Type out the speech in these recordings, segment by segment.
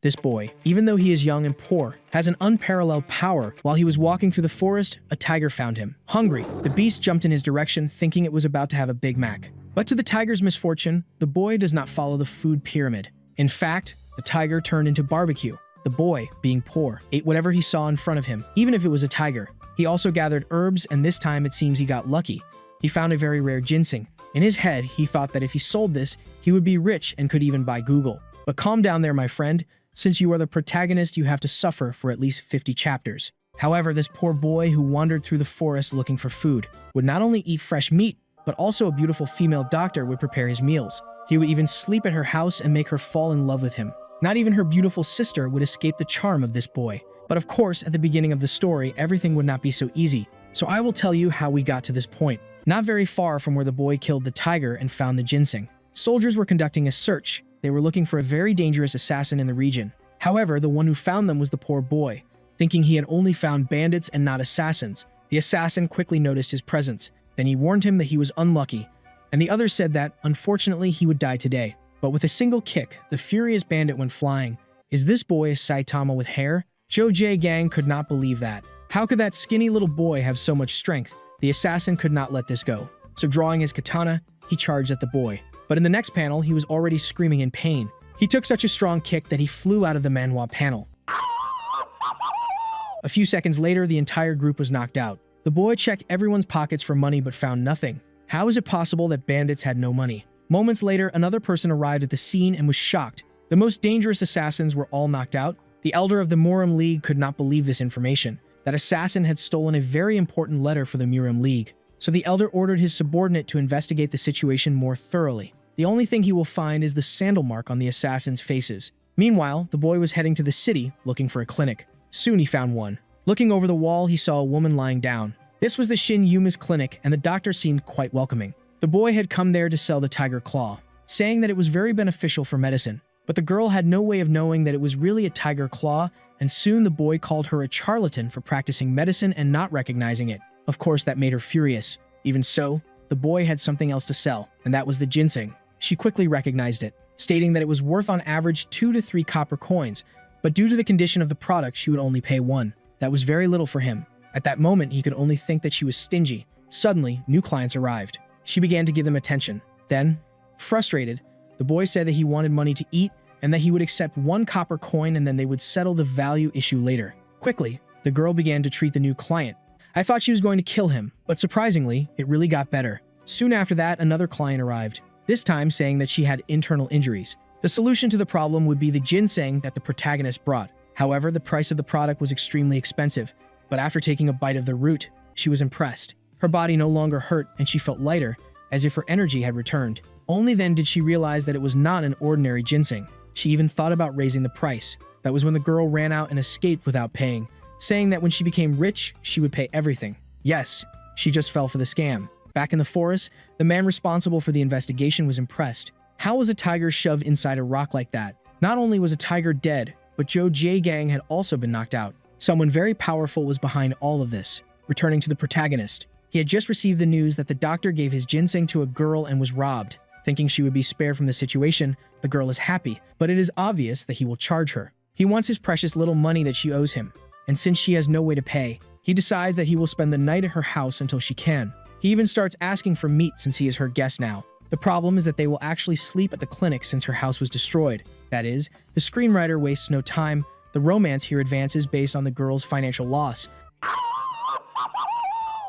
This boy, even though he is young and poor, has an unparalleled power. While he was walking through the forest, a tiger found him. Hungry, the beast jumped in his direction, thinking it was about to have a Big Mac. But to the tiger's misfortune, the boy does not follow the food pyramid. In fact, the tiger turned into barbecue. The boy, being poor, ate whatever he saw in front of him, even if it was a tiger. He also gathered herbs, and this time it seems he got lucky. He found a very rare ginseng. In his head, he thought that if he sold this, he would be rich and could even buy Google. But calm down there, my friend. Since you are the protagonist, you have to suffer for at least 50 chapters. However, this poor boy who wandered through the forest looking for food would not only eat fresh meat, but also a beautiful female doctor would prepare his meals. He would even sleep at her house and make her fall in love with him. Not even her beautiful sister would escape the charm of this boy. But of course, at the beginning of the story, everything would not be so easy. So I will tell you how we got to this point. Not very far from where the boy killed the tiger and found the ginseng. Soldiers were conducting a search. They were looking for a very dangerous assassin in the region. However, the one who found them was the poor boy. Thinking he had only found bandits and not assassins, the assassin quickly noticed his presence. Then he warned him that he was unlucky, and the others said that, unfortunately, he would die today. But with a single kick, the furious bandit went flying. Is this boy a Saitama with hair? Joe J. Gang could not believe that. How could that skinny little boy have so much strength? The assassin could not let this go. So drawing his katana, he charged at the boy. But in the next panel, he was already screaming in pain. He took such a strong kick that he flew out of the manhwa panel. A few seconds later, the entire group was knocked out. The boy checked everyone's pockets for money but found nothing. How is it possible that bandits had no money? Moments later, another person arrived at the scene and was shocked. The most dangerous assassins were all knocked out. The elder of the Murim League could not believe this information. That assassin had stolen a very important letter for the Murim League. So the elder ordered his subordinate to investigate the situation more thoroughly. The only thing he will find is the sandal mark on the assassins' faces. Meanwhile, the boy was heading to the city, looking for a clinic. Soon he found one. Looking over the wall, he saw a woman lying down. This was the Shin Yuma's clinic, and the doctor seemed quite welcoming. The boy had come there to sell the tiger claw, saying that it was very beneficial for medicine. But the girl had no way of knowing that it was really a tiger claw, and soon the boy called her a charlatan for practicing medicine and not recognizing it. Of course, that made her furious. Even so, the boy had something else to sell, and that was the ginseng. She quickly recognized it, stating that it was worth on average 2 to 3 copper coins, but due to the condition of the product, she would only pay 1. That was very little for him. At that moment, he could only think that she was stingy. Suddenly, new clients arrived. She began to give them attention. Then, frustrated, the boy said that he wanted money to eat and that he would accept 1 copper coin and then they would settle the value issue later. Quickly, the girl began to treat the new client. I thought she was going to kill him, but surprisingly, it really got better. Soon after that, another client arrived, this time saying that she had internal injuries. The solution to the problem would be the ginseng that the protagonist brought. However, the price of the product was extremely expensive, but after taking a bite of the root, she was impressed. Her body no longer hurt and she felt lighter, as if her energy had returned. Only then did she realize that it was not an ordinary ginseng. She even thought about raising the price. That was when the girl ran out and escaped without paying, saying that when she became rich, she would pay everything. Yes, she just fell for the scam. Back in the forest, the man responsible for the investigation was impressed. How was a tiger shoved inside a rock like that? Not only was a tiger dead, but Joe J. Gang had also been knocked out. Someone very powerful was behind all of this. Returning to the protagonist, he had just received the news that the doctor gave his ginseng to a girl and was robbed. Thinking she would be spared from the situation, the girl is happy, but it is obvious that he will charge her. He wants his precious little money that she owes him, and since she has no way to pay, he decides that he will spend the night at her house until she can. He even starts asking for meat since he is her guest now. The problem is that they will actually sleep at the clinic since her house was destroyed. That is, the screenwriter wastes no time. The romance here advances based on the girl's financial loss.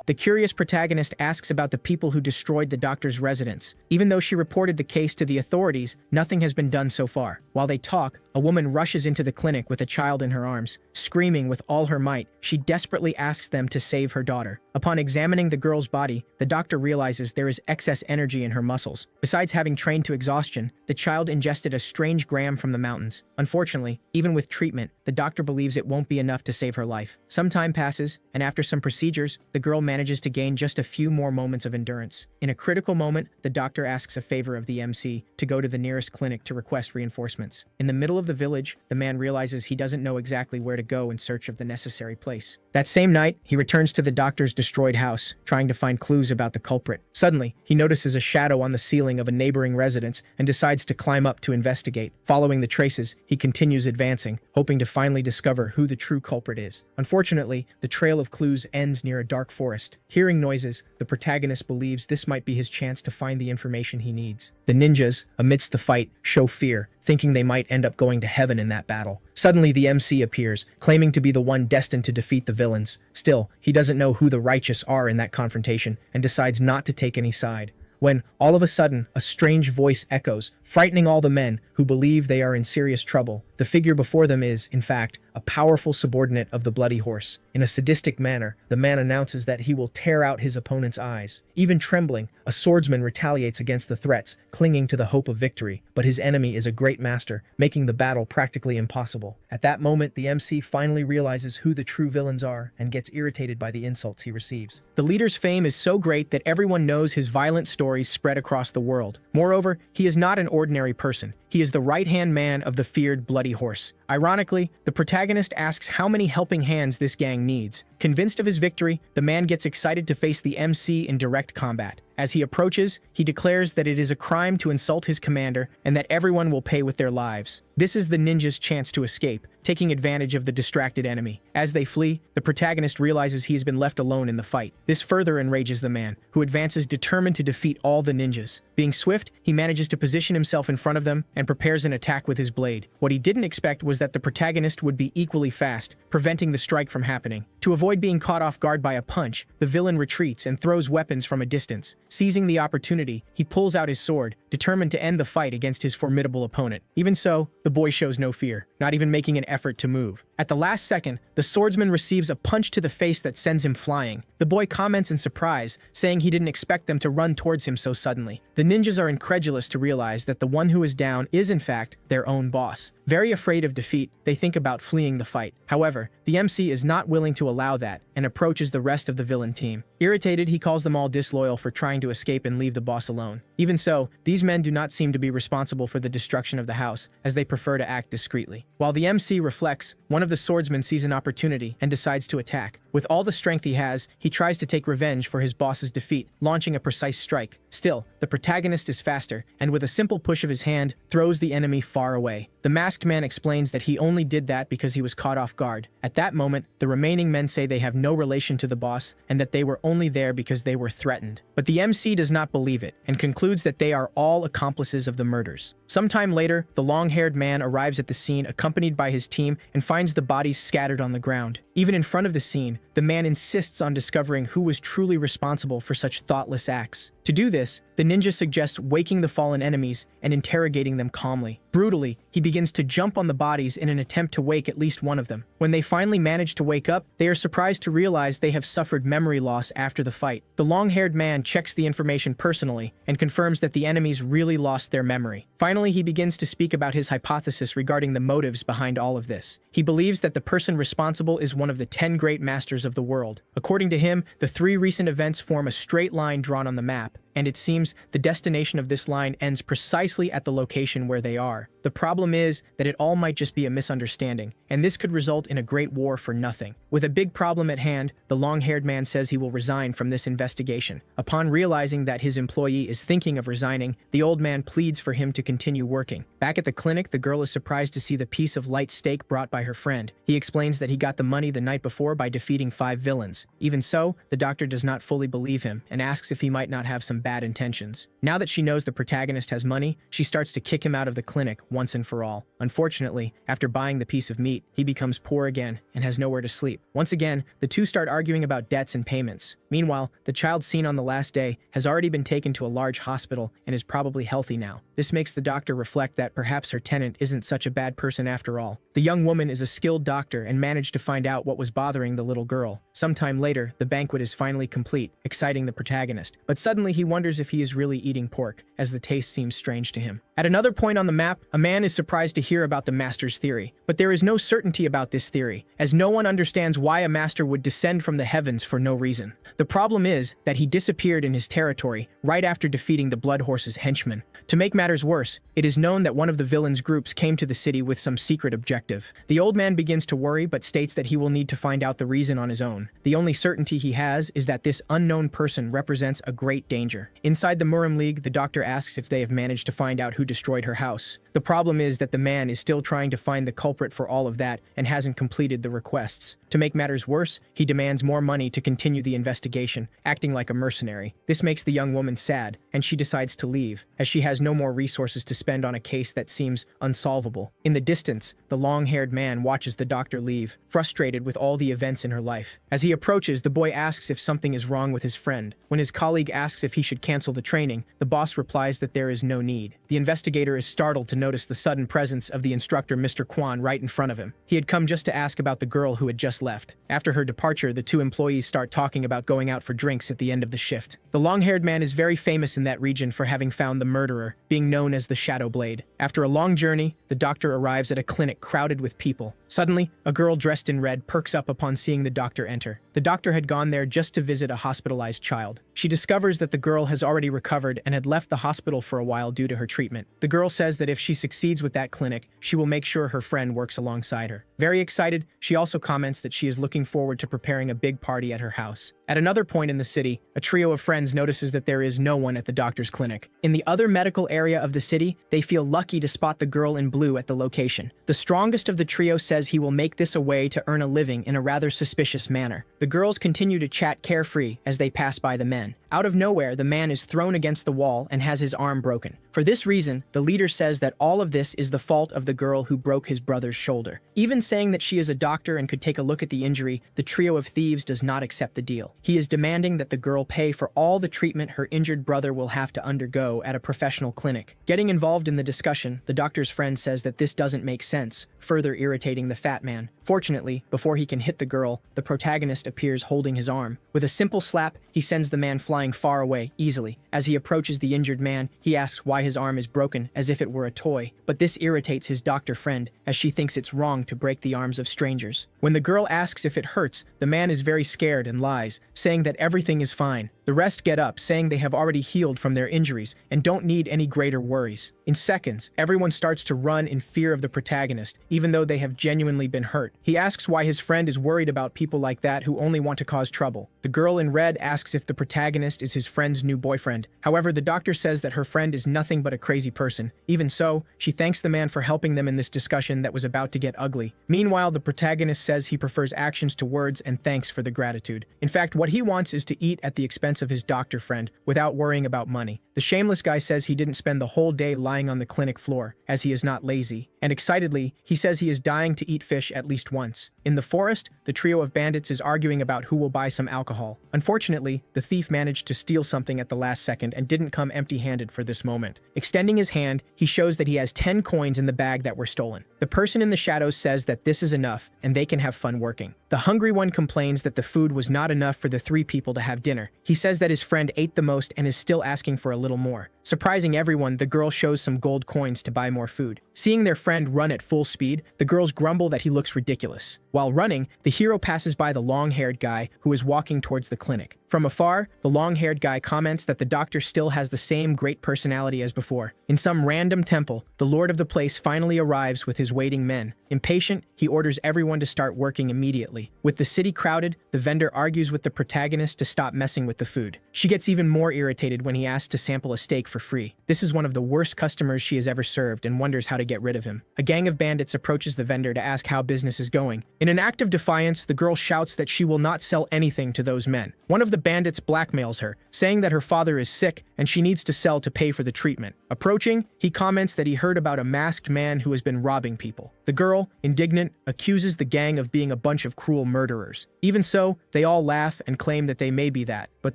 The curious protagonist asks about the people who destroyed the doctor's residence. Even though she reported the case to the authorities, nothing has been done so far. While they talk, a woman rushes into the clinic with a child in her arms. Screaming with all her might, she desperately asks them to save her daughter. Upon examining the girl's body, the doctor realizes there is excess energy in her muscles. Besides having trained to exhaustion, the child ingested a strange gram from the mountains. Unfortunately, even with treatment, the doctor believes it won't be enough to save her life. Some time passes, and after some procedures, the girl manages manages to gain just a few more moments of endurance. In a critical moment, the doctor asks a favor of the MC to go to the nearest clinic to request reinforcements. In the middle of the village, the man realizes he doesn't know exactly where to go in search of the necessary place. That same night, he returns to the doctor's destroyed house, trying to find clues about the culprit. Suddenly, he notices a shadow on the ceiling of a neighboring residence and decides to climb up to investigate. Following the traces, he continues advancing, hoping to finally discover who the true culprit is. Unfortunately, the trail of clues ends near a dark forest. Hearing noises, the protagonist believes this might be his chance to find the information he needs. The ninjas, amidst the fight, show fear, thinking they might end up going to heaven in that battle. Suddenly, the MC appears, claiming to be the one destined to defeat the villains. Still, he doesn't know who the righteous are in that confrontation and decides not to take any side. When, all of a sudden, a strange voice echoes, frightening all the men who believe they are in serious trouble. The figure before them is, in fact, a powerful subordinate of the Bloody Horse. In a sadistic manner, the man announces that he will tear out his opponent's eyes. Even trembling, a swordsman retaliates against the threats, clinging to the hope of victory. But his enemy is a great master, making the battle practically impossible. At that moment, the MC finally realizes who the true villains are and gets irritated by the insults he receives. The leader's fame is so great that everyone knows his violent stories spread across the world. Moreover, he is not an ordinary person. He is the right-hand man of the feared Bloody Horse. Ironically, the protagonist asks how many helping hands this gang needs. Convinced of his victory, the man gets excited to face the MC in direct combat. As he approaches, he declares that it is a crime to insult his commander and that everyone will pay with their lives. This is the ninja's chance to escape, taking advantage of the distracted enemy. As they flee, the protagonist realizes he has been left alone in the fight. This further enrages the man, who advances determined to defeat all the ninjas. Being swift, he manages to position himself in front of them and prepares an attack with his blade. What he didn't expect was that the protagonist would be equally fast, preventing the strike from happening. To avoid being caught off guard by a punch, the villain retreats and throws weapons from a distance. Seizing the opportunity, he pulls out his sword, determined to end the fight against his formidable opponent. Even so, the boy shows no fear, not even making an effort to move. At the last second, the swordsman receives a punch to the face that sends him flying. The boy comments in surprise, saying he didn't expect them to run towards him so suddenly. The ninjas are incredulous to realize that the one who is down is in fact their own boss. Very afraid of defeat, they think about fleeing the fight. However, the MC is not willing to allow that and approaches the rest of the villain team. Irritated, he calls them all disloyal for trying to escape and leave the boss alone. Even so, these men do not seem to be responsible for the destruction of the house, as they prefer to act discreetly. While the MC reflects, one of the swordsmen sees an opportunity and decides to attack. With all the strength he has, he tries to take revenge for his boss's defeat, launching a precise strike. Still, the protagonist is faster, and with a simple push of his hand, throws the enemy far away. The masked man explains that he only did that because he was caught off guard. At that moment, the remaining men say they have no relation to the boss and that they were only there because they were threatened. But the MC does not believe it and concludes that they are all accomplices of the murders. Sometime later, the long-haired man arrives at the scene accompanied by his team and finds the bodies scattered on the ground. Even in front of the scene, the man insists on discovering who was truly responsible for such thoughtless acts. To do this, the ninja suggests waking the fallen enemies and interrogating them calmly. Brutally, he begins to jump on the bodies in an attempt to wake at least one of them. When they finally manage to wake up, they are surprised to realize they have suffered memory loss after the fight. The long-haired man checks the information personally and confirms that the enemies really lost their memory. Finally, he begins to speak about his hypothesis regarding the motives behind all of this. He believes that the person responsible is one of the 10 great masters of the world. According to him, the 3 recent events form a straight line drawn on the map, and it seems the destination of this line ends precisely at the location where they are. The problem is that it all might just be a misunderstanding, and this could result in a great war for nothing. With a big problem at hand, the long-haired man says he will resign from this investigation. Upon realizing that his employee is thinking of resigning, the old man pleads for him to continue working. Back at the clinic, the girl is surprised to see the piece of light steak brought by her friend. He explains that he got the money the night before by defeating 5 villains. Even so, the doctor does not fully believe him and asks if he might not have some bad intentions. Now that she knows the protagonist has money, she starts to kick him out of the clinic once and for all. Unfortunately, after buying the piece of meat, he becomes poor again and has nowhere to sleep. Once again, the two start arguing about debts and payments. Meanwhile, the child seen on the last day has already been taken to a large hospital and is probably healthy now. This makes the doctor reflect that perhaps her tenant isn't such a bad person after all. The young woman is a skilled doctor and managed to find out what was bothering the little girl. Sometime later, the banquet is finally complete, exciting the protagonist. But suddenly he wonders if he is really eating pork, as the taste seems strange to him. At another point on the map, a man is surprised to hear about the master's theory. But there is no certainty about this theory, as no one understands why a master would descend from the heavens for no reason. The problem is that he disappeared in his territory right after defeating the Blood Horse's henchmen. To make matters worse, it is known that one of the villains' groups came to the city with some secret objective. The old man begins to worry but states that he will need to find out the reason on his own. The only certainty he has is that this unknown person represents a great danger. Inside the Murim League, the doctor asks if they have managed to find out who destroyed her house. The problem is that the man is still trying to find the culprit for all of that and hasn't completed the requests. To make matters worse, he demands more money to continue the investigation, acting like a mercenary. This makes the young woman sad, and she decides to leave, as she has no more resources to spend on a case that seems unsolvable. In the distance, the long-haired man watches the doctor leave, frustrated with all the events in her life. As he approaches, the boy asks if something is wrong with his friend. When his colleague asks if he should cancel the training, the boss replies that there is no need. The investigator is startled to notice the sudden presence of the instructor Mr. Kwan right in front of him. He had come just to ask about the girl who had just left. After her departure, the two employees start talking about going out for drinks at the end of the shift. The long-haired man is very famous in that region for having found the murderer, being known as the Shadow Blade. After a long journey, the doctor arrives at a clinic crowded with people. Suddenly, a girl dressed in red perks up upon seeing the doctor enter. The doctor had gone there just to visit a hospitalized child. She discovers that the girl has already recovered and had left the hospital for a while due to her treatment. The girl says that if she succeeds with that clinic, she will make sure her friend works alongside her. Very excited, she also comments that she is looking forward to preparing a big party at her house. At another point in the city, a trio of friends notices that there is no one at the doctor's clinic. In the other medical area of the city, they feel lucky to spot the girl in blue at the location. The strongest of the trio says he will make this a way to earn a living in a rather suspicious manner. The girls continue to chat carefree as they pass by the men. Out of nowhere, the man is thrown against the wall and has his arm broken. For this reason, the leader says that all of this is the fault of the girl who broke his brother's shoulder. Even saying that she is a doctor and could take a look at the injury, the trio of thieves does not accept the deal. He is demanding that the girl pay for all the treatment her injured brother will have to undergo at a professional clinic. Getting involved in the discussion, the doctor's friend says that this doesn't make sense, further irritating the fat man. Fortunately, before he can hit the girl, the protagonist appears holding his arm. With a simple slap, he sends the man flying far away, easily. As he approaches the injured man, he asks why his arm is broken, as if it were a toy. But this irritates his doctor friend, as she thinks it's wrong to break the arms of strangers. When the girl asks if it hurts, the man is very scared and lies, saying that everything is fine. The rest get up, saying they have already healed from their injuries and don't need any greater worries. In seconds, everyone starts to run in fear of the protagonist, even though they have genuinely been hurt. He asks why his friend is worried about people like that who only want to cause trouble. The girl in red asks if the protagonist is his friend's new boyfriend. However, the doctor says that her friend is nothing but a crazy person. Even so, she thanks the man for helping them in this discussion that was about to get ugly. Meanwhile, the protagonist says he prefers actions to words and thanks for the gratitude. In fact, what he wants is to eat at the expense of his doctor friend without worrying about money. The shameless guy says he didn't spend the whole day lying on the clinic floor, as he is not lazy. And excitedly, he says he is dying to eat fish at least once. In the forest, the trio of bandits is arguing about who will buy some alcohol. Unfortunately, the thief managed to steal something at the last second and didn't come empty-handed for this moment. Extending his hand, he shows that he has 10 coins in the bag that were stolen. The person in the shadows says that this is enough and they can have fun working. The hungry one complains that the food was not enough for the 3 people to have dinner. He says that his friend ate the most and is still asking for a little more. Surprising everyone, the girl shows some gold coins to buy more food. Seeing their friend run at full speed, the girls grumble that he looks ridiculous. While running, the hero passes by the long-haired guy who is walking towards the clinic. From afar, the long-haired guy comments that the doctor still has the same great personality as before. In some random temple, the lord of the place finally arrives with his waiting men. Impatient, he orders everyone to start working immediately. With the city crowded, the vendor argues with the protagonist to stop messing with the food. She gets even more irritated when he asks to sample a steak for free. This is one of the worst customers she has ever served and wonders how to get rid of him. A gang of bandits approaches the vendor to ask how business is going. In an act of defiance, the girl shouts that she will not sell anything to those men. One of the bandits blackmails her, saying that her father is sick and she needs to sell to pay for the treatment. Approaching, he comments that he heard about a masked man who has been robbing people. The girl, indignant, accuses the gang of being a bunch of cruel murderers. Even so, they all laugh and claim that they may be that, but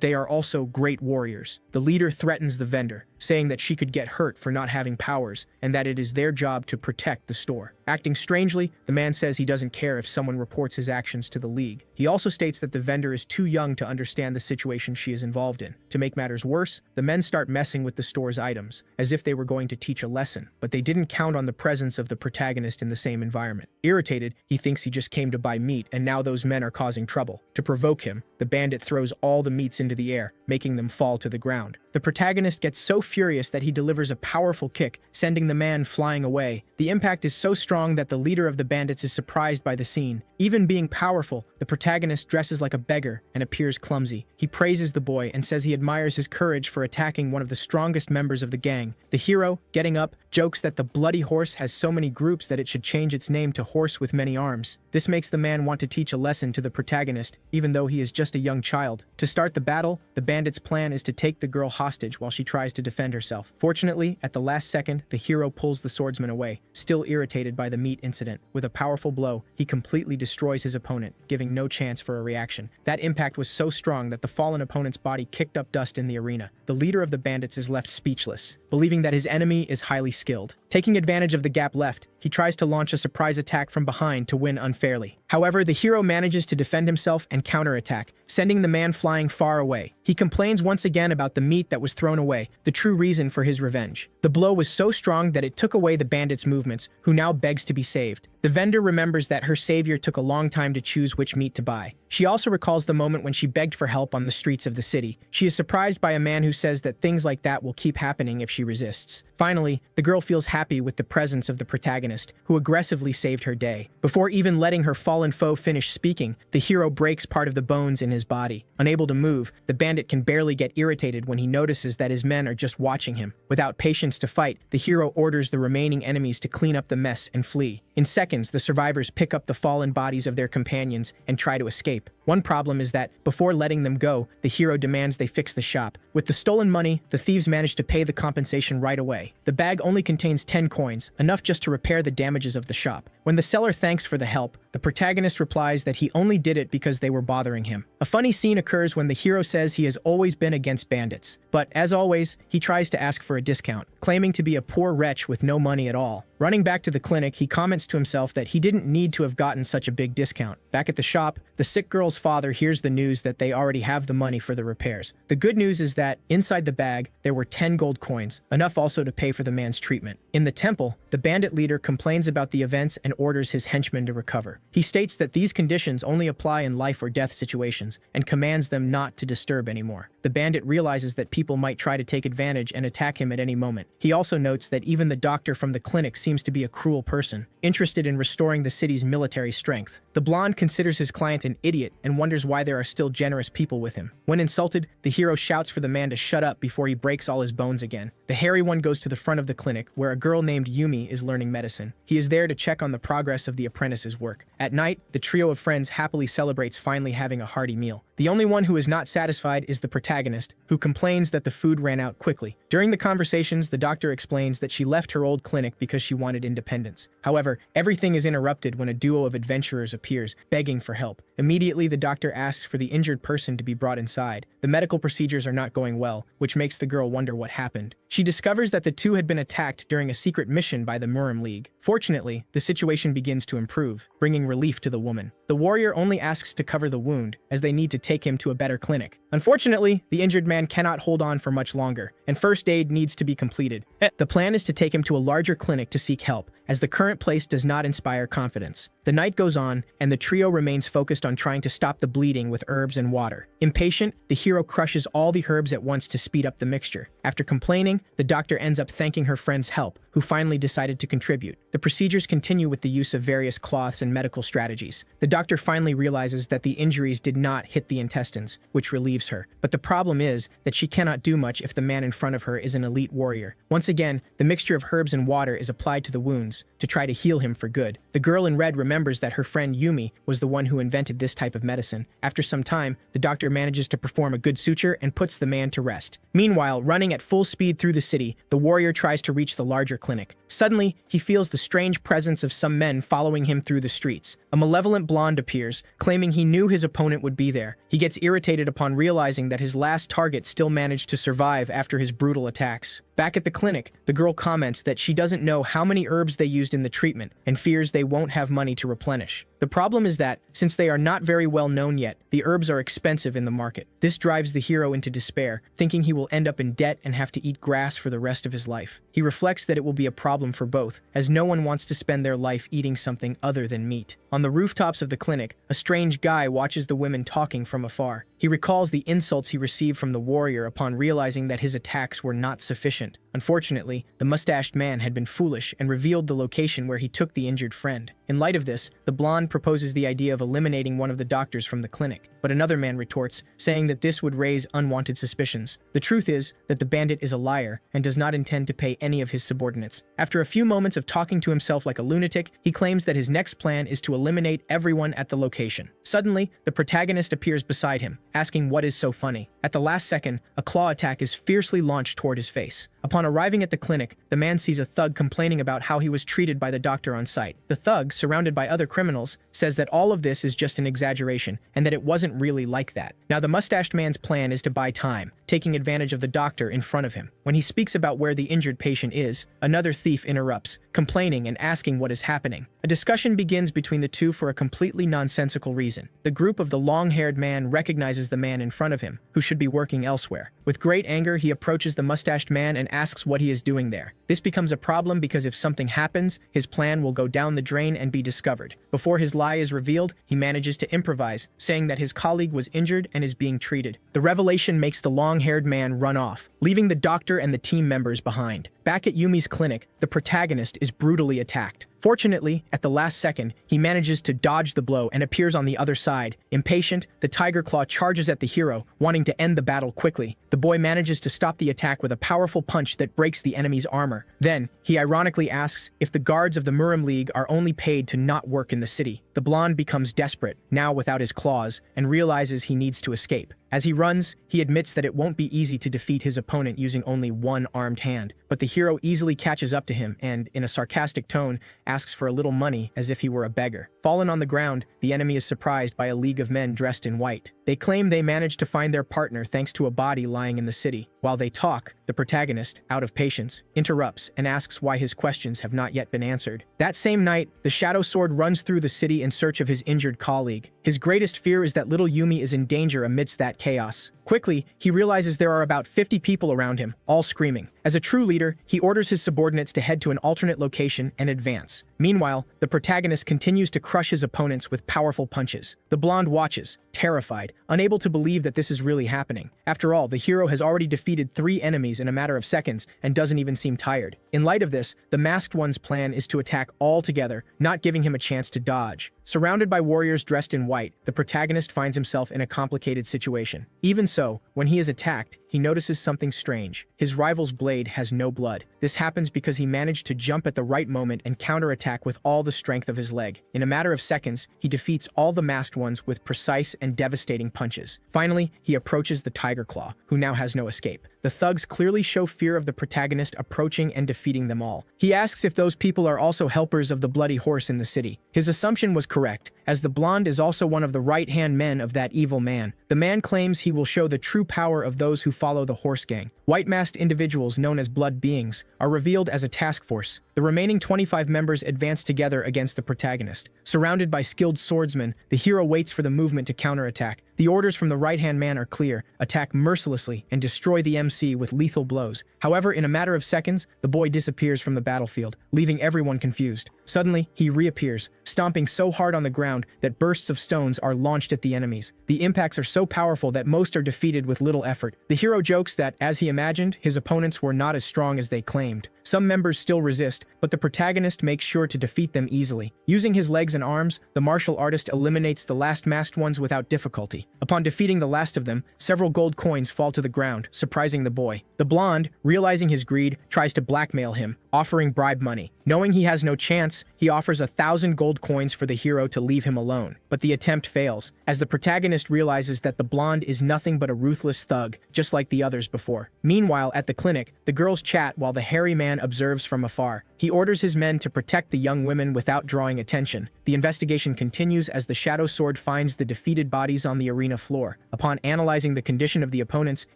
they are also great warriors. The leader threatens the vendor, saying that she could get hurt for not having powers and that it is their job to protect the store. Acting strangely, the man says he doesn't care if someone reports his actions to the League. He also states that the vendor is too young to understand the situation she is involved in. To make matters worse, the men start messing with the store's items, as if they were going to teach a lesson, but they didn't count on the presence of the protagonist in the same environment. Irritated, he thinks he just came to buy meat and now those men are causing trouble. To provoke him, the bandit throws all the meats into the air, making them fall to the ground. The protagonist gets so furious that he delivers a powerful kick, sending the man flying away. The impact is so strong that the leader of the bandits is surprised by the scene. Even being powerful, the protagonist dresses like a beggar and appears clumsy. He praises the boy and says he admires his courage for attacking one of the strongest members of the gang. The hero, getting up, jokes that the bloody horse has so many groups that it should change its name to horse with many arms. This makes the man want to teach a lesson to the protagonist, even though he is just a young child. To start the battle, the bandit's plan is to take the girl hostage while she tries to defend herself. Fortunately, at the last second, the hero pulls the swordsman away, still irritated by the meat incident. With a powerful blow, he completely destroys his opponent, giving no chance for a reaction. That impact was so strong that the fallen opponent's body kicked up dust in the arena. The leader of the bandits is left speechless, believing that his enemy is highly skilled. Taking advantage of the gap left, he tries to launch a surprise attack from behind to win unfairly. However, the hero manages to defend himself and counterattack, sending the man flying far away. He complains once again about the meat that was thrown away, the true reason for his revenge. The blow was so strong that it took away the bandit's movements, who now begs to be saved. The vendor remembers that her savior took a long time to choose which meat to buy. She also recalls the moment when she begged for help on the streets of the city. She is surprised by a man who says that things like that will keep happening if she resists. Finally, the girl feels happy with the presence of the protagonist, who aggressively saved her day. Before even letting her fallen foe finish speaking, the hero breaks part of the bones in his body. Unable to move, the bandit can barely get irritated when he notices that his men are just watching him. Without patience to fight, the hero orders the remaining enemies to clean up the mess and flee. In seconds, the survivors pick up the fallen bodies of their companions and try to escape. One problem is that, before letting them go, the hero demands they fix the shop. With the stolen money, the thieves manage to pay the compensation right away. The bag only contains 10 coins, enough just to repair the damages of the shop. When the seller thanks for the help, the protagonist replies that he only did it because they were bothering him. A funny scene occurs when the hero says he has always been against bandits. But, as always, he tries to ask for a discount, claiming to be a poor wretch with no money at all. Running back to the clinic, he comments to himself that he didn't need to have gotten such a big discount. Back at the shop, the sick girl's father hears the news that they already have the money for the repairs. The good news is that, inside the bag, there were 10 gold coins, enough also to pay for the man's treatment. In the temple, the bandit leader complains about the events and orders his henchmen to recover. He states that these conditions only apply in life or death situations, and commands them not to disturb anymore. The bandit realizes that people might try to take advantage and attack him at any moment. He also notes that even the doctor from the clinic seems to be a cruel person, interested in restoring the city's military strength. The blonde considers his client an idiot and wonders why there are still generous people with him. When insulted, the hero shouts for the man to shut up before he breaks all his bones again. The hairy one goes to the front of the clinic, where a girl named Yumi is learning medicine. He is there to check on the progress of the apprentice's work. At night, the trio of friends happily celebrates finally having a hearty meal. The only one who is not satisfied is the protagonist, who complains that the food ran out quickly. During the conversations, the doctor explains that she left her old clinic because she wanted independence. However, everything is interrupted when a duo of adventurers appears, begging for help. Immediately, the doctor asks for the injured person to be brought inside. The medical procedures are not going well, which makes the girl wonder what happened. She discovers that the two had been attacked during a secret mission by the Murim League. Fortunately, the situation begins to improve, bringing relief to the woman. The warrior only asks to cover the wound, as they need to take him to a better clinic. Unfortunately, the injured man cannot hold on for much longer, and first aid needs to be completed. The plan is to take him to a larger clinic to seek help, as the current place does not inspire confidence. The night goes on, and the trio remains focused on trying to stop the bleeding with herbs and water. Impatient, the hero crushes all the herbs at once to speed up the mixture. After complaining, the doctor ends up thanking her friend's help, who finally decided to contribute. The procedures continue with the use of various cloths and medical strategies. The doctor finally realizes that the injuries did not hit the intestines, which relieves her. But the problem is that she cannot do much if the man in front of her is an elite warrior. Once again, the mixture of herbs and water is applied to the wounds to try to heal him for good. The girl in red remembers that her friend Yumi was the one who invented this type of medicine. After some time, the doctor manages to perform a good suture and puts the man to rest. Meanwhile, running at full speed through the city, the warrior tries to reach the larger clinic. Suddenly, he feels the strange presence of some men following him through the streets. A malevolent blonde appears, claiming he knew his opponent would be there. He gets irritated upon realizing that his last target still managed to survive after his brutal attacks. Back at the clinic, the girl comments that she doesn't know how many herbs they used in the treatment and fears they won't have money to replenish. The problem is that, since they are not very well known yet, the herbs are expensive in the market. This drives the hero into despair, thinking he will end up in debt and have to eat grass for the rest of his life. He reflects that it will be a problem for both, as no one wants to spend their life eating something other than meat. On the rooftops of the clinic, a strange guy watches the women talking from afar. He recalls the insults he received from the warrior upon realizing that his attacks were not sufficient. Unfortunately, the mustached man had been foolish and revealed the location where he took the injured friend. In light of this, the blonde proposes the idea of eliminating one of the doctors from the clinic, but another man retorts, saying that this would raise unwanted suspicions. The truth is that the bandit is a liar and does not intend to pay any of his subordinates. After a few moments of talking to himself like a lunatic, he claims that his next plan is to eliminate everyone at the location. Suddenly, the protagonist appears beside him, asking what is so funny. At the last second, a claw attack is fiercely launched toward his face. Upon arriving at the clinic, the man sees a thug complaining about how he was treated by the doctor on site. The thug, surrounded by other criminals, says that all of this is just an exaggeration and that it wasn't really like that. Now, the mustached man's plan is to buy time, taking advantage of the doctor in front of him. When he speaks about where the injured patient is, another thief interrupts, complaining and asking what is happening. A discussion begins between the two for a completely nonsensical reason. The group of the long-haired man recognizes the man in front of him, who should be working elsewhere. With great anger, he approaches the mustached man and asks what he is doing there. This becomes a problem because if something happens, his plan will go down the drain and be discovered. Before his lie is revealed, he manages to improvise, saying that his colleague was injured and is being treated. The revelation makes the long-haired man run off, leaving the doctor and the team members behind. Back at Yumi's clinic, the protagonist is brutally attacked. Fortunately, at the last second, he manages to dodge the blow and appears on the other side. Impatient, the Tiger Claw charges at the hero, wanting to end the battle quickly. The boy manages to stop the attack with a powerful punch that breaks the enemy's armor. Then, he ironically asks if the guards of the Murim League are only paid to not work in the city. The blonde becomes desperate, now without his claws, and realizes he needs to escape. As he runs, he admits that it won't be easy to defeat his opponent using only one armed hand, but the hero easily catches up to him and, in a sarcastic tone, asks for a little money as if he were a beggar. Fallen on the ground, the enemy is surprised by a league of men dressed in white. They claim they managed to find their partner thanks to a body lying in the city. While they talk, the protagonist, out of patience, interrupts and asks why his questions have not yet been answered. That same night, the Shadow Sword runs through the city in search of his injured colleague. His greatest fear is that little Yumi is in danger amidst that chaos. Quickly, he realizes there are about 50 people around him, all screaming. As a true leader, he orders his subordinates to head to an alternate location and advance. Meanwhile, the protagonist continues to crush his opponents with powerful punches. The blonde watches, terrified, unable to believe that this is really happening. After all, the hero has already defeated 3 enemies in a matter of seconds and doesn't even seem tired. In light of this, the masked one's plan is to attack all together, not giving him a chance to dodge. Surrounded by warriors dressed in white, the protagonist finds himself in a complicated situation. Even so, when he is attacked, he notices something strange. His rival's blade has no blood. This happens because he managed to jump at the right moment and counterattack with all the strength of his leg. In a matter of seconds, he defeats all the masked ones with precise and devastating punches. Finally, he approaches the Tiger Claw, who now has no escape. The thugs clearly show fear of the protagonist approaching and defeating them all. He asks if those people are also helpers of the Bloody Horse in the city. His assumption was correct, as the blonde is also one of the right-hand men of that evil man. The man claims he will show the true power of those who follow the horse gang. White-masked individuals known as Blood Beings are revealed as a task force. The remaining 25 members advance together against the protagonist. Surrounded by skilled swordsmen, the hero waits for the movement to counterattack. The orders from the right-hand man are clear: attack mercilessly and destroy the MC with lethal blows. However, in a matter of seconds, the boy disappears from the battlefield, leaving everyone confused. Suddenly, he reappears, stomping so hard on the ground that bursts of stones are launched at the enemies. The impacts are so powerful that most are defeated with little effort. The hero jokes that, as he imagined, his opponents were not as strong as they claimed. Some members still resist, but the protagonist makes sure to defeat them easily. Using his legs and arms, the martial artist eliminates the last masked ones without difficulty. Upon defeating the last of them, several gold coins fall to the ground, surprising the boy. The blonde, realizing his greed, tries to blackmail him, offering bribe money. Knowing he has no chance, he offers 1,000 gold coins for the hero to leave him alone. But the attempt fails, as the protagonist realizes that the blonde is nothing but a ruthless thug, just like the others before. Meanwhile, at the clinic, the girls chat while the hairy man observes from afar. He orders his men to protect the young women without drawing attention. The investigation continues as the Shadow Sword finds the defeated bodies on the arena floor. Upon analyzing the condition of the opponents,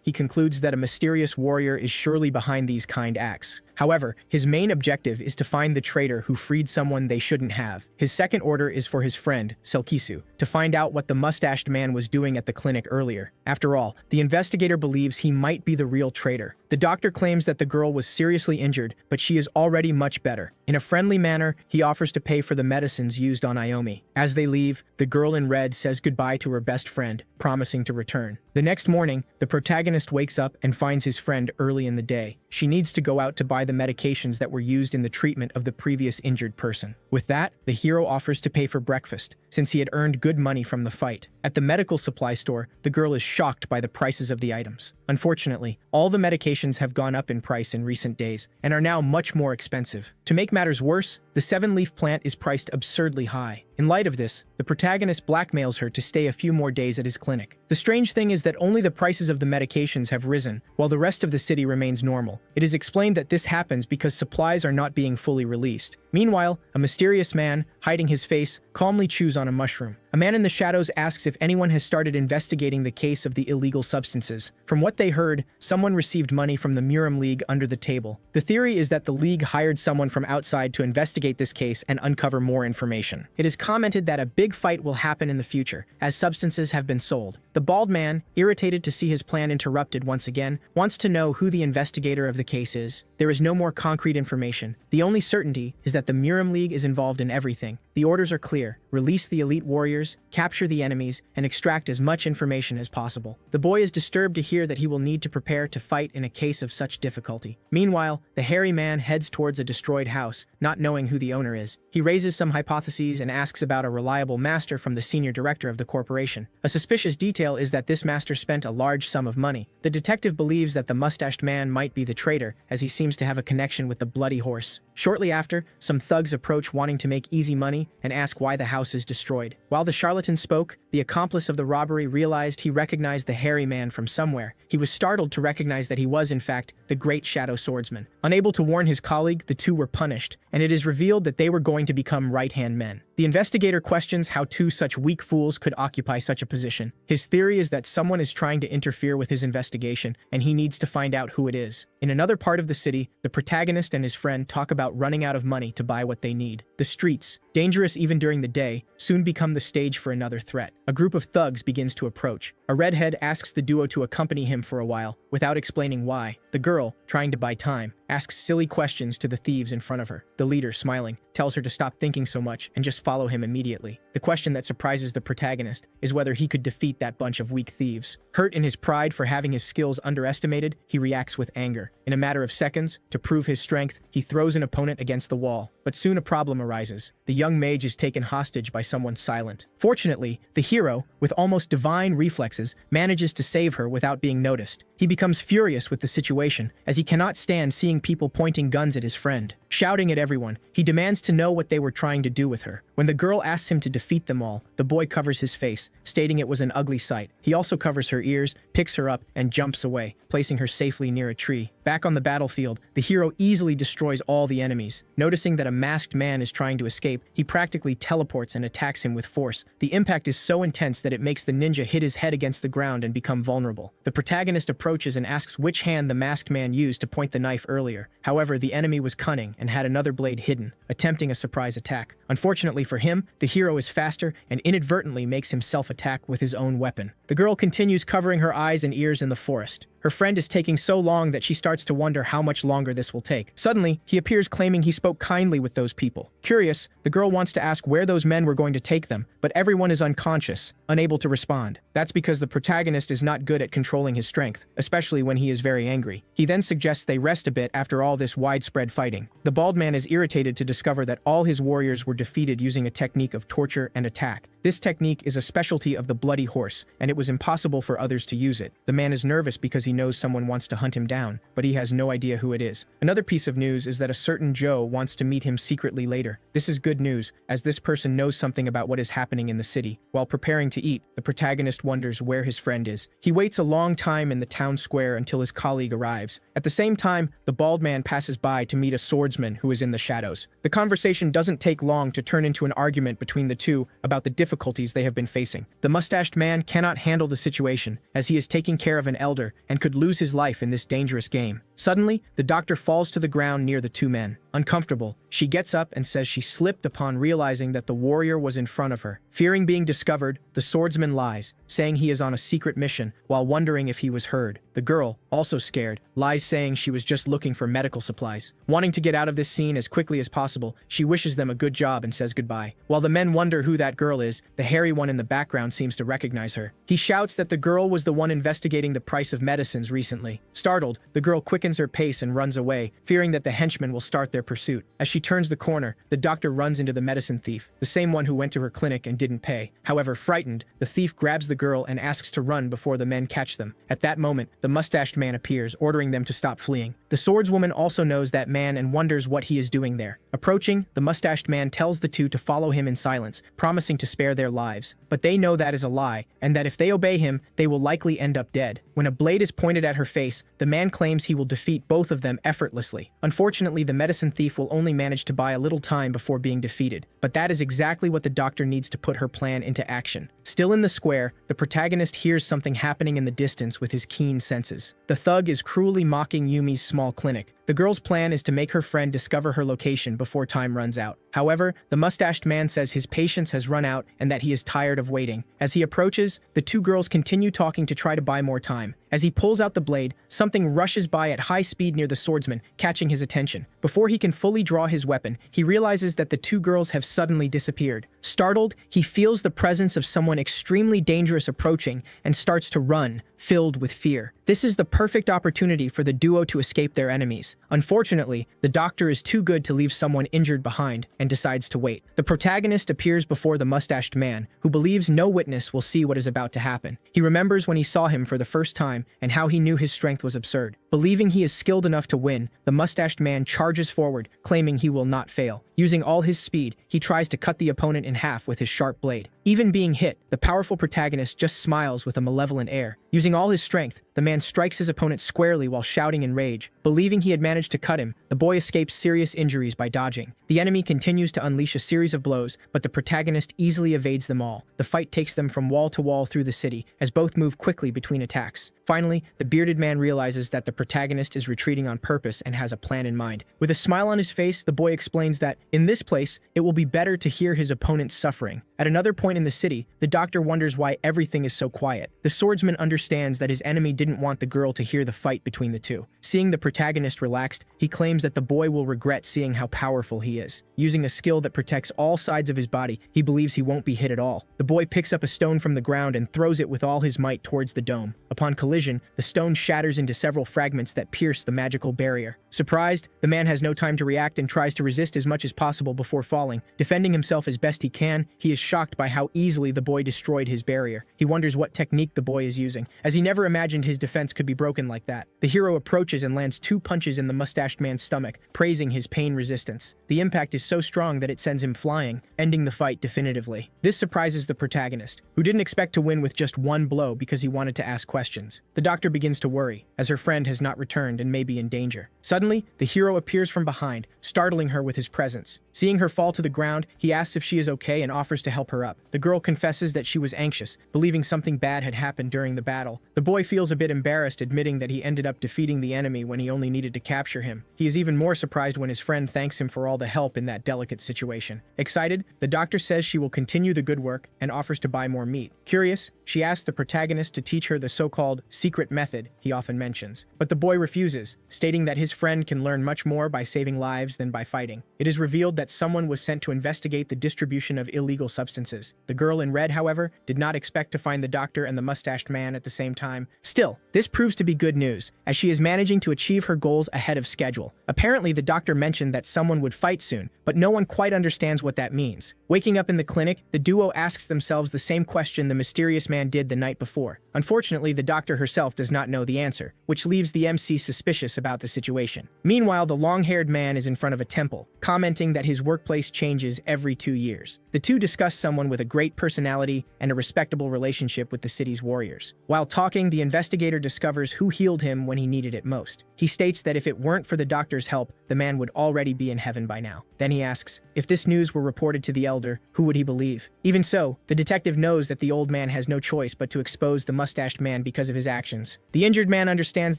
he concludes that a mysterious warrior is surely behind these kind acts. However, his main objective is to find the traitor who freed someone they shouldn't have. His second order is for his friend, Selkisu, to find out what the mustached man was doing at the clinic earlier. After all, the investigator believes he might be the real traitor. The doctor claims that the girl was seriously injured, but she is already much better. In a friendly manner, he offers to pay for the medicines used on Aomi. As they leave, the girl in red says goodbye to her best friend, promising to return. The next morning, the protagonist wakes up and finds his friend early in the day. She needs to go out to buy the medications that were used in the treatment of the previous injured person. With that, the hero offers to pay for breakfast, since he had earned good money from the fight. At the medical supply store, the girl is shocked by the prices of the items. Unfortunately, all the medications have gone up in price in recent days and are now much more expensive. To make matters worse, the 7-leaf plant is priced absurdly high. In light of this, the protagonist blackmails her to stay a few more days at his clinic. The strange thing is that only the prices of the medications have risen, while the rest of the city remains normal. It is explained that this happens because supplies are not being fully released. Meanwhile, a mysterious man, hiding his face, calmly chews on a mushroom. A man in the shadows asks if anyone has started investigating the case of the illegal substances. From what they heard, someone received money from the Muram League under the table. The theory is that the League hired someone from outside to investigate this case and uncover more information. It is commented that a big fight will happen in the future, as substances have been sold. The bald man, irritated to see his plan interrupted once again, wants to know who the investigator of the case is. There is no more concrete information. The only certainty is that the Muram League is involved in everything. The orders are clear: release the elite warriors, capture the enemies, and extract as much information as possible. The boy is disturbed to hear that he will need to prepare to fight in a case of such difficulty. Meanwhile, the hairy man heads towards a destroyed house, not knowing who the owner is. He raises some hypotheses and asks about a reliable master from the senior director of the corporation. A suspicious detail is that this master spent a large sum of money. The detective believes that the mustached man might be the traitor, as he seems to have a connection with the bloody horse. Shortly after, some thugs approach wanting to make easy money and ask why the house is destroyed. While the charlatan spoke, the accomplice of the robbery realized he recognized the hairy man from somewhere. He was startled to recognize that he was, in fact, the great shadow swordsman. Unable to warn his colleague, the two were punished, and it is revealed that they were going to become right-hand men. The investigator questions how two such weak fools could occupy such a position. His theory is that someone is trying to interfere with his investigation, and he needs to find out who it is. In another part of the city, the protagonist and his friend talk about running out of money to buy what they need. The streets, dangerous even during the day, soon become the stage for another threat. A group of thugs begins to approach. A redhead asks the duo to accompany him for a while, without explaining why. The girl, trying to buy time, asks silly questions to the thieves in front of her. The leader, smiling, tells her to stop thinking so much and just follow him immediately. The question that surprises the protagonist is whether he could defeat that bunch of weak thieves. Hurt in his pride for having his skills underestimated, he reacts with anger. In a matter of seconds, to prove his strength, he throws an opponent against the wall. But soon a problem arises. The young mage is taken hostage by someone silent. Fortunately, the hero, with almost divine reflexes, manages to save her without being noticed. He becomes furious with the situation, as he cannot stand seeing people pointing guns at his friend. Shouting at everyone, he demands to know what they were trying to do with her. When the girl asks him to defeat them all, the boy covers his face, stating it was an ugly sight. He also covers her ears, picks her up, and jumps away, placing her safely near a tree. Back on the battlefield, the hero easily destroys all the enemies. Noticing that a masked man is trying to escape, he practically teleports and attacks him with force. The impact is so intense that it makes the ninja hit his head against the ground and become vulnerable. The protagonist approaches and asks which hand the masked man used to point the knife earlier. However, the enemy was cunning and had another blade hidden, attempting a surprise attack. Unfortunately for him, the hero is faster and inadvertently makes himself attack with his own weapon. The girl continues covering her eyes and ears in the forest. Her friend is taking so long that she starts to wonder how much longer this will take. Suddenly, he appears claiming he spoke kindly with those people. Curious, the girl wants to ask where those men were going to take them, but everyone is unconscious, unable to respond. That's because the protagonist is not good at controlling his strength, especially when he is very angry. He then suggests they rest a bit after all this widespread fighting. The bald man is irritated to discover that all his warriors were defeated using a technique of torture and attack. This technique is a specialty of the bloody horse, and it was impossible for others to use it. The man is nervous because he knows someone wants to hunt him down, but he has no idea who it is. Another piece of news is that a certain Joe wants to meet him secretly later. This is good news, as this person knows something about what is happening in the city. While preparing to eat, the protagonist wonders where his friend is. He waits a long time in the town square until his colleague arrives. At the same time, the bald man passes by to meet a swordsman who is in the shadows. The The conversation doesn't take long to turn into an argument between the two about the difficulties they have been facing. The mustached man cannot handle the situation, as he is taking care of an elder and could lose his life in this dangerous game. Suddenly, the doctor falls to the ground near the two men. Uncomfortable, she gets up and says she slipped upon realizing that the warrior was in front of her. Fearing being discovered, the swordsman lies, saying he is on a secret mission while wondering if he was heard. The girl, also scared, lies saying she was just looking for medical supplies. Wanting to get out of this scene as quickly as possible, she wishes them a good job and says goodbye. While the men wonder who that girl is, the hairy one in the background seems to recognize her. He shouts that the girl was the one investigating the price of medicines recently. Startled, the girl quickens her pace and runs away, fearing that the henchmen will start their pursuit. As she turns the corner, the doctor runs into the medicine thief, the same one who went to her clinic and didn't pay. However, frightened, the thief grabs the girl and asks to run before the men catch them. At that moment, the mustached man appears, ordering them to stop fleeing. The swordswoman also knows that man and wonders what he is doing there. Approaching, the mustached man tells the two to follow him in silence, promising to spare their lives. But they know that is a lie, and that if they obey him, they will likely end up dead. When a blade is pointed at her face, the man claims he will defeat both of them effortlessly. Unfortunately, the medicine thief will only manage to buy a little time before being defeated. But that is exactly what the doctor needs to put her plan into action. Still in the square, the protagonist hears something happening in the distance with his keen senses. The thug is cruelly mocking Yumi's small clinic. The girl's plan is to make her friend discover her location before time runs out. However, the mustached man says his patience has run out and that he is tired of waiting. As he approaches, the two girls continue talking to try to buy more time. As he pulls out the blade, something rushes by at high speed near the swordsman, catching his attention. Before he can fully draw his weapon, he realizes that the two girls have suddenly disappeared. Startled, he feels the presence of someone extremely dangerous approaching and starts to run, filled with fear. This is the perfect opportunity for the duo to escape their enemies. Unfortunately, the doctor is too good to leave someone injured behind and decides to wait. The protagonist appears before the mustached man, who believes no witness will see what is about to happen. He remembers when he saw him for the first time and how he knew his strength was absurd. Believing he is skilled enough to win, the mustached man charges forward, claiming he will not fail. Using all his speed, he tries to cut the opponent in half with his sharp blade. Even being hit, the powerful protagonist just smiles with a malevolent air. Using all his strength, the man strikes his opponent squarely while shouting in rage. Believing he had managed to cut him, the boy escapes serious injuries by dodging. The enemy continues to unleash a series of blows, but the protagonist easily evades them all. The fight takes them from wall to wall through the city, as both move quickly between attacks. Finally, the bearded man realizes that the protagonist is retreating on purpose and has a plan in mind. With a smile on his face, the boy explains that, in this place, it will be better to hear his opponent's suffering. At another point in the city, the doctor wonders why everything is so quiet. The swordsman understands that his enemy didn't want the girl to hear the fight between the two. Seeing the protagonist relaxed, he claims that the boy will regret seeing how powerful he is. Using a skill that protects all sides of his body, he believes he won't be hit at all. The boy picks up a stone from the ground and throws it with all his might towards the dome. Upon collision, the stone shatters into several fragments that pierce the magical barrier. Surprised, the man has no time to react and tries to resist as much as possible before falling. Defending himself as best he can, he is shocked by how easily the boy destroyed his barrier. He wonders what technique the boy is using, as he never imagined his defense could be broken like that. The hero approaches and lands 2 punches in the mustached man's stomach, praising his pain resistance. The impact is so strong that it sends him flying, ending the fight definitively. This surprises the protagonist, who didn't expect to win with just 1 blow because he wanted to ask questions. The doctor begins to worry, as her friend has not returned and may be in danger. Suddenly, the hero appears from behind, startling her with his presence. Seeing her fall to the ground, he asks if she is okay and offers to help her up. The girl confesses that she was anxious, believing something bad had happened during the battle. The boy feels a bit embarrassed, admitting that he ended up defeating the enemy when he only needed to capture him. He is even more surprised when his friend thanks him for all the help in that delicate situation. Excited, the doctor says she will continue the good work and offers to buy more meat. Curious, she asks the protagonist to teach her the so-called secret method he often mentions. But the boy refuses, stating that his friend can learn much more by saving lives than by fighting. It is revealed that someone was sent to investigate the distribution of illegal substances. The girl in red, however, did not expect to find the doctor and the mustached man at the same time. Still, this proves to be good news, as she is managing to achieve her goals ahead of schedule. Apparently, the doctor mentioned that someone would fight soon, but no one quite understands what that means. Waking up in the clinic, the duo asks themselves the same question the mysterious man did the night before. Unfortunately, the doctor herself does not know the answer, which leaves the the MC suspicious about the situation. Meanwhile, the long-haired man is in front of a temple, commenting that his workplace changes every 2 years. The two discuss someone with a great personality and a respectable relationship with the city's warriors. While talking, the investigator discovers who healed him when he needed it most. He states that if it weren't for the doctor's help, the man would already be in heaven by now. Then he asks, if this news were reported to the elder, who would he believe? Even so, the detective knows that the old man has no choice but to expose the mustached man because of his actions. The injured man understands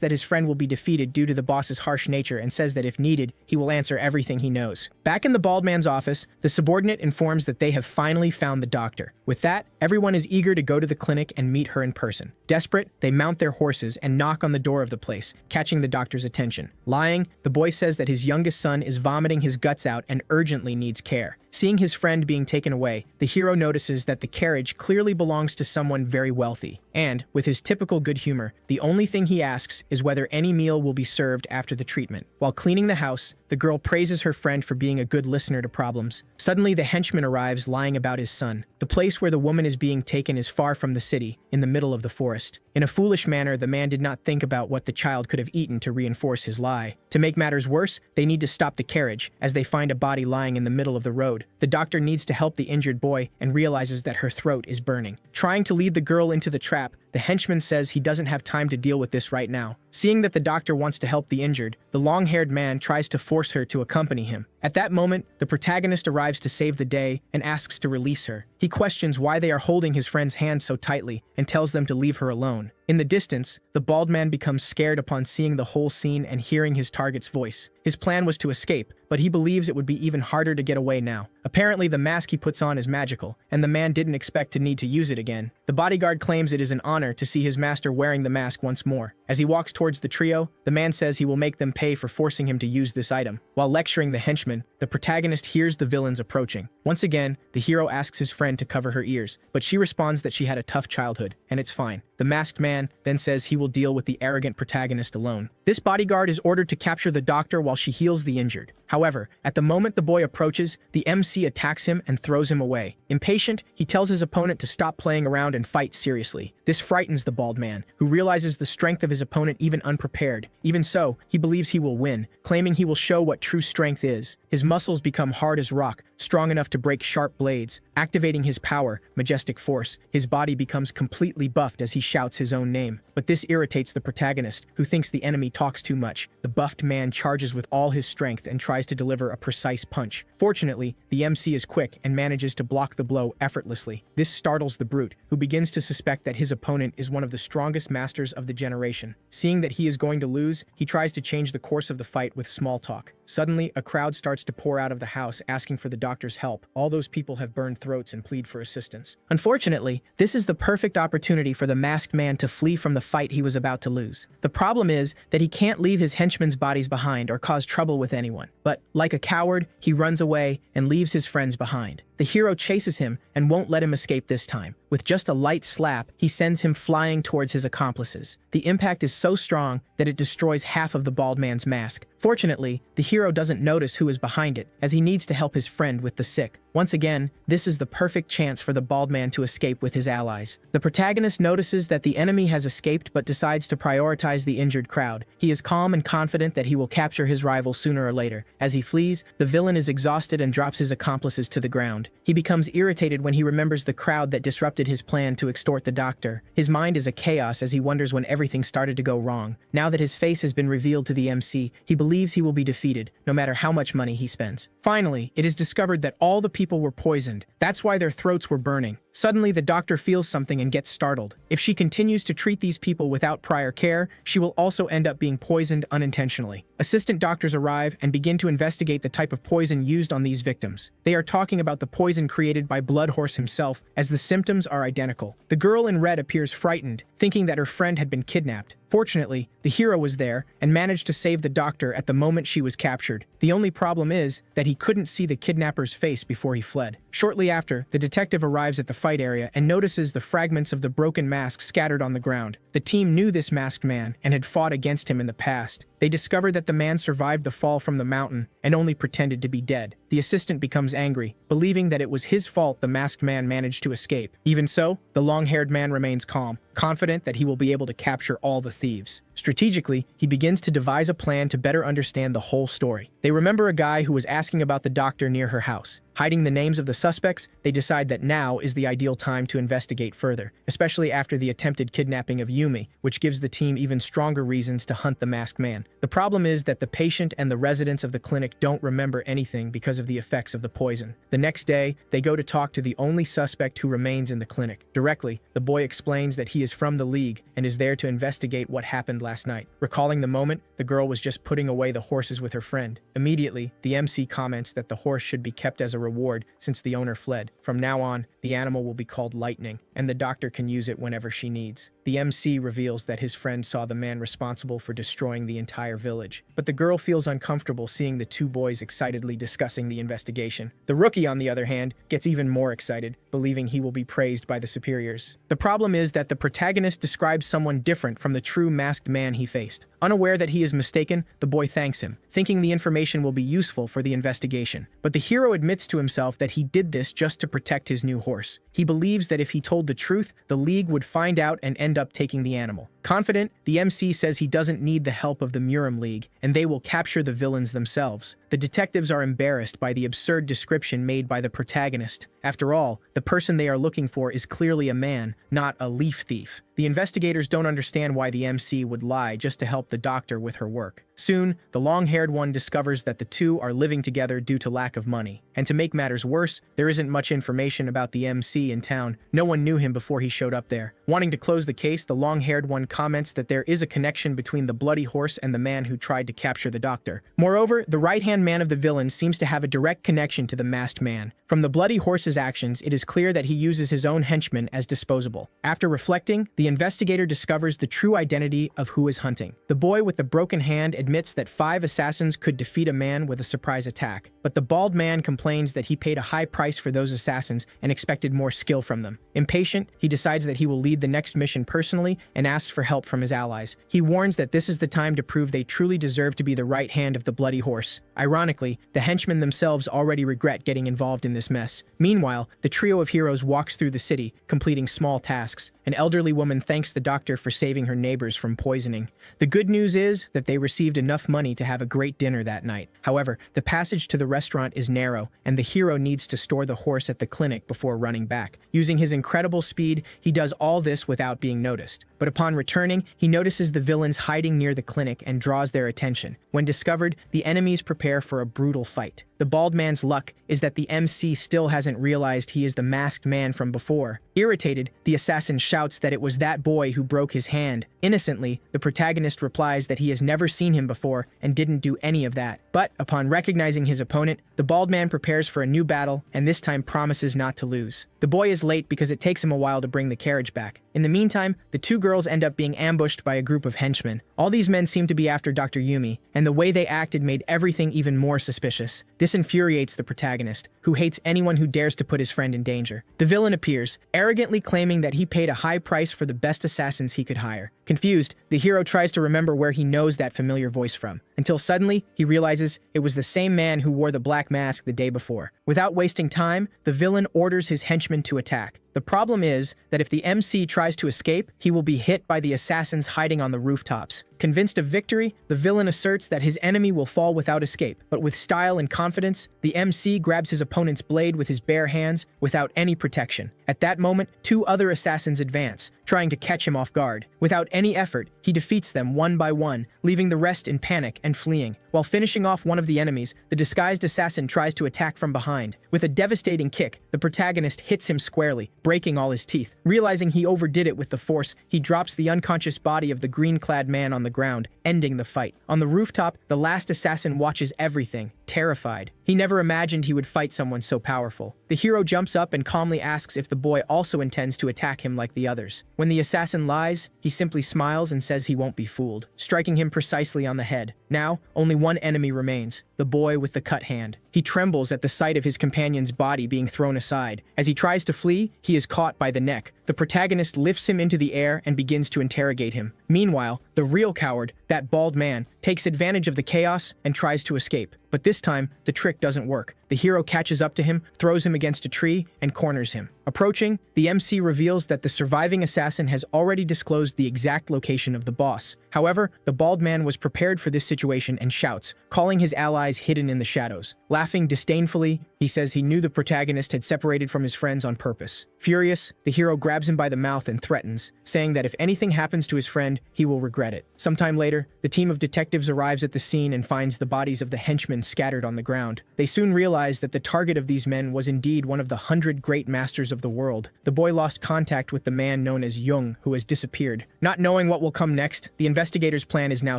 that his friend will be defeated due to the boss's harsh nature and says that if needed, he will answer everything he knows. Back in the bald man's office, the subordinate informs that they have finally found the doctor. With that, everyone is eager to go to the clinic and meet her in person. Desperate, they mount their horses and knock on the door of the place, catching the doctor's attention. Lying, the boy says that his youngest son is vomiting his guts out and urgently needs care. Seeing his friend being taken away, the hero notices that the carriage clearly belongs to someone very wealthy. And, with his typical good humor, the only thing he asks is whether any meal will be served after the treatment. While cleaning the house, the girl praises her friend for being a good listener to problems. Suddenly, the henchman arrives lying about his son. The place where the woman is being taken is far from the city, in the middle of the forest. In a foolish manner, the man did not think about what the child could have eaten to reinforce his lie. To make matters worse, they need to stop the carriage, as they find a body lying in the middle of the road. The doctor needs to help the injured boy and realizes that her throat is burning. Trying to lead the girl into the trap, the henchman says he doesn't have time to deal with this right now. Seeing that the doctor wants to help the injured, the long-haired man tries to force her to accompany him. At that moment, the protagonist arrives to save the day and asks to release her. He questions why they are holding his friend's hand so tightly and tells them to leave her alone. In the distance, the bald man becomes scared upon seeing the whole scene and hearing his target's voice. His plan was to escape, but he believes it would be even harder to get away now. Apparently, the mask he puts on is magical, and the man didn't expect to need to use it again. The bodyguard claims it is an honor to see his master wearing the mask once more. As he walks towards the trio, the man says he will make them pay for forcing him to use this item. While lecturing the henchman, the protagonist hears the villains approaching. Once again, the hero asks his friend to cover her ears, but she responds that she had a tough childhood, and it's fine. The masked man then says he will deal with the arrogant protagonist alone. This bodyguard is ordered to capture the doctor while she heals the injured. However, at the moment the boy approaches, the MC attacks him and throws him away. Impatient, he tells his opponent to stop playing around and fight seriously. This frightens the bald man, who realizes the strength of his opponent even unprepared. Even so, he believes he will win, claiming he will show what true strength is. His muscles become hard as rock, strong enough to break sharp blades. Activating his power, majestic force, his body becomes completely buffed as he shouts his own name. But this irritates the protagonist, who thinks the enemy talks too much. The buffed man charges with all his strength and tries to deliver a precise punch. Fortunately, the MC is quick and manages to block the blow effortlessly. This startles the brute, who begins to suspect that his opponent is one of the strongest masters of the generation. Seeing that he is going to lose, he tries to change the course of the fight with small talk. Suddenly, a crowd starts to pour out of the house asking for the doctor's help. All those people have burned throats and plead for assistance. Unfortunately, this is the perfect opportunity for the masked man to flee from the fight he was about to lose. The problem is that he can't leave his henchmen's bodies behind or cause trouble with anyone. But, like a coward, he runs away and leaves his friends behind. The hero chases him and won't let him escape this time. With just a light slap, he sends him flying towards his accomplices. The impact is so strong that it destroys half of the bald man's mask. Fortunately, the hero doesn't notice who is behind it, as he needs to help his friend with the sick. Once again, this is the perfect chance for the bald man to escape with his allies. The protagonist notices that the enemy has escaped but decides to prioritize the injured crowd. He is calm and confident that he will capture his rival sooner or later. As he flees, the villain is exhausted and drops his accomplices to the ground. He becomes irritated when he remembers the crowd that disrupted his plan to extort the doctor. His mind is a chaos as he wonders when everything started to go wrong. Now that his face has been revealed to the MC, he believes he will be defeated, no matter how much money he spends. Finally, it is discovered that all the people were poisoned. That's why their throats were burning. Suddenly, the doctor feels something and gets startled. If she continues to treat these people without prior care, she will also end up being poisoned unintentionally. Assistant doctors arrive and begin to investigate the type of poison used on these victims. They are talking about the poison created by Bloodhorse himself, as the symptoms are identical. The girl in red appears frightened, thinking that her friend had been kidnapped. Fortunately, the hero was there and managed to save the doctor at the moment she was captured. The only problem is that he couldn't see the kidnapper's face before he fled. Shortly after, the detective arrives at the fight area and notices the fragments of the broken mask scattered on the ground. The team knew this masked man and had fought against him in the past. They discover that the man survived the fall from the mountain and only pretended to be dead. The assistant becomes angry, believing that it was his fault the masked man managed to escape. Even so, the long-haired man remains calm, confident that he will be able to capture all the thieves. Strategically, he begins to devise a plan to better understand the whole story. They remember a guy who was asking about the doctor near her house. Hiding the names of the suspects, they decide that now is the ideal time to investigate further, especially after the attempted kidnapping of Yumi, which gives the team even stronger reasons to hunt the masked man. The problem is that the patient and the residents of the clinic don't remember anything because of the effects of the poison. The next day, they go to talk to the only suspect who remains in the clinic. Directly, the boy explains that he is from the League and is there to investigate what happened last night. Recalling the moment, the girl was just putting away the horses with her friend. Immediately, the MC comments that the horse should be kept as a reward since the owner fled. From now on, the animal will be called Lightning, and the doctor can use it whenever she needs. The MC reveals that his friend saw the man responsible for destroying the entire village, but the girl feels uncomfortable seeing the two boys excitedly discussing the investigation. The rookie, on the other hand, gets even more excited, believing he will be praised by the superiors. The problem is that the protagonist describes someone different from the true masked man he faced. Unaware that he is mistaken, the boy thanks him, thinking the information will be useful for the investigation. But the hero admits to himself that he did this just to protect his new horse. He believes that if he told the truth, the League would find out and end up taking the animal. Confident, the MC says he doesn't need the help of the Muram League, and they will capture the villains themselves. The detectives are embarrassed by the absurd description made by the protagonist. After all, the person they are looking for is clearly a man, not a leaf thief. The investigators don't understand why the MC would lie just to help the doctor with her work. Soon, the long-haired one discovers that the two are living together due to lack of money. And to make matters worse, there isn't much information about the MC in town. No one knew him before he showed up there. Wanting to close the case, the long-haired one comments that there is a connection between the bloody horse and the man who tried to capture the doctor. Moreover, the right-hand man of the villain seems to have a direct connection to the masked man. From the bloody horse's actions, it is clear that he uses his own henchmen as disposable. After reflecting, the investigator discovers the true identity of who is hunting. The boy with the broken hand admits that 5 assassins could defeat a man with a surprise attack, but the bald man complains that he paid a high price for those assassins and expected more skill from them. Impatient, he decides that he will lead the next mission personally and asks for help from his allies. He warns that this is the time to prove they truly deserve to be the right hand of the bloody horse. Ironically, the henchmen themselves already regret getting involved in this mess. Meanwhile, the trio of heroes walks through the city, completing small tasks. An elderly woman thanks the doctor for saving her neighbors from poisoning. The good news is that they received enough money to have a great dinner that night. However, the passage to the restaurant is narrow, and the hero needs to store the horse at the clinic before running back. Using his incredible speed, he does all this without being noticed. But upon returning, he notices the villains hiding near the clinic and draws their attention. When discovered, the enemies prepare for a brutal fight. The bald man's luck is that the MC still hasn't realized he is the masked man from before. Irritated, the assassin shouts that it was that boy who broke his hand. Innocently, the protagonist replies that he has never seen him before and didn't do any of that. But upon recognizing his opponent, the bald man prepares for a new battle and this time promises not to lose. The boy is late because it takes him a while to bring the carriage back. In the meantime, the two girls end up being ambushed by a group of henchmen. All these men seem to be after Dr. Yumi, and the way they acted made everything even more suspicious. This infuriates the protagonist, who hates anyone who dares to put his friend in danger. The villain appears, arrogantly claiming that he paid a high price for the best assassins he could hire. Confused, the hero tries to remember where he knows that familiar voice from, until suddenly he realizes it was the same man who wore the black mask the day before. Without wasting time, the villain orders his henchmen to attack. The problem is that if the MC tries to escape, he will be hit by the assassins hiding on the rooftops. Convinced of victory, the villain asserts that his enemy will fall without escape. But with style and confidence, the MC grabs his opponent's blade with his bare hands without any protection. At that moment, 2 other assassins advance, trying to catch him off guard. Without any effort, he defeats them one by one, leaving the rest in panic and fleeing. While finishing off one of the enemies, the disguised assassin tries to attack from behind. With a devastating kick, the protagonist hits him squarely, breaking all his teeth. Realizing he overdid it with the force, he drops the unconscious body of the green-clad man on the ground, ending the fight. On the rooftop, the last assassin watches everything, terrified. He never imagined he would fight someone so powerful. The hero jumps up and calmly asks if the boy also intends to attack him like the others. When the assassin lies, he simply smiles and says he won't be fooled, striking him precisely on the head. Now, only one enemy remains, the boy with the cut hand. He trembles at the sight of his companion's body being thrown aside. As he tries to flee, he is caught by the neck. The protagonist lifts him into the air and begins to interrogate him. Meanwhile, the real coward, that bald man, takes advantage of the chaos and tries to escape. But this time, the trick doesn't work. The hero catches up to him, throws him against a tree, and corners him. Approaching, the MC reveals that the surviving assassin has already disclosed the exact location of the boss. However, the bald man was prepared for this situation and shouts, calling his allies hidden in the shadows. Laughing disdainfully, he says he knew the protagonist had separated from his friends on purpose. Furious, the hero grabs him by the mouth and threatens, saying that if anything happens to his friend, he will regret it. Sometime later, the team of detectives arrives at the scene and finds the bodies of the henchmen scattered on the ground. They soon realize that the target of these men was indeed one of the 100 great masters of the world. The boy lost contact with the man known as Jung, who has disappeared. Not knowing what will come next, the investigators' plan is now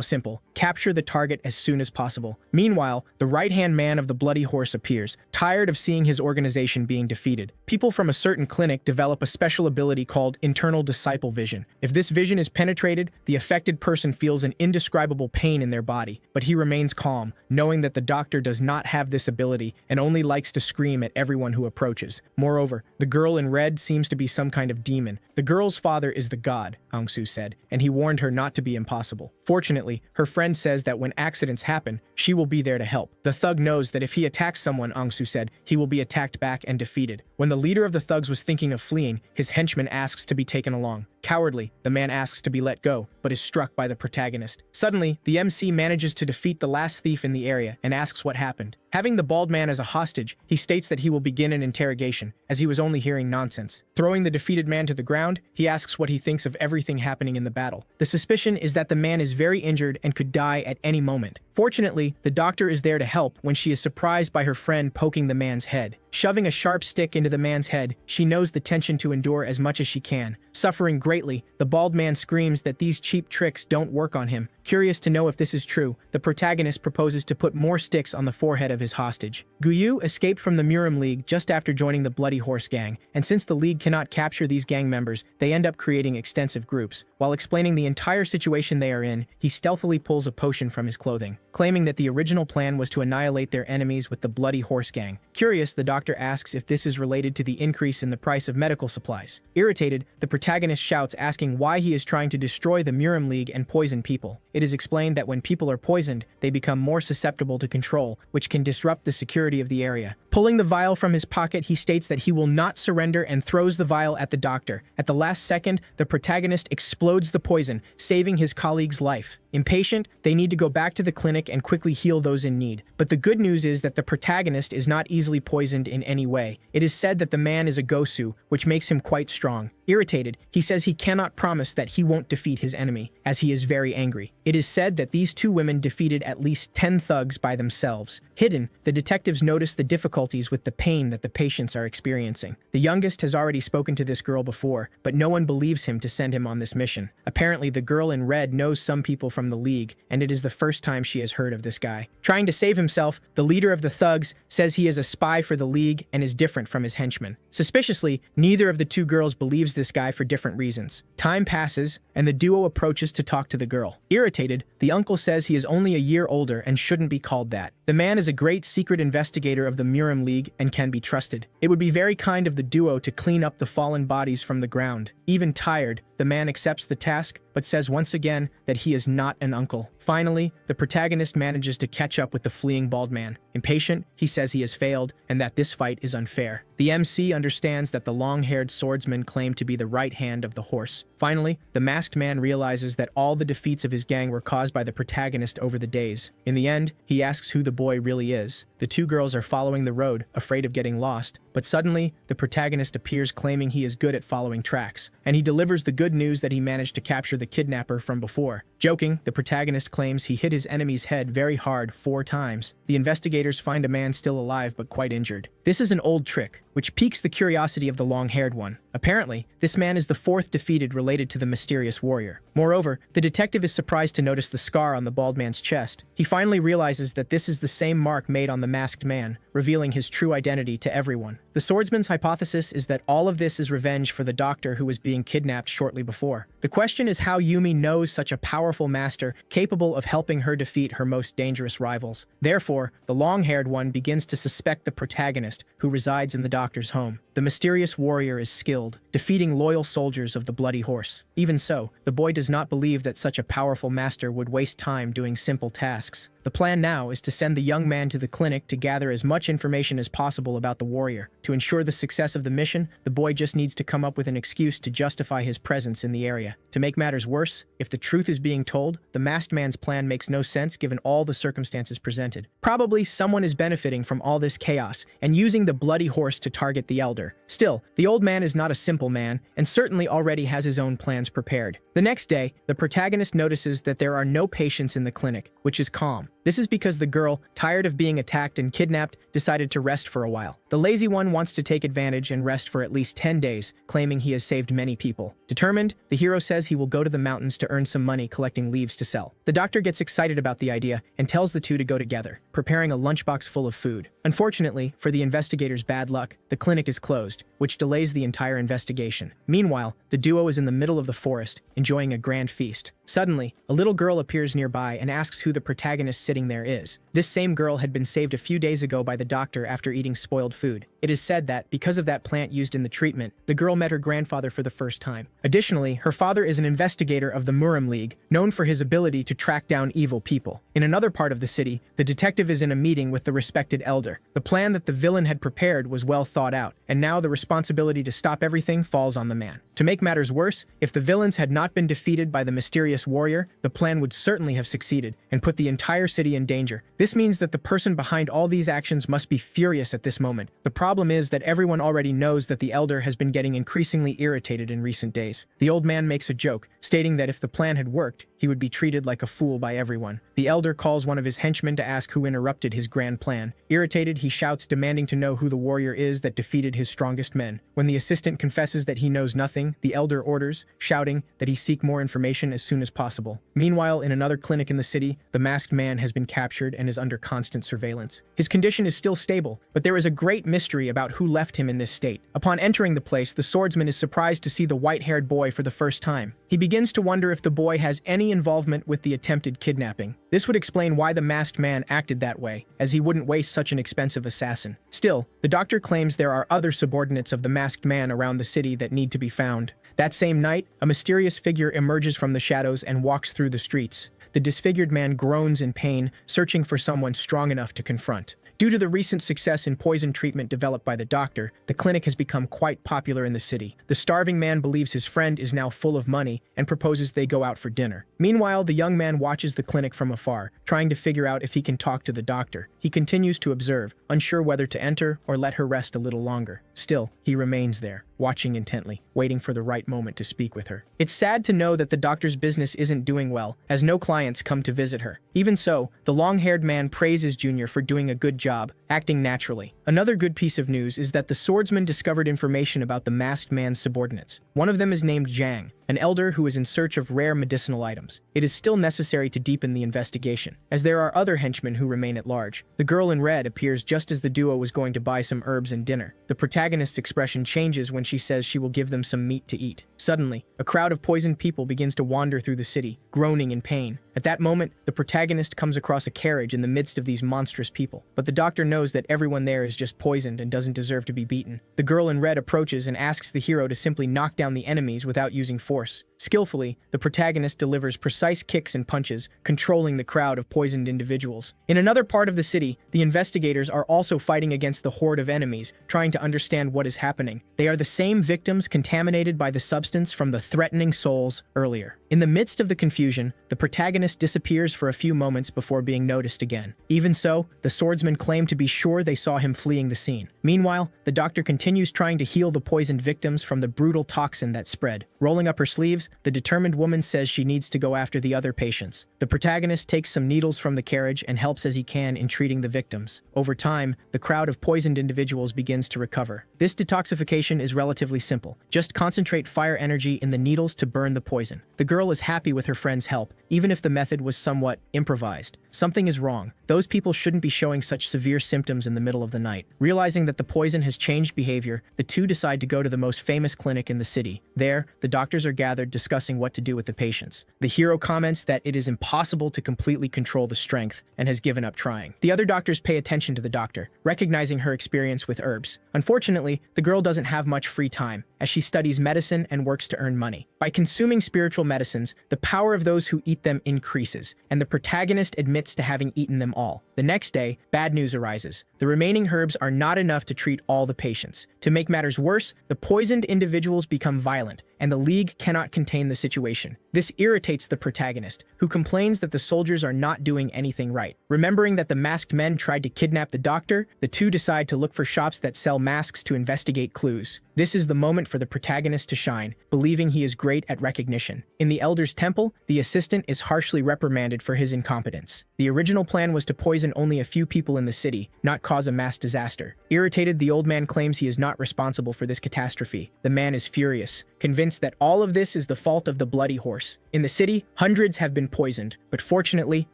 simple: capture the target as soon as possible. Meanwhile, the right-hand man of the bloody horse appears, tired of seeing his organization being defeated. People from a certain clinic develop a special ability called internal disciple vision. If this vision is penetrated, the affected person feels an indescribable pain in their body, but he remains calm, knowing that the doctor does not have this ability and only likes to scream at everyone who approaches. Moreover, the girl in red seems to be some kind of demon. The girl's father is the god, Angsu said, and he warned her not to be impossible. Fortunately, her friend says that when accidents happen, she will be there to help. The thug knows that if he attacks someone, Angsu said, he will be attacked back and defeated. When the leader of the thugs was thinking of fleeing, his henchman asks to be taken along. Cowardly, the man asks to be let go, but is struck by the protagonist. Suddenly, the MC manages to defeat the last thief in the area and asks what happened. Having the bald man as a hostage, he states that he will begin an interrogation, as he was only hearing nonsense. Throwing the defeated man to the ground, he asks what he thinks of everything happening in the battle. The suspicion is that the man is very injured and could die at any moment. Fortunately, the doctor is there to help when she is surprised by her friend poking the man's head. Shoving a sharp stick into the man's head, she knows the tension to endure as much as she can. Suffering greatly, the bald man screams that these cheap tricks don't work on him. Curious to know if this is true, the protagonist proposes to put more sticks on the forehead of his hostage. Guyu escaped from the Murim League just after joining the Bloody Horse Gang, and since the League cannot capture these gang members, they end up creating extensive groups. While explaining the entire situation they are in, he stealthily pulls a potion from his clothing, claiming that the original plan was to annihilate their enemies with the Bloody Horse Gang. Curious, the doctor asks if this is related to the increase in the price of medical supplies. Irritated, the protagonist shouts, asking why he is trying to destroy the Murim League and poison people. It is explained that when people are poisoned, they become more susceptible to control, which can disrupt the security of the area. Pulling the vial from his pocket, he states that he will not surrender and throws the vial at the doctor. At the last second, the protagonist explodes the poison, saving his colleague's life. Impatient, they need to go back to the clinic and quickly heal those in need. But the good news is that the protagonist is not easily poisoned in any way. It is said that the man is a Gosu, which makes him quite strong. Irritated, he says he cannot promise that he won't defeat his enemy, as he is very angry. It is said that these two women defeated at least 10 thugs by themselves. Hidden, the detectives notice the difficulties with the pain that the patients are experiencing. The youngest has already spoken to this girl before, but no one believes him to send him on this mission. Apparently, the girl in red knows some people from the League, and it is the first time she has heard of this guy. Trying to save himself, the leader of the thugs says he is a spy for the League and is different from his henchmen. Suspiciously, neither of the two girls believes this guy for different reasons. Time passes, and the duo approaches to talk to the girl. Irritated, the uncle says he is only a year older and shouldn't be called that. The man is a great secret investigator of the Murim League and can be trusted. It would be very kind of the duo to clean up the fallen bodies from the ground. Even tired, the man accepts the task, but says once again that he is not an uncle. Finally, the protagonist manages to catch up with the fleeing bald man. Impatient, he says he has failed and that this fight is unfair. The MC understands that the long-haired swordsman claimed to be the right hand of the horse. Finally, the masked man realizes that all the defeats of his gang were caused by the protagonist over the days. In the end, he asks who the boy really is. The two girls are following the road, afraid of getting lost, but suddenly, the protagonist appears claiming he is good at following tracks, and he delivers the good news that he managed to capture the kidnapper from before. Joking, the protagonist claims he hit his enemy's head very hard 4 times. The investigators find a man still alive but quite injured. This is an old trick, which piques the curiosity of the long-haired one. Apparently, this man is the fourth defeated related to the mysterious warrior. Moreover, the detective is surprised to notice the scar on the bald man's chest. He finally realizes that this is the same mark made on the masked man, revealing his true identity to everyone. The swordsman's hypothesis is that all of this is revenge for the doctor who was being kidnapped shortly before. The question is how Yumi knows such a powerful master capable of helping her defeat her most dangerous rivals. Therefore, the long-haired one begins to suspect the protagonist, who resides in the doctor's home. The mysterious warrior is skilled, defeating loyal soldiers of the Bloody Horse. Even so, the boy does not believe that such a powerful master would waste time doing simple tasks. The plan now is to send the young man to the clinic to gather as much information as possible about the warrior. To ensure the success of the mission, the boy just needs to come up with an excuse to justify his presence in the area. To make matters worse, if the truth is being told, the masked man's plan makes no sense given all the circumstances presented. Probably someone is benefiting from all this chaos and using the Bloody Horse to target the elder. Still, the old man is not a simple man and certainly already has his own plans prepared. The next day, the protagonist notices that there are no patients in the clinic, which is calm. This is because the girl, tired of being attacked and kidnapped, decided to rest for a while. The lazy one wants to take advantage and rest for at least 10 days, claiming he has saved many people. Determined, the hero says he will go to the mountains to earn some money collecting leaves to sell. The doctor gets excited about the idea and tells the two to go together, preparing a lunchbox full of food. Unfortunately, for the investigator's bad luck, the clinic is closed, which delays the entire investigation. Meanwhile, the duo is in the middle of the forest, enjoying a grand feast. Suddenly, a little girl appears nearby and asks who the protagonist sitting there is. This same girl had been saved a few days ago by the doctor after eating spoiled food. It is said that, because of that plant used in the treatment, the girl met her grandfather for the first time. Additionally, her father is an investigator of the Murim League, known for his ability to track down evil people. In another part of the city, the detective is in a meeting with the respected elder. The plan that the villain had prepared was well thought out, and now the responsibility to stop everything falls on the man. To make matters worse, if the villains had not been defeated by the mysterious warrior, the plan would certainly have succeeded and put the entire city in danger. This means that the person behind all these actions must be furious at this moment. The problem is that everyone already knows that the elder has been getting increasingly irritated in recent days. The old man makes a joke, stating that if the plan had worked, he would be treated like a fool by everyone. The elder calls one of his henchmen to ask who interrupted his grand plan. Irritated, he shouts, demanding to know who the warrior is that defeated his strongest men. When the assistant confesses that he knows nothing, the elder orders, shouting that he seek more information as soon as possible. Meanwhile, in another clinic in the city, the masked man has been captured and is under constant surveillance. His condition is still stable, but there is a great mystery about who left him in this state. Upon entering the place, the swordsman is surprised to see the white-haired boy for the first time. He begins to wonder if the boy has any involvement with the attempted kidnapping. This would explain why the masked man acted that way, as he wouldn't waste such an expensive assassin. Still, the doctor claims there are other subordinates of the masked man around the city that need to be found. That same night, a mysterious figure emerges from the shadows and walks through the streets. The disfigured man groans in pain, searching for someone strong enough to confront. Due to the recent success in poison treatment developed by the doctor, the clinic has become quite popular in the city. The starving man believes his friend is now full of money and proposes they go out for dinner. Meanwhile, the young man watches the clinic from afar, trying to figure out if he can talk to the doctor. He continues to observe, unsure whether to enter or let her rest a little longer. Still, he remains there, watching intently, waiting for the right moment to speak with her. It's sad to know that the doctor's business isn't doing well, as no clients come to visit her. Even so, the long-haired man praises Junior for doing a good job, acting naturally. Another good piece of news is that the swordsman discovered information about the masked man's subordinates. One of them is named Zhang, an elder who is in search of rare medicinal items. It is still necessary to deepen the investigation, as there are other henchmen who remain at large. The girl in red appears just as the duo was going to buy some herbs and dinner. The protagonist's expression changes when she says she will give them some meat to eat. Suddenly, a crowd of poisoned people begins to wander through the city, groaning in pain. At that moment, the protagonist comes across a carriage in the midst of these monstrous people, but the doctor knows that everyone there is just poisoned and doesn't deserve to be beaten. The girl in red approaches and asks the hero to simply knock down the enemies without using force. Skillfully, the protagonist delivers precise kicks and punches, controlling the crowd of poisoned individuals. In another part of the city, the investigators are also fighting against the horde of enemies, trying to understand what is happening. They are the same victims contaminated by the substance from the threatening souls earlier. In the midst of the confusion, the protagonist disappears for a few moments before being noticed again. Even so, the swordsmen claim to be sure they saw him fleeing the scene. Meanwhile, the doctor continues trying to heal the poisoned victims from the brutal toxin that spread. Rolling up her sleeves, the determined woman says she needs to go after the other patients. The protagonist takes some needles from the carriage and helps as he can in treating the victims. Over time, the crowd of poisoned individuals begins to recover. This detoxification is relatively simple. Just concentrate fire energy in the needles to burn the poison. The girl is happy with her friend's help, even if the method was somewhat improvised. Something is wrong. Those people shouldn't be showing such severe symptoms in the middle of the night. Realizing that the poison has changed behavior, the two decide to go to the most famous clinic in the city. There, the doctors are gathered discussing what to do with the patients. The hero comments that it is impossible to completely control the strength and has given up trying. The other doctors pay attention to the doctor, recognizing her experience with herbs. Unfortunately, the girl doesn't have much free time, as she studies medicine and works to earn money. By consuming spiritual medicines, the power of those who eat them increases, and the protagonist admits to having eaten them all. The next day, bad news arises. The remaining herbs are not enough to treat all the patients. To make matters worse, the poisoned individuals become violent, and the League cannot contain the situation. This irritates the protagonist, who complains that the soldiers are not doing anything right. Remembering that the masked men tried to kidnap the doctor, the two decide to look for shops that sell masks to investigate clues. This is the moment for the protagonist to shine, believing he is great at recognition. In the Elder's Temple, the assistant is harshly reprimanded for his incompetence. The original plan was to poison only a few people in the city, not cause a mass disaster. Irritated, the old man claims he is not responsible for this catastrophe. The man is furious, convinced that all of this is the fault of the bloody horse. In the city, hundreds have been poisoned, but fortunately,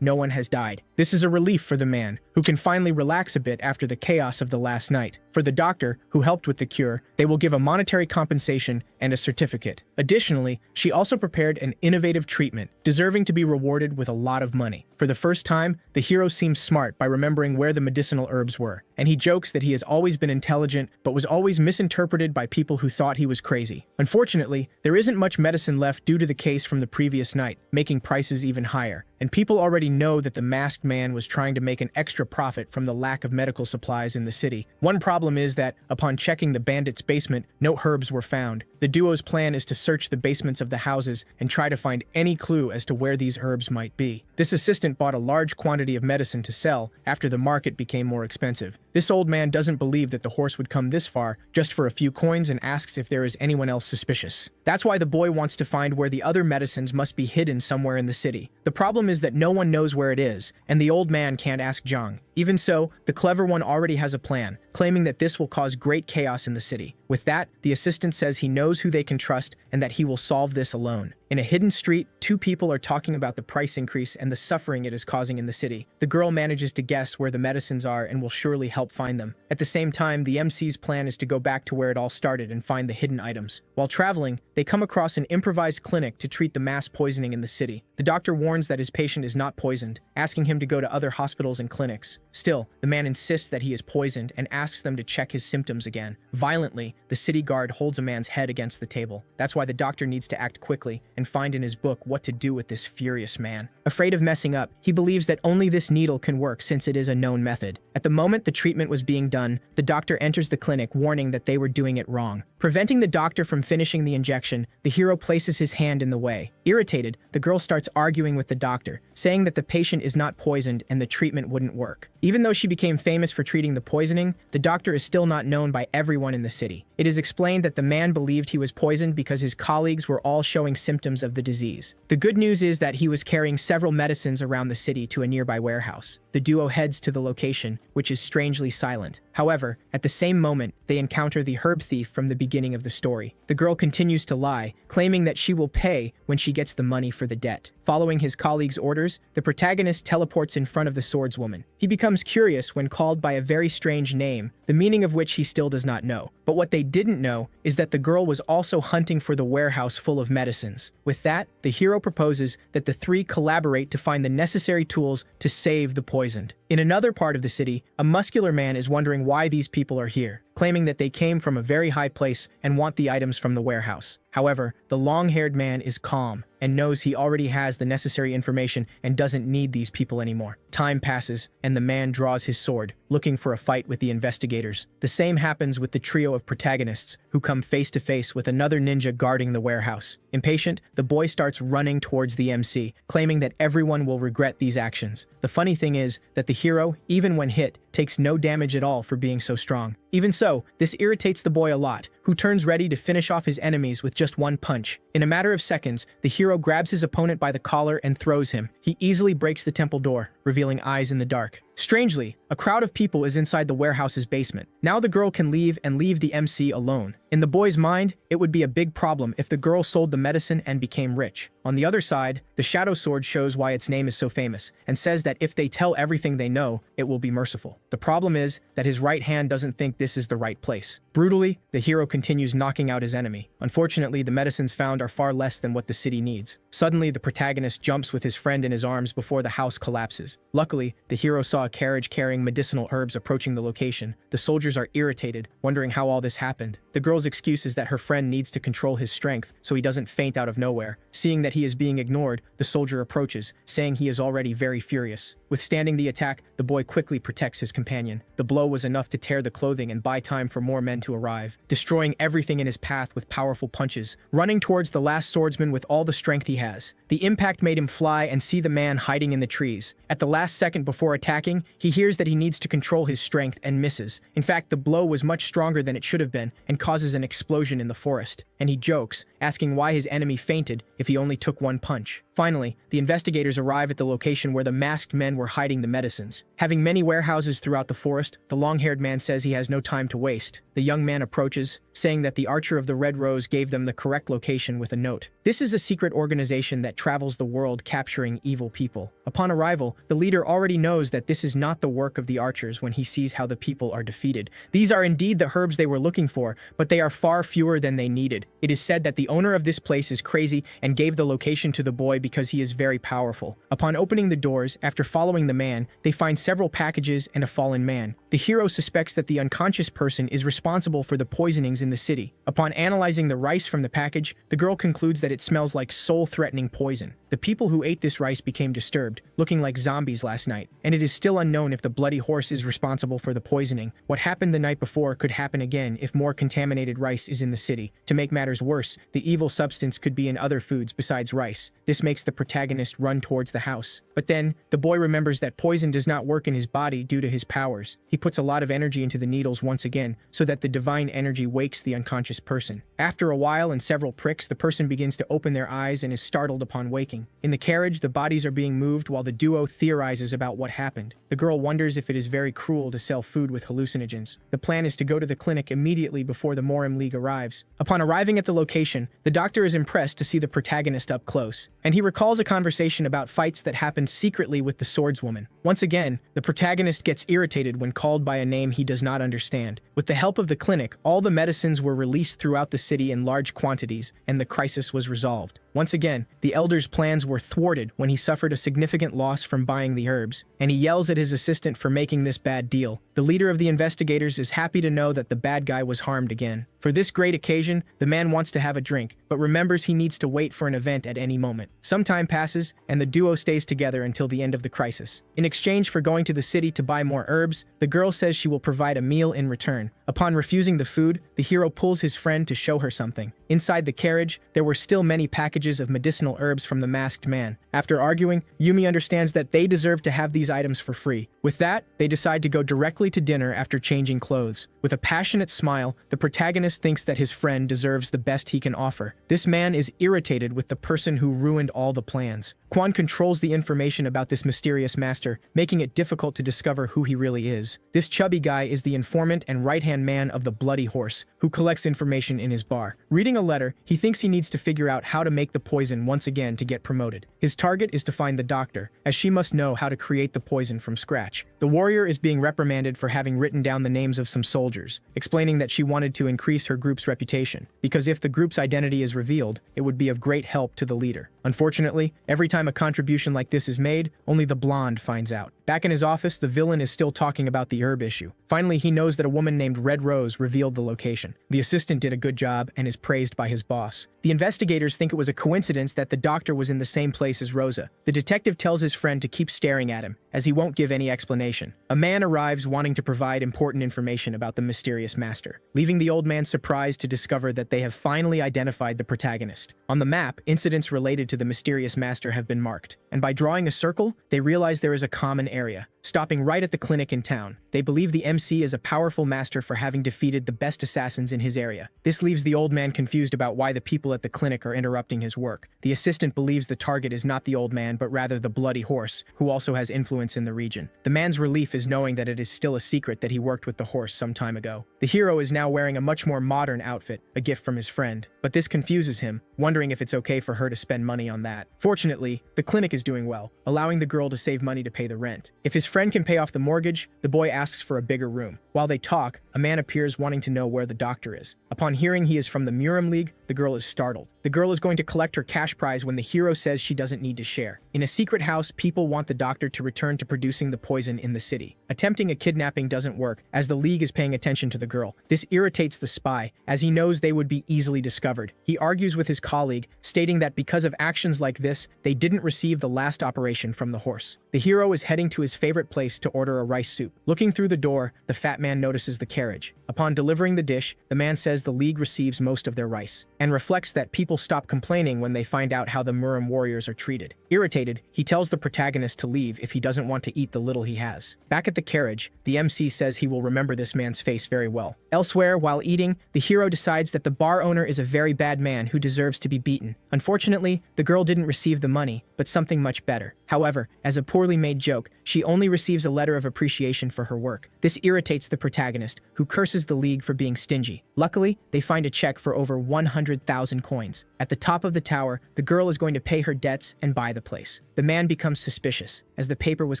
no one has died. This is a relief for the man, who can finally relax a bit after the chaos of the last night. For the doctor, who helped with the cure, they will give a monetary compensation and a certificate. Additionally, she also prepared an innovative treatment, deserving to be rewarded with a lot of money. For the first time, the hero seems smart by remembering where the medicinal herbs were, and he jokes that he has always been intelligent, but was always misinterpreted by people who thought he was crazy. Unfortunately, there isn't much medicine left due to the case from the previous night, making prices even higher. And people already know that the masked man was trying to make an extra profit from the lack of medical supplies in the city. One problem is that, upon checking the bandits' basement, no herbs were found. The duo's plan is to search the basements of the houses and try to find any clue as to where these herbs might be. This assistant bought a large quantity of medicine to sell after the market became more expensive. This old man doesn't believe that the horse would come this far just for a few coins and asks if there is anyone else suspicious. That's why the boy wants to find where the other medicines must be hidden somewhere in the city. The problem is that no one knows where it is, and the old man can't ask Zhang. Even so, the clever one already has a plan, claiming that this will cause great chaos in the city. With that, the assistant says he knows who they can trust and that he will solve this alone. In a hidden street, two people are talking about the price increase and the suffering it is causing in the city. The girl manages to guess where the medicines are and will surely help find them. At the same time, the MC's plan is to go back to where it all started and find the hidden items. While traveling, they come across an improvised clinic to treat the mass poisoning in the city. The doctor warns that his patient is not poisoned, asking him to go to other hospitals and clinics. Still, the man insists that he is poisoned and asks them to check his symptoms again. Violently, the city guard holds a man's head against the table. That's why the doctor needs to act quickly and find in his book what to do with this furious man. Afraid of messing up, he believes that only this needle can work since it is a known method. At the moment the treatment was being done, the doctor enters the clinic warning that they were doing it wrong. Preventing the doctor from finishing the injection, the hero places his hand in the way. Irritated, the girl starts arguing with the doctor, saying that the patient is not poisoned and the treatment wouldn't work. Even though she became famous for treating the poisoning, the doctor is still not known by everyone in the city. It is explained that the man believed he was poisoned because his colleagues were all showing symptoms of the disease. The good news is that he was carrying several medicines around the city to a nearby warehouse. The duo heads to the location, which is strangely silent. However, at the same moment, they encounter the herb thief from the beginning of the story. The girl continues to lie, claiming that she will pay when she gets the money for the debt. Following his colleague's orders, the protagonist teleports in front of the swordswoman. He becomes curious when called by a very strange name, the meaning of which he still does not know. But what they didn't know is that the girl was also hunting for the warehouse full of medicines. With that, the hero proposes that the three collaborate to find the necessary tools to save the poisoned. In another part of the city, a muscular man is wondering why these people are here, claiming that they came from a very high place and want the items from the warehouse. However, the long-haired man is calm and knows he already has the necessary information and doesn't need these people anymore. Time passes, and the man draws his sword, looking for a fight with the investigators. The same happens with the trio of protagonists, who come face to face with another ninja guarding the warehouse. Impatient, the boy starts running towards the MC, claiming that everyone will regret these actions. The funny thing is that the hero, even when hit, takes no damage at all for being so strong. Even so, this irritates the boy a lot, who turns ready to finish off his enemies with just one punch. In a matter of seconds, the hero grabs his opponent by the collar and throws him. He easily breaks the temple door, revealing eyes in the dark. Strangely, a crowd of people is inside the warehouse's basement. Now the girl can leave and leave the MC alone. In the boy's mind, it would be a big problem if the girl sold the medicine and became rich. On the other side, the Shadow Sword shows why its name is so famous, and says that if they tell everything they know, it will be merciful. The problem is that his right hand doesn't think this is the right place. Brutally, the hero continues knocking out his enemy. Unfortunately, the medicines found are far less than what the city needs. Suddenly, the protagonist jumps with his friend in his arms before the house collapses. Luckily, the hero saw a carriage carrying medicinal herbs approaching the location. The soldiers are irritated, wondering how all this happened. The girl's excuse is that her friend needs to control his strength so he doesn't faint out of nowhere. Seeing that he is being ignored, the soldier approaches, saying he is already very furious. Withstanding the attack, the boy quickly protects his companion. The blow was enough to tear the clothing and buy time for more men to arrive, destroying everything in his path with powerful punches, running towards the last swordsman with all the strength he has. The impact made him fly and see the man hiding in the trees. At the last second before attacking, he hears that he needs to control his strength and misses. In fact, the blow was much stronger than it should have been and causes an explosion in the forest. And he jokes, asking why his enemy fainted if he only took one punch. Finally, the investigators arrive at the location where the masked men were hiding the medicines. Having many warehouses throughout the forest, the long-haired man says he has no time to waste. The young man approaches, saying that the Archer of the Red Rose gave them the correct location with a note. This is a secret organization that travels the world capturing evil people. Upon arrival, the leader already knows that this is not the work of the archers when he sees how the people are defeated. These are indeed the herbs they were looking for, but they are far fewer than they needed. It is said that the owner of this place is crazy and gave the location to the boy because he is very powerful. Upon opening the doors, after following the man, they find several packages and a fallen man. The hero suspects that the unconscious person is responsible for the poisonings in the city. Upon analyzing the rice from the package, the girl concludes that it smells like soul-threatening poison. The people who ate this rice became disturbed, looking like zombies last night, and it is still unknown if the bloody horse is responsible for the poisoning. What happened the night before could happen again if more contaminated rice is in the city. To make matters worse, the evil substance could be in other foods besides rice. This makes the protagonist run towards the house. But then, the boy remembers that poison does not work in his body due to his powers. He puts a lot of energy into the needles once again, so that the divine energy wakes the unconscious person. After a while and several pricks, the person begins to open their eyes and is startled upon waking. In the carriage, the bodies are being moved while the duo theorizes about what happened. The girl wonders if it is very cruel to sell food with hallucinogens. The plan is to go to the clinic immediately before the Morim League arrives. Upon arriving at the location, the doctor is impressed to see the protagonist up close, and he recalls a conversation about fights that happened secretly with the swordswoman. Once again, the protagonist gets irritated when called by a name he does not understand. With the help of the clinic, all the medicines were released throughout the city in large quantities, and the crisis was resolved. Once again, the elder's plans were thwarted when he suffered a significant loss from buying the herbs, and he yells at his assistant for making this bad deal. The leader of the investigators is happy to know that the bad guy was harmed again. For this great occasion, the man wants to have a drink, but remembers he needs to wait for an event at any moment. Some time passes, and the duo stays together until the end of the crisis. In exchange for going to the city to buy more herbs, the girl says she will provide a meal in return. Upon refusing the food, the hero pulls his friend to show her something. Inside the carriage, there were still many packages of medicinal herbs from the masked man. After arguing, Yumi understands that they deserve to have these items for free. With that, they decide to go directly to dinner after changing clothes. With a passionate smile, the protagonist thinks that his friend deserves the best he can offer. This man is irritated with the person who ruined all the plans. Quan controls the information about this mysterious master, making it difficult to discover who he really is. This chubby guy is the informant and right-hand man of the Bloody Horse, who collects information in his bar. Reading a letter, he thinks he needs to figure out how to make the poison once again to get promoted. His target is to find the doctor, as she must know how to create the poison from scratch. The warrior is being reprimanded for having written down the names of some soldiers, explaining that she wanted to increase her group's reputation, because if the group's identity is revealed, it would be of great help to the leader. Unfortunately, every time a contribution like this is made, only the blonde finds out. Back in his office, the villain is still talking about the herb issue. Finally, he knows that a woman named Red Rose revealed the location. The assistant did a good job and is praised by his boss. The investigators think it was a coincidence that the doctor was in the same place as Rosa. The detective tells his friend to keep staring at him, as he won't give any explanation. A man arrives wanting to provide important information about the mysterious master, leaving the old man surprised to discover that they have finally identified the protagonist. On the map, incidents related to the mysterious master have been marked, and by drawing a circle, they realize there is a common area. stopping right at the clinic in town. They believe the MC is a powerful master for having defeated the best assassins in his area. This leaves the old man confused about why the people at the clinic are interrupting his work. The assistant believes the target is not the old man, but rather the bloody horse, who also has influence in the region. The man's relief is knowing that it is still a secret that he worked with the horse some time ago. The hero is now wearing a much more modern outfit, a gift from his friend, but this confuses him, wondering if it's okay for her to spend money on that. Fortunately, the clinic is doing well, allowing the girl to save money to pay the rent. If his friend can pay off the mortgage, the boy asks for a bigger room. While they talk, a man appears wanting to know where the doctor is. Upon hearing he is from the Muram League, the girl is startled. The girl is going to collect her cash prize when the hero says she doesn't need to share. In a secret house, people want the doctor to return to producing the poison in the city. Attempting a kidnapping doesn't work, as the League is paying attention to the girl. This irritates the spy, as he knows they would be easily discovered. He argues with his colleague, stating that because of actions like this, they didn't receive the last operation from the horse. The hero is heading to his favorite place to order a rice soup. Looking through the door, the fat man notices the carriage. Upon delivering the dish, the man says the League receives most of their rice, and reflects that people stop complaining when they find out how the Muram warriors are treated. Irritated, he tells the protagonist to leave if he doesn't want to eat the little he has. Back at the carriage, the MC says he will remember this man's face very well. Elsewhere, while eating, the hero decides that the bar owner is a very bad man who deserves to be beaten. Unfortunately, the girl didn't receive the money, but something much better. However, as a poorly made joke, she only receives a letter of appreciation for her work. This irritates the protagonist, who curses the League for being stingy. Luckily, they find a check for over 100,000 coins. At the top of the tower, the girl is going to pay her debts and buy the place. The man becomes suspicious, as the paper was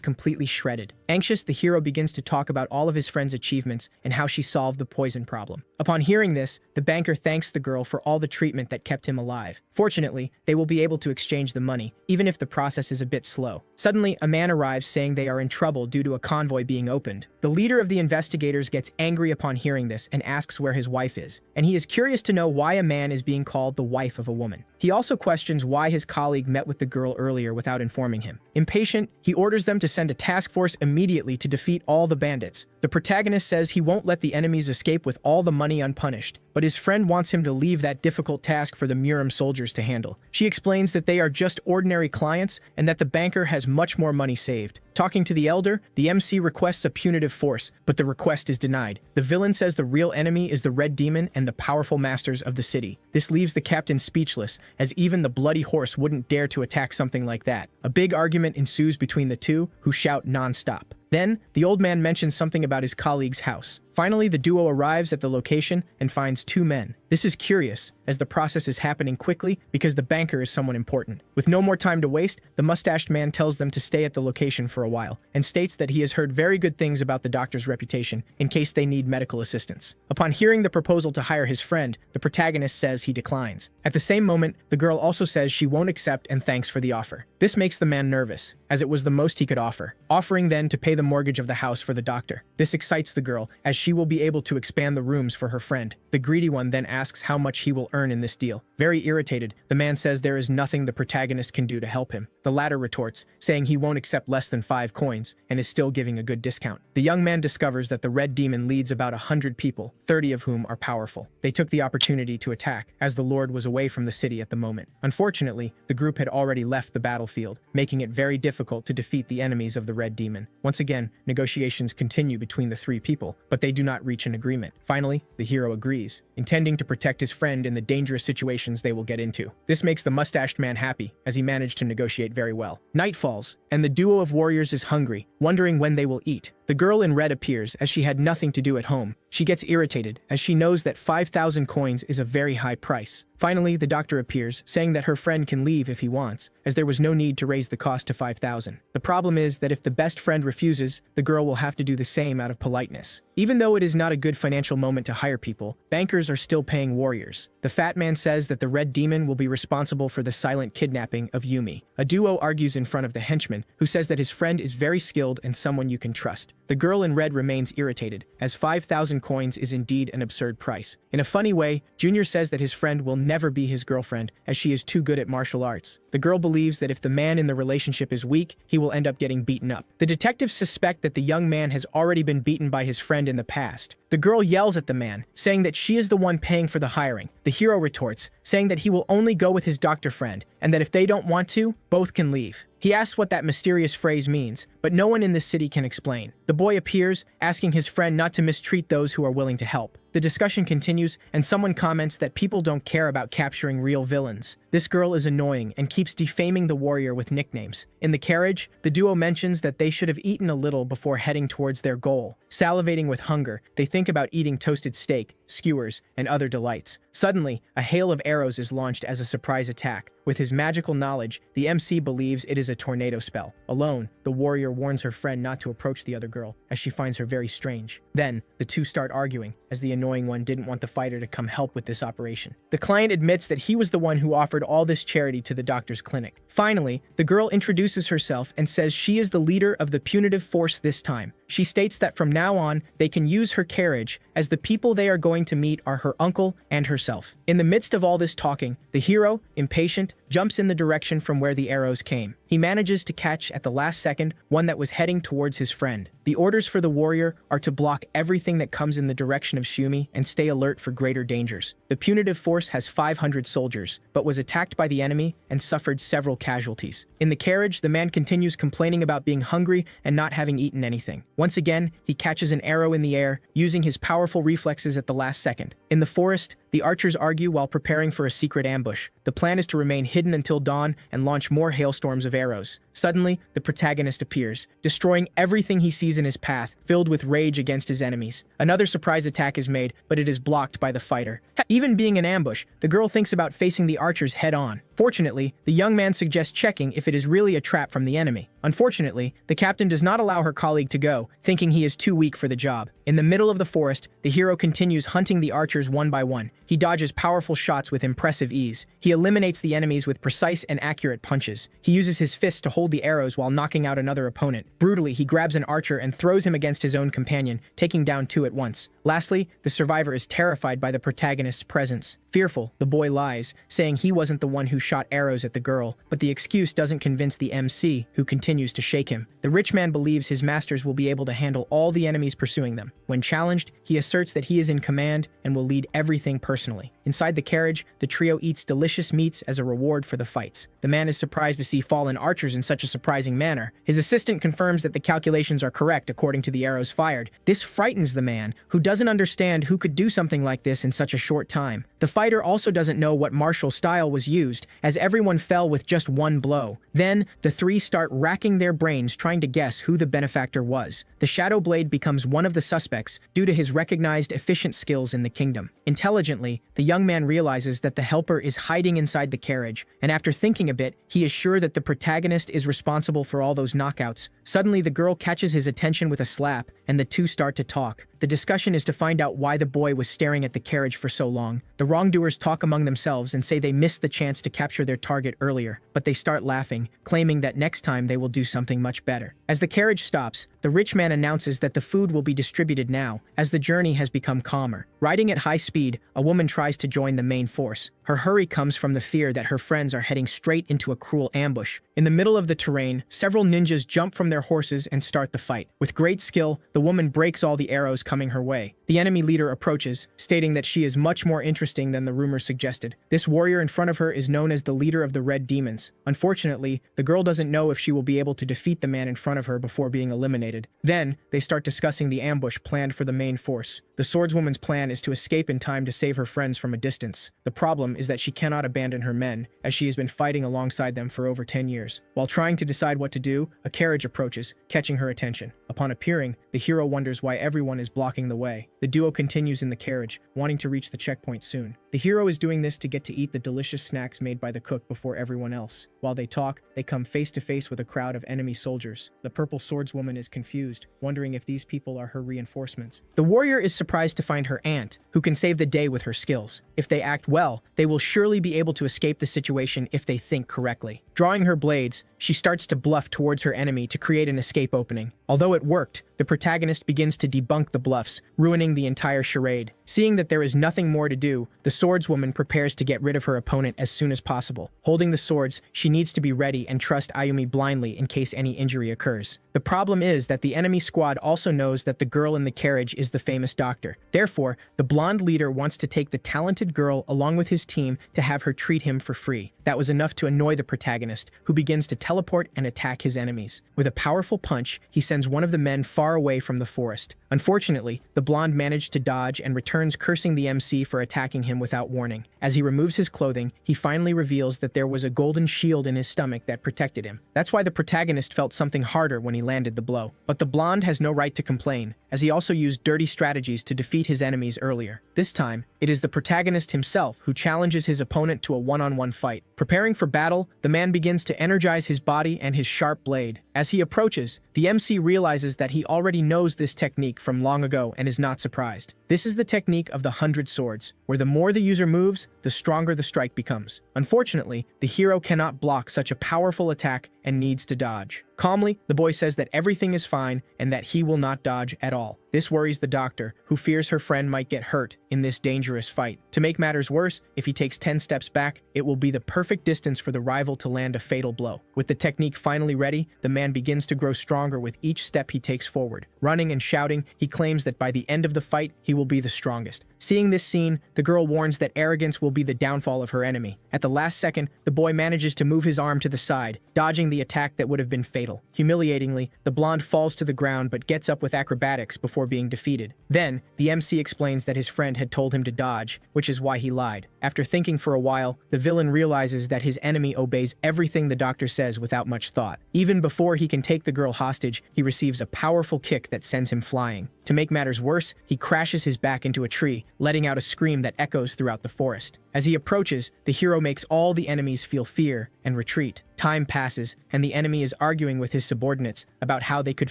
completely shredded. Anxious, the hero begins to talk about all of his friend's achievements and how she solved the poison problem. Upon hearing this, the banker thanks the girl for all the treatment that kept him alive. Fortunately, they will be able to exchange the money, even if the process is a bit slow. Suddenly, a man arrives saying they are in trouble due to a convoy being opened. The leader of the investigators gets angry upon hearing this and asks where his wife is, and he is curious to know why a man is being called the wife of a woman. He also questions why his colleague met with the girl earlier without informing him. Impatient, he orders them to send a task force immediately to defeat all the bandits. The protagonist says he won't let the enemies escape with all the money unpunished, but his friend wants him to leave that difficult task for the Muram soldiers to handle. She explains that they are just ordinary clients and that the banker has much more money saved. Talking to the elder, the MC requests a punitive force, but the request is denied. The villain says the real enemy is the Red Demon and the powerful masters of the city. This leaves the captain speechless, as even the bloody horse wouldn't dare to attack something like that. A big argument ensues between the two, who shout non-stop. Then, the old man mentions something about his colleague's house. Finally, the duo arrives at the location and finds two men. This is curious, as the process is happening quickly because the banker is someone important. With no more time to waste, the mustached man tells them to stay at the location for a while, and states that he has heard very good things about the doctor's reputation in case they need medical assistance. Upon hearing the proposal to hire his friend, the protagonist says he declines. At the same moment, the girl also says she won't accept and thanks for the offer. This makes the man nervous, as it was the most he could offer, offering then to pay the mortgage of the house for the doctor. This excites the girl, as she will be able to expand the rooms for her friend. The greedy one then asks how much he will earn in this deal. Very irritated, the man says there is nothing the protagonist can do to help him. The latter retorts, saying he won't accept less than 5 coins, and is still giving a good discount. The young man discovers that the Red Demon leads about 100 people, 30 of whom are powerful. They took the opportunity to attack, as the Lord was away from the city at the moment. Unfortunately, the group had already left the battlefield, making it very difficult to defeat the enemies of the Red Demon. Once again, negotiations continue between the 3 people, but they do not reach an agreement. Finally, the hero agrees, intending to protect his friend in the dangerous situations they will get into. This makes the mustached man happy, as he managed to negotiate very well. Night falls, and the duo of warriors is hungry, wondering when they will eat. The girl in red appears, as she had nothing to do at home. She gets irritated, as she knows that 5,000 coins is a very high price. Finally, the doctor appears, saying that her friend can leave if he wants, as there was no need to raise the cost to 5,000. The problem is that if the best friend refuses, the girl will have to do the same out of politeness. Even though it is not a good financial moment to hire people, bankers are still paying warriors. The fat man says that the Red Demon will be responsible for the silent kidnapping of Yumi. A duo argues in front of the henchman, who says that his friend is very skilled and someone you can trust. The girl in red remains irritated, as 5,000 coins is indeed an absurd price. In a funny way, Junior says that his friend will never be his girlfriend, as she is too good at martial arts. The girl believes that if the man in the relationship is weak, he will end up getting beaten up. The detectives suspect that the young man has already been beaten by his friend in the past, The girl yells at the man, saying that she is the one paying for the hiring. The hero retorts, saying that he will only go with his doctor friend, and that if they don't want to, both can leave. He asks what that mysterious phrase means, but no one in this city can explain. The boy appears, asking his friend not to mistreat those who are willing to help. The discussion continues, and someone comments that people don't care about capturing real villains. This girl is annoying and keeps defaming the warrior with nicknames. In the carriage, the duo mentions that they should have eaten a little before heading towards their goal. Salivating with hunger, they think about eating toasted steak, skewers, and other delights. Suddenly, a hail of arrows is launched as a surprise attack. With his magical knowledge, the MC believes it is a tornado spell. Alone, the warrior warns her friend not to approach the other girl, as she finds her very strange. Then, the two start arguing, as the annoying one didn't want the fighter to come help with this operation. The client admits that he was the one who offered all this charity to the doctor's clinic. Finally, the girl introduces herself and says she is the leader of the punitive force this time. She states that from now on, they can use her carriage, as the people they are going to meet are her uncle and herself. In the midst of all this talking, the hero, impatient, jumps in the direction from where the arrows came. He manages to catch, at the last second, one that was heading towards his friend. The orders for the warrior are to block everything that comes in the direction of Shumi and stay alert for greater dangers. The punitive force has 500 soldiers, but was attacked by the enemy and suffered several casualties. In the carriage, the man continues complaining about being hungry and not having eaten anything. Once again, he catches an arrow in the air, using his powerful reflexes at the last second. In the forest, the archers argue while preparing for a secret ambush. The plan is to remain hidden until dawn and launch more hailstorms of arrows. Suddenly, the protagonist appears, destroying everything he sees in his path, filled with rage against his enemies. Another surprise attack is made, but it is blocked by the fighter. Even being an ambush, the girl thinks about facing the archers head-on. Fortunately, the young man suggests checking if it is really a trap from the enemy. Unfortunately, the captain does not allow her colleague to go, thinking he is too weak for the job. In the middle of the forest, the hero continues hunting the archers one by one. He dodges powerful shots with impressive ease. He eliminates the enemies with precise and accurate punches. He uses his fists to hold the arrows while knocking out another opponent. Brutally, he grabs an archer and throws him against his own companion, taking down two at once. Lastly, the survivor is terrified by the protagonist's presence. Fearful, the boy lies, saying he wasn't the one who shot arrows at the girl, but the excuse doesn't convince the MC, who continues to shake him. The rich man believes his masters will be able to handle all the enemies pursuing them. When challenged, he asserts that he is in command and will lead everything personally. Inside the carriage, the trio eats delicious meats as a reward for the fights. The man is surprised to see fallen archers in such a surprising manner. His assistant confirms that the calculations are correct according to the arrows fired. This frightens the man, who doesn't understand who could do something like this in such a short time. The fighter also doesn't know what martial style was used, as everyone fell with just one blow. Then, the three start racking their brains trying to guess who the benefactor was. The Shadow Blade becomes one of the suspects due to his recognized efficient skills in the kingdom. Intelligently, the young man realizes that the helper is hiding inside the carriage, and after thinking a bit, he is sure that the protagonist is responsible for all those knockouts. Suddenly, the girl catches his attention with a slap, and the two start to talk. The discussion is to find out why the boy was staring at the carriage for so long. The wrongdoers talk among themselves and say they missed the chance to capture their target earlier, but they start laughing, claiming that next time they will do something much better. As the carriage stops, the rich man announces that the food will be distributed now, as the journey has become calmer. Riding at high speed, a woman tries to join the main force. Her hurry comes from the fear that her friends are heading straight into a cruel ambush. In the middle of the terrain, several ninjas jump from their horses and start the fight. With great skill, the woman breaks all the arrows coming her way. The enemy leader approaches, stating that she is much more interesting than the rumors suggested. This warrior in front of her is known as the leader of the Red Demons. Unfortunately, the girl doesn't know if she will be able to defeat the man in front of her before being eliminated. Then, they start discussing the ambush planned for the main force. The swordswoman's plan is to escape in time to save her friends from a distance. The problem is that she cannot abandon her men, as she has been fighting alongside them for over 10 years. While trying to decide what to do, a carriage approaches, catching her attention. Upon appearing, the hero wonders why everyone is blocking the way. The duo continues in the carriage, wanting to reach the checkpoint soon. The hero is doing this to get to eat the delicious snacks made by the cook before everyone else. While they talk, they come face to face with a crowd of enemy soldiers. The purple swordswoman is confused, wondering if these people are her reinforcements. The warrior is surprised to find her aunt, who can save the day with her skills. If they act well, they will surely be able to escape the situation if they think correctly. Drawing her blades, she starts to bluff towards her enemy to create an escape opening. Although it worked, the protagonist begins to debunk the bluffs, ruining the entire charade. Seeing that there is nothing more to do, the swordswoman prepares to get rid of her opponent as soon as possible. Holding the swords, she needs to be ready and trust Ayumi blindly in case any injury occurs. The problem is that the enemy squad also knows that the girl in the carriage is the famous doctor. Therefore, the blonde leader wants to take the talented girl along with his team to have her treat him for free. That was enough to annoy the protagonist, who begins to teleport and attack his enemies. With a powerful punch, he sends one of the men far away from the forest. Unfortunately, the blonde managed to dodge and returns cursing the MC for attacking him without warning. As he removes his clothing, he finally reveals that there was a golden shield in his stomach that protected him. That's why the protagonist felt something harder when he landed the blow. But the blonde has no right to complain, as he also used dirty strategies to defeat his enemies earlier. This time, it is the protagonist himself who challenges his opponent to a one-on-one fight. Preparing for battle, the man begins to energize his body and his sharp blade. As he approaches, the MC realizes that he already knows this technique from long ago and is not surprised. This is the technique of the 100 swords, where the more the user moves, the stronger the strike becomes. Unfortunately, the hero cannot block such a powerful attack and needs to dodge. Calmly, the boy says that everything is fine and that he will not dodge at all. This worries the doctor, who fears her friend might get hurt in this dangerous fight. To make matters worse, if he takes 10 steps back, it will be the perfect distance for the rival to land a fatal blow. With the technique finally ready, the man begins to grow stronger with each step he takes forward. Running and shouting, he claims that by the end of the fight, he will be the strongest. Seeing this scene, the girl warns that arrogance will be the downfall of her enemy. At the last second, the boy manages to move his arm to the side, dodging the attack that would have been fatal. Humiliatingly, the blonde falls to the ground but gets up with acrobatics before being defeated. Then, the MC explains that his friend had told him to dodge, which is why he lied. After thinking for a while, the villain realizes that his enemy obeys everything the doctor says without much thought. Even before he can take the girl hostage, he receives a powerful kick that sends him flying. To make matters worse, he crashes his back into a tree, letting out a scream that echoes throughout the forest. As he approaches, the hero makes all the enemies feel fear and retreat. Time passes, and the enemy is arguing with his subordinates about how they could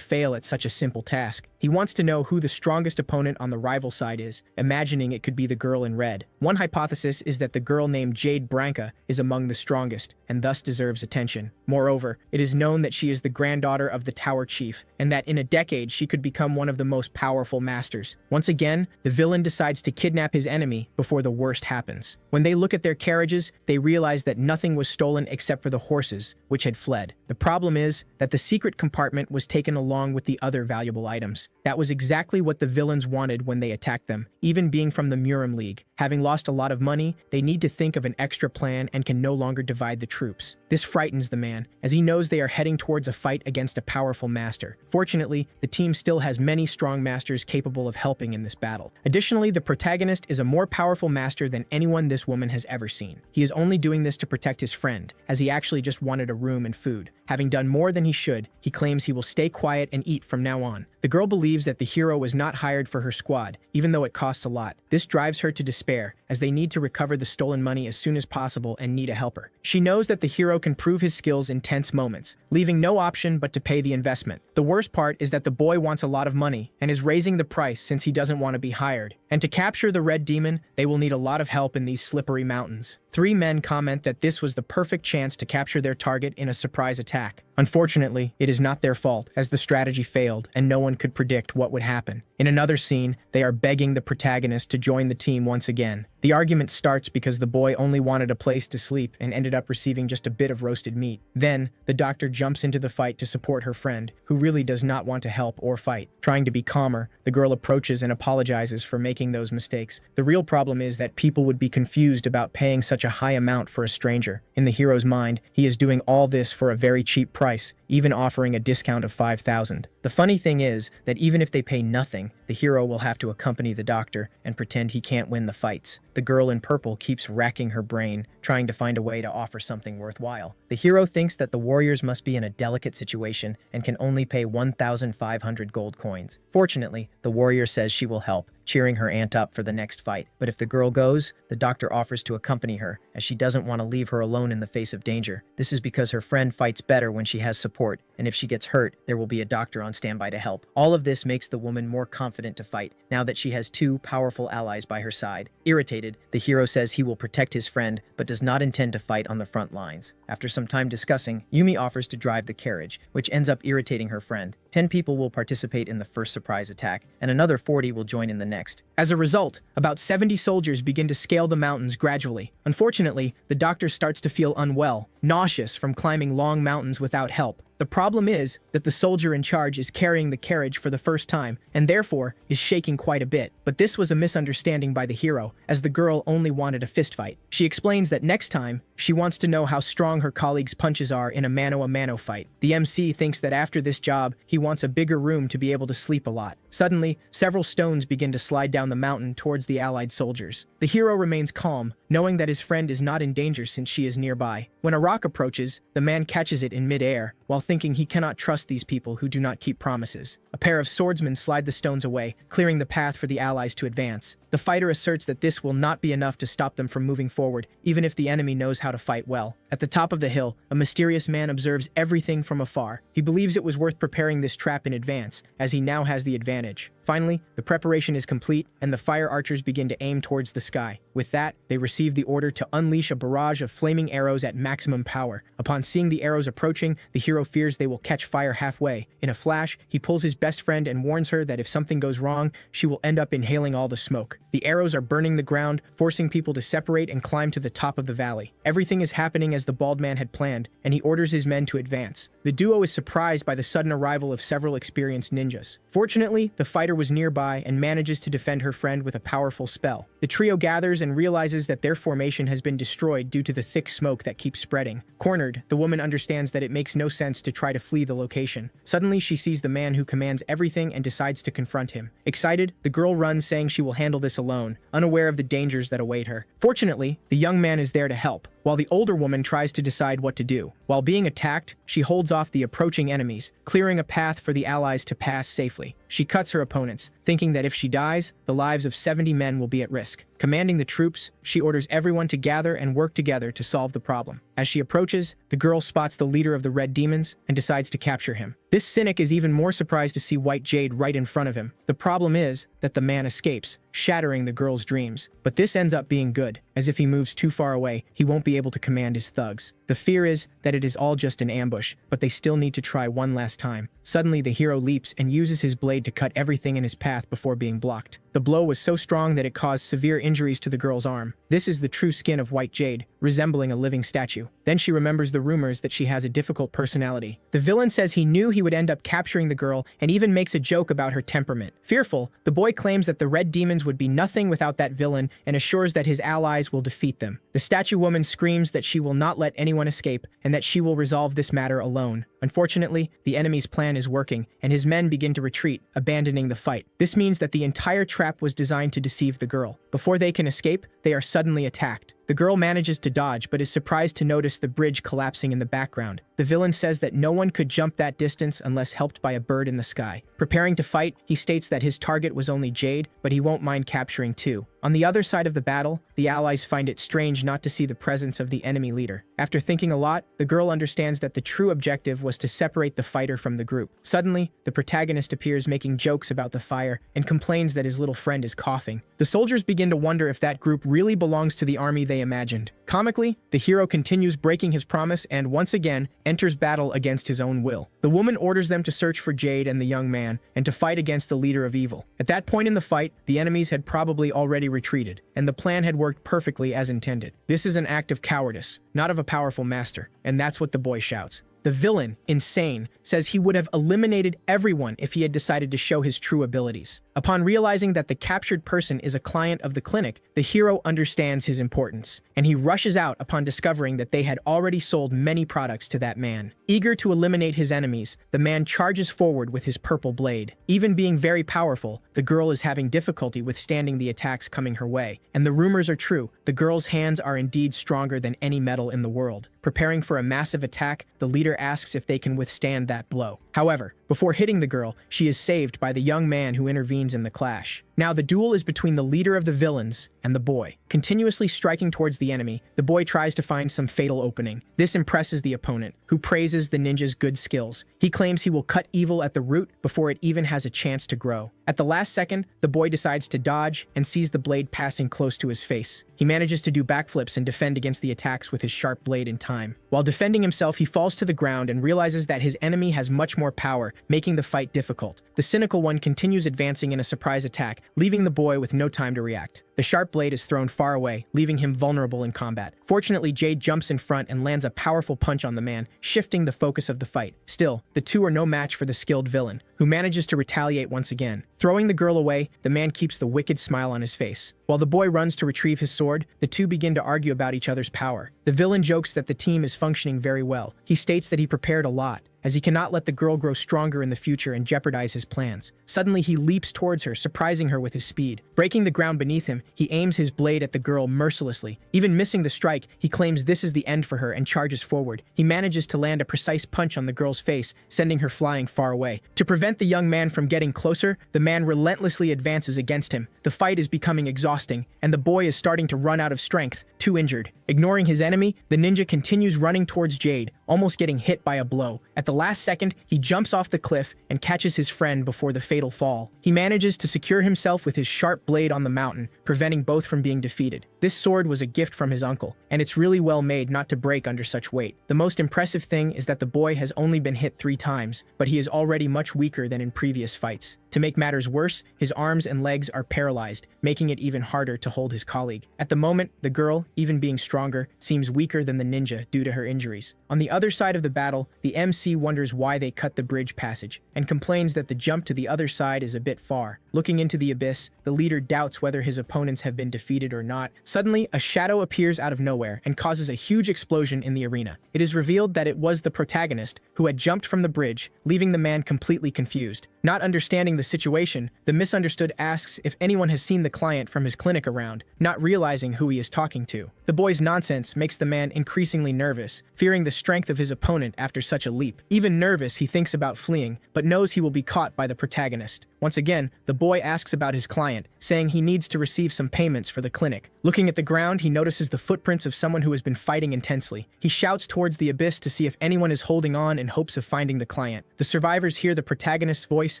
fail at such a simple task. He wants to know who the strongest opponent on the rival side is, imagining it could be the girl in red. One hypothesis is that the girl named Jade Branca is among the strongest, and thus deserves attention. Moreover, it is known that she is the granddaughter of the Tower Chief, and that in a decade she could become one of the most powerful masters. Once again, the villain decides to kidnap his enemy before the worst happens. When they look at their carriages, they realize that nothing was stolen except for the horses, which had fled. The problem is that the secret compartment was taken along with the other valuable items. That was exactly what the villains wanted when they attacked them, even being from the Murim League. Having lost a lot of money, they need to think of an extra plan and can no longer divide the troops. This frightens the man, as he knows they are heading towards a fight against a powerful master. Fortunately, the team still has many strong masters capable of helping in this battle. Additionally, the protagonist is a more powerful master than anyone this woman has ever seen. He is only doing this to protect his friend, as he actually just wanted a room and food. Having done more than he should, he claims he will stay quiet and eat from now on. The girl believes that the hero was not hired for her squad, even though it costs a lot. This drives her to despair, as they need to recover the stolen money as soon as possible and need a helper. She knows that the hero can prove his skills in tense moments, leaving no option but to pay the investment. The worst part is that the boy wants a lot of money and is raising the price since he doesn't want to be hired. And to capture the red demon, they will need a lot of help in these slippery mountains. 3 men comment that this was the perfect chance to capture their target in a surprise attack. Unfortunately, it is not their fault, as the strategy failed and no one could predict what would happen. In another scene, they are begging the protagonist to join the team once again. The argument starts because the boy only wanted a place to sleep and ended up receiving just a bit of roasted meat. Then, the doctor jumps into the fight to support her friend, who really does not want to help or fight. Trying to be calmer, the girl approaches and apologizes for making those mistakes. The real problem is that people would be confused about paying such a high amount for a stranger. In the hero's mind, he is doing all this for a very cheap price, even offering a discount of 5,000. The funny thing is that even if they pay nothing, the hero will have to accompany the doctor and pretend he can't win the fights. The girl in purple keeps racking her brain, trying to find a way to offer something worthwhile. The hero thinks that the warriors must be in a delicate situation and can only pay 1,500 gold coins. Fortunately, the warrior says she will help, cheering her aunt up for the next fight. But if the girl goes, the doctor offers to accompany her, as she doesn't want to leave her alone in the face of danger. This is because her friend fights better when she has support, and if she gets hurt, there will be a doctor on standby to help. All of this makes the woman more confident to fight, now that she has two powerful allies by her side. Irritated, the hero says he will protect his friend, but does not intend to fight on the front lines. After some time discussing, Yumi offers to drive the carriage, which ends up irritating her friend. 10 people will participate in the first surprise attack, and another 40 will join in the next. As a result, about 70 soldiers begin to scale the mountains gradually. Unfortunately, the doctor starts to feel unwell, nauseous from climbing long mountains without help. The problem is that the soldier in charge is carrying the carriage for the first time, and therefore is shaking quite a bit. But this was a misunderstanding by the hero, as the girl only wanted a fistfight. She explains that next time, she wants to know how strong her colleagues' punches are in a mano-a-mano fight. The MC thinks that after this job, he wants a bigger room to be able to sleep a lot. Suddenly, several stones begin to slide down the mountain towards the allied soldiers. The hero remains calm, knowing that his friend is not in danger since she is nearby. When a rock approaches, the man catches it in mid-air, while thinking he cannot trust these people who do not keep promises. A pair of swordsmen slide the stones away, clearing the path for the allies to advance. The fighter asserts that this will not be enough to stop them from moving forward, even if the enemy knows how to fight well. At the top of the hill, a mysterious man observes everything from afar. He believes it was worth preparing this trap in advance, as he now has the advantage. Finally, the preparation is complete, and the fire archers begin to aim towards the sky. With that, they receive the order to unleash a barrage of flaming arrows at maximum power. Upon seeing the arrows approaching, the hero fears they will catch fire halfway. In a flash, he pulls his best friend and warns her that if something goes wrong, she will end up inhaling all the smoke. The arrows are burning the ground, forcing people to separate and climb to the top of the valley. Everything is happening as the bald man had planned, and he orders his men to advance. The duo is surprised by the sudden arrival of several experienced ninjas. Fortunately, the fighter was nearby and manages to defend her friend with a powerful spell. The trio gathers and realizes that their formation has been destroyed due to the thick smoke that keeps spreading. Cornered, the woman understands that it makes no sense to try to flee the location. Suddenly, she sees the man who commands everything and decides to confront him. Excited, the girl runs, saying she will handle this alone, unaware of the dangers that await her. Fortunately, the young man is there to help, while the older woman tries to decide what to do. While being attacked, she holds off the approaching enemies, clearing a path for the allies to pass safely. She cuts her opponents, thinking that if she dies, the lives of 70 men will be at risk. Commanding the troops, she orders everyone to gather and work together to solve the problem. As she approaches, the girl spots the leader of the Red Demons and decides to capture him. This cynic is even more surprised to see White Jade right in front of him. The problem is that the man escapes, shattering the girl's dreams. But this ends up being good, as if he moves too far away, he won't be able to command his thugs. The fear is that it is all just an ambush, but they still need to try one last time. Suddenly, the hero leaps and uses his blade to cut everything in his path before being blocked. The blow was so strong that it caused severe injuries to the girl's arm. This is the true skin of White Jade, resembling a living statue. Then she remembers the rumors that she has a difficult personality. The villain says he knew he would end up capturing the girl and even makes a joke about her temperament. Fearful, the boy claims that the Red Demons would be nothing without that villain and assures that his allies will defeat them. The statue woman screams that she will not let anyone escape and that she will resolve this matter alone. Unfortunately, the enemy's plan is working, and his men begin to retreat, abandoning the fight. This means that the entire trap was designed to deceive the girl. Before they can escape, they are suddenly attacked. The girl manages to dodge, but is surprised to notice the bridge collapsing in the background. The villain says that no one could jump that distance unless helped by a bird in the sky. Preparing to fight, he states that his target was only Jade, but he won't mind capturing two. On the other side of the battle, the allies find it strange not to see the presence of the enemy leader. After thinking a lot, the girl understands that the true objective was to separate the fighter from the group. Suddenly, the protagonist appears making jokes about the fire and complains that his little friend is coughing. The soldiers begin to wonder if that group really belongs to the army they imagined. Comically, the hero continues breaking his promise and once again enters battle against his own will. The woman orders them to search for Jade and the young man and to fight against the leader of evil. At that point in the fight, the enemies had probably already retreated, and the plan had worked perfectly as intended. This is an act of cowardice, not of a powerful master, and that's what the boy shouts. The villain, insane, says he would have eliminated everyone if he had decided to show his true abilities. Upon realizing that the captured person is a client of the clinic, the hero understands his importance, and he rushes out upon discovering that they had already sold many products to that man. Eager to eliminate his enemies, the man charges forward with his purple blade. Even being very powerful, the girl is having difficulty withstanding the attacks coming her way. And the rumors are true. The girl's hands are indeed stronger than any metal in the world. Preparing for a massive attack, the leader asks if they can withstand that blow. However, before hitting the girl, she is saved by the young man who intervenes in the clash. Now the duel is between the leader of the villains and the boy. Continuously striking towards the enemy, the boy tries to find some fatal opening. This impresses the opponent, who praises the ninja's good skills. He claims he will cut evil at the root before it even has a chance to grow. At the last second, the boy decides to dodge and sees the blade passing close to his face. He manages to do backflips and defend against the attacks with his sharp blade in time. While defending himself, he falls to the ground and realizes that his enemy has much more power, making the fight difficult. The cynical one continues advancing in a surprise attack, leaving the boy with no time to react. The sharp blade is thrown far away, leaving him vulnerable in combat. Fortunately, Jade jumps in front and lands a powerful punch on the man, shifting the focus of the fight. Still, the two are no match for the skilled villain, who manages to retaliate once again. Throwing the girl away, the man keeps the wicked smile on his face. While the boy runs to retrieve his sword, the two begin to argue about each other's power. The villain jokes that the team is functioning very well. He states that he prepared a lot, as he cannot let the girl grow stronger in the future and jeopardize his plans. Suddenly, he leaps towards her, surprising her with his speed. Breaking the ground beneath him, he aims his blade at the girl mercilessly. Even missing the strike, he claims this is the end for her and charges forward. He manages to land a precise punch on the girl's face, sending her flying far away. To prevent the young man from getting closer, the man relentlessly advances against him. The fight is becoming exhausting, and the boy is starting to run out of strength, too injured. Ignoring his enemy, the ninja continues running towards Jade, almost getting hit by a blow. At the last second, he jumps off the cliff and catches his friend before the fatal fall. He manages to secure himself with his sharp blade on the mountain, preventing both from being defeated. This sword was a gift from his uncle, and it's really well made not to break under such weight. The most impressive thing is that the boy has only been hit 3 times, but he is already much weaker than in previous fights. To make matters worse, his arms and legs are paralyzed, making it even harder to hold his colleague. At the moment, the girl, even being stronger, seems weaker than the ninja due to her injuries. On the other side of the battle, the MC wonders why they cut the bridge passage, and complains that the jump to the other side is a bit far. Looking into the abyss, the leader doubts whether his opponents have been defeated or not. Suddenly, a shadow appears out of nowhere and causes a huge explosion in the arena. It is revealed that it was the protagonist who had jumped from the bridge, leaving the man completely confused. Not understanding the situation, the misunderstood asks if anyone has seen the client from his clinic around, not realizing who he is talking to. The boy's nonsense makes the man increasingly nervous, fearing the strength of his opponent after such a leap. Even nervous, he thinks about fleeing, but knows he will be caught by the protagonist. Once again, the boy asks about his client, saying he needs to receive some payments for the clinic. Looking at the ground, he notices the footprints of someone who has been fighting intensely. He shouts towards the abyss to see if anyone is holding on in hopes of finding the client. The survivors hear the protagonist's voice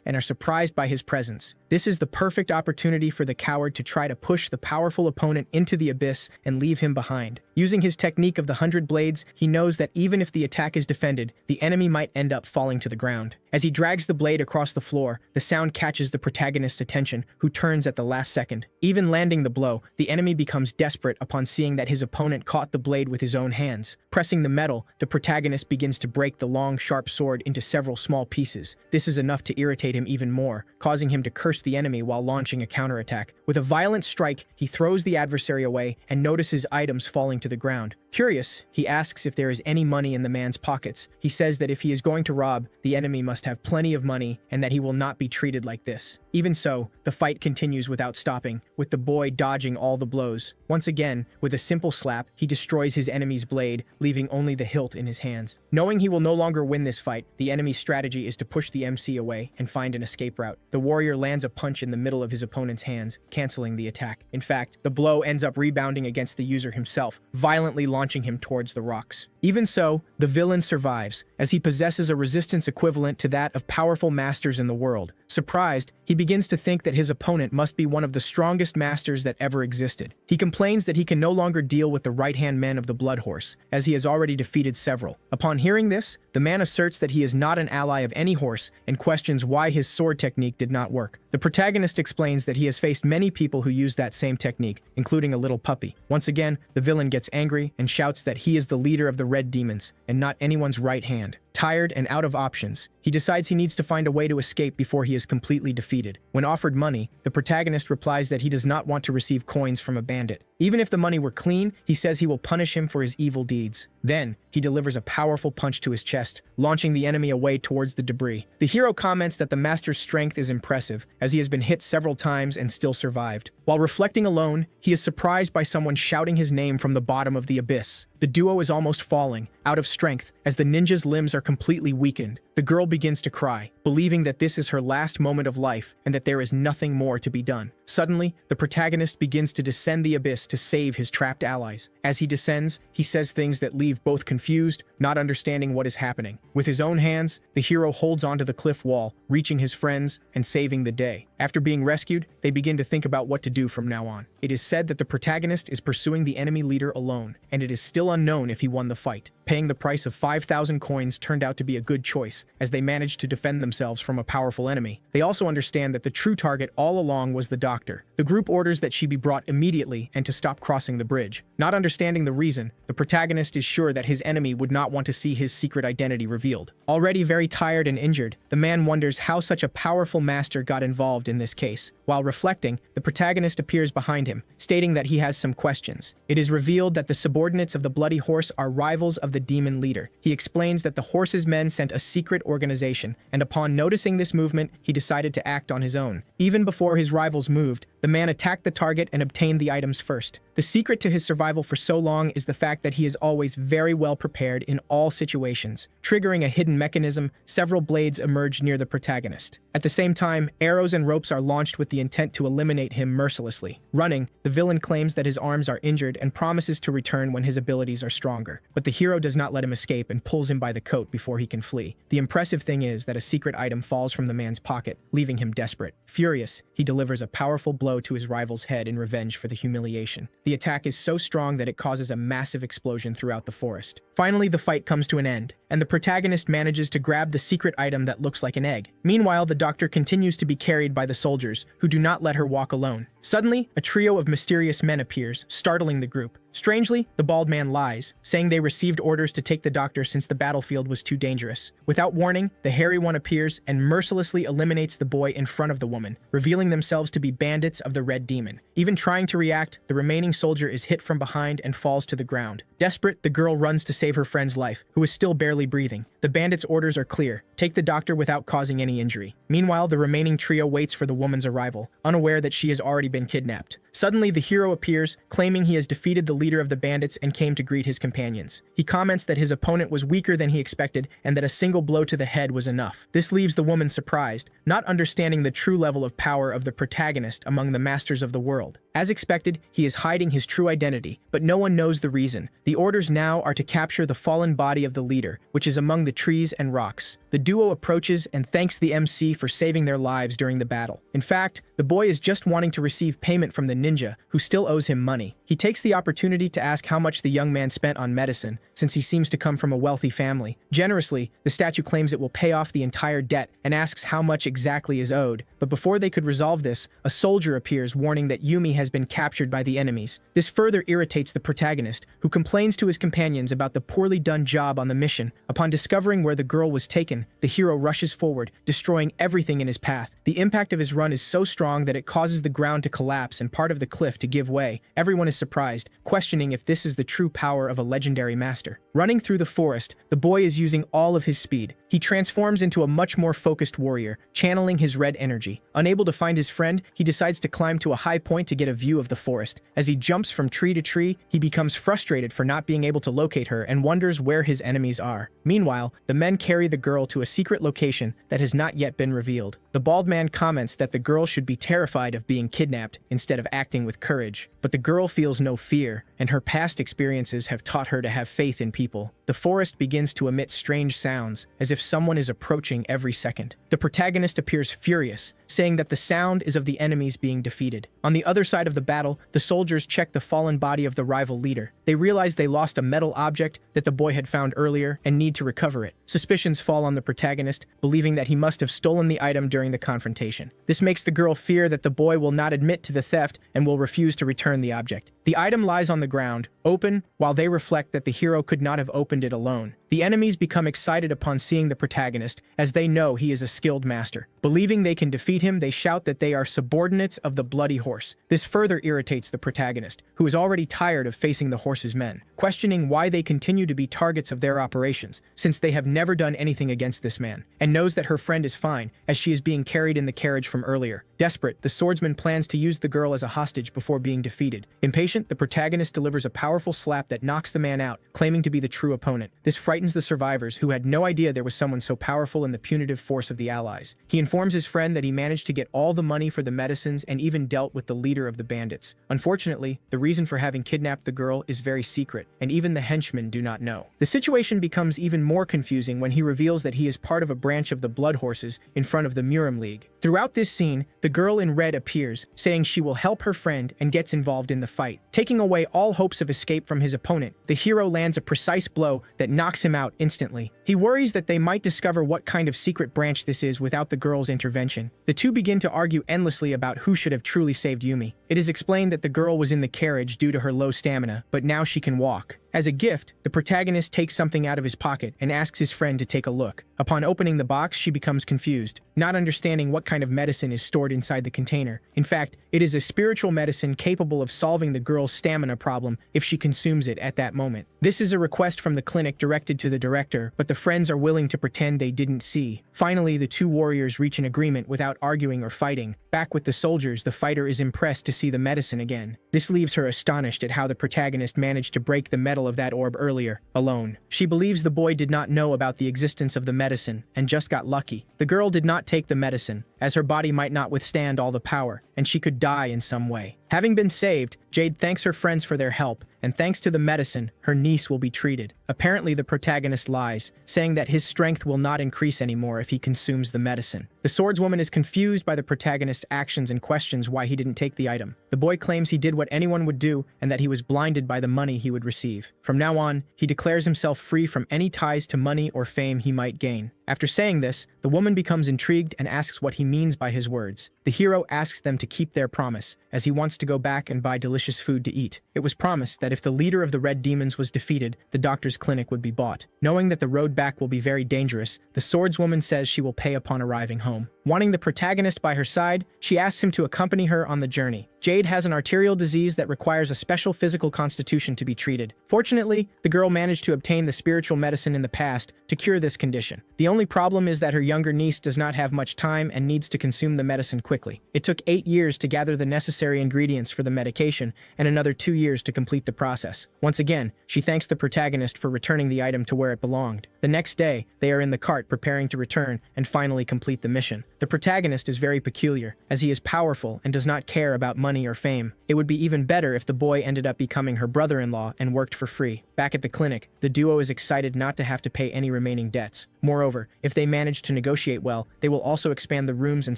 and are surprised by his presence. This is the perfect opportunity for the coward to try to push the powerful opponent into the abyss and leave him behind. Using his technique of the 100 blades, he knows that even if the attack is defended, the enemy might end up falling to the ground. As he drags the blade across the floor, the sound catches the protagonist's attention, who turns at the last second. Even landing the blow, the enemy becomes desperate upon seeing that his opponent caught the blade with his own hands. Pressing the metal, the protagonist begins to break the long, sharp sword into several small pieces. This is enough to irritate him even more, causing him to curse the enemy while launching a counterattack. With a violent strike, he throws the adversary away and notices items falling to the ground. Curious, he asks if there is any money in the man's pockets. He says that if he is going to rob, the enemy must have plenty of money and that he will not be treated like this. Even so, the fight continues without stopping, with the boy dodging all the blows. Once again, with a simple slap, he destroys his enemy's blade, leaving only the hilt in his hands. Knowing he will no longer win this fight, the enemy's strategy is to push the MC away and find an escape route. The warrior lands a punch in the middle of his opponent's hands, canceling the attack. In fact, the blow ends up rebounding against the user himself, violently launching him towards the rocks. Even so, the villain survives, as he possesses a resistance equivalent to that of powerful masters in the world. Surprised, he begins to think that his opponent must be one of the strongest masters that ever existed. He complains that he can no longer deal with the right-hand men of the Blood Horse, as he has already defeated several. Upon hearing this, the man asserts that he is not an ally of any horse and questions why his sword technique did not work. The protagonist explains that he has faced many people who use that same technique, including a little puppy. Once again, the villain gets angry and shouts that he is the leader of the Red Demons and not anyone's right hand. Tired and out of options, he decides he needs to find a way to escape before he is completely defeated. When offered money, the protagonist replies that he does not want to receive coins from a bandit. Even if the money were clean, he says he will punish him for his evil deeds. Then, he delivers a powerful punch to his chest, launching the enemy away towards the debris. The hero comments that the master's strength is impressive, as he has been hit several times and still survived. While reflecting alone, he is surprised by someone shouting his name from the bottom of the abyss. The duo is almost falling, out of strength, as the ninja's limbs are completely weakened. The girl begins to cry, believing that this is her last moment of life and that there is nothing more to be done. Suddenly, the protagonist begins to descend the abyss to save his trapped allies. As he descends, he says things that leave both confused, not understanding what is happening. With his own hands, the hero holds onto the cliff wall, reaching his friends and saving the day. After being rescued, they begin to think about what to do from now on. It is said that the protagonist is pursuing the enemy leader alone, and it is still unknown if he won the fight. Paying the price of 5,000 coins turned out to be a good choice, as they managed to defend themselves from a powerful enemy. They also understand that the true target all along was the doctor. The group orders that she be brought immediately and to stop crossing the bridge. Not understanding the reason, the protagonist is sure that his enemy would not want to see his secret identity revealed. Already very tired and injured, the man wonders how such a powerful master got involved in this case. While reflecting, the protagonist appears behind him, stating that he has some questions. It is revealed that the subordinates of the Bloody Horse are rivals of the demon leader. He explains that the horse's men sent a secret organization, and upon noticing this movement, he decided to act on his own. Even before his rivals moved, the man attacked the target and obtained the items first. The secret to his survival for so long is the fact that he is always very well prepared in all situations. Triggering a hidden mechanism, several blades emerge near the protagonist. At the same time, arrows and ropes are launched with the intent to eliminate him mercilessly. Running, the villain claims that his arms are injured and promises to return when his abilities are stronger. But the hero does not let him escape and pulls him by the coat before he can flee. The impressive thing is that a secret item falls from the man's pocket, leaving him desperate. Furious, he delivers a powerful blow to his rival's head in revenge for the humiliation. The attack is so strong that it causes a massive explosion throughout the forest. Finally, the fight comes to an end, and the protagonist manages to grab the secret item that looks like an egg. Meanwhile, the doctor continues to be carried by the soldiers, who do not let her walk alone. Suddenly, a trio of mysterious men appears, startling the group. Strangely, the bald man lies, saying they received orders to take the doctor since the battlefield was too dangerous. Without warning, the hairy one appears and mercilessly eliminates the boy in front of the woman, revealing themselves to be bandits of the Red Demon. Even trying to react, the remaining soldier is hit from behind and falls to the ground. Desperate, the girl runs to save her friend's life, who is still barely breathing. The bandits' orders are clear: take the doctor without causing any injury. Meanwhile, the remaining trio waits for the woman's arrival, unaware that she has already been kidnapped. Suddenly, the hero appears, claiming he has defeated the leader of the bandits and came to greet his companions. He comments that his opponent was weaker than he expected and that a single blow to the head was enough. This leaves the woman surprised, not understanding the true level of power of the protagonist among the masters of the world. As expected, he is hiding his true identity, but no one knows the reason. The orders now are to capture the fallen body of the leader, which is among the trees and rocks. The duo approaches and thanks the MC for saving their lives during the battle. In fact, the boy is just wanting to receive payment from the ninja, who still owes him money. He takes the opportunity to ask how much the young man spent on medicine, since he seems to come from a wealthy family. Generously, the statue claims it will pay off the entire debt and asks how much exactly is owed. But before they could resolve this, a soldier appears warning that Yumi has been captured by the enemies. This further irritates the protagonist, who complains to his companions about the poorly done job on the mission. Upon discovering where the girl was taken, the hero rushes forward, destroying everything in his path. The impact of his run is so strong that it causes the ground to collapse and part of the cliff to give way. Everyone is surprised, questioning if this is the true power of a legendary master. Running through the forest, the boy is using all of his speed. He transforms into a much more focused warrior, channeling his red energy. Unable to find his friend, he decides to climb to a high point to get a view of the forest. As he jumps from tree to tree, he becomes frustrated for not being able to locate her and wonders where his enemies are. Meanwhile, the men carry the girl to a secret location that has not yet been revealed. The bald man comments that the girl should be terrified of being kidnapped instead of acting with courage. But the girl feels no fear, and her past experiences have taught her to have faith in people. The forest begins to emit strange sounds, as if someone is approaching every second. The protagonist appears furious, saying that the sound is of the enemies being defeated. On the other side of the battle, the soldiers check the fallen body of the rival leader. They realize they lost a metal object that the boy had found earlier and need to recover it. Suspicions fall on the protagonist, believing that he must have stolen the item during the confrontation. This makes the girl fear that the boy will not admit to the theft and will refuse to return the object. The item lies on the ground, open, while they reflect that the hero could not have opened it alone. The enemies become excited upon seeing the protagonist, as they know he is a skilled master. Believing they can defeat him, they shout that they are subordinates of the Bloody Horse. This further irritates the protagonist, who is already tired of facing the horse's men, questioning why they continue to be targets of their operations, since they have never done anything against this man, and knows that her friend is fine, as she is being carried in the carriage from earlier. Desperate, the swordsman plans to use the girl as a hostage before being defeated. Impatient, the protagonist delivers a powerful slap that knocks the man out, claiming to be the true opponent. This frightens the survivors, who had no idea there was someone so powerful in the punitive force of the allies. He informs his friend that he managed to get all the money for the medicines and even dealt with the leader of the bandits. Unfortunately, the reason for having kidnapped the girl is very secret, and even the henchmen do not know. The situation becomes even more confusing when he reveals that he is part of a branch of the Blood Horses in front of the Muram League. Throughout this scene, the girl in red appears, saying she will help her friend and gets involved in the fight. Taking away all hopes of escape from his opponent, the hero lands a precise blow that knocks him out instantly. He worries that they might discover what kind of secret branch this is without the girl's intervention. The two begin to argue endlessly about who should have truly saved Yumi. It is explained that the girl was in the carriage due to her low stamina, but now she can walk. As a gift, the protagonist takes something out of his pocket and asks his friend to take a look. Upon opening the box, she becomes confused, not understanding what kind of medicine is stored inside the container. In fact, it is a spiritual medicine capable of solving the girl's stamina problem if she consumes it at that moment. This is a request from the clinic directed to the director, but the friends are willing to pretend they didn't see. Finally, the two warriors reach an agreement without arguing or fighting. Back with the soldiers, the fighter is impressed to see the medicine again. This leaves her astonished at how the protagonist managed to break the metal of that orb earlier, alone. She believes the boy did not know about the existence of the medicine and just got lucky. The girl did not take the medicine, as her body might not withstand all the power, and she could die in some way. Having been saved, Jade thanks her friends for their help, and thanks to the medicine, her niece will be treated. Apparently, the protagonist lies, saying that his strength will not increase anymore if he consumes the medicine. The swordswoman is confused by the protagonist's actions and questions why he didn't take the item. The boy claims he did what anyone would do and that he was blinded by the money he would receive. From now on, he declares himself free from any ties to money or fame he might gain. After saying this, the woman becomes intrigued and asks what he means by his words. The hero asks them to keep their promise, as he wants to go back and buy delicious food to eat. It was promised that if the leader of the Red Demons was defeated, the doctor's clinic would be bought. Knowing that the road back will be very dangerous, the swordswoman says she will pay upon arriving home. Wanting the protagonist by her side, she asks him to accompany her on the journey. Jade has an arterial disease that requires a special physical constitution to be treated. Fortunately, the girl managed to obtain the spiritual medicine in the past to cure this condition. The only problem is that her younger niece does not have much time and needs to consume the medicine quickly. It took 8 years to gather the necessary ingredients for the medication and another 2 years to complete the process. Once again, she thanks the protagonist for returning the item to where it belonged. The next day, they are in the cart preparing to return and finally complete the mission. The protagonist is very peculiar, as he is powerful and does not care about money or fame. It would be even better if the boy ended up becoming her brother-in-law and worked for free. Back at the clinic, the duo is excited not to have to pay any remaining debts. Moreover, if they manage to negotiate well, they will also expand the rooms and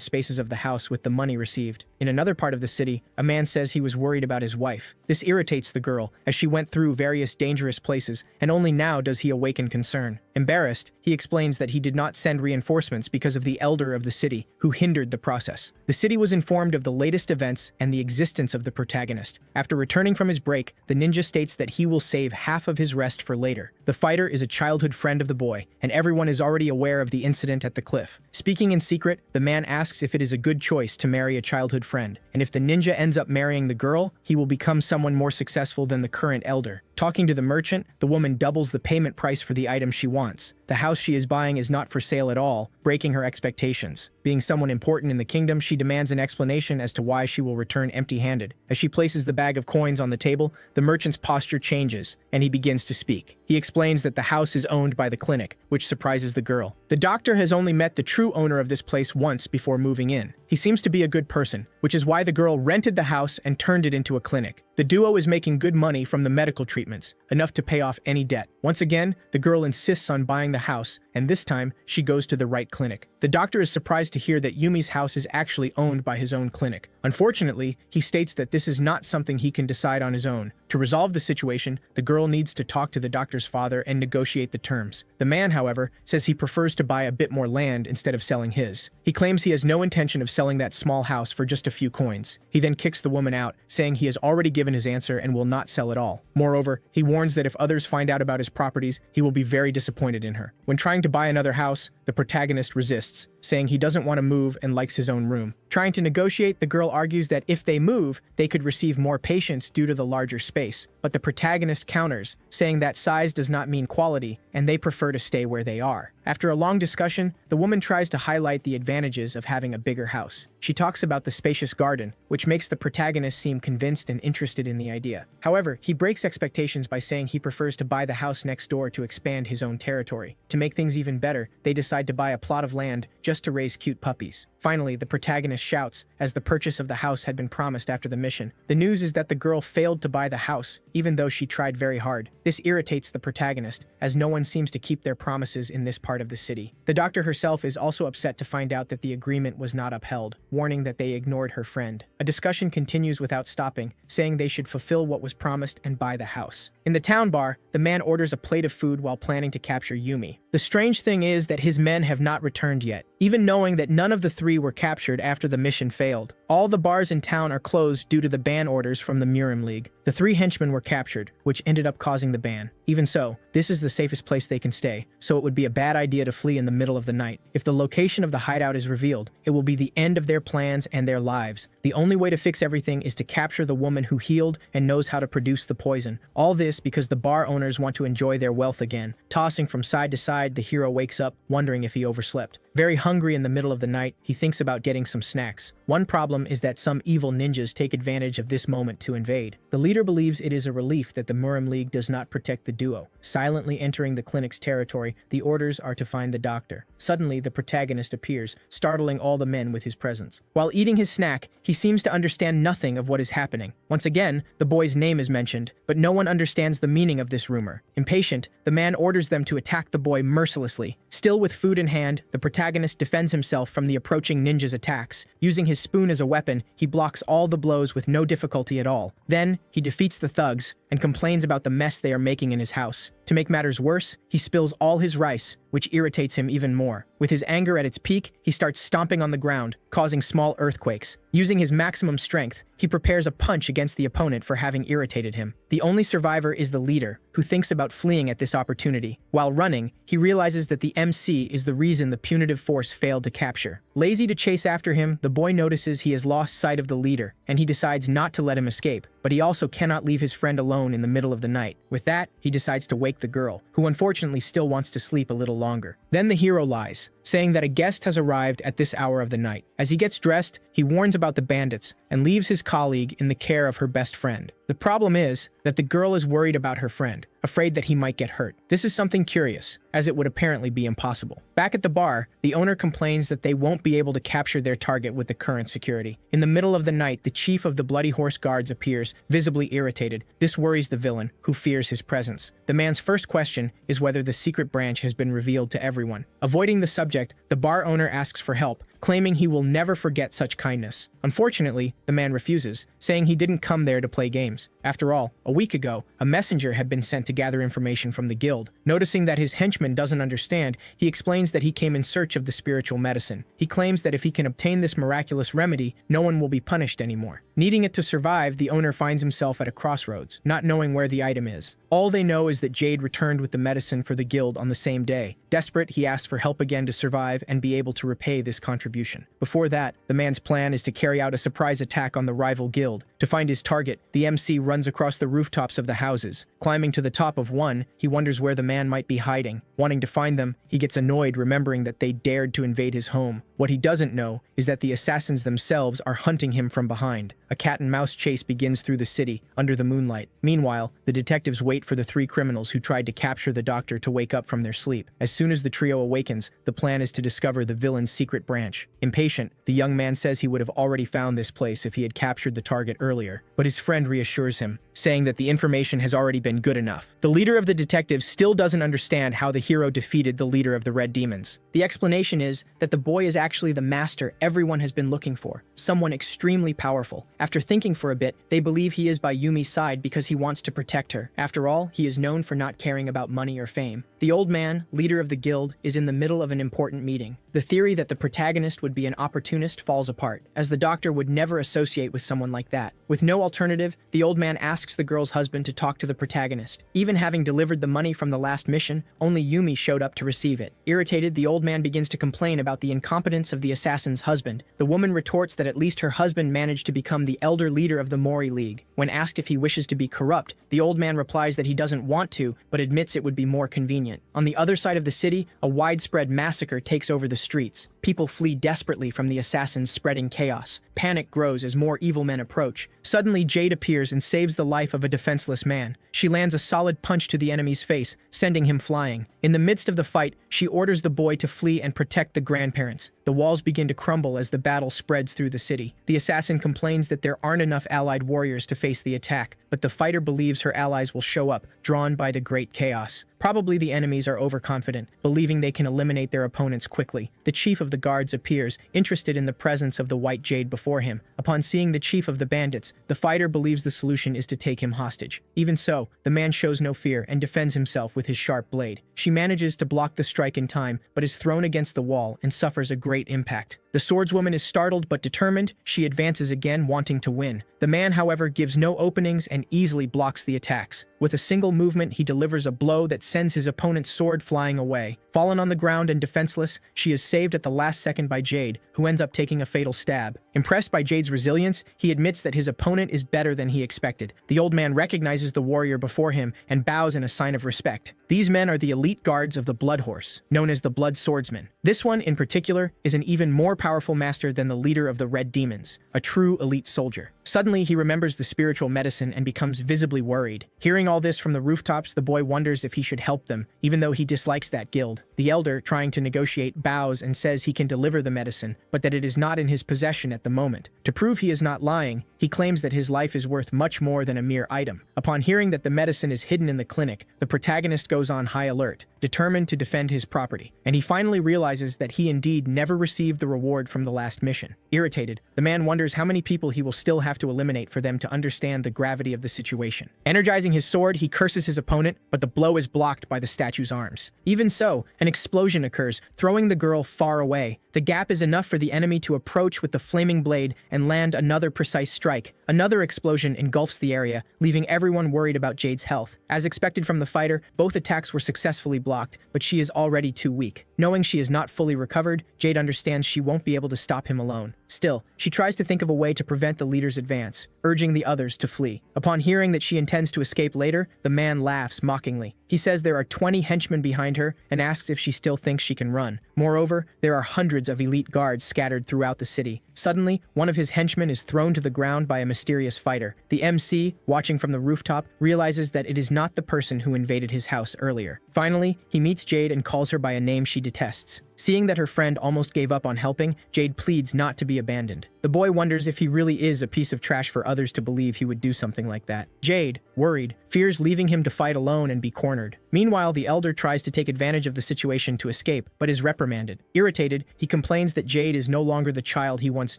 spaces of the house with the money received. In another part of the city, a man says he was worried about his wife. This irritates the girl, as she went through various dangerous places, and only now does he awaken concern. Embarrassed, he explains that he did not send reinforcements because of the elder of the city, who hindered the process. The city was informed of the latest events and the existence of the protagonist. After returning from his break, the ninja states that he will save half of his rest for later. The fighter is a childhood friend of the boy, and everyone is already aware of the incident at the cliff. Speaking in secret, the man asks if it is a good choice to marry a childhood friend, and if the ninja ends up marrying the girl, he will become someone more successful than the current elder. Talking to the merchant, the woman doubles the payment price for the item she wants. The house she is buying is not for sale at all, breaking her expectations. Being someone important in the kingdom, she demands an explanation as to why she will return empty-handed. As she places the bag of coins on the table, the merchant's posture changes, and he begins to speak. He explains that the house is owned by the clinic, which surprises the girl. The doctor has only met the true owner of this place once before moving in. He seems to be a good person, which is why the girl rented the house and turned it into a clinic. The duo is making good money from the medical treatments, enough to pay off any debt. Once again, the girl insists on buying the house, and this time, she goes to the right clinic. The doctor is surprised to hear that Yumi's house is actually owned by his own clinic. Unfortunately, he states that this is not something he can decide on his own, To resolve the situation, the girl needs to talk to the doctor's father and negotiate the terms. The man, however, says he prefers to buy a bit more land instead of selling his. He claims he has no intention of selling that small house for just a few coins. He then kicks the woman out, saying he has already given his answer and will not sell at all. Moreover, he warns that if others find out about his properties, he will be very disappointed in her. When trying to buy another house, the protagonist resists, saying he doesn't want to move and likes his own room. Trying to negotiate, the girl argues that if they move, they could receive more patience due to the larger space. But the protagonist counters, saying that size does not mean quality, and they prefer to stay where they are. After a long discussion, the woman tries to highlight the advantages of having a bigger house. She talks about the spacious garden, which makes the protagonist seem convinced and interested in the idea. However, he breaks expectations by saying he prefers to buy the house next door to expand his own territory. To make things even better, they decide to buy a plot of land just to raise cute puppies. Finally, the protagonist shouts, as the purchase of the house had been promised after the mission. The news is that the girl failed to buy the house, even though she tried very hard. This irritates the protagonist, as no one seems to keep their promises in this part of the city. The doctor herself is also upset to find out that the agreement was not upheld, warning that they ignored her friend. A discussion continues without stopping, saying they should fulfill what was promised and buy the house. In the town bar, the man orders a plate of food while planning to capture Yumi. The strange thing is that his men have not returned yet, even knowing that none of the three were captured after the mission failed. All the bars in town are closed due to the ban orders from the Murim League. The three henchmen were captured, which ended up causing the ban. Even so, this is the safest place they can stay, so it would be a bad idea to flee in the middle of the night. If the location of the hideout is revealed, it will be the end of their plans and their lives. The only way to fix everything is to capture the woman who healed and knows how to produce the poison. All this because the bar owners want to enjoy their wealth again. Tossing from side to side, the hero wakes up, wondering if he overslept. Very hungry in the middle of the night, he thinks about getting some snacks. One problem is that some evil ninjas take advantage of this moment to invade. The leader believes it is a relief that the Murim League does not protect the duo. Silently entering the clinic's territory, the orders are to find the doctor. Suddenly, the protagonist appears, startling all the men with his presence. While eating his snack, he seems to understand nothing of what is happening. Once again, the boy's name is mentioned, but no one understands the meaning of this rumor. Impatient, the man orders them to attack the boy mercilessly. Still with food in hand, the protagonist defends himself from the approaching ninja's attacks. Using his spoon as a weapon, he blocks all the blows with no difficulty at all. Then, he defeats the thugs and complains about the mess they are making in his house. To make matters worse, he spills all his rice, which irritates him even more. With his anger at its peak, he starts stomping on the ground, causing small earthquakes. Using his maximum strength, he prepares a punch against the opponent for having irritated him. The only survivor is the leader, who thinks about fleeing at this opportunity. While running, he realizes that the MC is the reason the punitive force failed to capture. Lazy to chase after him, the boy notices he has lost sight of the leader, and he decides not to let him escape. But he also cannot leave his friend alone in the middle of the night. With that, he decides to wake the girl, who unfortunately still wants to sleep a little longer. Then the hero lies, saying that a guest has arrived at this hour of the night. As he gets dressed, he warns about the bandits and leaves his colleague in the care of her best friend. The problem is that the girl is worried about her friend, afraid that he might get hurt. This is something curious, as it would apparently be impossible. Back at the bar, the owner complains that they won't be able to capture their target with the current security. In the middle of the night, the chief of the Bloody Horse Guards appears, visibly irritated. This worries the villain, who fears his presence. The man's first question is whether the secret branch has been revealed to everyone. Avoiding the subject, the bar owner asks for help, claiming he will never forget such kindness. Unfortunately, the man refuses, saying he didn't come there to play games. After all, a week ago, a messenger had been sent to gather information from the guild. Noticing that his henchman doesn't understand, he explains that he came in search of the spiritual medicine. He claims that if he can obtain this miraculous remedy, no one will be punished anymore. Needing it to survive, the owner finds himself at a crossroads, not knowing where the item is. All they know is that Jade returned with the medicine for the guild on the same day. Desperate, he asks for help again to survive and be able to repay this contribution. Before that, the man's plan is to carry out a surprise attack on the rival guild. To find his target, the MC runs across the rooftops of the houses. Climbing to the top of one, he wonders where the man might be hiding. Wanting to find them, he gets annoyed remembering that they dared to invade his home. What he doesn't know is that the assassins themselves are hunting him from behind. A cat-and-mouse chase begins through the city, under the moonlight. Meanwhile, the detectives wait for the three criminals who tried to capture the doctor to wake up from their sleep. As soon as the trio awakens, the plan is to discover the villain's secret branch. Impatient, the young man says he would have already found this place if he had captured the target earlier, but his friend reassures him, saying that the information has already been good enough. The leader of the detectives still doesn't understand how the hero defeated the leader of the Red Demons. The explanation is that the boy is actually the master everyone has been looking for, someone extremely powerful, After thinking for a bit, they believe he is by Yumi's side because he wants to protect her. After all, he is known for not caring about money or fame. The old man, leader of the guild, is in the middle of an important meeting. The theory that the protagonist would be an opportunist falls apart, as the doctor would never associate with someone like that. With no alternative, the old man asks the girl's husband to talk to the protagonist. Even having delivered the money from the last mission, only Yumi showed up to receive it. Irritated, the old man begins to complain about the incompetence of the assassin's husband. The woman retorts that at least her husband managed to become the elder leader of the Mori League. When asked if he wishes to be corrupt, the old man replies that he doesn't want to, but admits it would be more convenient. On the other side of the city, a widespread massacre takes over the streets. People flee desperately from the assassins spreading chaos. Panic grows as more evil men approach. Suddenly, Jade appears and saves the life of a defenseless man. She lands a solid punch to the enemy's face, sending him flying. In the midst of the fight, she orders the boy to flee and protect the grandparents. The walls begin to crumble as the battle spreads through the city. The assassin complains that there aren't enough allied warriors to face the attack, but the fighter believes her allies will show up, drawn by the great chaos. Probably the enemies are overconfident, believing they can eliminate their opponents quickly. The chief of the guards appears, interested in the presence of the white jade before him. Upon seeing the chief of the bandits, the fighter believes the solution is to take him hostage. Even so, the man shows no fear and defends himself with his sharp blade. She manages to block the strike in time, but is thrown against the wall and suffers a great impact. The swordswoman is startled but determined. She advances again, wanting to win. The man, however, gives no openings and easily blocks the attacks. With a single movement, he delivers a blow that sends his opponent's sword flying away. Fallen on the ground and defenseless, she is saved at the last second by Jade, who ends up taking a fatal stab. Impressed by Jade's resilience, he admits that his opponent is better than he expected. The old man recognizes the warrior before him and bows in a sign of respect. These men are the elite guards of the Blood Horse, known as the Blood Swordsman. This one, in particular, is an even more powerful master than the leader of the Red Demons, a true elite soldier. Suddenly, he remembers the spiritual medicine and becomes visibly worried. Hearing all this from the rooftops, the boy wonders if he should help them, even though he dislikes that guild. The elder, trying to negotiate, bows and says he can deliver the medicine, but that it is not in his possession at the moment. To prove he is not lying, he claims that his life is worth much more than a mere item. Upon hearing that the medicine is hidden in the clinic, the protagonist goes on high alert, determined to defend his property, and he finally realizes that he indeed never received the reward from the last mission. Irritated, the man wonders how many people he will still have to eliminate for them to understand the gravity of the situation. Energizing his sword, he curses his opponent, but the blow is blocked by the statue's arms. Even so, an explosion occurs, throwing the girl far away. The gap is enough for the enemy to approach with the flaming blade and land another precise strike. Another explosion engulfs the area, leaving everyone worried about Jade's health. As expected from the fighter, both attacks were successfully blocked, but she is already too weak. Knowing she is not fully recovered, Jade understands she won't be able to stop him alone. Still, she tries to think of a way to prevent the leader's advance, urging the others to flee. Upon hearing that she intends to escape later, the man laughs mockingly. He says there are 20 henchmen behind her and asks if she still thinks she can run. Moreover, there are hundreds of elite guards scattered throughout the city. Suddenly, one of his henchmen is thrown to the ground by a mysterious fighter. The MC, watching from the rooftop, realizes that it is not the person who invaded his house earlier. Finally, he meets Jade and calls her by a name she detests. Seeing that her friend almost gave up on helping, Jade pleads not to be abandoned. The boy wonders if he really is a piece of trash for others to believe he would do something like that. Jade, worried, fears leaving him to fight alone and be cornered. Meanwhile, the elder tries to take advantage of the situation to escape, but is reprimanded. Irritated, he complains that Jade is no longer the child he once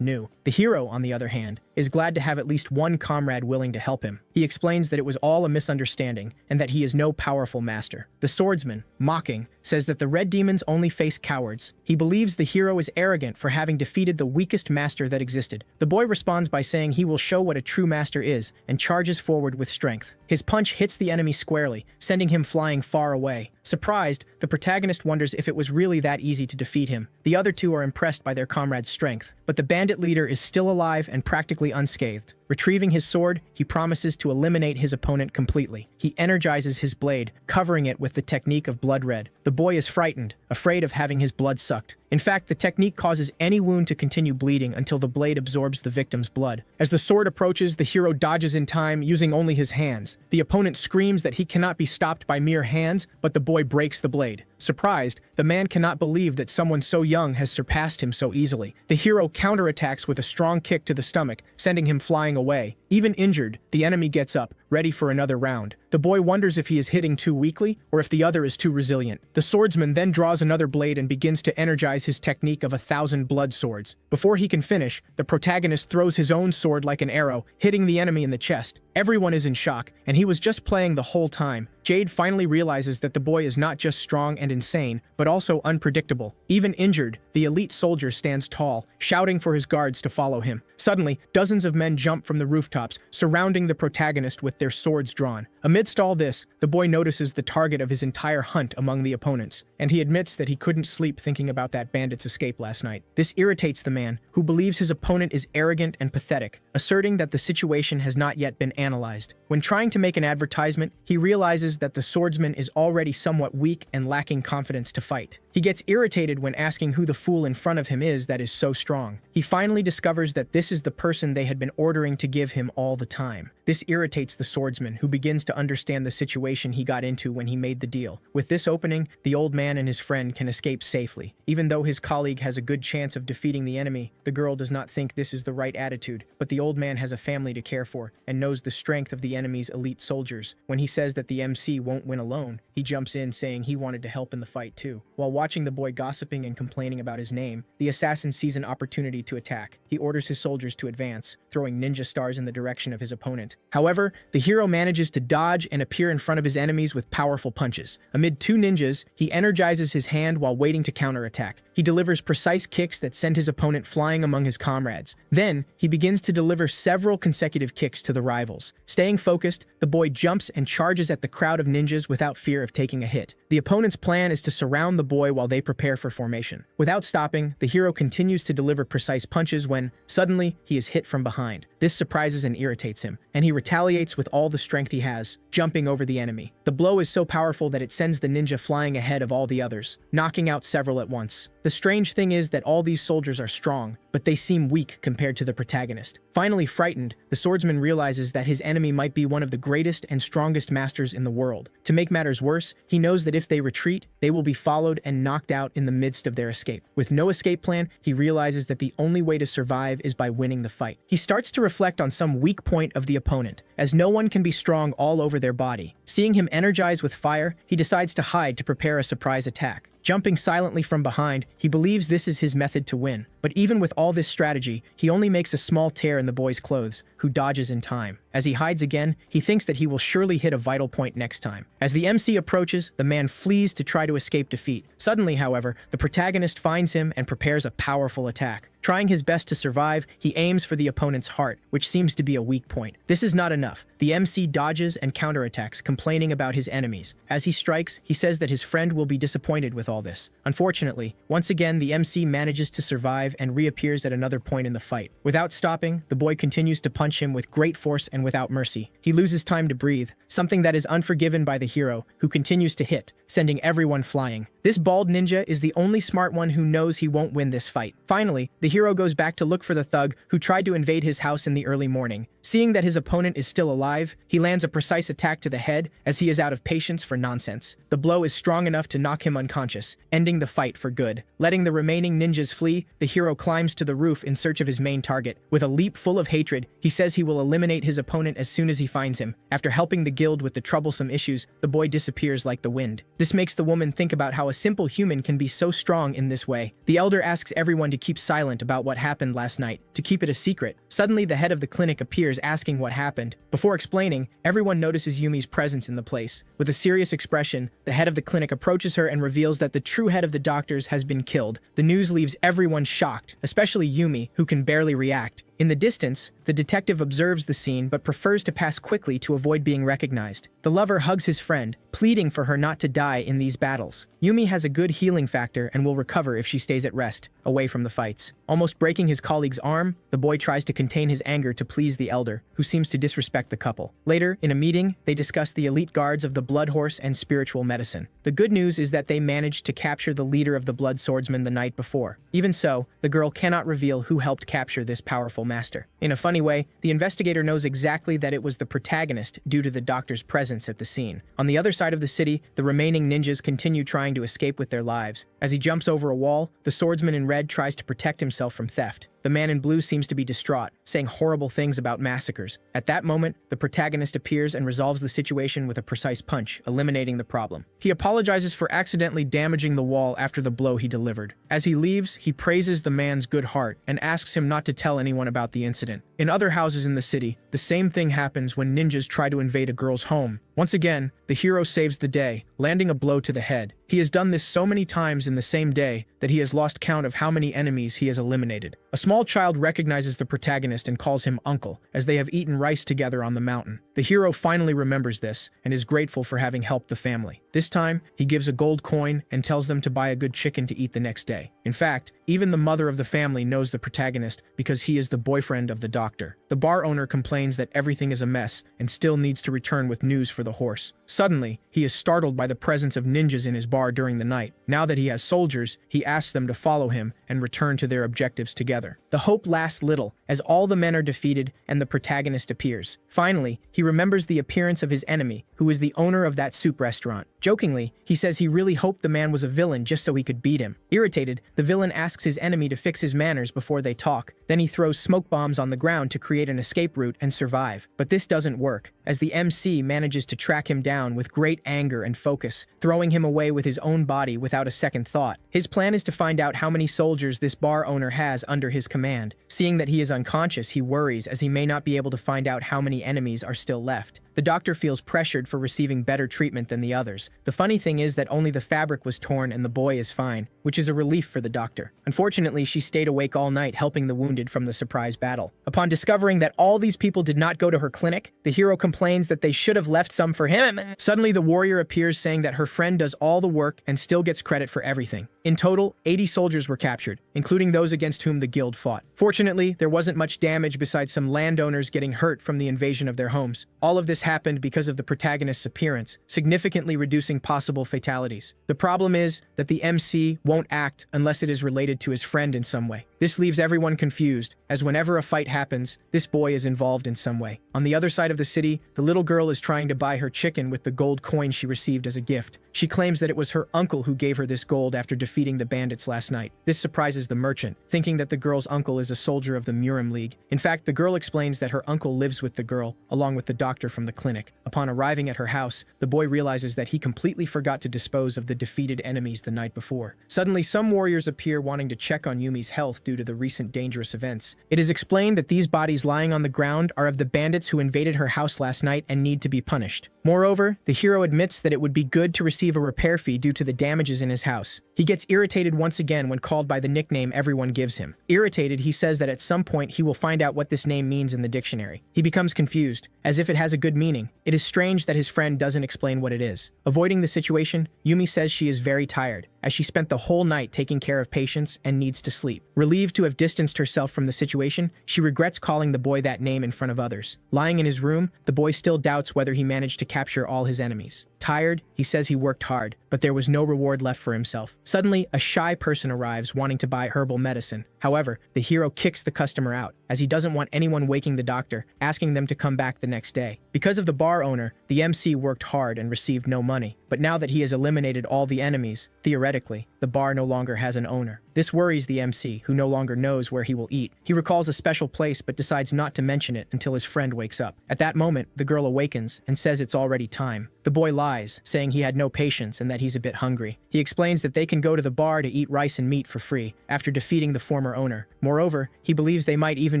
knew. The hero, on the other hand, is glad to have at least one comrade willing to help him. He explains that it was all a misunderstanding and that he is no powerful master. The swordsman, mocking, says that the red demons only face cowards. He believes the hero is arrogant for having defeated the weakest master that existed. The boy responds by saying he will show what a true master is and charges forward with strength. His punch hits the enemy squarely, sending him flying far away. Surprised, the protagonist wonders if it was really that easy to defeat him. The other two are impressed by their comrade's strength, but the bandit leader is still alive and practically unscathed. Retrieving his sword, he promises to eliminate his opponent completely. He energizes his blade, covering it with the technique of blood red. The boy is frightened, afraid of having his blood sucked. In fact, the technique causes any wound to continue bleeding until the blade absorbs the victim's blood. As the sword approaches, the hero dodges in time, using only his hands. The opponent screams that he cannot be stopped by mere hands, but the boy breaks the blade. Surprised, the man cannot believe that someone so young has surpassed him so easily. The hero counterattacks with a strong kick to the stomach, sending him flying away. Even injured, the enemy gets up, ready for another round. The boy wonders if he is hitting too weakly or if the other is too resilient. The swordsman then draws another blade and begins to energize his technique of 1,000 blood swords. Before he can finish, the protagonist throws his own sword like an arrow, hitting the enemy in the chest. Everyone is in shock, and he was just playing the whole time. Jade finally realizes that the boy is not just strong and insane, but also unpredictable. Even injured, the elite soldier stands tall, shouting for his guards to follow him. Suddenly, dozens of men jump from the rooftops, surrounding the protagonist with their swords drawn. Amidst all this, the boy notices the target of his entire hunt among the opponents, and he admits that he couldn't sleep thinking about that bandit's escape last night. This irritates the man, who believes his opponent is arrogant and pathetic, asserting that the situation has not yet been analyzed. When trying to make an advertisement, he realizes that the swordsman is already somewhat weak and lacking confidence to fight. He gets irritated when asking who the fool in front of him is that is so strong. He finally discovers that this is the person they had been ordering to give him all the time. This irritates the swordsman, who begins to understand the situation he got into when he made the deal. With this opening, the old man and his friend can escape safely. Even though his colleague has a good chance of defeating the enemy, the girl does not think this is the right attitude, but the old man has a family to care for and knows the strength of the enemy's elite soldiers. When he says that the MC won't win alone, he jumps in saying he wanted to help in the fight too. While watching the boy gossiping and complaining about his name, the assassin sees an opportunity to attack. He orders his soldiers to advance, throwing ninja stars in the direction of his opponent. However, the hero manages to dodge and appear in front of his enemies with powerful punches. Amid two ninjas, he energizes his hand while waiting to counterattack. He delivers precise kicks that send his opponent flying among his comrades. Then, he begins to deliver several consecutive kicks to the rivals. Staying focused, the boy jumps and charges at the crowd of ninjas without fear of taking a hit. The opponent's plan is to surround the boy while they prepare for formation. Without stopping, the hero continues to deliver precise punches when, suddenly, he is hit from behind. This surprises and irritates him, and he retaliates with all the strength he has, jumping over the enemy. The blow is so powerful that it sends the ninja flying ahead of all the others, knocking out several at once. The strange thing is that all these soldiers are strong, but they seem weak compared to the protagonist. Finally frightened, the swordsman realizes that his enemy might be one of the greatest and strongest masters in the world. To make matters worse, he knows that if they retreat, they will be followed and knocked out in the midst of their escape. With no escape plan, he realizes that the only way to survive is by winning the fight. He starts to reflect on some weak point of the opponent, as no one can be strong all over their body. Seeing him energized with fire, he decides to hide to prepare a surprise attack. Jumping silently from behind, he believes this is his method to win. But even with all this strategy, he only makes a small tear in the boy's clothes, who dodges in time. As he hides again, he thinks that he will surely hit a vital point next time. As the MC approaches, the man flees to try to escape defeat. Suddenly, however, the protagonist finds him and prepares a powerful attack. Trying his best to survive, he aims for the opponent's heart, which seems to be a weak point. This is not enough. The MC dodges and counterattacks, complaining about his enemies. As he strikes, he says that his friend will be disappointed with all this. Unfortunately, once again, the MC manages to survive and reappears at another point in the fight. Without stopping, the boy continues to punch him with great force and without mercy. He loses time to breathe, something that is unforgiven by the hero, who continues to hit, sending everyone flying. This bald ninja is the only smart one who knows he won't win this fight. Finally, the hero goes back to look for the thug who tried to invade his house in the early morning. Seeing that his opponent is still alive, he lands a precise attack to the head as he is out of patience for nonsense. The blow is strong enough to knock him unconscious, ending the fight for good. Letting the remaining ninjas flee, the hero climbs to the roof in search of his main target. With a leap full of hatred, he says he will eliminate his opponent as soon as he finds him. After helping the guild with the troublesome issues, the boy disappears like the wind. This makes the woman think about how a simple human can be so strong in this way. The elder asks everyone to keep silent about what happened last night, to keep it a secret. Suddenly, the head of the clinic appears asking what happened. Before explaining, everyone notices Yumi's presence in the place. With a serious expression, the head of the clinic approaches her and reveals that the true head of the doctors has been killed. The news leaves everyone shocked, especially Yumi, who can barely react. In the distance, the detective observes the scene but prefers to pass quickly to avoid being recognized. The lover hugs his friend, pleading for her not to die in these battles. Yumi has a good healing factor and will recover if she stays at rest, away from the fights. Almost breaking his colleague's arm, the boy tries to contain his anger to please the elder, who seems to disrespect the couple. Later, in a meeting, they discuss the elite guards of the Blood Horse and spiritual medicine. The good news is that they managed to capture the leader of the Blood Swordsman the night before. Even so, the girl cannot reveal who helped capture this powerful master. In a funny way, the investigator knows exactly that it was the protagonist due to the doctor's presence at the scene. On the other side of the city, the remaining ninjas continue trying to escape with their lives. As he jumps over a wall, the swordsman in red tries to protect himself from theft. The man in blue seems to be distraught, saying horrible things about massacres. At that moment, the protagonist appears and resolves the situation with a precise punch, eliminating the problem. He apologizes for accidentally damaging the wall after the blow he delivered. As he leaves, he praises the man's good heart and asks him not to tell anyone about the incident. In other houses in the city, the same thing happens when ninjas try to invade a girl's home. Once again, the hero saves the day, landing a blow to the head. He has done this so many times in the same day that he has lost count of how many enemies he has eliminated. A small child recognizes the protagonist and calls him uncle, as they have eaten rice together on the mountain. The hero finally remembers this and is grateful for having helped the family. This time, he gives a gold coin and tells them to buy a good chicken to eat the next day. In fact, even the mother of the family knows the protagonist because he is the boyfriend of the doctor. The bar owner complains that everything is a mess and still needs to return with news for the horse. Suddenly, he is startled by the presence of ninjas in his bar during the night. Now that he has soldiers, he asks them to follow him and return to their objectives together. The hope lasts little, as all the men are defeated and the protagonist appears. Finally, he remembers the appearance of his enemy, who is the owner of that soup restaurant. Jokingly, he says he really hoped the man was a villain just so he could beat him. Irritated, the villain asks his enemy to fix his manners before they talk. Then he throws smoke bombs on the ground to create an escape route and survive. But this doesn't work, as the MC manages to track him down with great anger and focus, throwing him away with his own body without a second thought. His plan is to find out how many soldiers this bar owner has under his command. Seeing that he is unconscious, he worries as he may not be able to find out how many enemies are still left. The doctor feels pressured for receiving better treatment than the others. The funny thing is that only the fabric was torn and the boy is fine, which is a relief for the doctor. Unfortunately, she stayed awake all night helping the wounded from the surprise battle. Upon discovering that all these people did not go to her clinic, the hero complains that they should have left some for him. Suddenly, the warrior appears saying that her friend does all the work and still gets credit for everything. In total, 80 soldiers were captured, including those against whom the guild fought. Fortunately, there wasn't much damage besides some landowners getting hurt from the invasion of their homes. All of this happened because of the protagonist's appearance, significantly reducing possible fatalities. The problem is that the MC won't act unless it is related to his friend in some way. This leaves everyone confused, as whenever a fight happens, this boy is involved in some way. On the other side of the city, the little girl is trying to buy her chicken with the gold coin she received as a gift. She claims that it was her uncle who gave her this gold after defeating the bandits last night. This surprises the merchant, thinking that the girl's uncle is a soldier of the Murim League. In fact, the girl explains that her uncle lives with the girl, along with the doctor from the clinic. Upon arriving at her house, the boy realizes that he completely forgot to dispose of the defeated enemies the night before. Suddenly, some warriors appear wanting to check on Yumi's health due to the recent dangerous events. It is explained that these bodies lying on the ground are of the bandits who invaded her house last night and need to be punished. Moreover, the hero admits that it would be good to receive a repair fee due to the damages in his house. He gets irritated once again when called by the nickname everyone gives him. Irritated, he says that at some point he will find out what this name means in the dictionary. He becomes confused, as if it has a good meaning. It is strange that his friend doesn't explain what it is. Avoiding the situation, Yumi says she is very tired, as she spent the whole night taking care of patients and needs to sleep. Relieved to have distanced herself from the situation, she regrets calling the boy that name in front of others. Lying in his room, the boy still doubts whether he managed to capture all his enemies. Tired, he says he worked hard, but there was no reward left for himself. Suddenly, a shy person arrives wanting to buy herbal medicine. However, the hero kicks the customer out, as he doesn't want anyone waking the doctor, asking them to come back the next day. Because of the bar owner, the MC worked hard and received no money. But now that he has eliminated all the enemies, theoretically, the bar no longer has an owner. This worries the MC, who no longer knows where he will eat. He recalls a special place but decides not to mention it until his friend wakes up. At that moment, the girl awakens and says it's already time. The boy lies, saying he had no patience and that he's a bit hungry. He explains that they can go to the bar to eat rice and meat for free, after defeating the former owner. Moreover, he believes they might even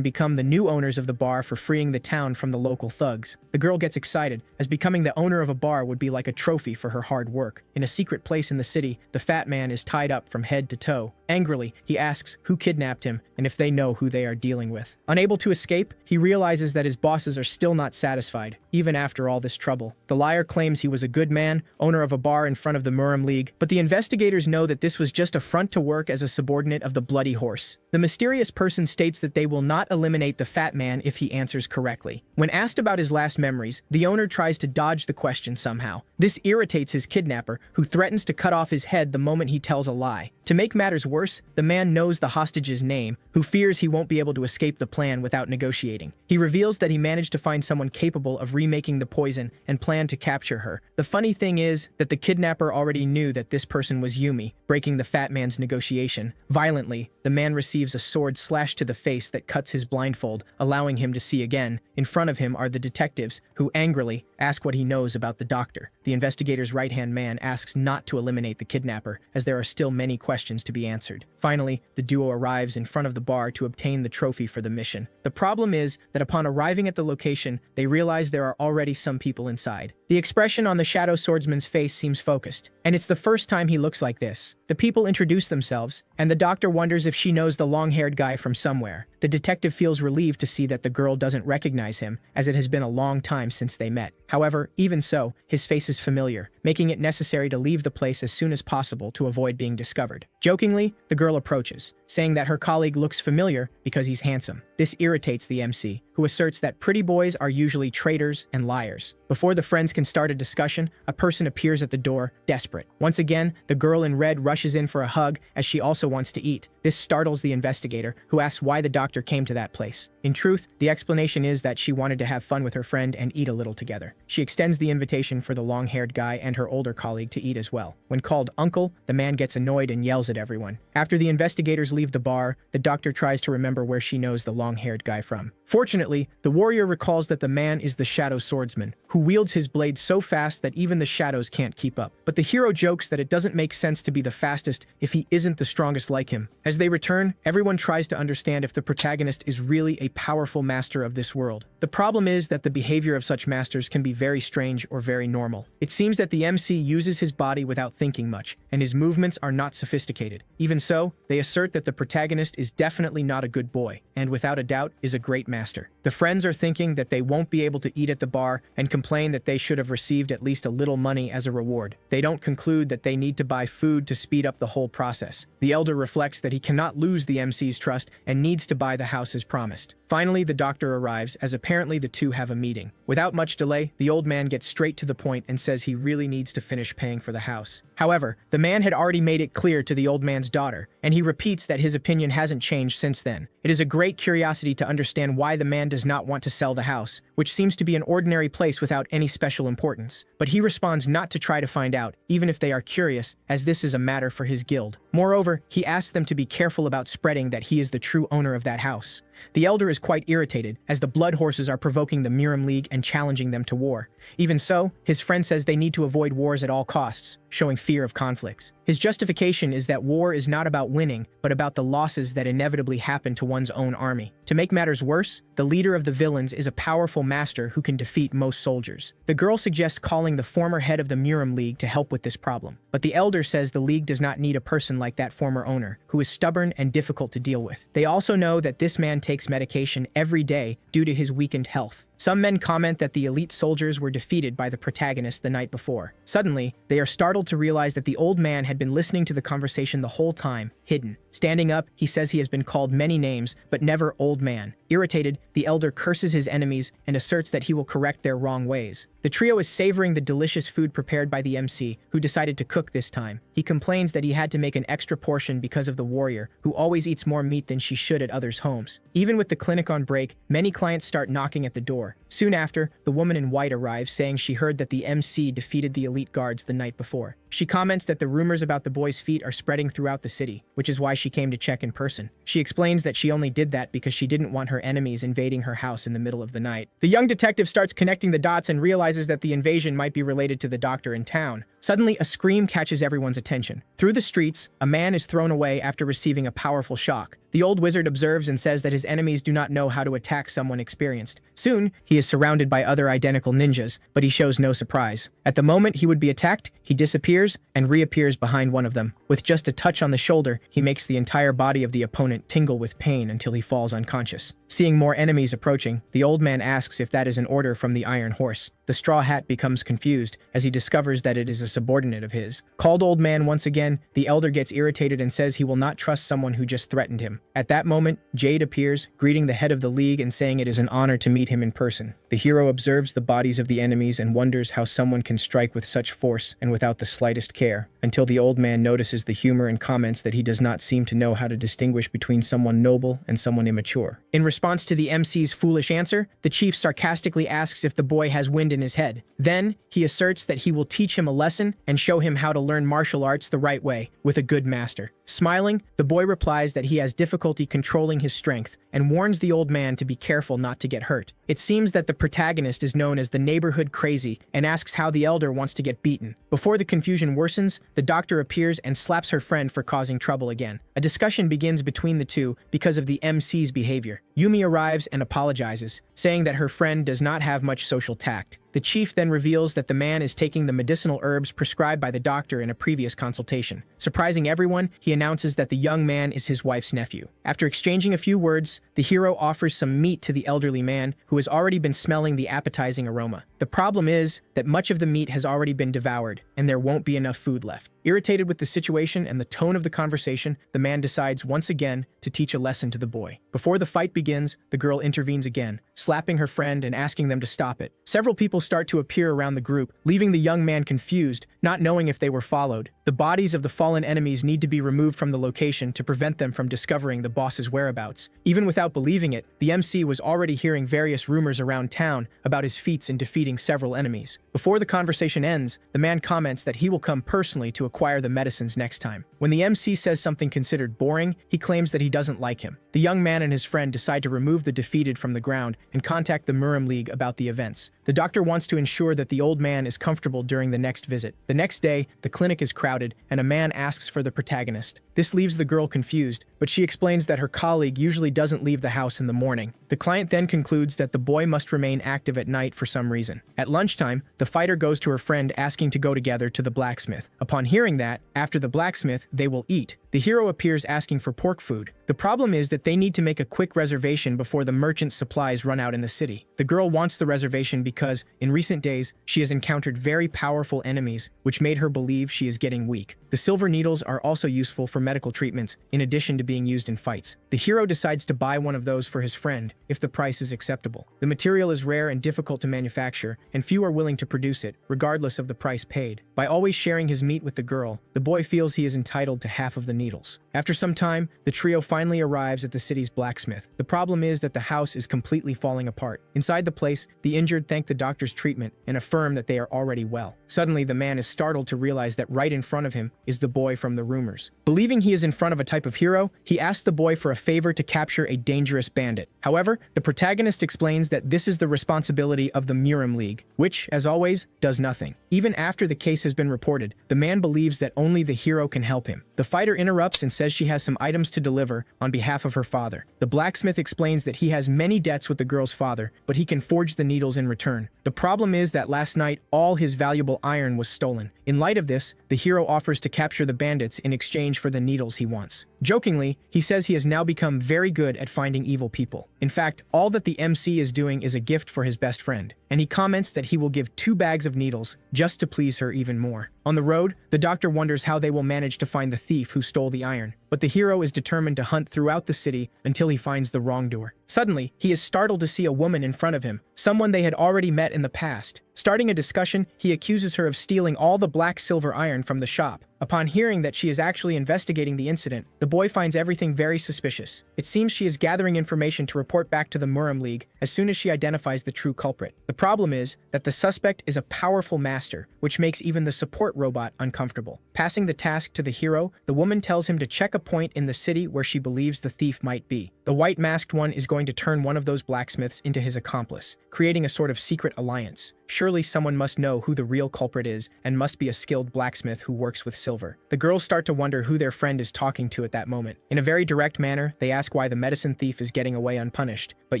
become the new owners of the bar for freeing the town from the local thugs. The girl gets excited, as becoming the owner of a bar would be like a trophy for her hard work. In a secret place in the city, the fat man is tied up from head to toe. Angrily, he asks who kidnapped him and if they know who they are dealing with. Unable to escape, he realizes that his bosses are still not satisfied, even after all this trouble. The liar claims he was a good man, owner of a bar in front of the Murim League, but the investigators know that this was just a front to work as a subordinate of the Bloody Horse. The mysterious person states that they will not eliminate the fat man if he answers correctly. When asked about his last memories, the owner tries to dodge the question somehow. This irritates his kidnapper, who threatens to cut off his head the moment he tells a lie. To make matters worse, the man knows the hostage's name, who fears he won't be able to escape the plan without negotiating. He reveals that he managed to find someone capable of remaking the poison and planned to capture her. The funny thing is that the kidnapper already knew that this person was Yumi, breaking the fat man's negotiation. Violently, the man receives a sword slashed to the face that cuts his blindfold, allowing him to see again. In front of him are the detectives, who angrily ask what he knows about the doctor. The investigator's right-hand man asks not to eliminate the kidnapper, as there are still many questions to be answered. Finally, the duo arrives in front of the bar to obtain the trophy for the mission. The problem is that upon arriving at the location, they realize there are already some people inside. The expression on the shadow swordsman's face seems focused, and it's the first time he looks like this. The people introduce themselves, and the doctor wonders if she knows the long-haired guy from somewhere. The detective feels relieved to see that the girl doesn't recognize him, as it has been a long time since they met. However, even so, his face is familiar, making it necessary to leave the place as soon as possible to avoid being discovered. Jokingly, the girl approaches, saying that her colleague looks familiar because he's handsome. This irritates the MC, who asserts that pretty boys are usually traitors and liars. Before the friends can start a discussion, a person appears at the door, desperate. Once again, the girl in red rushes in for a hug, as she also wants to eat. This startles the investigator, who asks why the doctor came to that place. In truth, the explanation is that she wanted to have fun with her friend and eat a little together. She extends the invitation for the long-haired guy and her older colleague to eat as well. When called uncle, the man gets annoyed and yells at everyone. After the investigators leave the bar, the doctor tries to remember where she knows the long-haired guy from. Fortunately, the warrior recalls that the man is the shadow swordsman, who wields his blade so fast that even the shadows can't keep up. But the hero jokes that it doesn't make sense to be the fastest if he isn't the strongest like him. As they return, everyone tries to understand if the protagonist is really a powerful master of this world. The problem is that the behavior of such masters can be very strange or very normal. It seems that the MC uses his body without thinking much, and his movements are not sophisticated. Even so, they assert that the protagonist is definitely not a good boy, and without a doubt is a great master. The friends are thinking that they won't be able to eat at the bar and complain that they should have received at least a little money as a reward. They don't conclude that they need to buy food to speed up the whole process. The elder reflects that he cannot lose the MC's trust and needs to buy the house as promised. Finally, the doctor arrives, as apparently the two have a meeting. Without much delay, the old man gets straight to the point and says he really needs to finish paying for the house. However, the man had already made it clear to the old man's daughter, and he repeats that his opinion hasn't changed since then. It is a great curiosity to understand why the man does not want to sell the house, which seems to be an ordinary place without any special importance. But he responds not to try to find out, even if they are curious, as this is a matter for his guild. Moreover, he asks them to be careful about spreading that he is the true owner of that house. The elder is quite irritated, as the blood horses are provoking the Miram League and challenging them to war. Even so, his friend says they need to avoid wars at all costs, showing fear of conflicts. His justification is that war is not about winning, but about the losses that inevitably happen to one's own army. To make matters worse, the leader of the villains is a powerful master who can defeat most soldiers. The girl suggests calling the former head of the Miram League to help with this problem, but the elder says the league does not need a person like that former owner, who is stubborn and difficult to deal with. They also know that this man takes medication every day due to his weakened health. Some men comment that the elite soldiers were defeated by the protagonist the night before. Suddenly, they are startled to realize that the old man had been listening to the conversation the whole time, hidden. Standing up, he says he has been called many names, but never old man. Irritated, the elder curses his enemies and asserts that he will correct their wrong ways. The trio is savoring the delicious food prepared by the MC, who decided to cook this time. He complains that he had to make an extra portion because of the warrior, who always eats more meat than she should at others' homes. Even with the clinic on break, many clients start knocking at the door. Soon after, the woman in white arrives, saying she heard that the MC defeated the elite guards the night before. She comments that the rumors about the boy's feat are spreading throughout the city, which is why she came to check in person. She explains that she only did that because she didn't want her enemies invading her house in the middle of the night. The young detective starts connecting the dots and realizes that the invasion might be related to the doctor in town. Suddenly, a scream catches everyone's attention. Through the streets, a man is thrown away after receiving a powerful shock. The old wizard observes and says that his enemies do not know how to attack someone experienced. Soon, he is surrounded by other identical ninjas, but he shows no surprise. At the moment he would be attacked, he disappears and reappears behind one of them. With just a touch on the shoulder, he makes the entire body of the opponent tingle with pain until he falls unconscious. Seeing more enemies approaching, the old man asks if that is an order from the Iron Horse. The the straw hat becomes confused as he discovers that it is a subordinate of his. Called old man once again, the elder gets irritated and says he will not trust someone who just threatened him. At that moment, Jade appears, greeting the head of the league and saying it is an honor to meet him in person. The hero observes the bodies of the enemies and wonders how someone can strike with such force and without the slightest care, until the old man notices the humor and comments that he does not seem to know how to distinguish between someone noble and someone immature. In response to the MC's foolish answer, the chief sarcastically asks if the boy has wind in his head. Then, he asserts that he will teach him a lesson and show him how to learn martial arts the right way, with a good master. Smiling, the boy replies that he has difficulty controlling his strength and warns the old man to be careful not to get hurt. It seems that the protagonist is known as the neighborhood crazy and asks how the elder wants to get beaten. Before the confusion worsens, the doctor appears and slaps her friend for causing trouble again. A discussion begins between the two because of the MC's behavior. Yumi arrives and apologizes, saying that her friend does not have much social tact. The chief then reveals that the man is taking the medicinal herbs prescribed by the doctor in a previous consultation. Surprising everyone, he announces that the young man is his wife's nephew. After exchanging a few words, the hero offers some meat to the elderly man, who has already been smelling the appetizing aroma. The problem is that much of the meat has already been devoured, and there won't be enough food left. Irritated with the situation and the tone of the conversation, the man decides once again to teach a lesson to the boy. Before the fight begins, the girl intervenes again, slapping her friend and asking them to stop it. Several people start to appear around the group, leaving the young man confused, not knowing if they were followed. The bodies of the fallen enemies need to be removed from the location to prevent them from discovering the boss's whereabouts. Even without believing it, the MC was already hearing various rumors around town about his feats in defeating several enemies. Before the conversation ends, the man comments that he will come personally to acquire the medicines next time. When the MC says something considered boring, he claims that he doesn't like him. The young man and his friend decide to remove the defeated from the ground and contact the Muram League about the events. The doctor wants to ensure that the old man is comfortable during the next visit. The next day, the clinic is crowded, and a man asks for the protagonist. This leaves the girl confused, but she explains that her colleague usually doesn't leave the house in the morning. The client then concludes that the boy must remain active at night for some reason. At lunchtime, the fighter goes to her friend asking to go together to the blacksmith. Upon hearing that, after the blacksmith, they will eat. The hero appears asking for pork food. The problem is that they need to make a quick reservation before the merchant's supplies run out in the city. The girl wants the reservation because, in recent days, she has encountered very powerful enemies, which made her believe she is getting weak. The silver needles are also useful for medical treatments, in addition to being used in fights. The hero decides to buy one of those for his friend, if the price is acceptable. The material is rare and difficult to manufacture, and few are willing to produce it, regardless of the price paid. By always sharing his meat with the girl, the boy feels he is entitled to half of the needles. After some time, the trio finally arrives at the city's blacksmith. The problem is that the house is completely falling apart. Inside the place, the injured thank the doctor's treatment and affirm that they are already well. Suddenly, the man is startled to realize that right in front of him is the boy from the rumors. Believing he is in front of a type of hero, he asks the boy for a favor to capture a dangerous bandit. However, the protagonist explains that this is the responsibility of the Muram League, which, as always, does nothing. Even after the case has been reported, the man believes that only the hero can help him. The fighter interrupts and says she has some items to deliver on behalf of her father. The blacksmith explains that he has many debts with the girl's father, but he can forge the needles in return. The problem is that last night, all his valuable iron was stolen. In light of this, the hero offers to capture the bandits in exchange for the needles he wants. Jokingly, he says he has now become very good at finding evil people. In fact, all that the MC is doing is a gift for his best friend, and he comments that he will give 2 bags of needles just to please her even more. On the road, the doctor wonders how they will manage to find the thief who stole the iron, but the hero is determined to hunt throughout the city until he finds the wrongdoer. Suddenly, he is startled to see a woman in front of him, someone they had already met in the past. Starting a discussion, he accuses her of stealing all the black silver iron from the shop. Upon hearing that she is actually investigating the incident, the boy finds everything very suspicious. It seems she is gathering information to report back to the Muram League as soon as she identifies the true culprit. The problem is that the suspect is a powerful master, which makes even the support robot uncomfortable. Passing the task to the hero, the woman tells him to check a point in the city where she believes the thief might be. The white-masked one is going to turn one of those blacksmiths into his accomplice, creating a sort of secret alliance. Surely someone must know who the real culprit is and must be a skilled blacksmith who works with silver. The girls start to wonder who their friend is talking to at that moment. In a very direct manner, they ask why the medicine thief is getting away unpunished, but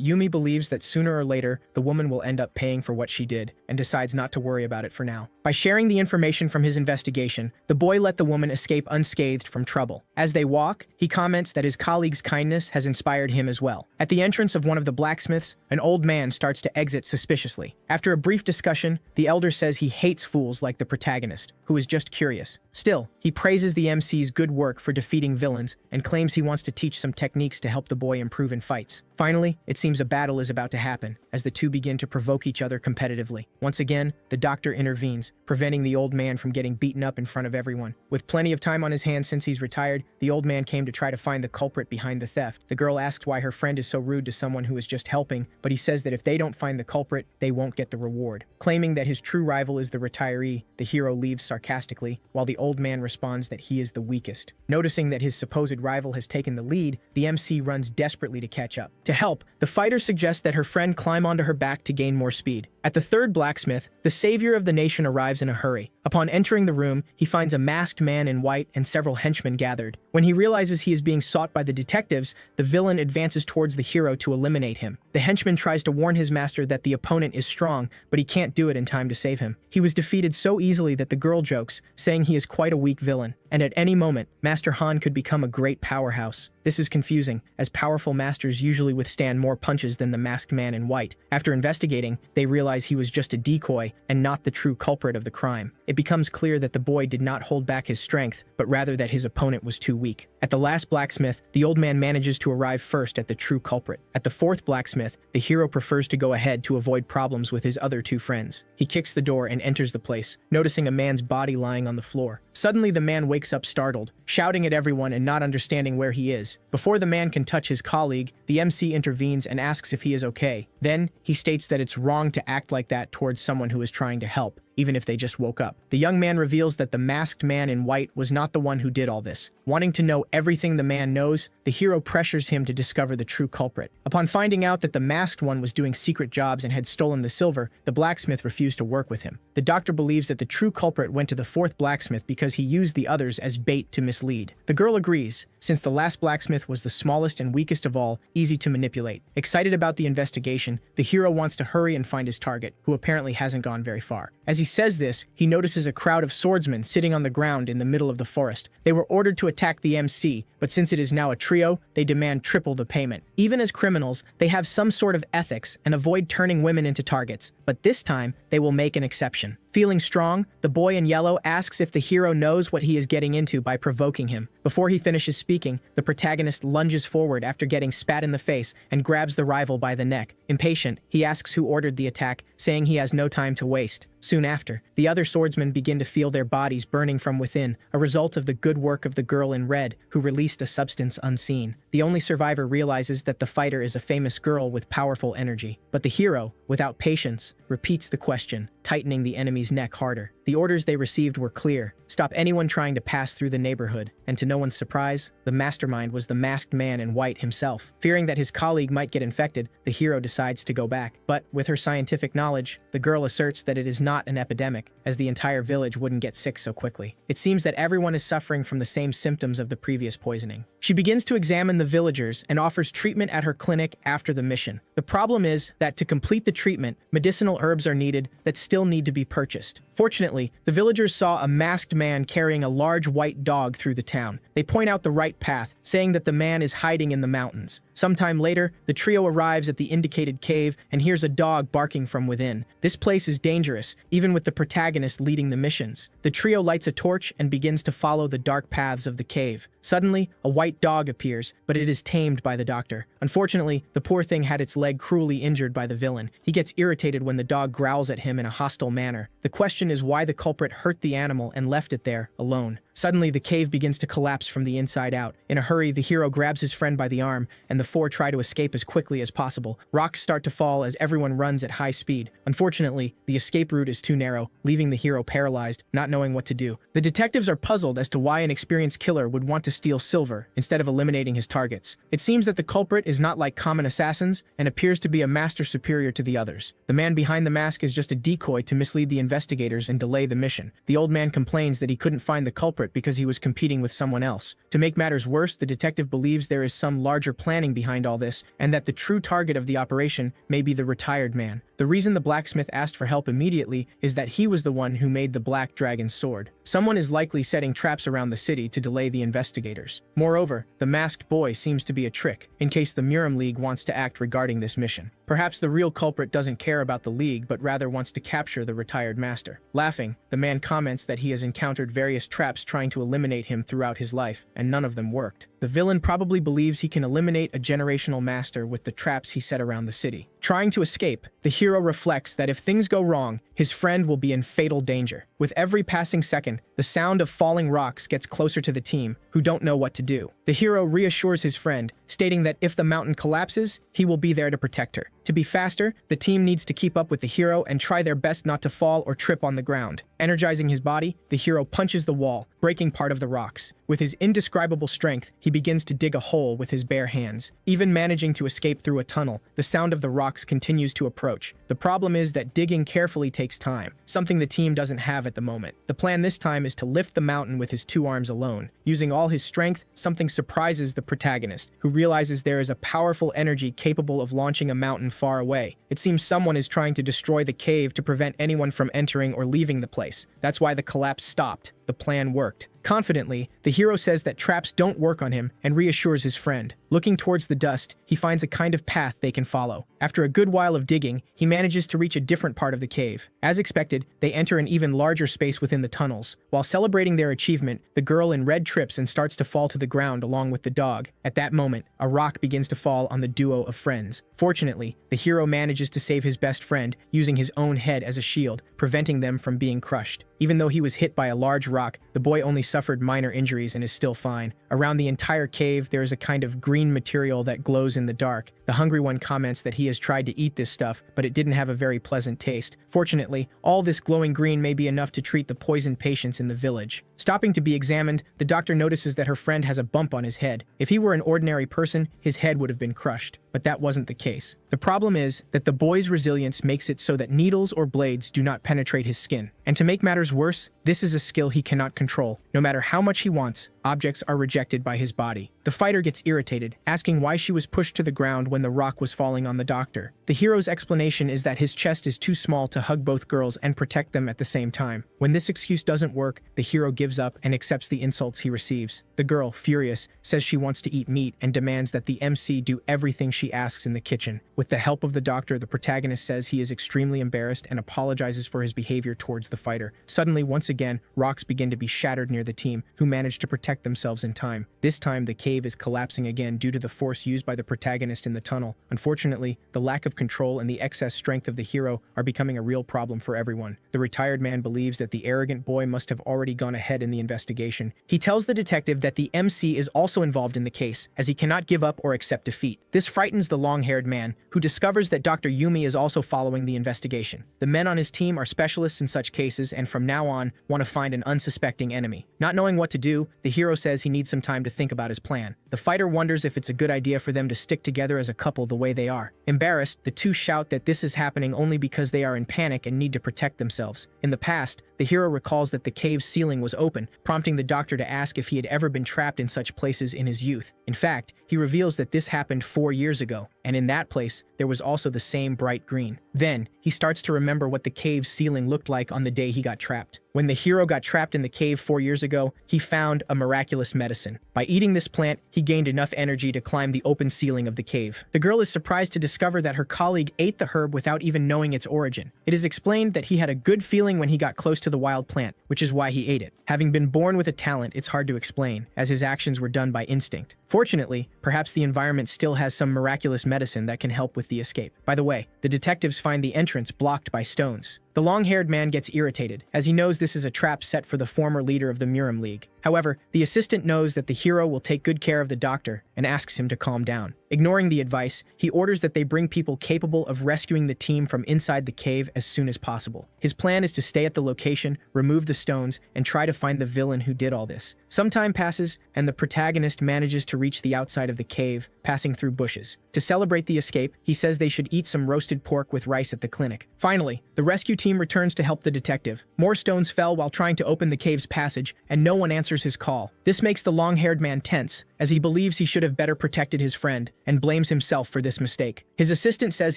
Yumi believes that sooner or later, the woman will end up paying for what she did and decides not to worry about it for now. By sharing the information from his investigation, the boy let the woman escape unscathed from trouble. As they walk, he comments that his colleague's kindness has inspired him as well. At the entrance of one of the blacksmiths, an old man starts to exit suspiciously. After a brief discussion, the elder says he hates fools like the protagonist, who is just curious. Still, he praises the MC's good work for defeating villains and claims he wants to teach some techniques to help the boy improve in fights. Finally, it seems a battle is about to happen, as the two begin to provoke each other competitively. Once again, the doctor intervenes, preventing the old man from getting beaten up in front of everyone. With plenty of time on his hands since he's retired, the old man came to try to find the culprit behind the theft. The girl asks why her friend is so rude to someone who is just helping, but he says that if they don't find the culprit, they won't get the reward. Claiming that his true rival is the retiree, the hero leaves sarcastically, while the old man responds that he is the weakest. Noticing that his supposed rival has taken the lead, the MC runs desperately to catch up. To help, the fighter suggests that her friend climb onto her back to gain more speed. At the third blacksmith, the savior of the nation arrives in a hurry. Upon entering the room, he finds a masked man in white and several henchmen gathered. When he realizes he is being sought by the detectives, the villain advances towards the hero to eliminate him. The henchman tries to warn his master that the opponent is strong, but he can't do it in time to save him. He was defeated so easily that the girl jokes, saying he is quite a weak villain, and at any moment, Master Han could become a great powerhouse. This is confusing, as powerful masters usually withstand more punches than the masked man in white. After investigating, they realize he was just a decoy and not the true culprit of the crime. It becomes clear that the boy did not hold back his strength, but rather that his opponent was too weak. At the last blacksmith, the old man manages to arrive first at the true culprit. At the fourth blacksmith, the hero prefers to go ahead to avoid problems with his other two friends. He kicks the door and enters the place, noticing a man's body lying on the floor. Suddenly, the man wakes up startled, shouting at everyone and not understanding where he is. Before the man can touch his colleague, the MC intervenes and asks if he is okay. Then, he states that it's wrong to act like that towards someone who is trying to help, even if they just woke up. The young man reveals that the masked man in white was not the one who did all this. Wanting to know everything the man knows, the hero pressures him to discover the true culprit. Upon finding out that the masked one was doing secret jobs and had stolen the silver, the blacksmith refused to work with him. The doctor believes that the true culprit went to the fourth blacksmith because he used the others as bait to mislead. The girl agrees, since the last blacksmith was the smallest and weakest of all, easy to manipulate. Excited about the investigation, the hero wants to hurry and find his target, who apparently hasn't gone very far. As he says this, he notices a crowd of swordsmen sitting on the ground in the middle of the forest. They were ordered to attack the MC, but since it is now a trio, they demand triple the payment. Even as criminals, they have some sort of ethics and avoid turning women into targets, but this time, they will make an exception. Feeling strong, the boy in yellow asks if the hero knows what he is getting into by provoking him. Before he finishes speaking, the protagonist lunges forward after getting spat in the face and grabs the rival by the neck. Impatient, he asks who ordered the attack, saying he has no time to waste. Soon after, the other swordsmen begin to feel their bodies burning from within, a result of the good work of the girl in red, who released a substance unseen. The only survivor realizes that the fighter is a famous girl with powerful energy. But the hero, without patience, repeats the question, tightening the enemy's neck harder. The orders they received were clear: stop anyone trying to pass through the neighborhood, and to no one's surprise, the mastermind was the masked man in white himself. Fearing that his colleague might get infected, the hero decides to go back. But with her scientific knowledge, the girl asserts that it is not an epidemic, as the entire village wouldn't get sick so quickly. It seems that everyone is suffering from the same symptoms of the previous poisoning. She begins to examine the villagers and offers treatment at her clinic after the mission. The problem is that to complete the treatment, medicinal herbs are needed that still need to be purchased. Fortunately, the villagers saw a masked man carrying a large white dog through the town. They point out the right path, saying that the man is hiding in the mountains. Sometime later, the trio arrives at the indicated cave and hears a dog barking from within. This place is dangerous, even with the protagonist leading the missions. The trio lights a torch and begins to follow the dark paths of the cave. Suddenly, a white dog appears, but it is tamed by the doctor. Unfortunately, the poor thing had its leg cruelly injured by the villain. He gets irritated when the dog growls at him in a hostile manner. The question is why the culprit hurt the animal and left it there, alone. Suddenly, the cave begins to collapse from the inside out. In a hurry, the hero grabs his friend by the arm, and the four try to escape as quickly as possible. Rocks start to fall as everyone runs at high speed. Unfortunately, the escape route is too narrow, leaving the hero paralyzed, not knowing what to do. The detectives are puzzled as to why an experienced killer would want to steal silver instead of eliminating his targets. It seems that the culprit is not like common assassins and appears to be a master superior to the others. The man behind the mask is just a decoy to mislead the investigators and delay the mission. The old man complains that he couldn't find the culprit because he was competing with someone else. To make matters worse, the detective believes there is some larger planning behind all this, and that the true target of the operation may be the retired man. The reason the blacksmith asked for help immediately is that he was the one who made the black dragon's sword. Someone is likely setting traps around the city to delay the investigators. Moreover, the masked boy seems to be a trick, in case the Muram League wants to act regarding this mission. Perhaps the real culprit doesn't care about the League, but rather wants to capture the retired master. Laughing, the man comments that he has encountered various traps trying to eliminate him throughout his life, and none of them worked. The villain probably believes he can eliminate a generational master with the traps he set around the city. Trying to escape, the hero reflects that if things go wrong, his friend will be in fatal danger. With every passing second, the sound of falling rocks gets closer to the team, who don't know what to do. The hero reassures his friend, stating that if the mountain collapses, he will be there to protect her. To be faster, the team needs to keep up with the hero and try their best not to fall or trip on the ground. Energizing his body, the hero punches the wall, breaking part of the rocks. With his indescribable strength, he begins to dig a hole with his bare hands. Even managing to escape through a tunnel, the sound of the rocks continues to approach. The problem is that digging carefully takes time, something the team doesn't have at the moment. The plan this time is to lift the mountain with his 2 arms alone. Using all his strength, something surprises the protagonist, who realizes there is a powerful energy capable of launching a mountain far away. It seems someone is trying to destroy the cave to prevent anyone from entering or leaving the place. That's why the collapse stopped. The plan worked. Confidently, the hero says that traps don't work on him and reassures his friend. Looking towards the dust, he finds a kind of path they can follow. After a good while of digging, he manages to reach a different part of the cave. As expected, they enter an even larger space within the tunnels. While celebrating their achievement, the girl in red trips and starts to fall to the ground along with the dog. At that moment, a rock begins to fall on the duo of friends. Fortunately, the hero manages to save his best friend, using his own head as a shield, preventing them from being crushed. Even though he was hit by a large rock, the boy only suffered minor injuries and is still fine. Around the entire cave, there is a kind of green material that glows in the dark. The hungry one comments that he has tried to eat this stuff, but it didn't have a very pleasant taste. Fortunately, all this glowing green may be enough to treat the poisoned patients in the village. Stopping to be examined, the doctor notices that her friend has a bump on his head. If he were an ordinary person, his head would have been crushed. But that wasn't the case. The problem is that the boy's resilience makes it so that needles or blades do not penetrate his skin. And to make matters worse, this is a skill he cannot control. No matter how much he wants, objects are rejected by his body. The fighter gets irritated, asking why she was pushed to the ground when the rock was falling on the doctor. The hero's explanation is that his chest is too small to hug both girls and protect them at the same time. When this excuse doesn't work, the hero gives up and accepts the insults he receives. The girl, furious, says she wants to eat meat and demands that the MC do everything she asks in the kitchen. With the help of the doctor, the protagonist says he is extremely embarrassed and apologizes for his behavior towards the fighter. Suddenly, once again, rocks begin to be shattered near the team, who manage to protect themselves in time. This time, the cave is collapsing again due to the force used by the protagonist in the tunnel. Unfortunately, the lack of control and the excess strength of the hero are becoming a real problem for everyone. The retired man believes that the arrogant boy must have already gone ahead in the investigation. He tells the detective that the MC is also involved in the case, as he cannot give up or accept defeat. This frightens the long-haired man, who discovers that Dr. Yumi is also following the investigation. The men on his team are specialists in such cases and from now on want to find an unsuspecting enemy. Not knowing what to do, the hero says he needs some time to think about his plan. The fighter wonders if it's a good idea for them to stick together as a couple the way they are. Embarrassed, the two shout that this is happening only because they are in panic and need to protect themselves. In the past, the hero recalls that the cave's ceiling was open, prompting the doctor to ask if he had ever been trapped in such places in his youth. In fact, he reveals that this happened 4 years ago, and in that place, there was also the same bright green. Then, he starts to remember what the cave's ceiling looked like on the day he got trapped. When the hero got trapped in the cave 4 years ago, he found a miraculous medicine. By eating this plant, he gained enough energy to climb the open ceiling of the cave. The girl is surprised to discover that her colleague ate the herb without even knowing its origin. It is explained that he had a good feeling when he got close to the wild plant, which is why he ate it. Having been born with a talent, it's hard to explain, as his actions were done by instinct. Fortunately, perhaps the environment still has some miraculous medicine that can help with the escape. By the way, the detectives find the entrance blocked by stones. The long-haired man gets irritated, as he knows this is a trap set for the former leader of the Muram League. However, the assistant knows that the hero will take good care of the doctor and asks him to calm down. Ignoring the advice, he orders that they bring people capable of rescuing the team from inside the cave as soon as possible. His plan is to stay at the location, remove the stones, and try to find the villain who did all this. Some time passes, and the protagonist manages to reach the outside of the cave, passing through bushes. To celebrate the escape, he says they should eat some roasted pork with rice at the clinic. Finally, the rescue team returns to help the detective. More stones fell while trying to open the cave's passage, and no one answers his call. This makes the long-haired man tense, as he believes he should have better protected his friend and blames himself for this mistake. His assistant says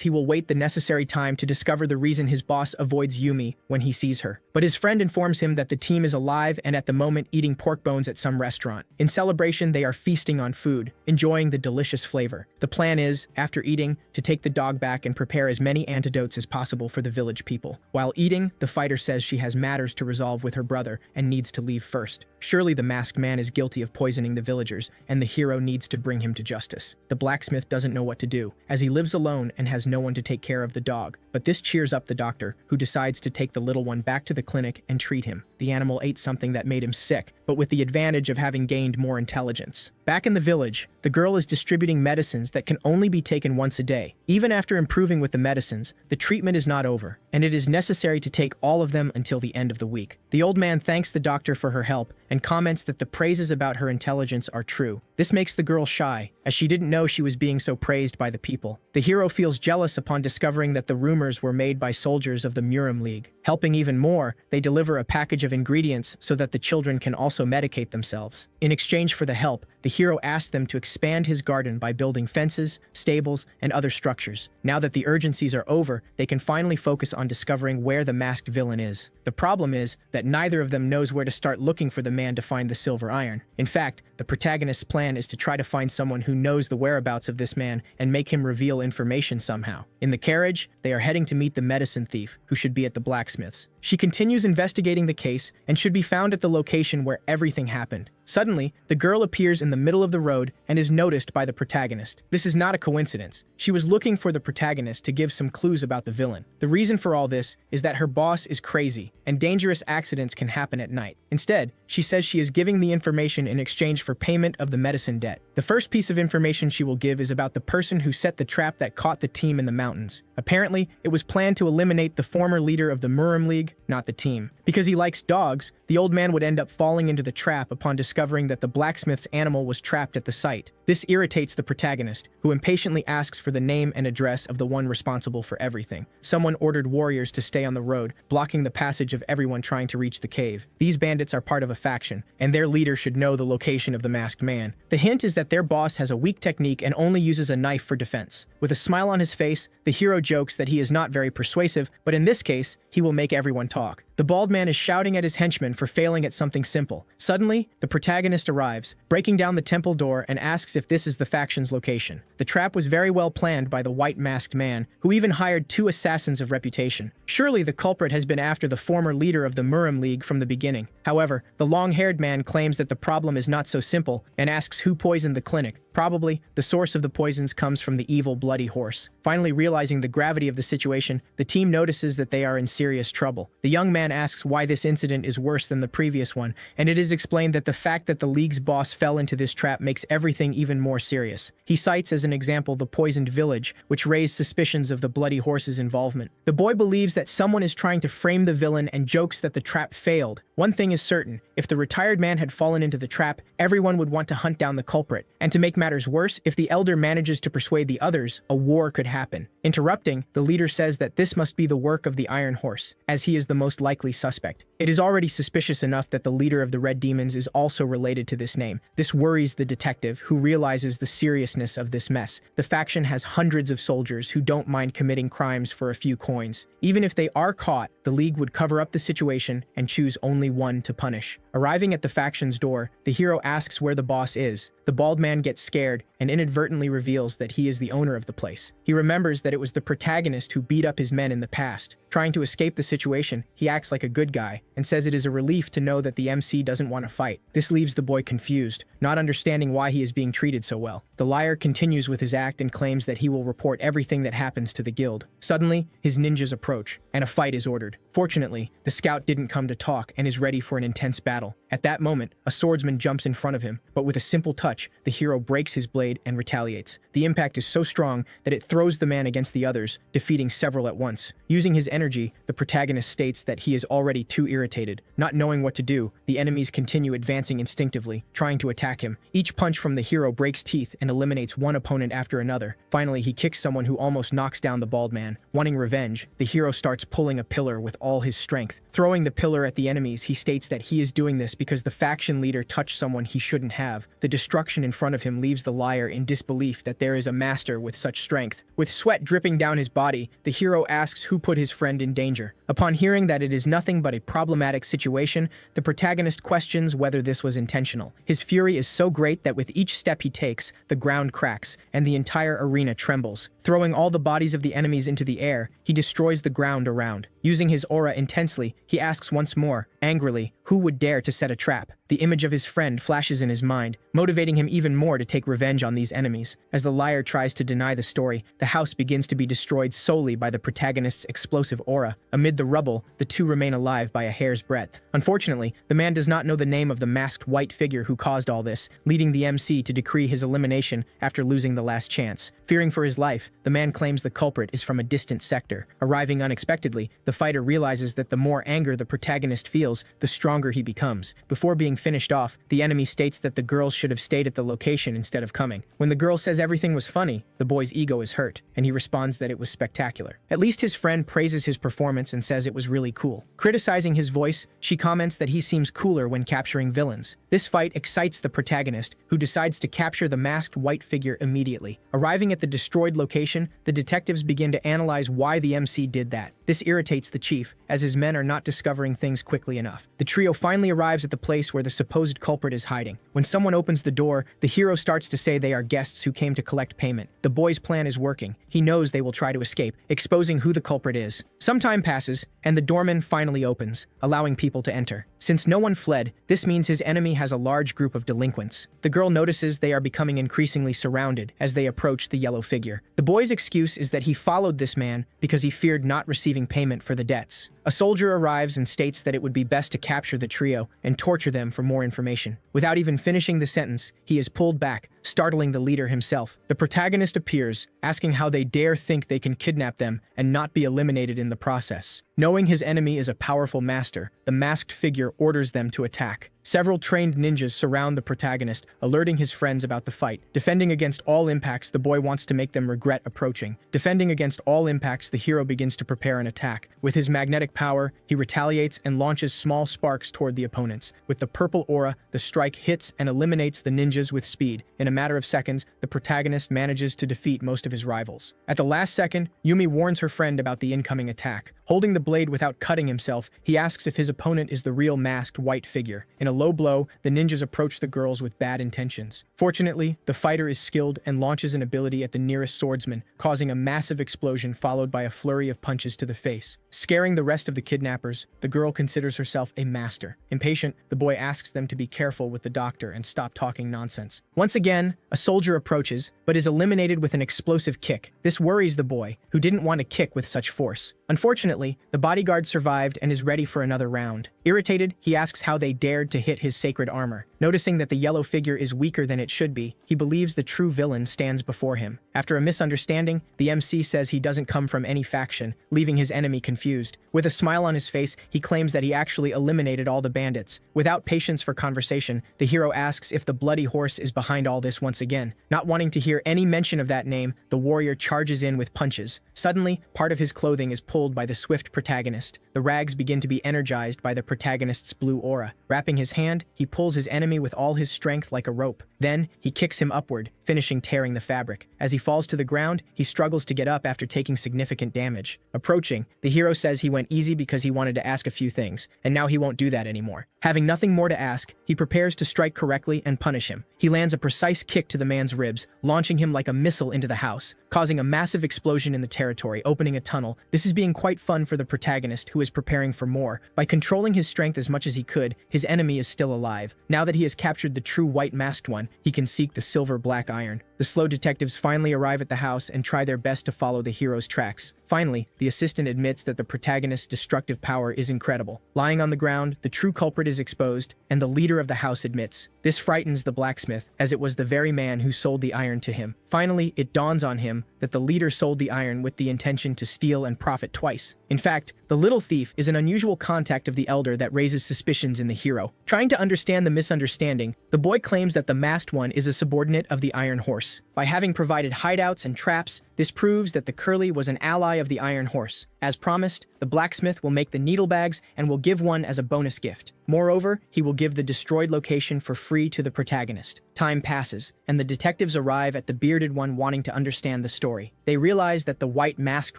he will wait the necessary time to discover the reason his boss avoids Yumi when he sees her. But his friend informs him that the team is alive and at the moment eating pork bones at some restaurant. In celebration, they are feasting on food, enjoying the delicious flavor. The plan is, after eating, to take the dog back and prepare as many antidotes as possible for the village people. While eating, the fighter says she has matters to resolve with her brother and needs to leave first. Surely the masked man is guilty of poisoning the villagers, and the hero needs to bring him to justice. The blacksmith doesn't know what to do, as he lives alone and has no one to take care of the dog. But this cheers up the doctor, who decides to take the little one back to the clinic and treat him. The animal ate something that made him sick, but with the advantage of having gained more intelligence. Back in the village, the girl is distributing medicines that can only be taken once a day. Even after improving with the medicines, the treatment is not over, and it is necessary to take all of them until the end of the week. The old man thanks the doctor for her help and comments that the praises about her intelligence are true. This makes the girl shy, as she didn't know she was being so praised by the people. The hero feels jealous upon discovering that the rumors were made by soldiers of the Muram League. Helping even more, they deliver a package of ingredients so that the children can also medicate themselves. In exchange for the help, the hero asks them to expand his garden by building fences, stables, and other structures. Now that the urgencies are over, they can finally focus on discovering where the masked villain is. The problem is that neither of them knows where to start looking for the man to find the silver iron. In fact, the protagonist's plan is to try to find someone who knows the whereabouts of this man and make him reveal information somehow. In the carriage, they are heading to meet the medicine thief, who should be at the blacksmith's. She continues investigating the case and should be found at the location where everything happened. Suddenly, the girl appears in the middle of the road and is noticed by the protagonist. This is not a coincidence. She was looking for the protagonist to give some clues about the villain. The reason for all this is that her boss is crazy, and dangerous accidents can happen at night. Instead, she says she is giving the information in exchange for payment of the medicine debt. The first piece of information she will give is about the person who set the trap that caught the team in the mountains. Apparently, it was planned to eliminate the former leader of the Muram League, not the team. Because he likes dogs, the old man would end up falling into the trap upon discovering that the blacksmith's animal was trapped at the site. This irritates the protagonist, who impatiently asks for the name and address of the one responsible for everything. Someone ordered warriors to stay on the road, blocking the passage of everyone trying to reach the cave. These bandits are part of a faction, and their leader should know the location of the masked man. The hint is that their boss has a weak technique and only uses a knife for defense. With a smile on his face, the hero jokes that he is not very persuasive, but in this case, he will make everyone talk. The bald man is shouting at his henchmen for failing at something simple. Suddenly, the protagonist arrives, breaking down the temple door and asks if this is the faction's location. The trap was very well planned by the white masked man, who even hired 2 assassins of reputation. Surely the culprit has been after the former leader of the Muram League from the beginning. However, the long-haired man claims that the problem is not so simple and asks who poisoned the clinic. Probably, the source of the poisons comes from the evil bloody horse. Finally realizing the gravity of the situation, the team notices that they are in serious trouble. The young man asks why this incident is worse than the previous one, and it is explained that the fact that the league's boss fell into this trap makes everything even more serious. He cites as an example the poisoned village, which raised suspicions of the bloody horse's involvement. The boy believes that someone is trying to frame the villain and jokes that the trap failed. One thing is certain, if the retired man had fallen into the trap, everyone would want to hunt down the culprit. And to make matters worse, if the elder manages to persuade the others, a war could happen. Interrupting, the leader says that this must be the work of the Iron Horse, as he is the most likely suspect. It is already suspicious enough that the leader of the Red Demons is also related to this name. This worries the detective, who realizes the seriousness of this mess. The faction has hundreds of soldiers who don't mind committing crimes for a few coins. Even if they are caught, the League would cover up the situation and choose only one to punish. Arriving at the faction's door, the hero asks where the boss is. The bald man gets scared and inadvertently reveals that he is the owner of the place. He remembers that it was the protagonist who beat up his men in the past. Trying to escape the situation, he acts like a good guy and says it is a relief to know that the MC doesn't want to fight. This leaves the boy confused, not understanding why he is being treated so well. The liar continues with his act and claims that he will report everything that happens to the guild. Suddenly, his ninjas approach, and a fight is ordered. Fortunately, the scout didn't come to talk and is ready for an intense battle. At that moment, a swordsman jumps in front of him, but with a simple touch, the hero breaks his blade and retaliates. The impact is so strong that it throws the man against the others, defeating several at once. Using his energy, the protagonist states that he is already too irritated. Not knowing what to do, the enemies continue advancing instinctively, trying to attack him. Each punch from the hero breaks teeth and eliminates one opponent after another. Finally, he kicks someone who almost knocks down the bald man. Wanting revenge, the hero starts pulling a pillar with all his strength. Throwing the pillar at the enemies, he states that he is doing this because the faction leader touched someone he shouldn't have. The destruction in front of him leaves the liar in disbelief that there is a master with such strength. With sweat dripping down his body, the hero asks who put his friend in danger. Upon hearing that it is nothing but a problematic situation, the protagonist questions whether this was intentional. His fury is so great that with each step he takes, the ground cracks, and the entire arena trembles. Throwing all the bodies of the enemies into the air, he destroys the ground around. Using his aura intensely, he asks once more, angrily, who would dare to set a trap? The image of his friend flashes in his mind, motivating him even more to take revenge on these enemies. As the liar tries to deny the story, the house begins to be destroyed solely by the protagonist's explosive aura. Amid the rubble, the two remain alive by a hair's breadth. Unfortunately, the man does not know the name of the masked white figure who caused all this, leading the MC to decree his elimination after losing the last chance. Fearing for his life, the man claims the culprit is from a distant sector. Arriving unexpectedly, the fighter realizes that the more anger the protagonist feels, the stronger he becomes. Before being finished off, the enemy states that the girls should have stayed at the location instead of coming. When the girl says everything was funny, the boy's ego is hurt, and he responds that it was spectacular. At least his friend praises his performance and says it was really cool. Criticizing his voice, she comments that he seems cooler when capturing villains. This fight excites the protagonist, who decides to capture the masked white figure immediately. Arriving at the destroyed location, the detectives begin to analyze why the MC did that. This irritates the chief, as his men are not discovering things quickly enough. The trio finally arrives at the place where the supposed culprit is hiding. When someone opens the door, the hero starts to say they are guests who came to collect payment. The boy's plan is working. He knows they will try to escape, exposing who the culprit is. Some time passes, and the doorman finally opens, allowing people to enter. Since no one fled, this means his enemy has a large group of delinquents. The girl notices they are becoming increasingly surrounded as they approach the yellow figure. The boy's excuse is that he followed this man because he feared not receiving payment for the debts. A soldier arrives and states that it would be best to capture the trio and torture them for more information. Without even finishing the sentence, he is pulled back, startling the leader himself. The protagonist appears, asking how they dare think they can kidnap them and not be eliminated in the process. Knowing his enemy is a powerful master, the masked figure orders them to attack. Several trained ninjas surround the protagonist, alerting his friends about the fight. Defending against all impacts, the boy wants to make them regret approaching. Defending against all impacts, the hero begins to prepare an attack. With his magnetic power, he retaliates and launches small sparks toward the opponents. With the purple aura, the strike hits and eliminates the ninjas with speed. In a matter of seconds, the protagonist manages to defeat most of his rivals. At the last second, Yumi warns her friend about the incoming attack. Holding the blade without cutting himself, he asks if his opponent is the real masked white figure. In a low blow, the ninjas approach the girls with bad intentions. Fortunately, the fighter is skilled and launches an ability at the nearest swordsman, causing a massive explosion followed by a flurry of punches to the face. Scaring the rest of the kidnappers, the girl considers herself a master. Impatient, the boy asks them to be careful with the doctor and stop talking nonsense. Once again, a soldier approaches, but is eliminated with an explosive kick. This worries the boy, who didn't want to kick with such force. Unfortunately, the bodyguard survived and is ready for another round. Irritated, he asks how they dared to hit his sacred armor. Noticing that the yellow figure is weaker than it should be, he believes the true villain stands before him. After a misunderstanding, the MC says he doesn't come from any faction, leaving his enemy confused. With a smile on his face, he claims that he actually eliminated all the bandits. Without patience for conversation, the hero asks if the bloody horse is behind all this once again. Not wanting to hear any mention of that name, the warrior charges in with punches. Suddenly, part of his clothing is pulled by the swift protagonist. The rags begin to be energized by the protagonist's blue aura. Wrapping his hand, he pulls his enemy with all his strength like a rope. Then, he kicks him upward, finishing tearing the fabric. As he falls to the ground, he struggles to get up after taking significant damage. Approaching, the hero says he went easy because he wanted to ask a few things, and now he won't do that anymore. Having nothing more to ask, he prepares to strike correctly and punish him. He lands a precise kick to the man's ribs, launching him like a missile into the house, causing a massive explosion in the territory, opening a tunnel. This is being quite fun for the protagonist, who is preparing for more. By controlling his strength as much as he could, his enemy is still alive. Now that he has captured the true white masked one, he can seek the silver-black iron. The slow detectives finally arrive at the house and try their best to follow the hero's tracks. Finally, the assistant admits that the protagonist's destructive power is incredible. Lying on the ground, the true culprit is exposed, and the leader of the house admits. This frightens the blacksmith, as it was the very man who sold the iron to him. Finally, it dawns on him that the leader sold the iron with the intention to steal and profit twice. In fact, the little thief is an unusual contact of the elder that raises suspicions in the hero. Trying to understand the misunderstanding, the boy claims that the masked one is a subordinate of the Iron Horse. By having provided hideouts and traps, this proves that the Curly was an ally of the Iron Horse. As promised, the blacksmith will make the needle bags and will give one as a bonus gift. Moreover, he will give the destroyed location for free to the protagonist. Time passes, and the detectives arrive at the bearded one wanting to understand the story. They realize that the white masked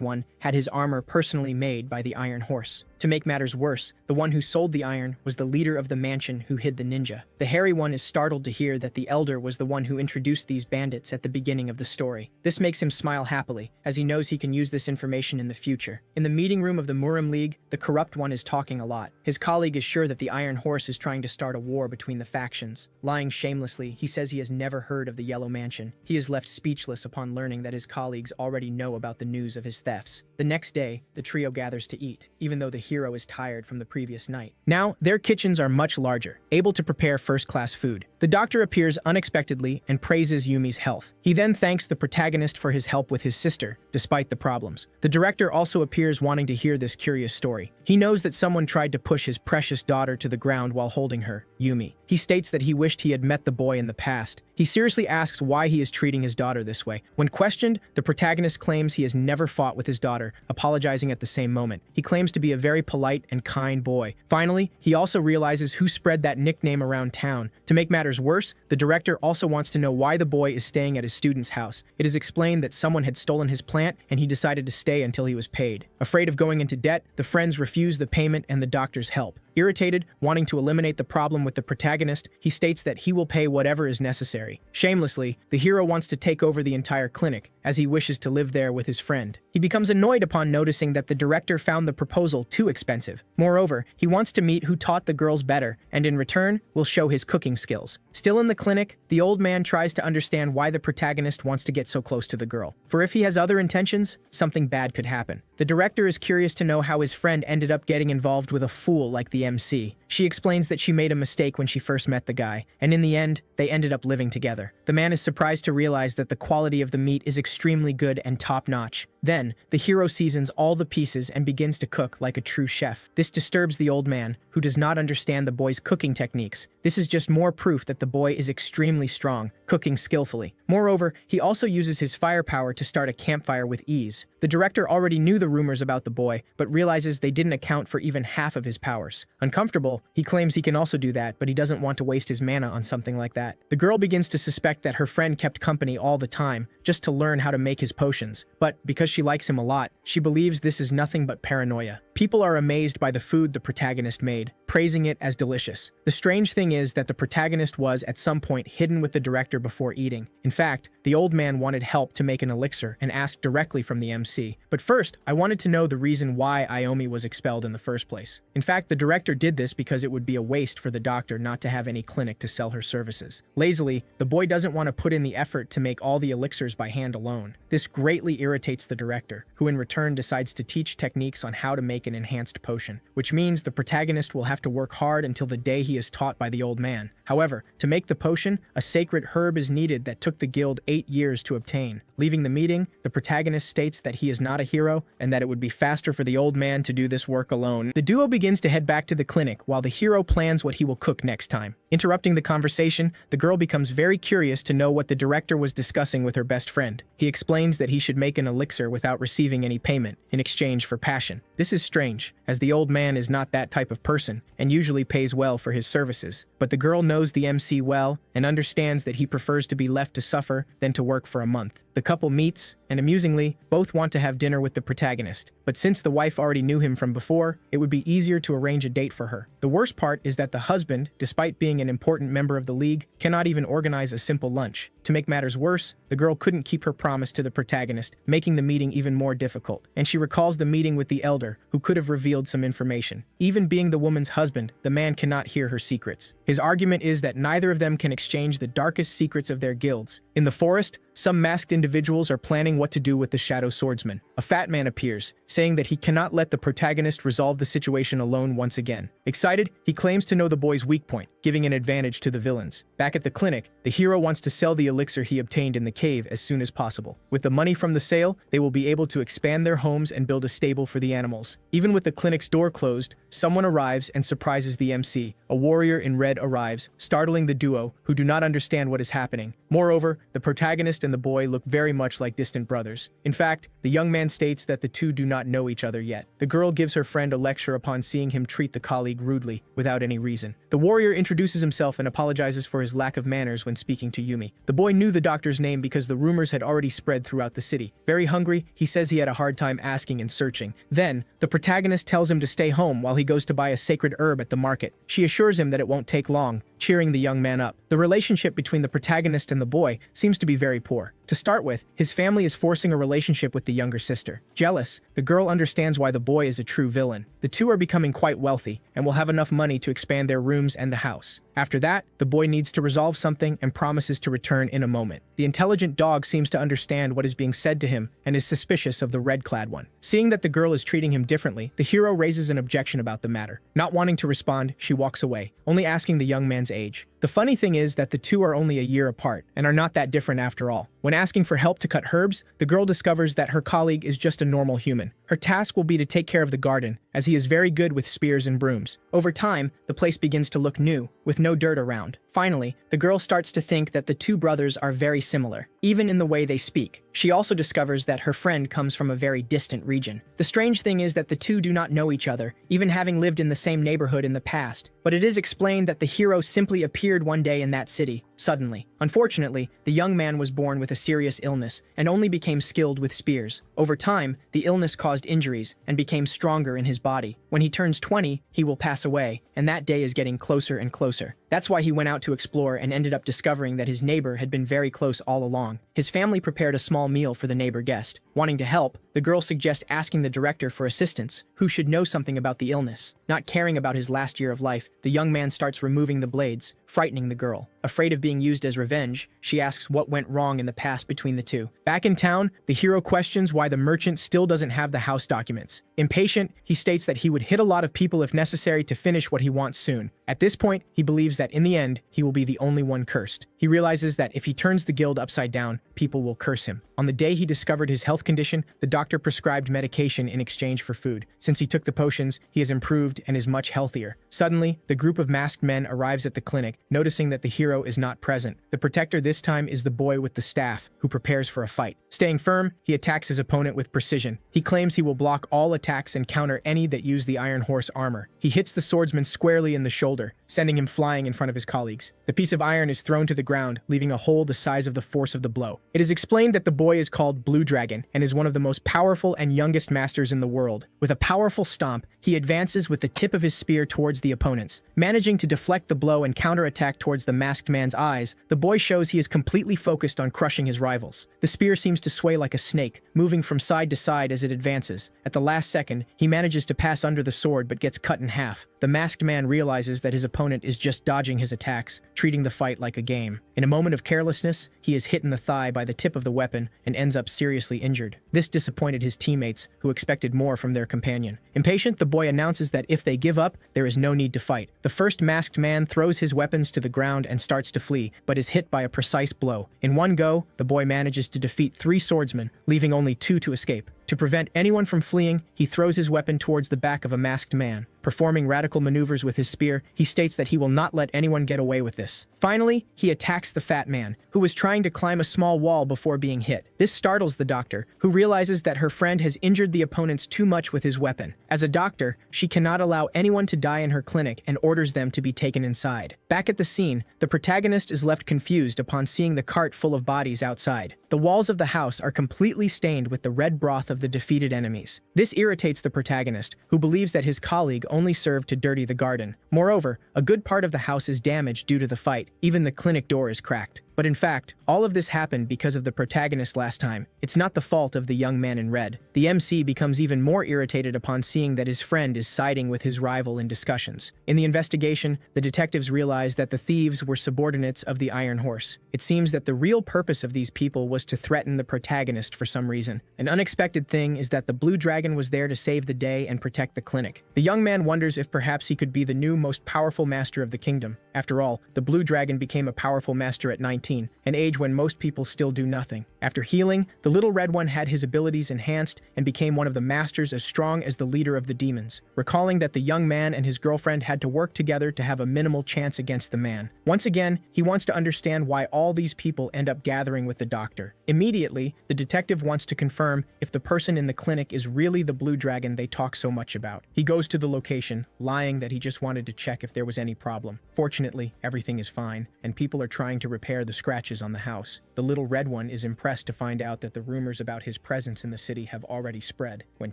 one had his armor personally made by the Iron Horse. To make matters worse, the one who sold the iron was the leader of the mansion who hid the ninja. The hairy one is startled to hear that the elder was the one who introduced these bandits at the beginning of the story. This makes him smile happily, as he knows he can use this information in the future. In the meeting room of the Murim League, the corrupt one is talking a lot. His colleague is sure that the Iron Horse is trying to start a war between the factions. Lying shamelessly, he says he has never heard of the Yellow Mansion. He is left speechless upon learning that his colleagues already know about the news of his thefts. The next day, the trio gathers to eat, even though the hero is tired from the previous night. Now, their kitchens are much larger, able to prepare first-class food. The doctor appears unexpectedly and praises Yumi's health. He then thanks the protagonist for his help with his sister, despite the problems. The director also appears wanting to hear this curious story. He knows that someone tried to push his precious daughter to the ground while holding her, Yumi. He states that he wished he had met the boy in the past. He seriously asks why he is treating his daughter this way. When questioned, the protagonist claims he has never fought with his daughter, apologizing at the same moment. He claims to be a very polite and kind boy. Finally, he also realizes who spread that nickname around town. To make matters worse, the director also wants to know why the boy is staying at his student's house. It is explained that someone had stolen his plant and he decided to stay until he was paid. Afraid of going into debt, the friends refuse the payment and the doctor's help. Irritated, wanting to eliminate the problem with the protagonist, he states that he will pay whatever is necessary. Shamelessly, the hero wants to take over the entire clinic, as he wishes to live there with his friend. He becomes annoyed upon noticing that the director found the proposal too expensive. Moreover, he wants to meet who taught the girls better, and in return, will show his cooking skills. Still in the clinic, the old man tries to understand why the protagonist wants to get so close to the girl. For if he has other intentions, something bad could happen. The director is curious to know how his friend ended up getting involved with a fool like the MC. She explains that she made a mistake when she first met the guy, and in the end, they ended up living together. The man is surprised to realize that the quality of the meat is extremely good and top-notch. Then, the hero seasons all the pieces and begins to cook like a true chef. This disturbs the old man, who does not understand the boy's cooking techniques. This is just more proof that the boy is extremely strong, cooking skillfully. Moreover, he also uses his firepower to start a campfire with ease. The director already knew the rumors about the boy, but realizes they didn't account for even half of his powers. Uncomfortable, he claims he can also do that, but he doesn't want to waste his mana on something like that. The girl begins to suspect that her friend kept company all the time, just to learn how to make his potions. But because she likes him a lot, she believes this is nothing but paranoia. People are amazed by the food the protagonist made, praising it as delicious. The strange thing is that the protagonist was, at some point, hidden with the director before eating. In fact, the old man wanted help to make an elixir and asked directly from the MC. But first, I wanted to know the reason why Aomi was expelled in the first place. In fact, the director did this because it would be a waste for the doctor not to have any clinic to sell her services. Lazily, the boy doesn't want to put in the effort to make all the elixirs by hand alone. This greatly irritates the director, who in return decides to teach techniques on how to make an enhanced potion, which means the protagonist will have to work hard until the day he is taught by the old man. However, to make the potion, a sacred herb is needed that took the guild 8 years to obtain. Leaving the meeting, the protagonist states that he is not a hero and that it would be faster for the old man to do this work alone. The duo begins to head back to the clinic while the hero plans what he will cook next time. Interrupting the conversation, the girl becomes very curious to know what the director was discussing with her best friend. He explains that he should make an elixir without receiving any payment, in exchange for passion. This is strange, as the old man is not that type of person and usually pays well for his services. But the girl knows the MC well and understands that he prefers to be left to suffer than to work for a month. The couple meets, and amusingly, both want to have dinner with the protagonist. But since the wife already knew him from before, it would be easier to arrange a date for her. The worst part is that the husband, despite being an important member of the league, cannot even organize a simple lunch. To make matters worse, the girl couldn't keep her promise to the protagonist, making the meeting even more difficult. And she recalls the meeting with the elder, who could have revealed some information. Even being the woman's husband, the man cannot hear her secrets. His argument is that neither of them can exchange the darkest secrets of their guilds. In the forest, some masked individuals are planning what to do with the shadow swordsman. A fat man appears, saying that he cannot let the protagonist resolve the situation alone once again. Excited, he claims to know the boy's weak point, giving an advantage to the villains. Back at the clinic, the hero wants to sell the elixir he obtained in the cave as soon as possible. With the money from the sale, they will be able to expand their homes and build a stable for the animals. Even with the clinic's door closed, someone arrives and surprises the MC. A warrior in red arrives, startling the duo, who do not understand what is happening. Moreover, the protagonist and the boy look very much like distant brothers. In fact, the young man states that the two do not know each other yet. The girl gives her friend a lecture upon seeing him treat the colleague rudely, without any reason. The warrior introduces himself and apologizes for his lack of manners when speaking to Yumi. The boy knew the doctor's name because the rumors had already spread throughout the city. Very hungry, he says he had a hard time asking and searching. Then, the protagonist tells him to stay home while he goes to buy a sacred herb at the market. She assures him that it won't take long, cheering the young man up. The relationship between the protagonist and the boy seems to be very poor. To start with, his family is forcing a relationship with the younger sister. Jealous, the girl understands why the boy is a true villain. The two are becoming quite wealthy and will have enough money to expand their rooms and the house. After that, the boy needs to resolve something and promises to return in a moment. The intelligent dog seems to understand what is being said to him and is suspicious of the red-clad one. Seeing that the girl is treating him differently, the hero raises an objection about the matter. Not wanting to respond, she walks away, only asking the young man's age. The funny thing is that the two are only a year apart and are not that different after all. When asking for help to cut herbs, the girl discovers that her colleague is just a normal human. Her task will be to take care of the garden, as he is very good with spears and brooms. Over time, the place begins to look new, with no dirt around. Finally, the girl starts to think that the two brothers are very similar, even in the way they speak. She also discovers that her friend comes from a very distant region. The strange thing is that the two do not know each other, even having lived in the same neighborhood in the past. But it is explained that the hero simply appeared one day in that city, suddenly. Unfortunately, the young man was born with a serious illness and only became skilled with spears. Over time, the illness caused injuries and became stronger in his body. When he turns 20, he will pass away, and that day is getting closer and closer. That's why he went out to explore and ended up discovering that his neighbor had been very close all along. His family prepared a small meal for the neighbor guest. Wanting to help, the girl suggests asking the director for assistance, who should know something about the illness. Not caring about his last year of life, the young man starts removing the blades, frightening the girl. Afraid of being used as revenge, she asks what went wrong in the past between the two. Back in town, the hero questions why the merchant still doesn't have the house documents. Impatient, he states that he would hit a lot of people if necessary to finish what he wants soon. At this point, he believes that in the end, he will be the only one cursed. He realizes that if he turns the guild upside down, people will curse him. On the day he discovered his health condition, the doctor prescribed medication in exchange for food. Since he took the potions, he has improved and is much healthier. Suddenly, the group of masked men arrives at the clinic, noticing that the hero is not present. The protector this time is the boy with the staff, who prepares for a fight. Staying firm, he attacks his opponent with precision. He claims he will block all attacks and counter any that use the Iron Horse armor. He hits the swordsman squarely in the shoulder, sending him flying in front of his colleagues. The piece of iron is thrown to the ground, leaving a hole the size of the force of the blow. It is explained that the boy is called Blue Dragon and is one of the most powerful and youngest masters in the world. With a powerful stomp, he advances with the tip of his spear towards the opponents. Managing to deflect the blow and counterattack towards the masked man's eyes, the boy shows he is completely focused on crushing his rivals. The spear seems to sway like a snake, moving from side to side as it advances. At the last second, he manages to pass under the sword but gets cut in half. The masked man realizes that his opponent is just dodging his attacks, treating the fight like a game. In a moment of carelessness, he is hit in the thigh by the tip of the weapon and ends up seriously injured. This disappointed his teammates, who expected more from their companion. Impatient, the boy announces that if they give up, there is no need to fight. The first masked man throws his weapons to the ground and starts to flee, but is hit by a precise blow. In one go, the boy manages to defeat 3 swordsmen, leaving only 2 to escape. To prevent anyone from fleeing, he throws his weapon towards the back of a masked man. Performing radical maneuvers with his spear, he states that he will not let anyone get away with this. Finally, he attacks the fat man, who was trying to climb a small wall before being hit. This startles the doctor, who realizes that her friend has injured the opponents too much with his weapon. As a doctor, she cannot allow anyone to die in her clinic and orders them to be taken inside. Back at the scene, the protagonist is left confused upon seeing the cart full of bodies outside. The walls of the house are completely stained with the red broth of the defeated enemies. This irritates the protagonist, who believes that his colleague only served to dirty the garden. Moreover, a good part of the house is damaged due to the fight. Even the clinic door is cracked. But in fact, all of this happened because of the protagonist last time. It's not the fault of the young man in red. The MC becomes even more irritated upon seeing that his friend is siding with his rival in discussions. In the investigation, the detectives realize that the thieves were subordinates of the Iron Horse. It seems that the real purpose of these people was to threaten the protagonist for some reason. An unexpected thing is that the Blue Dragon was there to save the day and protect the clinic. The young man wonders if perhaps he could be the new most powerful master of the kingdom. After all, the Blue Dragon became a powerful master at 19, 17, an age when most people still do nothing. After healing, the little red one had his abilities enhanced and became one of the masters as strong as the leader of the demons, recalling that the young man and his girlfriend had to work together to have a minimal chance against the man. Once again, he wants to understand why all these people end up gathering with the doctor. Immediately, the detective wants to confirm if the person in the clinic is really the blue dragon they talk so much about. He goes to the location, lying that he just wanted to check if there was any problem. Fortunately, everything is fine, and people are trying to repair the scratches on the house. The little red one is impressed to find out that the rumors about his presence in the city have already spread. When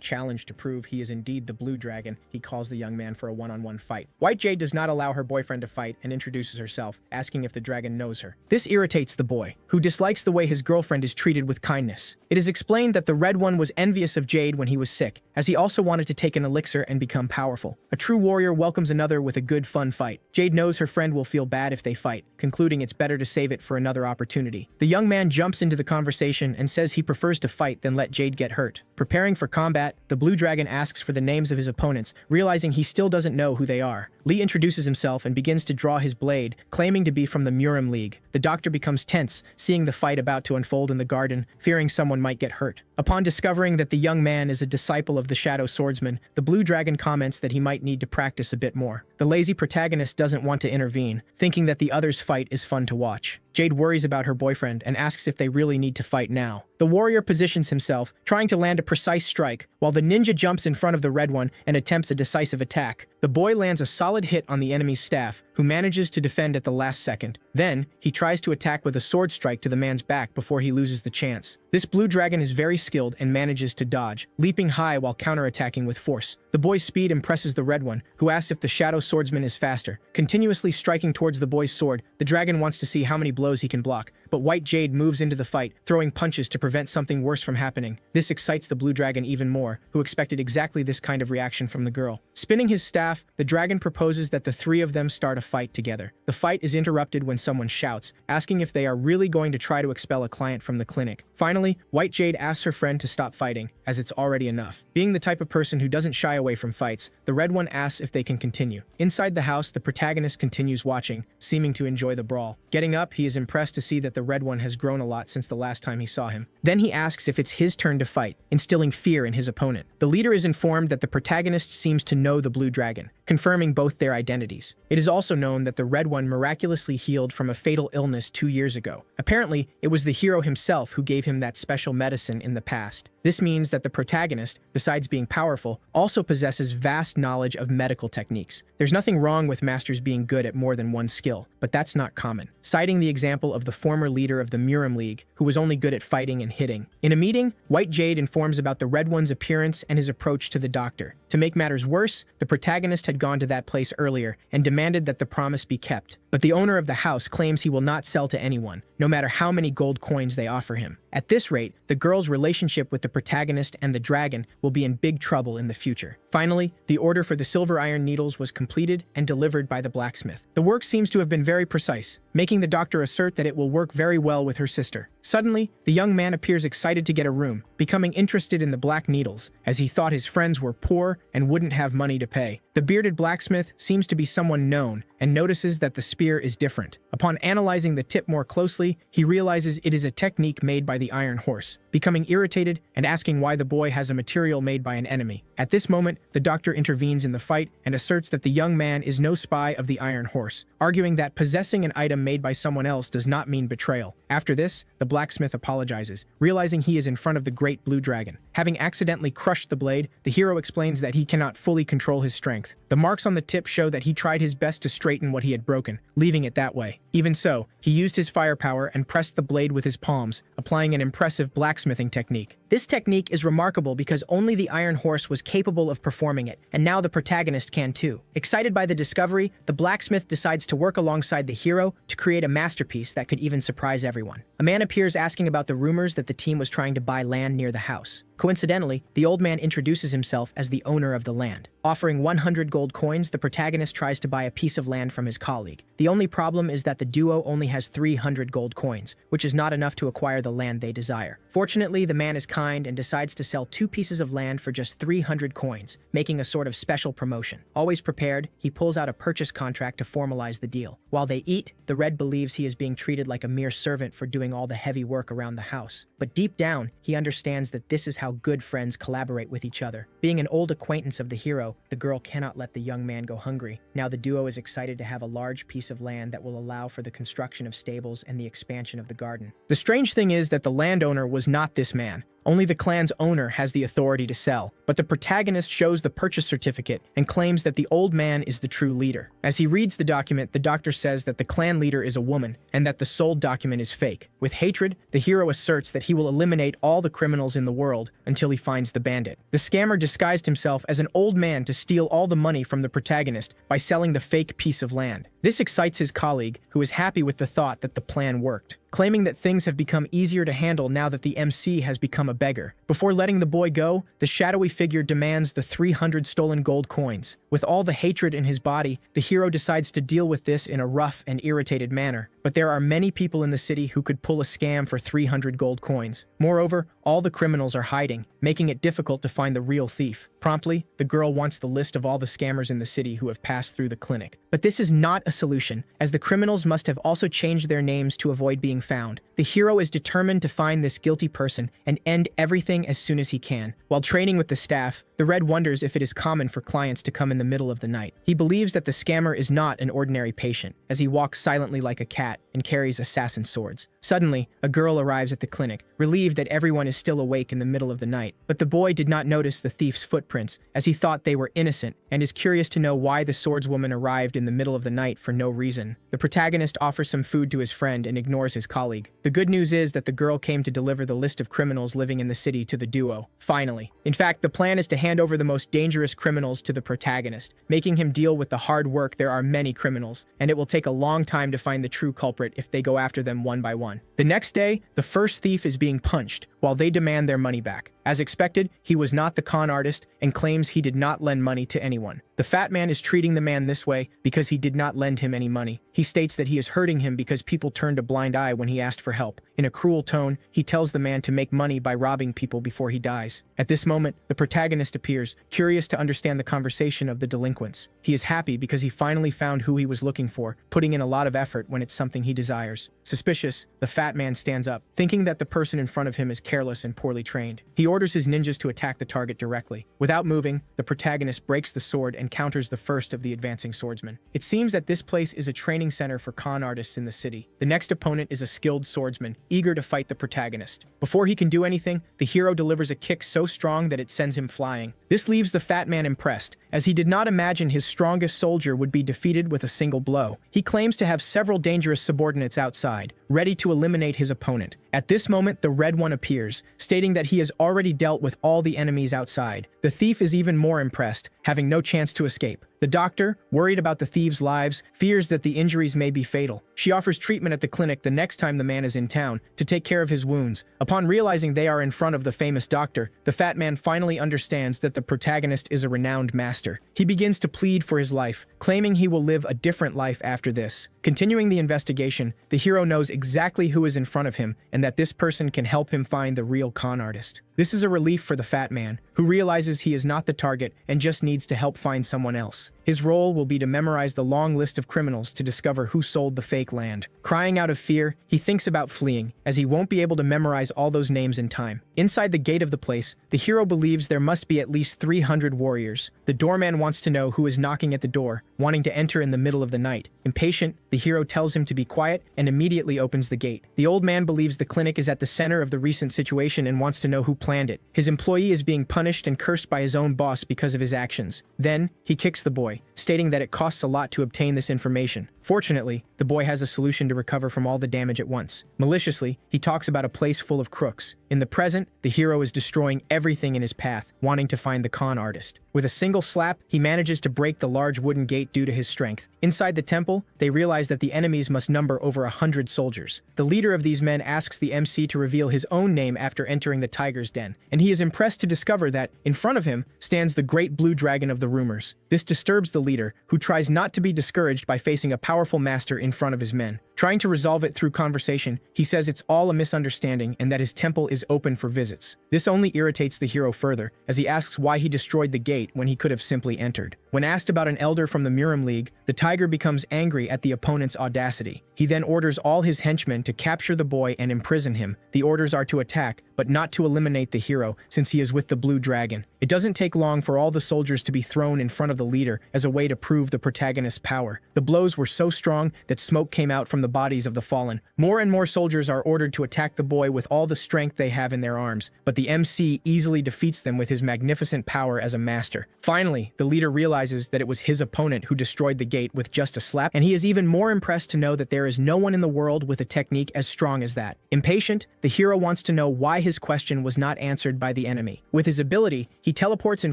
challenged to prove he is indeed the blue dragon, he calls the young man for a one-on-one fight. White Jade does not allow her boyfriend to fight and introduces herself, asking if the dragon knows her. This irritates the boy, who dislikes the way his girlfriend is treated with kindness. It is explained that the red one was envious of Jade when he was sick, as he also wanted to take an elixir and become powerful. A true warrior welcomes another with a good fun fight. Jade knows her friend will feel bad if they fight, concluding it's better to save it for another opportunity. The young man jumps into the conversation and says he prefers to fight than let Jade get hurt. Preparing for combat, the blue dragon asks for the names of his opponents, realizing he still doesn't know who they are. Lee introduces himself and begins to draw his blade, claiming to be from the Murim League. The doctor becomes tense, seeing the fight about to unfold in the garden, fearing someone might get hurt. Upon discovering that the young man is a disciple of the Shadow Swordsman, the blue dragon comments that he might need to practice a bit more. The lazy protagonist doesn't want to intervene, thinking that the other's fight is fun to watch. Jade worries about her boyfriend and asks if they really need to fight now. The warrior positions himself, trying to land a precise strike, while the ninja jumps in front of the red one and attempts a decisive attack. The boy lands a solid hit on the enemy's staff, who manages to defend at the last second. Then, he tries to attack with a sword strike to the man's back before he loses the chance. This blue dragon is very skilled and manages to dodge, leaping high while counterattacking with force. The boy's speed impresses the red one, who asks if the Shadow Swordsman is faster. Continuously striking towards the boy's sword, the dragon wants to see how many blows he can block, but White Jade moves into the fight, throwing punches to prevent something worse from happening. This excites the blue dragon even more, who expected exactly this kind of reaction from the girl. Spinning his staff, the dragon proposes that the three of them start a fight together. The fight is interrupted when someone shouts, asking if they are really going to try to expel a client from the clinic. Finally, White Jade asks her friend to stop fighting, as it's already enough. Being the type of person who doesn't shy away from fights, the red one asks if they can continue. Inside the house, the protagonist continues watching, seeming to enjoy the brawl. Getting up, he is impressed to see that the red one has grown a lot since the last time he saw him. Then he asks if it's his turn to fight, instilling fear in his opponent. The leader is informed that the protagonist seems to know the blue dragon, confirming both their identities. It is also known that the red one miraculously healed from a fatal illness 2 years ago. Apparently, it was the hero himself who gave him that special medicine in the past. This means that the protagonist, besides being powerful, also possesses vast knowledge of medical techniques. There's nothing wrong with masters being good at more than one skill, but that's not common. Citing the example of the former leader of the Murim League, who was only good at fighting and hitting. In a meeting, White Jade informs about the red one's appearance and his approach to the doctor. To make matters worse, the protagonist had gone to that place earlier and demanded that the promise be kept. But the owner of the house claims he will not sell to anyone, no matter how many gold coins they offer him. At this rate, the girl's relationship with the protagonist and the dragon will be in big trouble in the future. Finally, the order for the silver iron needles was completed and delivered by the blacksmith. The work seems to have been very precise, making the doctor assert that it will work very well with her sister. Suddenly, the young man appears excited to get a room, becoming interested in the black needles, as he thought his friends were poor and wouldn't have money to pay. The bearded blacksmith seems to be someone known and notices that the spear is different. Upon analyzing the tip more closely, he realizes it is a technique made by the Iron Horse, becoming irritated and asking why the boy has a material made by an enemy. At this moment, the doctor intervenes in the fight and asserts that the young man is no spy of the Iron Horse, arguing that possessing an item made by someone else does not mean betrayal. After this, the blacksmith apologizes, realizing he is in front of the great blue dragon. Having accidentally crushed the blade, the hero explains that he cannot fully control his strength. The marks on the tip show that he tried his best to straighten what he had broken, leaving it that way. Even so, he used his firepower and pressed the blade with his palms, applying an impressive blacksmithing technique. This technique is remarkable because only the Iron Horse was capable of performing it, and now the protagonist can too. Excited by the discovery, the blacksmith decides to work alongside the hero to create a masterpiece that could even surprise everyone. A man appears asking about the rumors that the team was trying to buy land near the house. Coincidentally, the old man introduces himself as the owner of the land. Offering 100 gold coins, the protagonist tries to buy a piece of land from his colleague. The only problem is that the duo only has 300 gold coins, which is not enough to acquire the land they desire. Fortunately, the man is kind and decides to sell 2 pieces of land for just 300 coins, making a sort of special promotion. Always prepared, he pulls out a purchase contract to formalize the deal. While they eat, the Red believes he is being treated like a mere servant for doing all the heavy work around the house. But deep down, he understands that this is how good friends collaborate with each other. Being an old acquaintance of the hero, the girl cannot let the young man go hungry. Now the duo is excited to have a large piece of land that will allow for the construction of stables and the expansion of the garden. The strange thing is that the landowner was not this man. Only the clan's owner has the authority to sell, but the protagonist shows the purchase certificate and claims that the old man is the true leader. As he reads the document, the doctor says that the clan leader is a woman and that the sold document is fake. With hatred, the hero asserts that he will eliminate all the criminals in the world until he finds the bandit. The scammer disguised himself as an old man to steal all the money from the protagonist by selling the fake piece of land. This excites his colleague, who is happy with the thought that the plan worked, claiming that things have become easier to handle now that the MC has become a beggar. Before letting the boy go, the shadowy figure demands the 300 stolen gold coins. With all the hatred in his body, the hero decides to deal with this in a rough and irritated manner. But there are many people in the city who could pull a scam for 300 gold coins. Moreover, all the criminals are hiding, making it difficult to find the real thief. Promptly, the girl wants the list of all the scammers in the city who have passed through the clinic. But this is not a solution, as the criminals must have also changed their names to avoid being found. The hero is determined to find this guilty person and end everything as soon as he can. While training with the staff, the Red wonders if it is common for clients to come in the middle of the night. He believes that the scammer is not an ordinary patient, as he walks silently like a cat and carries assassin swords. Suddenly, a girl arrives at the clinic, relieved that everyone is still awake in the middle of the night. But the boy did not notice the thief's footprints, as he thought they were innocent, and is curious to know why the swordswoman arrived in the middle of the night for no reason. The protagonist offers some food to his friend and ignores his colleague. The good news is that the girl came to deliver the list of criminals living in the city to the duo. Finally. In fact, the plan is to hand over the most dangerous criminals to the protagonist, making him deal with the hard work. There are many criminals, and it will take a long time to find the true culprit if they go after them one by one. The next day, the first thief is being punched, while they demand their money back. As expected, he was not the con artist and claims he did not lend money to anyone. The fat man is treating the man this way because he did not lend him any money. He states that he is hurting him because people turned a blind eye when he asked for help. In a cruel tone, he tells the man to make money by robbing people before he dies. At this moment, the protagonist appears, curious to understand the conversation of the delinquents. He is happy because he finally found who he was looking for, putting in a lot of effort when it's something he desires. Suspicious, the fat man stands up, thinking that the person in front of him is careless and poorly trained. He orders his ninjas to attack the target directly. Without moving, the protagonist breaks the sword and counters the first of the advancing swordsmen. It seems that this place is a training center for con artists in the city. The next opponent is a skilled swordsman, eager to fight the protagonist. Before he can do anything, the hero delivers a kick so strong that it sends him flying. This leaves the fat man impressed, as he did not imagine his strongest soldier would be defeated with a single blow. He claims to have several dangerous subordinates outside, ready to eliminate his opponent. At this moment, the Red One appears, stating that he has already dealt with all the enemies outside. The thief is even more impressed, having no chance to escape. The doctor, worried about the thieves' lives, fears that the injuries may be fatal. She offers treatment at the clinic the next time the man is in town to take care of his wounds. Upon realizing they are in front of the famous doctor, the fat man finally understands that the protagonist is a renowned master. He begins to plead for his life, claiming he will live a different life after this. Continuing the investigation, the hero knows exactly who is in front of him and that this person can help him find the real con artist. This is a relief for the fat man, who realizes he is not the target and just needs to help find someone else. His role will be to memorize the long list of criminals to discover who sold the fake land. Crying out of fear, he thinks about fleeing, as he won't be able to memorize all those names in time. Inside the gate of the place, the hero believes there must be at least 300 warriors. The doorman wants to know who is knocking at the door, wanting to enter in the middle of the night. Impatient, the hero tells him to be quiet and immediately opens the gate. The old man believes the clinic is at the center of the recent situation and wants to know who planned it. His employee is being punished and cursed by his own boss because of his actions. Then, he kicks the boy, stating that it costs a lot to obtain this information. Fortunately, the boy has a solution to recover from all the damage at once. Maliciously, he talks about a place full of crooks. In the present, the hero is destroying everything in his path, wanting to find the con artist. With a single slap, he manages to break the large wooden gate due to his strength. Inside the temple, they realize that the enemies must number over 100 soldiers. The leader of these men asks the MC to reveal his own name after entering the tiger's den, and he is impressed to discover that, in front of him, stands the great blue dragon of the rumors. This disturbs the leader, who tries not to be discouraged by facing a powerful master in front of his men. Trying to resolve it through conversation, he says it's all a misunderstanding and that his temple is open for visits. This only irritates the hero further, as he asks why he destroyed the gate when he could have simply entered. When asked about an elder from the Murim League, the tiger becomes angry at the opponent's audacity. He then orders all his henchmen to capture the boy and imprison him. The orders are to attack, but not to eliminate the hero, since he is with the blue dragon. It doesn't take long for all the soldiers to be thrown in front of the leader as a way to prove the protagonist's power. The blows were so strong that smoke came out from the bodies of the fallen. More and more soldiers are ordered to attack the boy with all the strength they have in their arms, but the MC easily defeats them with his magnificent power as a master. Finally, the leader realizes that it was his opponent who destroyed the gate with just a slap, and he is even more impressed to know that there is no one in the world with a technique as strong as that. Impatient, the hero wants to know why his question was not answered by the enemy. With his ability, he teleports in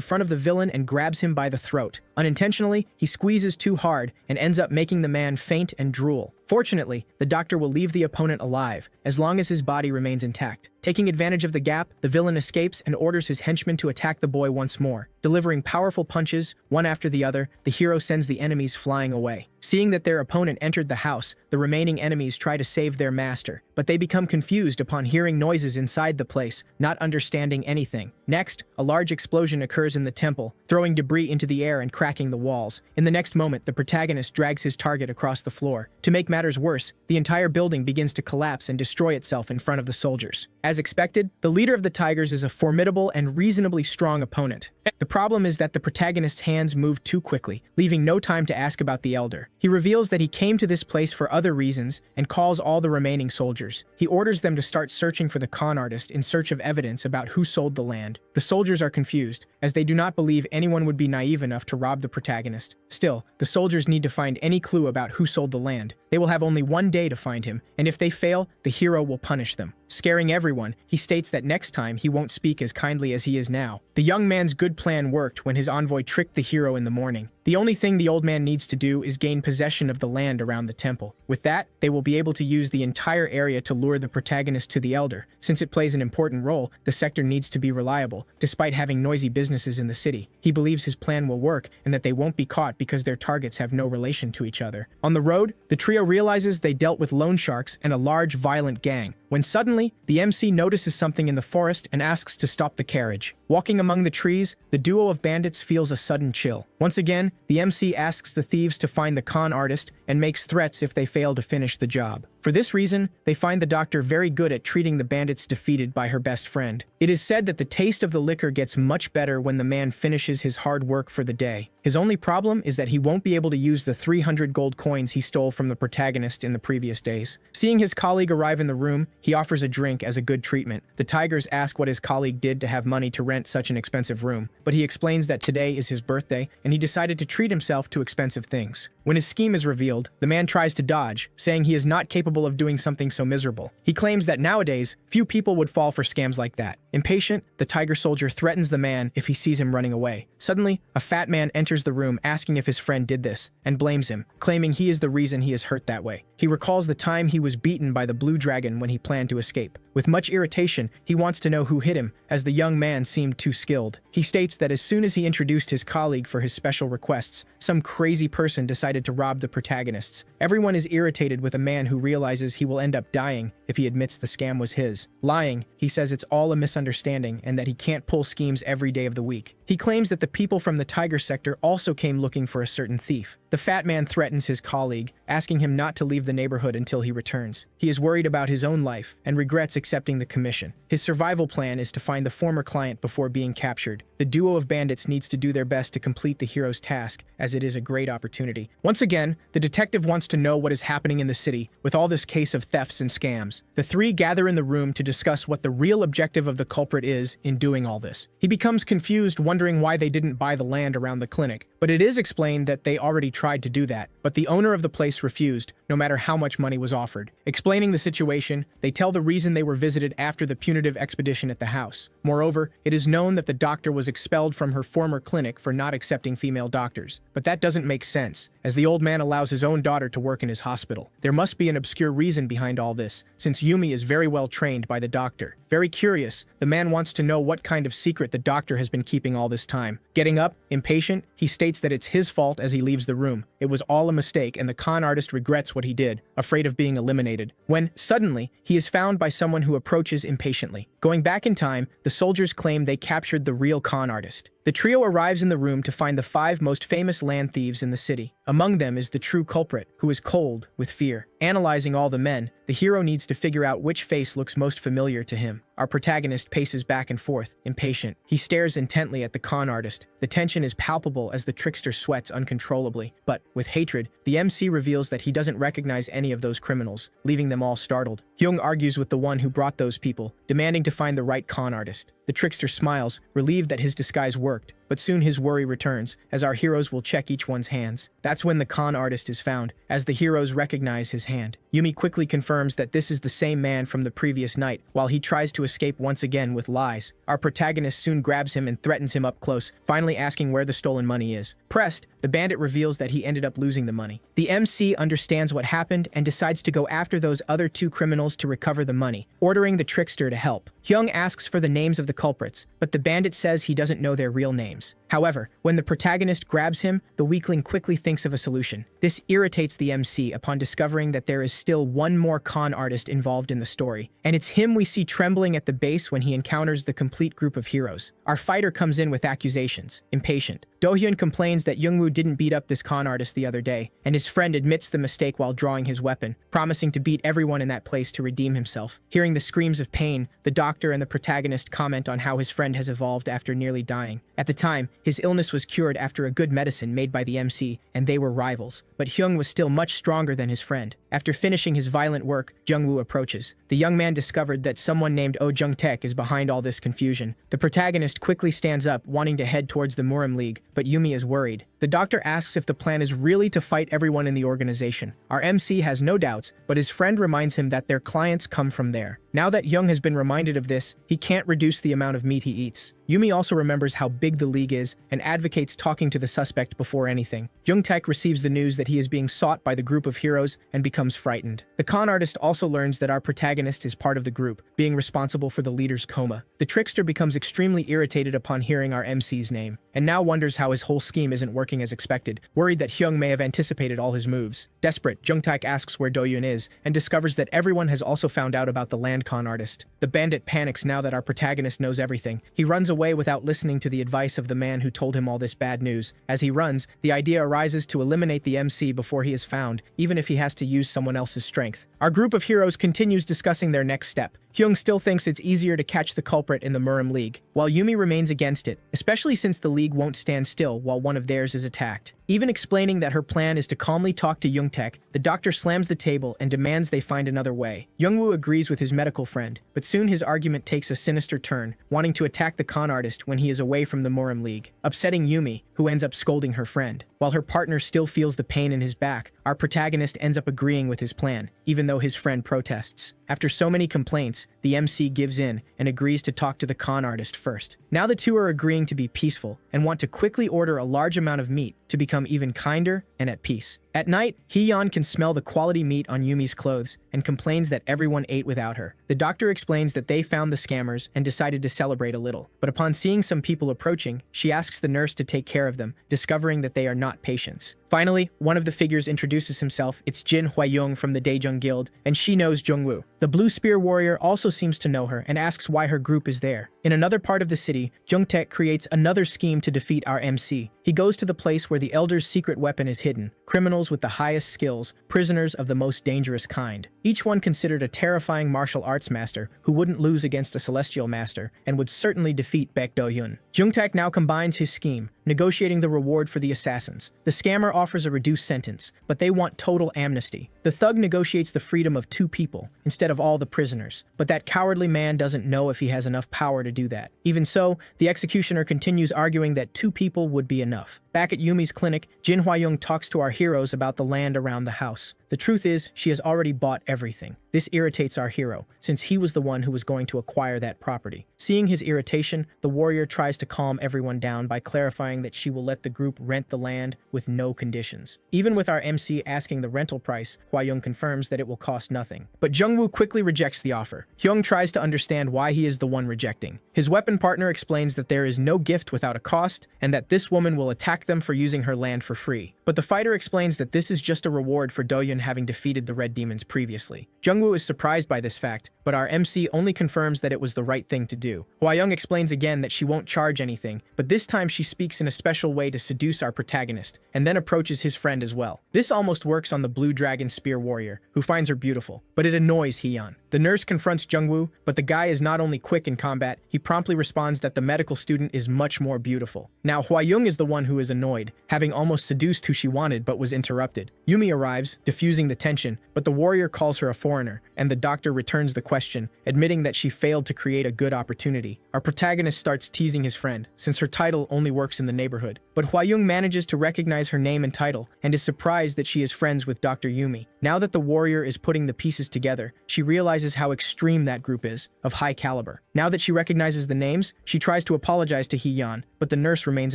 front of the villain and grabs him by the throat. Unintentionally, he squeezes too hard and ends up making the man faint and drool. Fortunately, the doctor will leave the opponent alive, as long as his body remains intact. Taking advantage of the gap, the villain escapes and orders his henchmen to attack the boy once more. Delivering powerful punches, one after the other, the hero sends the enemies flying away. Seeing that their opponent entered the house, the remaining enemies try to save their master, but they become confused upon hearing noises inside the place, not understanding anything. Next, a large explosion occurs in the temple, throwing debris into the air and cracking the walls. In the next moment, the protagonist drags his target across the floor. To make matters worse, the entire building begins to collapse and destroy itself in front of the soldiers. As expected, the leader of the Tigers is a formidable and reasonably strong opponent. The problem is that the protagonist's hands move too quickly, leaving no time to ask about the elder. He reveals that he came to this place for other reasons and calls all the remaining soldiers. He orders them to start searching for the con artist in search of evidence about who sold the land. The soldiers are confused, as they do not believe anyone would be naive enough to rob the protagonist. Still, the soldiers need to find any clue about who sold the land. They will have only one day to find him, and if they fail, the hero will punish them. Scaring everyone, he states that next time he won't speak as kindly as he is now. The young man's good plan worked when his envoy tricked the hero in the morning. The only thing the old man needs to do is gain possession of the land around the temple. With that, they will be able to use the entire area to lure the protagonist to the elder. Since it plays an important role, the sector needs to be reliable, despite having noisy businesses in the city. He believes his plan will work and that they won't be caught because their targets have no relation to each other. On the road, the trio realizes they dealt with loan sharks and a large, violent gang, when suddenly, the MC notices something in the forest and asks to stop the carriage. Walking among the trees, the duo of bandits feels a sudden chill. Once again, the MC asks the thieves to find the con artist and makes threats if they fail to finish the job. For this reason, they find the doctor very good at treating the bandits defeated by her best friend. It is said that the taste of the liquor gets much better when the man finishes his hard work for the day. His only problem is that he won't be able to use the 300 gold coins he stole from the protagonist in the previous days. Seeing his colleague arrive in the room, he offers a drink as a good treatment. The Tigers ask what his colleague did to have money to rent such an expensive room, but he explains that today is his birthday and he decided to treat himself to expensive things. When his scheme is revealed, the man tries to dodge, saying he is not capable of doing something so miserable. He claims that nowadays, few people would fall for scams like that. Impatient, the tiger soldier threatens the man if he sees him running away. Suddenly, a fat man enters the room asking if his friend did this, and blames him, claiming he is the reason he is hurt that way. He recalls the time he was beaten by the blue dragon when he planned to escape. With much irritation, he wants to know who hit him, as the young man seemed too skilled. He states that as soon as he introduced his colleague for his special requests, some crazy person decided to rob the protagonists. Everyone is irritated with a man who realizes he will end up dying if he admits the scam was his. Lying, he says it's all a misunderstanding and that he can't pull schemes every day of the week. He claims that the people from the tiger sector also came looking for a certain thief. The fat man threatens his colleague, asking him not to leave the neighborhood until he returns. He is worried about his own life and regrets accepting the commission. His survival plan is to find the former client before being captured. The duo of bandits needs to do their best to complete the hero's task, as it is a great opportunity. Once again, the detective wants to know what is happening in the city with all this case of thefts and scams. The three gather in the room to discuss what the real objective of the culprit is in doing all this. He becomes confused, wondering wondering why they didn't buy the land around the clinic, but it is explained that they already tried to do that, but the owner of the place refused, no matter how much money was offered. Explaining the situation, they tell the reason they were visited after the punitive expedition at the house. Moreover, it is known that the doctor was expelled from her former clinic for not accepting female doctors. But that doesn't make sense, as the old man allows his own daughter to work in his hospital. There must be an obscure reason behind all this, since Yumi is very well trained by the doctor. Very curious, the man wants to know what kind of secret the doctor has been keeping all this time. Getting up, impatient, he states that it's his fault as he leaves the room. It was all a mistake and the con artist regrets what he did, afraid of being eliminated. When, suddenly, he is found by someone who approaches impatiently. Going back in time, the soldiers claim they captured the real con artist. The trio arrives in the room to find the 5 most famous land thieves in the city. Among them is the true culprit, who is cold with fear. Analyzing all the men, the hero needs to figure out which face looks most familiar to him. Our protagonist paces back and forth, impatient. He stares intently at the con artist. The tension is palpable as the trickster sweats uncontrollably. But, with hatred, the MC reveals that he doesn't recognize any of those criminals, leaving them all startled. Hyung argues with the one who brought those people, demanding to find the right con artist. The trickster smiles, relieved that his disguise worked, but soon his worry returns, as our heroes will check each one's hands. That's when the con artist is found, as the heroes recognize his hand. Yumi quickly confirms that this is the same man from the previous night, while he tries to escape once again with lies. Our protagonist soon grabs him and threatens him up close, finally asking where the stolen money is. Pressed, the bandit reveals that he ended up losing the money. The MC understands what happened and decides to go after those other 2 criminals to recover the money, ordering the trickster to help. Hyung asks for the names of the culprits, but the bandit says he doesn't know their real names. However, when the protagonist grabs him, the weakling quickly thinks of a solution. This irritates the MC upon discovering that there is still one more con artist involved in the story, and it's him we see trembling at the base when he encounters the complete group of heroes. Our fighter comes in with accusations, impatient. Do-hyun complains that Youngwoo didn't beat up this con artist the other day, and his friend admits the mistake while drawing his weapon, promising to beat everyone in that place to redeem himself. Hearing the screams of pain, the doctor and the protagonist comment on how his friend has evolved after nearly dying. At the time, his illness was cured after a good medicine made by the MC, and they were rivals. But Hyung was still much stronger than his friend. After finishing his violent work, Jungwoo approaches. The young man discovered that someone named Oh Jung-taek is behind all this confusion. The protagonist quickly stands up, wanting to head towards the Murim League, but Yumi is worried. The doctor asks if the plan is really to fight everyone in the organization. Our MC has no doubts, but his friend reminds him that their clients come from there. Now that Young has been reminded of this, he can't reduce the amount of meat he eats. Yumi also remembers how big the league is and advocates talking to the suspect before anything. Jung-taek receives the news that he is being sought by the group of heroes and becomes frightened. The con artist also learns that our protagonist is part of the group, being responsible for the leader's coma. The trickster becomes extremely irritated upon hearing our MC's name, and now wonders how his whole scheme isn't working as expected, worried that Hyung may have anticipated all his moves. Desperate, Jung-taek asks where Do-hyun is, and discovers that everyone has also found out about the land con artist. The bandit panics now that our protagonist knows everything. He runs away without listening to the advice of the man who told him all this bad news. As he runs, the idea arises to eliminate the MC before he is found, even if he has to use someone else's strength. Our group of heroes continues discussing their next step. Hyung still thinks it's easier to catch the culprit in the Murim League, while Yumi remains against it, especially since the League won't stand still while one of theirs is attacked. Even explaining that her plan is to calmly talk to Jung-taek, the doctor slams the table and demands they find another way. Youngwoo agrees with his medical friend, but soon his argument takes a sinister turn, wanting to attack the con artist when he is away from the Murim League, upsetting Yumi, who ends up scolding her friend. While her partner still feels the pain in his back, our protagonist ends up agreeing with his plan, even though his friend protests. After so many complaints, the MC gives in and agrees to talk to the con artist first. Now the two are agreeing to be peaceful and want to quickly order a large amount of meat to become even kinder and at peace. At night, Hee-yeon can smell the quality meat on Yumi's clothes and complains that everyone ate without her. The doctor explains that they found the scammers and decided to celebrate a little. But upon seeing some people approaching, she asks the nurse to take care of them, discovering that they are not patients. Finally, one of the figures introduces himself. It's Jin Hwa-young from the Daejung Guild, and she knows Jungwoo. The Blue Spear Warrior also seems to know her and asks why her group is there. In another part of the city, Jung-taek creates another scheme to defeat our MC. He goes to the place where the Elder's secret weapon is hidden, criminals with the highest skills, prisoners of the most dangerous kind. Each one considered a terrifying martial arts master who wouldn't lose against a celestial master and would certainly defeat Baek Do-hyun. Jung-taek now combines his scheme, negotiating the reward for the assassins. The scammer offers a reduced sentence, but they want total amnesty. The thug negotiates the freedom of 2 people instead of all the prisoners, but that cowardly man doesn't know if he has enough power to do that. Even so, the executioner continues arguing that 2 people would be enough. Back at Yumi's clinic, Jin Hwa-young talks to our heroes about the land around the house. The truth is, she has already bought everything. This irritates our hero, since he was the one who was going to acquire that property. Seeing his irritation, the warrior tries to calm everyone down by clarifying that she will let the group rent the land with no conditions. Even with our MC asking the rental price, Hwa-young confirms that it will cost nothing. But Jungwoo quickly rejects the offer. Hyung tries to understand why he is the one rejecting. His weapon partner explains that there is no gift without a cost, and that this woman will attack them for using her land for free. But the fighter explains that this is just a reward for Do-hyun having defeated the Red Demons previously. Jungwoo is surprised by this fact, but our MC only confirms that it was the right thing to do. Hwa-young explains again that she won't charge anything, but this time she speaks in a special way to seduce our protagonist, and then approaches his friend as well. This almost works on the Blue Dragon Spear warrior, who finds her beautiful, but it annoys Hee-yeon. The nurse confronts Jungwoo, but the guy is not only quick in combat, he promptly responds that the medical student is much more beautiful. Now Hwa-young is the one who is annoyed, having almost seduced who she wanted but was interrupted. Yumi arrives, diffusing the tension, but the warrior calls her a foreigner, and the doctor returns the question, admitting that she failed to create a good opportunity. Our protagonist starts teasing his friend, since her title only works in the neighborhood. But Hwa-young manages to recognize her name and title, and is surprised that she is friends with Dr. Yumi. Now that the warrior is putting the pieces together, she realizes how extreme that group is, of high caliber. Now that she recognizes the names, she tries to apologize to Hee-yeon, but the nurse remains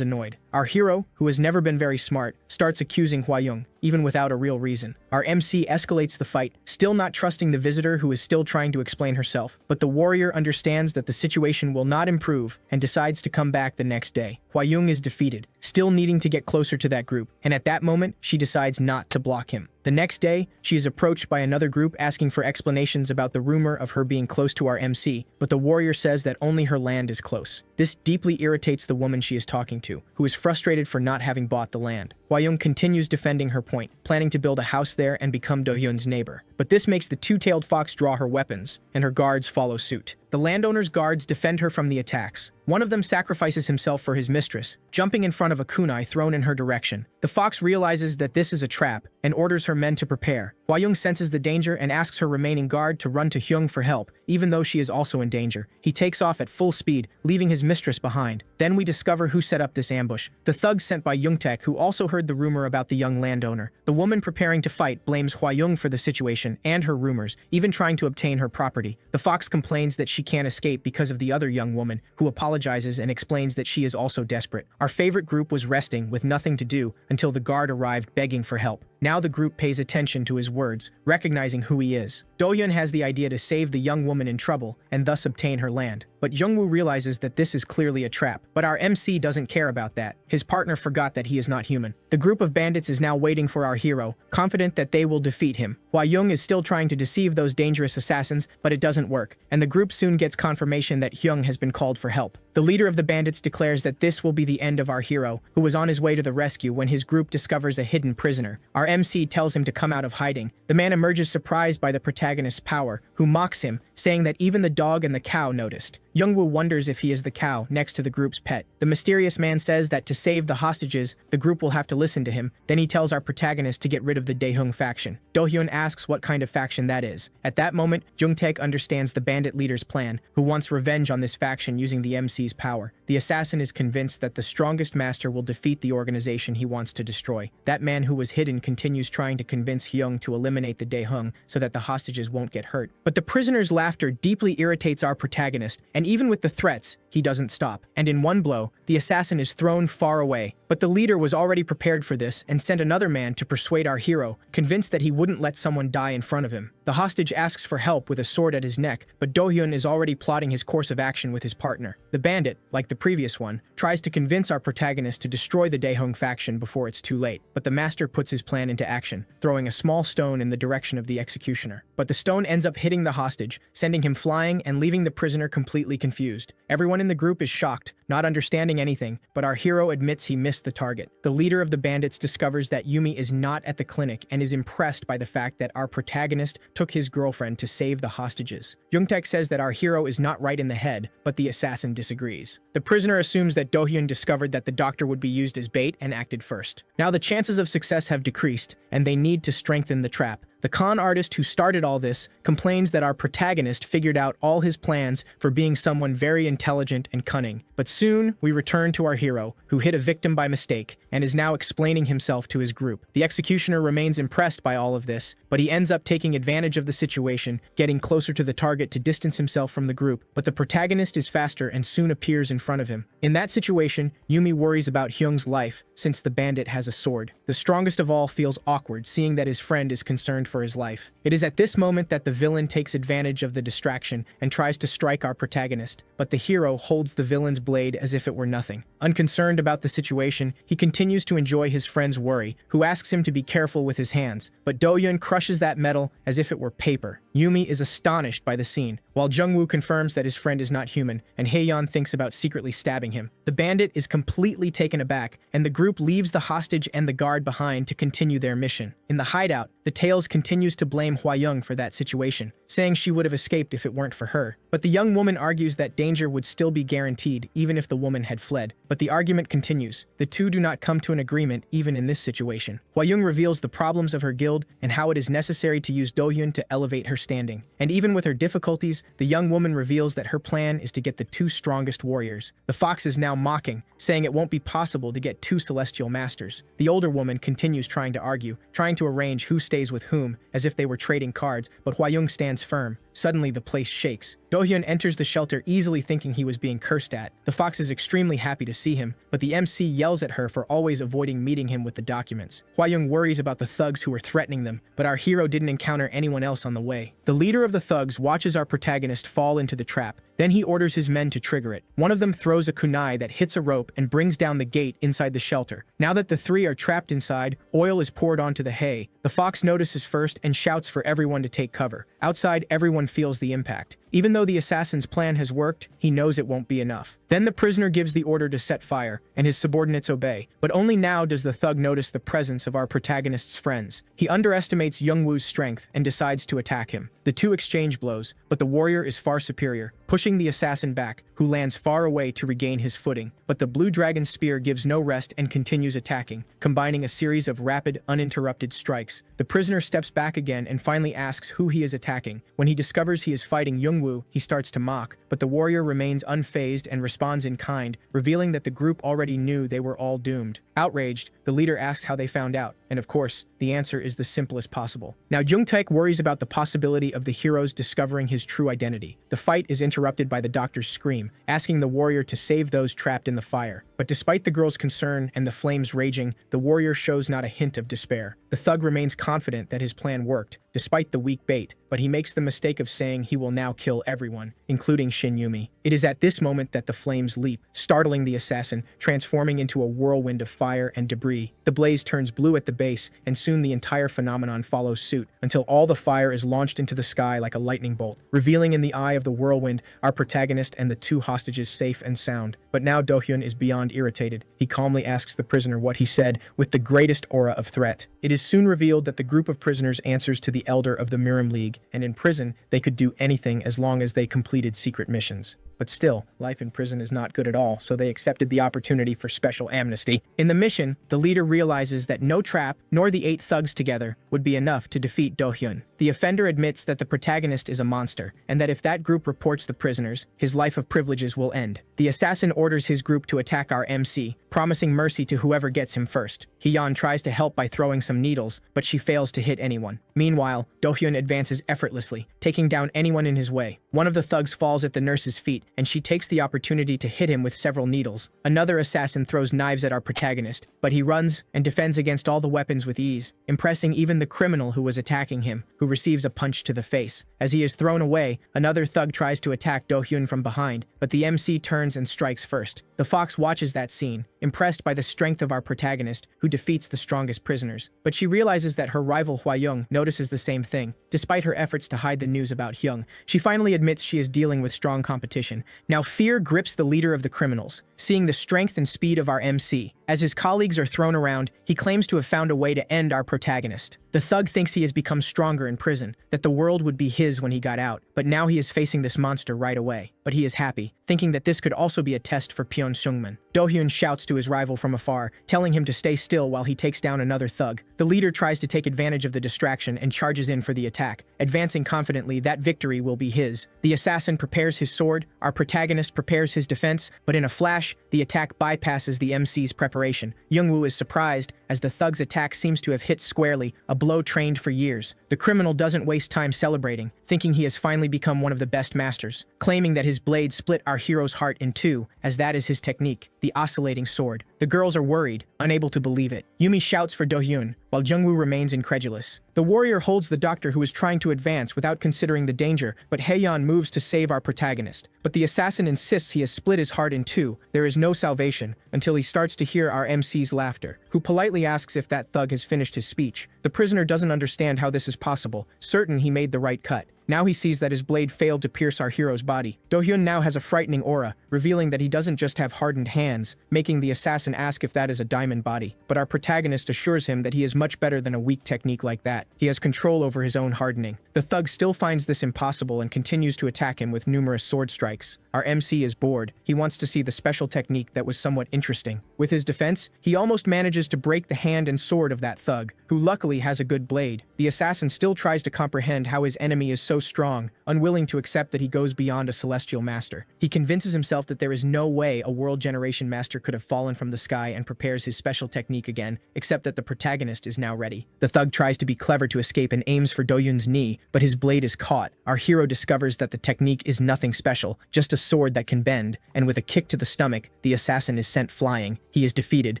annoyed. Our hero, who has never been very smart, starts accusing Hwa-young, even without a real reason. Our MC escalates the fight, still not trusting the visitor who is still trying to explain herself, but the warrior understands that the situation will not improve and decides to come back the next day. Hwa-young is defeated, still needing to get closer to that group, and at that moment, she decides not to block him. The next day, she is approached by another group asking for explanations about the rumor of her being close to our MC, but the warrior says that only her land is close. This deeply irritates the woman she is talking to, who is frustrated for not having bought the land. Hwa-young continues defending her point, planning to build a house there and become Do-hyun's neighbor. But this makes the two-tailed fox draw her weapons, and her guards follow suit. The landowner's guards defend her from the attacks. One of them sacrifices himself for his mistress, jumping in front of a kunai thrown in her direction. The fox realizes that this is a trap and orders her men to prepare. Hwa-young senses the danger and asks her remaining guard to run to Hyung for help, even though she is also in danger. He takes off at full speed, leaving his mistress behind. Then we discover who set up this ambush. The thugs sent by Young-taek, who also heard the rumor about the young landowner. The woman preparing to fight blames Hwa-young for the situation and her rumors, even trying to obtain her property. The fox complains that she can't escape because of the other young woman, who apologizes and explains that she is also desperate. Our favorite group was resting with nothing to do until the guard arrived begging for help. Now the group pays attention to his words, recognizing who he is. Do-hyun has the idea to save the young woman in trouble and thus obtain her land. But Jungwoo realizes that this is clearly a trap. But our MC doesn't care about that. His partner forgot that he is not human. The group of bandits is now waiting for our hero, confident that they will defeat him. Hwa-young is still trying to deceive those dangerous assassins, but it doesn't work, and the group soon gets confirmation that Hyung has been called for help. The leader of the bandits declares that this will be the end of our hero, who was on his way to the rescue when his group discovers a hidden prisoner. Our MC tells him to come out of hiding. The man emerges surprised by the protagonist's power, who mocks him, saying that even the dog and the cow noticed. Jungwoo wonders if he is the cow next to the group's pet. The mysterious man says that to save the hostages, the group will have to listen to him. Then he tells our protagonist to get rid of the Daehung faction. Do-hyun asks what kind of faction that is. At that moment, Jung-taek understands the bandit leader's plan, who wants revenge on this faction using the MC's power. The assassin is convinced that the strongest master will defeat the organization he wants to destroy. That man who was hidden continues trying to convince Hyung to eliminate the Daehung so that the hostages won't get hurt. But the prisoner's laughter deeply irritates our protagonist, and even with the threats, he doesn't stop. And in one blow, the assassin is thrown far away. But the leader was already prepared for this and sent another man to persuade our hero, convinced that he wouldn't let someone die in front of him. The hostage asks for help with a sword at his neck, but Do-hyun is already plotting his course of action with his partner. The bandit, like the previous one, tries to convince our protagonist to destroy the Daehung faction before it's too late, but the master puts his plan into action, throwing a small stone in the direction of the executioner. But the stone ends up hitting the hostage, sending him flying and leaving the prisoner completely confused. Everyone in the group is shocked, not understanding anything, but our hero admits he missed the target. The leader of the bandits discovers that Yumi is not at the clinic and is impressed by the fact that our protagonist took his girlfriend to save the hostages. Young-taek says that our hero is not right in the head, but the assassin disagrees. The prisoner assumes that Do-hyun discovered that the doctor would be used as bait and acted first. Now the chances of success have decreased, and they need to strengthen the trap. The con artist who started all this complains that our protagonist figured out all his plans for being someone very intelligent and cunning. But soon, we return to our hero, who hit a victim by mistake and is now explaining himself to his group. The executioner remains impressed by all of this, but he ends up taking advantage of the situation, getting closer to the target to distance himself from the group. But the protagonist is faster and soon appears in front of him. In that situation, Yumi worries about Hyung's life, since the bandit has a sword. The strongest of all feels awkward, seeing that his friend is concerned for his life. It is at this moment that the villain takes advantage of the distraction and tries to strike our protagonist, but the hero holds the villain's blade as if it were nothing. Unconcerned about the situation, he continues to enjoy his friend's worry, who asks him to be careful with his hands, but Do-hyun crushes that metal as if it were paper. Yumi is astonished by the scene, while Jung-woo confirms that his friend is not human, and Haeyeon thinks about secretly stabbing him. The bandit is completely taken aback, and the group leaves the hostage and the guard behind to continue their mission. In the hideout, the Tales continues to blame Hwa-young for that situation, saying she would have escaped if it weren't for her. But the young woman argues that danger would still be guaranteed even if the woman had fled. But the argument continues. The two do not come to an agreement even in this situation. Hwa-young reveals the problems of her guild and how it is necessary to use Do-hyun to elevate her standing. And even with her difficulties, the young woman reveals that her plan is to get the two strongest warriors. The fox is now mocking, saying it won't be possible to get two celestial masters. The older woman continues trying to argue, trying to arrange who stays with whom, as if they were trading cards, but Hwa-young stands firm. Suddenly, the place shakes. Do-hyun enters the shelter easily thinking he was being cursed at. The fox is extremely happy to see him, but the MC yells at her for always avoiding meeting him with the documents. Hwa-young worries about the thugs who were threatening them, but our hero didn't encounter anyone else on the way. The leader of the thugs watches our protagonist fall into the trap. Then he orders his men to trigger it. One of them throws a kunai that hits a rope and brings down the gate inside the shelter. Now that the three are trapped inside, oil is poured onto the hay. The fox notices first and shouts for everyone to take cover. Outside, everyone feels the impact. Even though the assassin's plan has worked, he knows it won't be enough. Then the prisoner gives the order to set fire, and his subordinates obey. But only now does the thug notice the presence of our protagonist's friends. He underestimates Jung-woo's strength and decides to attack him. The two exchange blows, but the warrior is far superior, pushing the assassin back, who lands far away to regain his footing. But the blue dragon's spear gives no rest and continues attacking, combining a series of rapid, uninterrupted strikes. The prisoner steps back again and finally asks who he is attacking. When he discovers he is fighting Jung-woo, he starts to mock, but the warrior remains unfazed and responds in kind, revealing that the group already knew they were all doomed. Outraged, the leader asks how they found out, and of course, the answer is the simplest possible. Now Jung-taek worries about the possibility of the heroes discovering his true identity. The fight is interrupted by the doctor's scream, asking the warrior to save those trapped in the fire. But despite the girl's concern and the flames raging, the warrior shows not a hint of despair. The thug remains confident that his plan worked, despite the weak bait, but he makes the mistake of saying he will now kill everyone, including Shin Yumi. It is at this moment that the flames leap, startling the assassin, transforming into a whirlwind of fire and debris. The blaze turns blue at the base, and soon the entire phenomenon follows suit, until all the fire is launched into the sky like a lightning bolt, revealing in the eye of the whirlwind our protagonist and the two hostages safe and sound. But now Do-hyun is beyond irritated. He calmly asks the prisoner what he said, with the greatest aura of threat. It is soon revealed that the group of prisoners answers to the elder of the Mirim League, and in prison, they could do anything as long as they completed secret missions. But still, life in prison is not good at all, so they accepted the opportunity for special amnesty. In the mission, the leader realizes that no trap, nor the 8 thugs together, would be enough to defeat Do-hyun. The offender admits that the protagonist is a monster, and that if that group reports the prisoners, his life of privileges will end. The assassin orders his group to attack our MC, promising mercy to whoever gets him first. Haeyeon tries to help by throwing some needles, but she fails to hit anyone. Meanwhile, Do-hyun advances effortlessly, taking down anyone in his way. One of the thugs falls at the nurse's feet, and she takes the opportunity to hit him with several needles. Another assassin throws knives at our protagonist, but he runs and defends against all the weapons with ease, impressing even the criminal who was attacking him, who receives a punch to the face. As he is thrown away, another thug tries to attack Do-hyun from behind, but the MC turns and strikes first. The fox watches that scene, impressed by the strength of our protagonist, who defeats the strongest prisoners. But she realizes that her rival Hwa-young notices the same thing. Despite her efforts to hide the news about Hyung, she finally admits she is dealing with strong competition. Now fear grips the leader of the criminals. Seeing the strength and speed of our MC, As his colleagues are thrown around, he claims to have found a way to end our protagonist. The thug thinks he has become stronger in prison, that the world would be his when he got out, but now he is facing this monster right away. But he is happy, thinking that this could also be a test for Pyeon Sungman. Do-hyun shouts to his rival from afar, telling him to stay still while he takes down another thug. The leader tries to take advantage of the distraction and charges in for the attack, advancing confidently that victory will be his. The assassin prepares his sword, our protagonist prepares his defense, but in a flash, the attack bypasses the MC's preparation. Youngwoo is surprised, as the thug's attack seems to have hit squarely, a blow trained for years. The criminal doesn't waste time celebrating, thinking he has finally become one of the best masters, claiming that his blade split our hero's heart in two, as that is his technique, the oscillating sword. The girls are worried, unable to believe it. Yumi shouts for Do-hyun, while Jungwoo remains incredulous. The warrior holds the doctor who is trying to advance without considering the danger, but Haeyeon moves to save our protagonist. But the assassin insists he has split his heart in two. There is no salvation, until he starts to hear our MC's laughter, who politely asks if that thug has finished his speech. The prisoner doesn't understand how this is possible, certain he made the right cut. Now he sees that his blade failed to pierce our hero's body. Do-hyun now has a frightening aura, revealing that he doesn't just have hardened hands, making the assassin ask if that is a diamond body. But our protagonist assures him that he is much better than a weak technique like that. He has control over his own hardening. The thug still finds this impossible and continues to attack him with numerous sword strikes. Our MC is bored. He wants to see the special technique that was somewhat interesting. With his defense, he almost manages to break the hand and sword of that thug, who luckily has a good blade. The assassin still tries to comprehend how his enemy is so strong, unwilling to accept that he goes beyond a celestial master. He convinces himself that there is no way a world generation master could have fallen from the sky and prepares his special technique again, except that the protagonist is now ready. The thug tries to be clever to escape and aims for Do-hyun's knee, but his blade is caught. Our hero discovers that the technique is nothing special, just a sword that can bend, and with a kick to the stomach, the assassin is sent flying. He is defeated,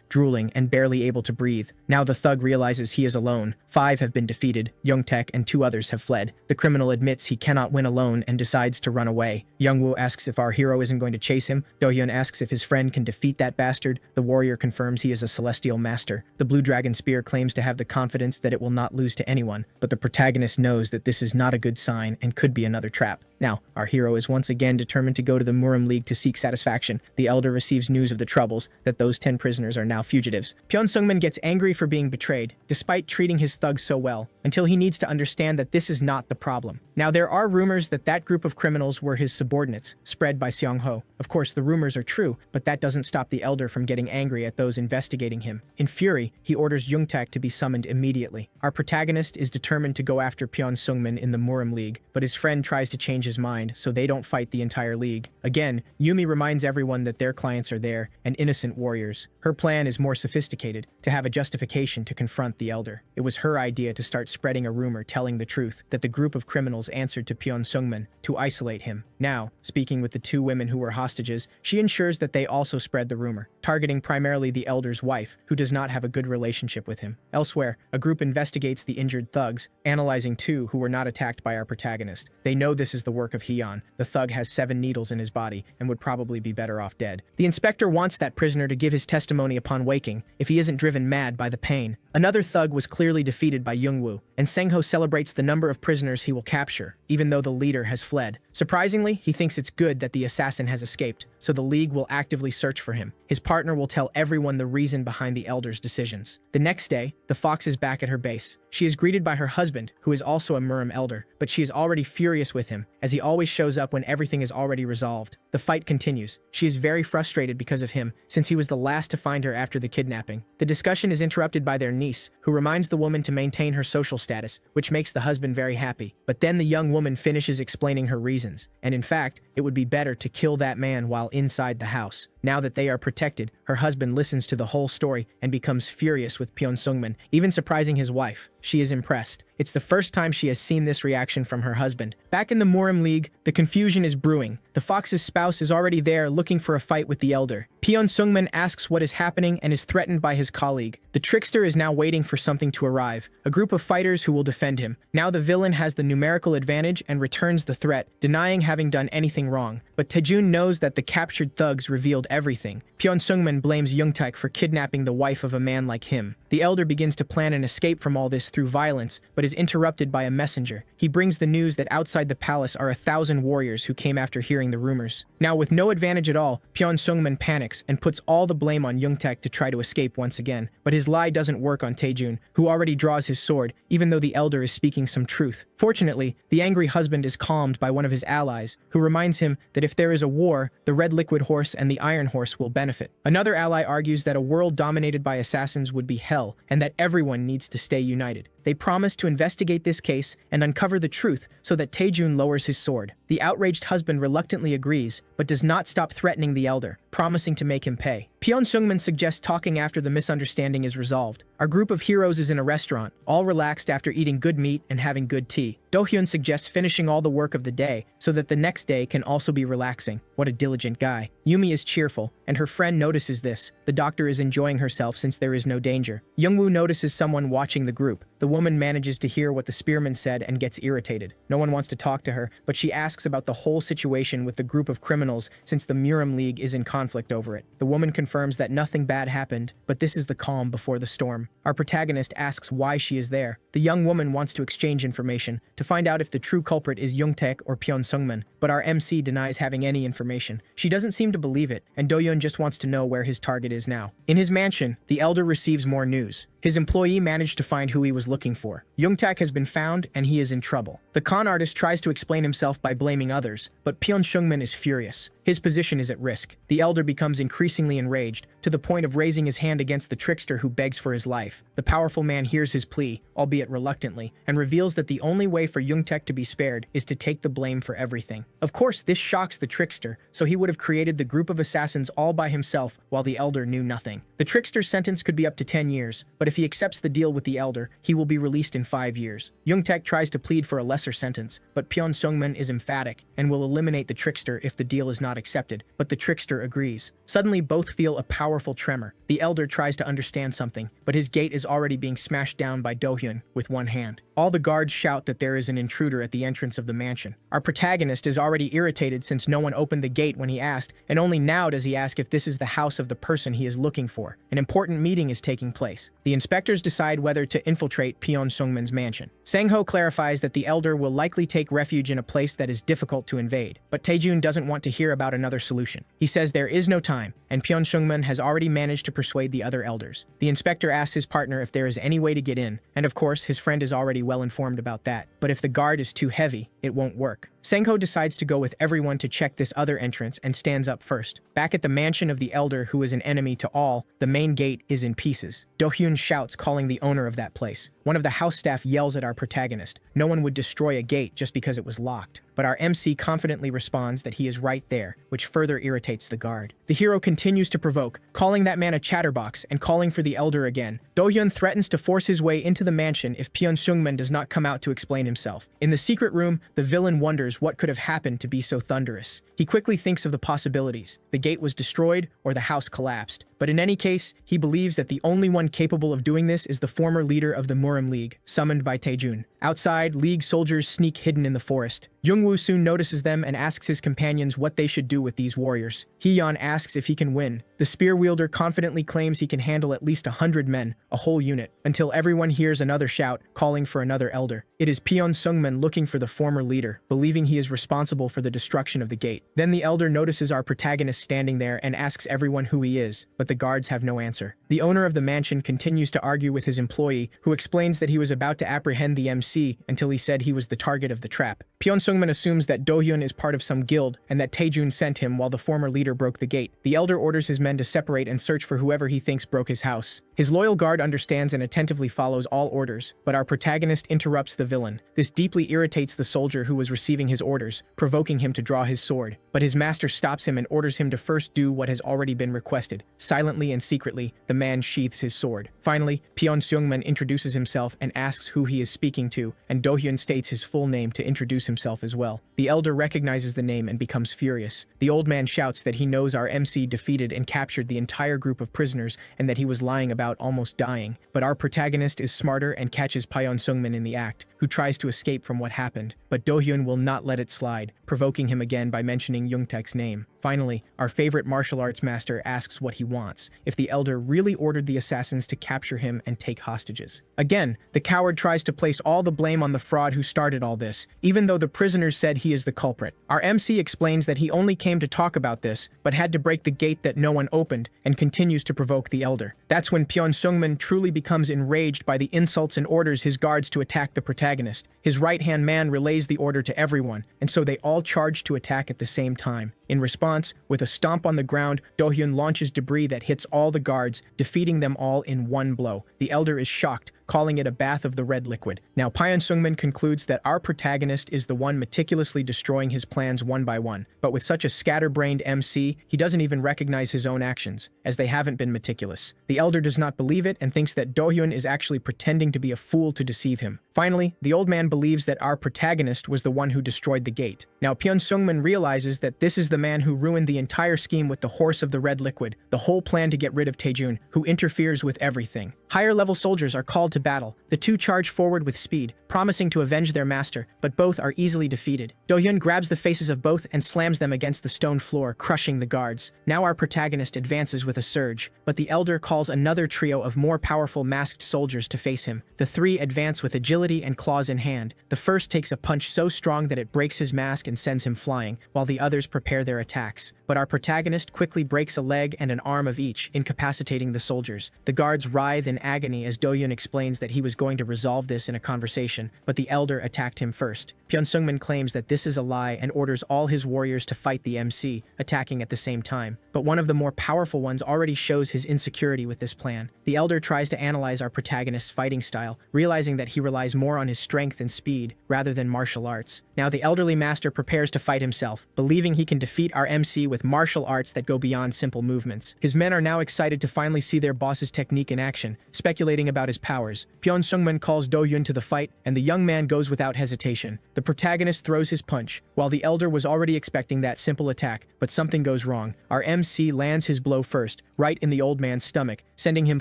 drooling, and barely able to breathe. Now the thug realizes he is alone. 5 have been defeated, Youngtaek and 2 others have fled. The criminal admits he cannot win alone and decides to run away. Youngwoo asks if our hero isn't going to chase him. Do-hyun asks if his friend can defeat that bastard. The warrior confirms he is a celestial master. The blue dragon spear claims to have the confidence that it will not lose to anyone, but the protagonist knows that this is not a good sign and could be another trap. Now, our hero is once again determined to go to the Murim League to seek satisfaction. The elder receives news of the troubles, that those 10 prisoners are now fugitives. Pyeon Sungman gets angry for being betrayed, despite treating his thugs so well, until he needs to understand that this is not the problem. Now, there are rumors that that group of criminals were his subordinates, spread by Seong-ho. Of course, the rumors are true, but that doesn't stop the elder from getting angry at those investigating him. In fury, he orders Youngtaek to be summoned immediately. Our protagonist is determined to go after Pyeon Sungman in the Murim League, but his friend tries to change his mind, so they don't fight the entire league. Again, Yumi reminds everyone that their clients are there, and innocent warriors. Her plan is more sophisticated, to have a justification to confront the elder. It was her idea to start spreading a rumor telling the truth, that the group of criminals answered to Pyeon Sungman to isolate him. Now, speaking with the 2 women who were hostages, she ensures that they also spread the rumor, targeting primarily the elder's wife, who does not have a good relationship with him. Elsewhere, a group investigates the injured thugs, analyzing 2 who were not attacked by our protagonist. They know this is the work of Heon. The thug has 7 needles in his body and would probably be better off dead. The inspector wants that prisoner to give his testimony upon waking, if he isn't driven mad by the pain. Another thug was clearly defeated by Youngwoo, and Sengho celebrates the number of prisoners he will capture, even though the leader has fled. Surprisingly, he thinks it's good that the assassin has escaped, so the League will actively search for him. His partner will tell everyone the reason behind the elder's decisions. The next day, the fox is back at her base. She is greeted by her husband, who is also a Murim elder, but she is already furious with him, as he always shows up when everything is already resolved. The fight continues. She is very frustrated because of him, since he was the last to find her after the kidnapping. The discussion is interrupted by their niece, who reminds the woman to maintain her social status, which makes the husband very happy. But then the young woman finishes explaining her reasons, and in fact, it would be better to kill that man while inside the house. Now that they are protected, her husband listens to the whole story and becomes furious with Pyeon Sungman, even surprising his wife. She is impressed. It's the first time she has seen this reaction from her husband. Back in the Murim League, the confusion is brewing. The fox's spouse is already there looking for a fight with the elder. Pyeon Sungman asks what is happening and is threatened by his colleague. The trickster is now waiting for something to arrive, a group of fighters who will defend him. Now the villain has the numerical advantage and returns the threat, denying having done anything wrong. But Taejun knows that the captured thugs revealed everything. Pyeon Sungman blames Youngtaek for kidnapping the wife of a man like him. The elder begins to plan an escape from all this through violence, but is interrupted by a messenger. He brings the news that outside the palace are 1,000 warriors who came after hearing the rumors. Now, with no advantage at all, Pyeon Sungman panics and puts all the blame on Youngtaek to try to escape once again. But his lie doesn't work on Taejun, who already draws his sword, even though the elder is speaking some truth. Fortunately, the angry husband is calmed by one of his allies, who reminds him that if there is a war, the Red Liquid Horse and the Iron Horse will benefit. Another ally argues that a world dominated by assassins would be hell, and that everyone needs to stay united. They promise to investigate this case and uncover the truth so that Taejun lowers his sword. The outraged husband reluctantly agrees, but does not stop threatening the elder, promising to make him pay. Pyeon Sungman suggests talking after the misunderstanding is resolved. Our group of heroes is in a restaurant, all relaxed after eating good meat and having good tea. Do-hyun suggests finishing all the work of the day so that the next day can also be relaxing. What a diligent guy. Yumi is cheerful, and her friend notices this. The doctor is enjoying herself since there is no danger. Youngwoo notices someone watching the group. The woman manages to hear what the spearman said and gets irritated. No one wants to talk to her, but she asks about the whole situation with the group of criminals since the Muram League is in conflict over it. The woman confirms that nothing bad happened, but this is the calm before the storm. Our protagonist asks why she is there. The young woman wants to exchange information to find out if the true culprit is Youngtaek or Pyeon Sungman, but our MC denies having any information. She doesn't seem to believe it, and Do-hyun just wants to know where his target is now. In his mansion, the elder receives more news. His employee managed to find who he was looking for. Youngtaek has been found, and he is in trouble. The con artist tries to explain himself by blaming others, but Pyeon Sungman is furious. His position is at risk. The elder becomes increasingly enraged, to the point of raising his hand against the trickster who begs for his life. The powerful man hears his plea, albeit reluctantly, and reveals that the only way for Youngtaek to be spared is to take the blame for everything. Of course, this shocks the trickster, so he would have created the group of assassins all by himself while the elder knew nothing. The trickster's sentence could be up to 10 years, but if he accepts the deal with the elder, he will be released in 5 years. Youngtaek tries to plead for a lesser sentence, but Pyeon Sungman is emphatic and will eliminate the trickster if the deal is not accepted, but the trickster agrees. Suddenly, both feel a powerful tremor. The elder tries to understand something, but his gate is already being smashed down by Do-hyun with one hand. All the guards shout that there is an intruder at the entrance of the mansion. Our protagonist is already irritated since no one opened the gate when he asked, and only now does he ask if this is the house of the person he is looking for. An important meeting is taking place. The inspectors decide whether to infiltrate Pyeon Sungman's mansion. Sang-ho clarifies that the elder will likely take refuge in a place that is difficult to invade, but Taejun doesn't want to hear about another solution. He says there is no time, and Pyeon Sungman has already managed to persuade the other elders. The inspector asks his partner if there is any way to get in, and of course, his friend is already well informed about that. But if the guard is too heavy, it won't work. Sang-ho decides to go with everyone to check this other entrance and stands up first. Back at the mansion of the elder who is an enemy to all, the main gate is in pieces. Do-hyun shouts, calling the owner of that place. One of the house staff yells at our protagonist. No one would destroy a gate just because it was locked. But our MC confidently responds that he is right there, which further irritates the guard. The hero continues to provoke, calling that man a chatterbox and calling for the elder again. Do-hyun threatens to force his way into the mansion if Pyeon Sungman does not come out to explain himself. In the secret room, the villain wonders what could have happened to be so thunderous. He quickly thinks of the possibilities. The gate was destroyed or the house collapsed. But in any case, he believes that the only one capable of doing this is the former leader of the Muram League, summoned by Taejun. Outside, League soldiers sneak hidden in the forest. Jungwoo soon notices them and asks his companions what they should do with these warriors. Hee-yeon asks if he can win. The spear wielder confidently claims he can handle at least 100 men, a whole unit, until everyone hears another shout, calling for another elder. It is Pyeon Sungman looking for the former leader, believing he is responsible for the destruction of the gate. Then the elder notices our protagonist standing there and asks everyone who he is, but the guards have no answer. The owner of the mansion continues to argue with his employee, who explains that he was about to apprehend the MC until he said he was the target of the trap. Pyeon Sungman assumes that Do-hyun is part of some guild and that Taejun sent him while the former leader broke the gate. The elder orders his men to separate and search for whoever he thinks broke his house. His loyal guard understands and attentively follows all orders, but our protagonist interrupts the villain. This deeply irritates the soldier who was receiving his orders, provoking him to draw his sword. But his master stops him and orders him to first do what has already been requested. Silently and secretly, the man sheaths his sword. Finally, Pyeon Sungman introduces himself and asks who he is speaking to, and Do-hyun states his full name to introduce himself as well. The elder recognizes the name and becomes furious. The old man shouts that he knows our MC defeated and captured the entire group of prisoners and that he was lying about almost dying. But our protagonist is smarter and catches Pyeon Sungman in the act, who tries to escape from what happened. But Do-hyun will not let it slide, provoking him again by mentioning Yoongtaek's name. Finally, our favorite martial arts master asks what he wants, if the elder really ordered the assassins to capture him and take hostages. Again, the coward tries to place all the blame on the fraud who started all this, even though the prisoners said he is the culprit. Our MC explains that he only came to talk about this, but had to break the gate that no one opened, and continues to provoke the elder. That's when Pyeon Sungman truly becomes enraged by the insults and orders his guards to attack the protagonist. His right-hand man relays the order to everyone, and so they all charge to attack at the same time. In response, with a stomp on the ground, Do-hyun launches debris that hits all the guards, defeating them all in one blow. The elder is shocked, calling it a bath of the red liquid. Now, Pyeon Sungman concludes that our protagonist is the one meticulously destroying his plans one by one, but with such a scatterbrained MC, he doesn't even recognize his own actions, as they haven't been meticulous. The elder does not believe it and thinks that Do-hyun is actually pretending to be a fool to deceive him. Finally, the old man believes that our protagonist was the one who destroyed the gate. Now, Pyeon Sungman realizes that this is the man who ruined the entire scheme with the horse of the red liquid, the whole plan to get rid of Taejun, who interferes with everything. Higher-level soldiers are called to battle. The two charge forward with speed, promising to avenge their master, but both are easily defeated. Do-hyun grabs the faces of both and slams them against the stone floor, crushing the guards. Now our protagonist advances with a surge, but the elder calls another trio of more powerful masked soldiers to face him. The three advance with agility and claws in hand. The first takes a punch so strong that it breaks his mask and sends him flying, while the others prepare their attacks. But our protagonist quickly breaks a leg and an arm of each, incapacitating the soldiers. The guards writhe in agony as Do-hyun explains that he was going to resolve this in a conversation, but the elder attacked him first. Pyeon Sungman claims that this is a lie and orders all his warriors to fight the MC, attacking at the same time. But one of the more powerful ones already shows his insecurity with this plan. The elder tries to analyze our protagonist's fighting style, realizing that he relies more on his strength and speed rather than martial arts. Now the elderly master prepares to fight himself, believing he can defeat our MC with martial arts that go beyond simple movements. His men are now excited to finally see their boss's technique in action, speculating about his powers. Pyeon Sungman calls Do-hyun to the fight, and the young man goes without hesitation. The protagonist throws his punch, while the elder was already expecting that simple attack, but something goes wrong. Our MC lands his blow first, right in the old man's stomach, sending him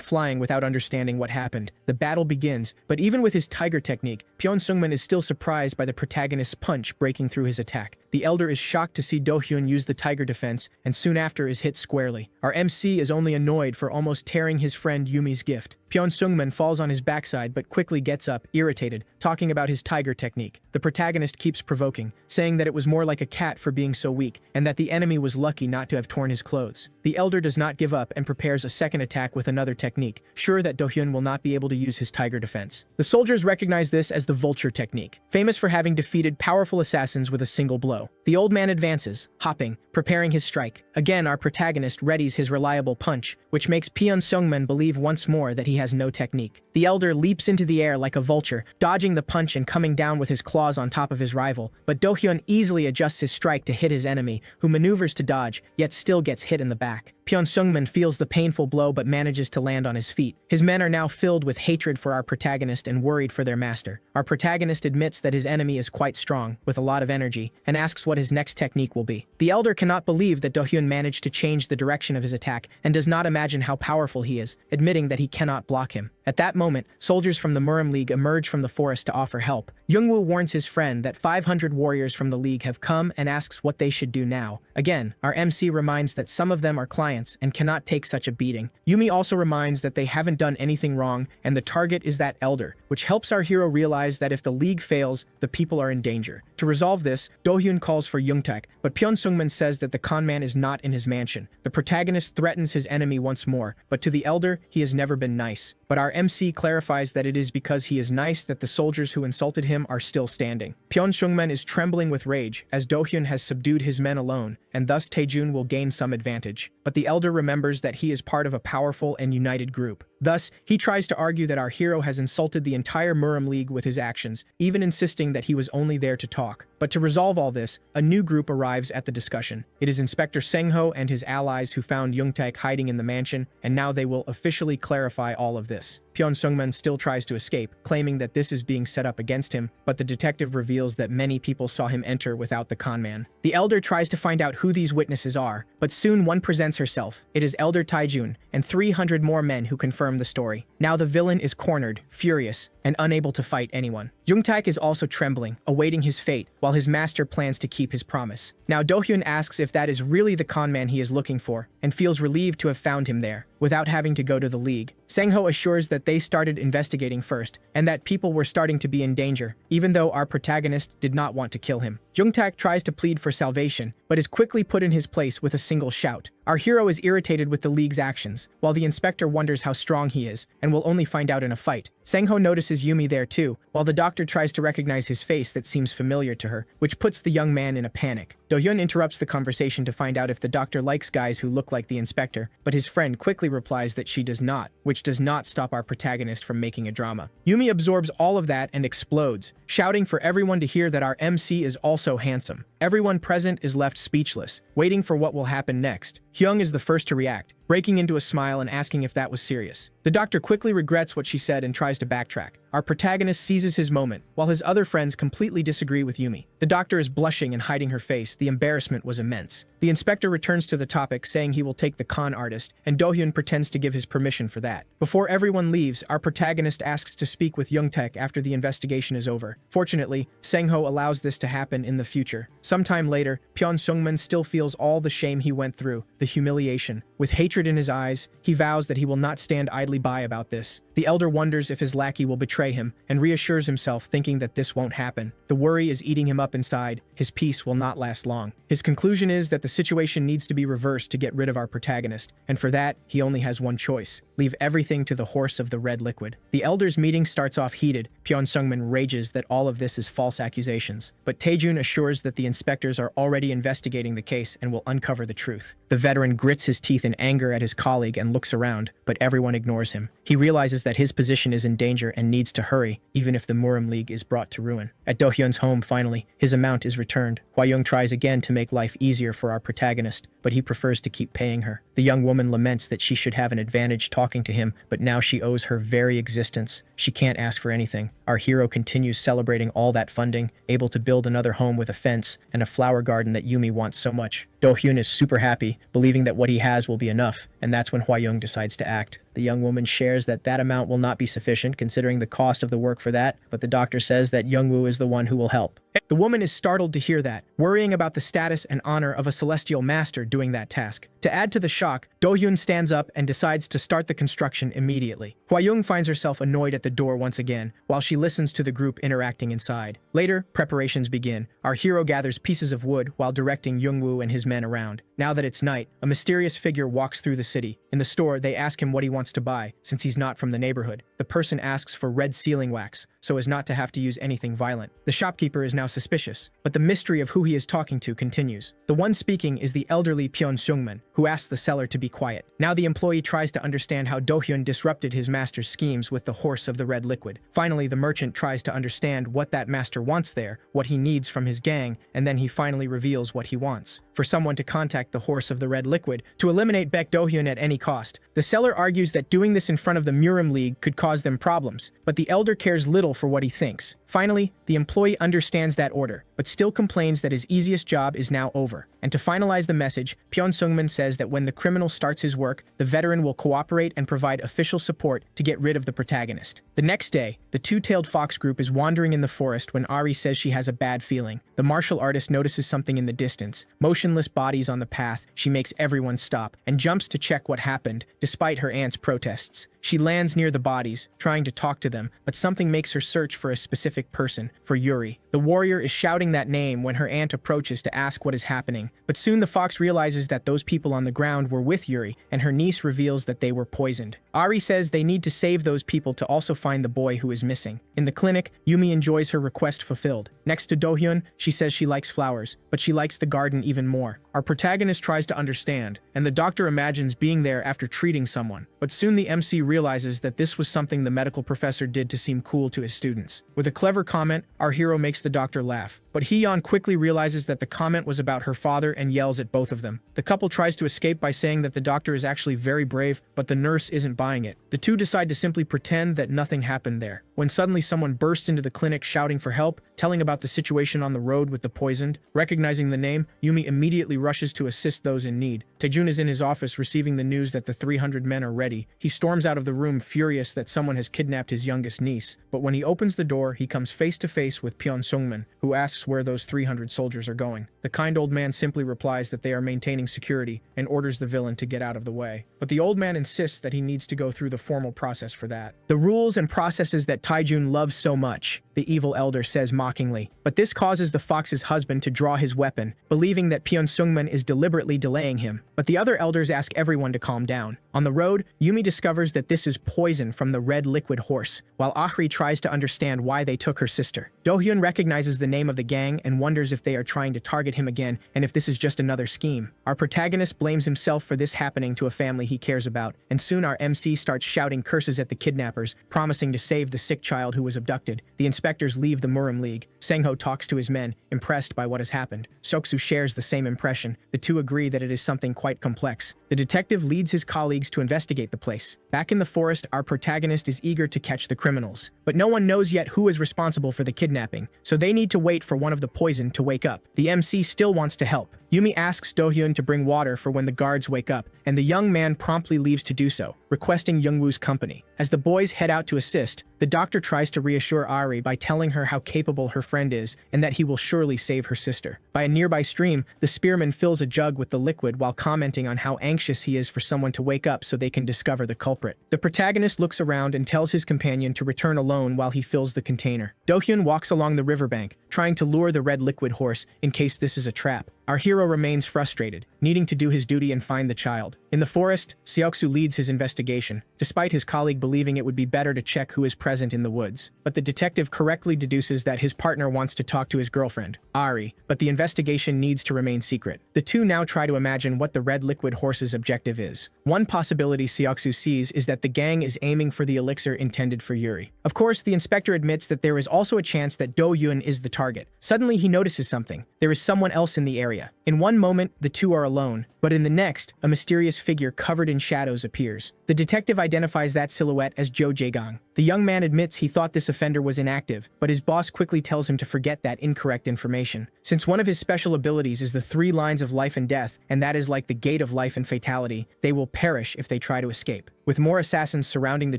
flying without understanding what happened. The battle begins, but even with his tiger technique, Pyeon Sungman is still surprised by the protagonist's punch breaking through his attack. The elder is shocked to see Do-hyun use the tiger defense, and soon after is hit squarely. Our MC is only annoyed for almost tearing his friend Yumi's gift. Pyeon Sungman falls on his backside but quickly gets up, irritated, talking about his tiger technique. The protagonist keeps provoking, saying that it was more like a cat for being so weak, and that the enemy was lucky not to have torn his clothes. The elder does not give up and prepares a second attack with another technique, sure that Do-hyun will not be able to use his tiger defense. The soldiers recognize this as the vulture technique, famous for having defeated powerful assassins with a single blow. The old man advances, hopping, preparing his strike. Again, our protagonist readies his reliable punch, which makes Pyeon Sungman believe once more that he has no technique. The elder leaps into the air like a vulture, dodging the punch and coming down with his claws on top of his rival, but Do-hyun easily adjusts his strike to hit his enemy, who maneuvers to dodge, yet still gets hit in the back. Pyeon Sungman feels the painful blow but manages to land on his feet. His men are now filled with hatred for our protagonist and worried for their master. Our protagonist admits that his enemy is quite strong, with a lot of energy, and asks what his next technique will be. The elder cannot believe that Do-hyun managed to change the direction of his attack and does not imagine how powerful he is, admitting that he cannot block him. At that moment, soldiers from the Murim League emerge from the forest to offer help. Jungwoo warns his friend that 500 warriors from the League have come and asks what they should do now. Again, our MC reminds that some of them are clients and cannot take such a beating. Yumi also reminds that they haven't done anything wrong and the target is that elder, which helps our hero realize that if the League fails, the people are in danger. To resolve this, Do-hyun calls for Yoongtaek, but Pyeon Sungman says that the conman is not in his mansion. The protagonist threatens his enemy once more, but to the elder, he has never been nice. But our MC clarifies that it is because he is nice that the soldiers who insulted him are still standing. Pyeon Sungman is trembling with rage, as Do-hyun has subdued his men alone, and thus Taejun will gain some advantage. But the elder remembers that he is part of a powerful and united group. Thus, he tries to argue that our hero has insulted the entire Murim League with his actions, even insisting that he was only there to talk. But to resolve all this, a new group arrives at the discussion. It is Inspector Sengho and his allies who found Yoongtaek hiding in the mansion, and now they will officially clarify all of this. Pyeon Sungman still tries to escape, claiming that this is being set up against him, but the detective reveals that many people saw him enter without the conman. The elder tries to find out who these witnesses are, but soon one presents herself. It is Elder Taejun, and 300 more men who confirm the story. Now the villain is cornered, furious, and unable to fight anyone. Jungtaek is also trembling, awaiting his fate, while his master plans to keep his promise. Now Dohyun asks if that is really the con man he is looking for, and feels relieved to have found him there, without having to go to the League. Sangho assures that they started investigating first, and that people were starting to be in danger, even though our protagonist did not want to kill him. Jungtaek tries to plead for salvation, but is quickly put in his place with a single shout. Our hero is irritated with the League's actions, while the inspector wonders how strong he is, and will only find out in a fight. Sangho notices Yumi there too, while the doctor tries to recognize his face that seems familiar to her, which puts the young man in a panic. Dohyun interrupts the conversation to find out if the doctor likes guys who look like the inspector, but his friend quickly replies that she does not, which does not stop our protagonist from making a drama. Yumi absorbs all of that and explodes, shouting for everyone to hear that our MC is also handsome. Everyone present is left speechless, waiting for what will happen next. Hyung is the first to react, breaking into a smile and asking if that was serious. The doctor quickly regrets what she said and tries to backtrack. Our protagonist seizes his moment, while his other friends completely disagree with Yumi. The doctor is blushing and hiding her face. The embarrassment was immense. The inspector returns to the topic, saying he will take the con artist, and Dohyun pretends to give his permission for that. Before everyone leaves, our protagonist asks to speak with Jungtaek after the investigation is over. Fortunately, Sangho allows this to happen in the future. Sometime later, Pyeon Sungman still feels all the shame he went through, the humiliation. With hatred in his eyes, he vows that he will not stand idly by about this. The elder wonders if his lackey will betray him, and reassures himself, thinking that this won't happen. The worry is eating him up inside. His peace will not last long. His conclusion is that the situation needs to be reversed to get rid of our protagonist, and for that, he only has one choice: leave everything to the horse of the red liquid. The elders' meeting starts off heated. Pyeon Sungman rages that all of this is false accusations, but Taejun assures that the inspectors are already investigating the case and will uncover the truth. The veteran grits his teeth in anger at his colleague and looks around, but everyone ignores him. He realizes that his position is in danger and needs to hurry, even if the Murim League is brought to ruin. At Dohyun's home, finally, his amount is returned. Hwayoung tries again to make life easier for our protagonist, but he prefers to keep paying her. The young woman laments that she should have an advantage talking to him, but now she owes her very existence. She can't ask for anything. Our hero continues celebrating all that funding, able to build another home with a fence and a flower garden that Yumi wants so much. Dohyun is super happy, believing that what he has will be enough, and that's when Hwayoung decides to act. The young woman shares that that amount will not be sufficient considering the cost of the work for that, but the doctor says that Youngwoo is the one who will help. The woman is startled to hear that, worrying about the status and honor of a celestial master doing that task. To add to the shock, Dohyun stands up and decides to start the construction immediately. Hwayoung finds herself annoyed at the door once again, while she listens to the group interacting inside. Later, preparations begin. Our hero gathers pieces of wood while directing Youngwoo and his men around. Now that it's night, a mysterious figure walks through the city. In the store, they ask him what he wants to buy, since he's not from the neighborhood. The person asks for red sealing wax, so as not to have to use anything violent. The shopkeeper is now suspicious, but the mystery of who he is talking to continues. The one speaking is the elderly Pyeon Sungman, who asks the seller to be quiet. Now the employee tries to understand how Dohyun disrupted his master's schemes with the horse of the red liquid. Finally, the merchant tries to understand what that master wants there, what he needs from his gang, and then he finally reveals what he wants: for someone to contact the horse of the red liquid to eliminate Baek Dohyun at any cost. The seller argues that doing this in front of the Murim League could cause them problems, but the elder cares little for what he thinks. Finally, the employee understands that order, but still complains that his easiest job is now over. And to finalize the message, Pyeon Sungman says that when the criminal starts his work, the veteran will cooperate and provide official support to get rid of the protagonist. The next day, the two-tailed fox group is wandering in the forest when Ari says she has a bad feeling. The martial artist notices something in the distance. Motionless bodies on the path. She makes everyone stop and jumps to check what happened, despite her aunt's protests. She lands near the bodies, trying to talk to them, but something makes her search for a specific person, for Yuri. The warrior is shouting that name when her aunt approaches to ask what is happening, but soon the fox realizes that those people on the ground were with Yuri, and her niece reveals that they were poisoned. Ari says they need to save those people to also find the boy who is missing. In the clinic, Yumi enjoys her request fulfilled. Next to Dohyun, she says she likes flowers, but she likes the garden even more. Our protagonist tries to understand, and the doctor imagines being there after treating someone, but soon the MC realizes that this was something the medical professor did to seem cool to his students. With a clever Clever comment, our hero makes the doctor laugh. But Hee-yeon quickly realizes that the comment was about her father and yells at both of them. The couple tries to escape by saying that the doctor is actually very brave, but the nurse isn't buying it. The two decide to simply pretend that nothing happened there. When suddenly someone bursts into the clinic shouting for help, telling about the situation on the road with the poisoned. Recognizing the name, Yumi immediately rushes to assist those in need. Taejun is in his office receiving the news that the 300 men are ready. He storms out of the room furious that someone has kidnapped his youngest niece. But when he opens the door, he comes face to face with Pyeon Sungman, who asks where those 300 soldiers are going. The kind old man simply replies that they are maintaining security and orders the villain to get out of the way. But the old man insists that he needs to go through the formal process for that. The rules and processes that Taejun loves so much, the evil elder says mockingly. But this causes the fox's husband to draw his weapon, believing that Pyeon Sungman is deliberately delaying him. But the other elders ask everyone to calm down. On the road, Yumi discovers that this is poison from the red liquid horse, while Ahri tries to understand why they took her sister. Do-hyun recognizes the name of the gang and wonders if they are trying to target him again and if this is just another scheme. Our protagonist blames himself for this happening to a family he cares about, and soon our MC starts shouting curses at the kidnappers, promising to save the sick child who was abducted. The inspectors leave the Murim League. Sengho talks to his men, impressed by what has happened. Soksu shares the same impression. The two agree that it is something quite complex. The detective leads his colleagues to investigate the place. Back in the forest, our protagonist is eager to catch the criminals. But no one knows yet who is responsible for the kidnapping, so they need to wait for one of the poison to wake up. The MC still wants to help. Yumi asks Do-hyun to bring water for when the guards wake up, and the young man promptly leaves to do so, requesting Youngwoo's company. As the boys head out to assist, the doctor tries to reassure Ari by telling her how capable her friend is and that he will surely save her sister. By a nearby stream, the spearman fills a jug with the liquid while commenting on how anxious he is for someone to wake up so they can discover the culprit. The protagonist looks around and tells his companion to return alone while he fills the container. Do-hyun walks along the riverbank, trying to lure the red liquid horse in case this is a trap. Our hero remains frustrated, needing to do his duty and find the child. In the forest, Seoksu leads his investigation, despite his colleague believing it would be better to check who is present in the woods. But the detective correctly deduces that his partner wants to talk to his girlfriend, Ari, but the investigation needs to remain secret. The two now try to imagine what the red liquid horse's objective is. One possibility Seoksu sees is that the gang is aiming for the elixir intended for Yuri. Of course, the inspector admits that there is also a chance that Do-hyun is the target. Suddenly, he notices something. There is someone else in the area. In one moment, the two are alone, but in the next, a mysterious figure covered in shadows appears. The detective identifies that silhouette as Jo Jae-gang. The young man admits he thought this offender was inactive, but his boss quickly tells him to forget that incorrect information. Since one of his special abilities is the 3 lines of life and death, and that is like the gate of life and fatality, they will perish if they try to escape. With more assassins surrounding the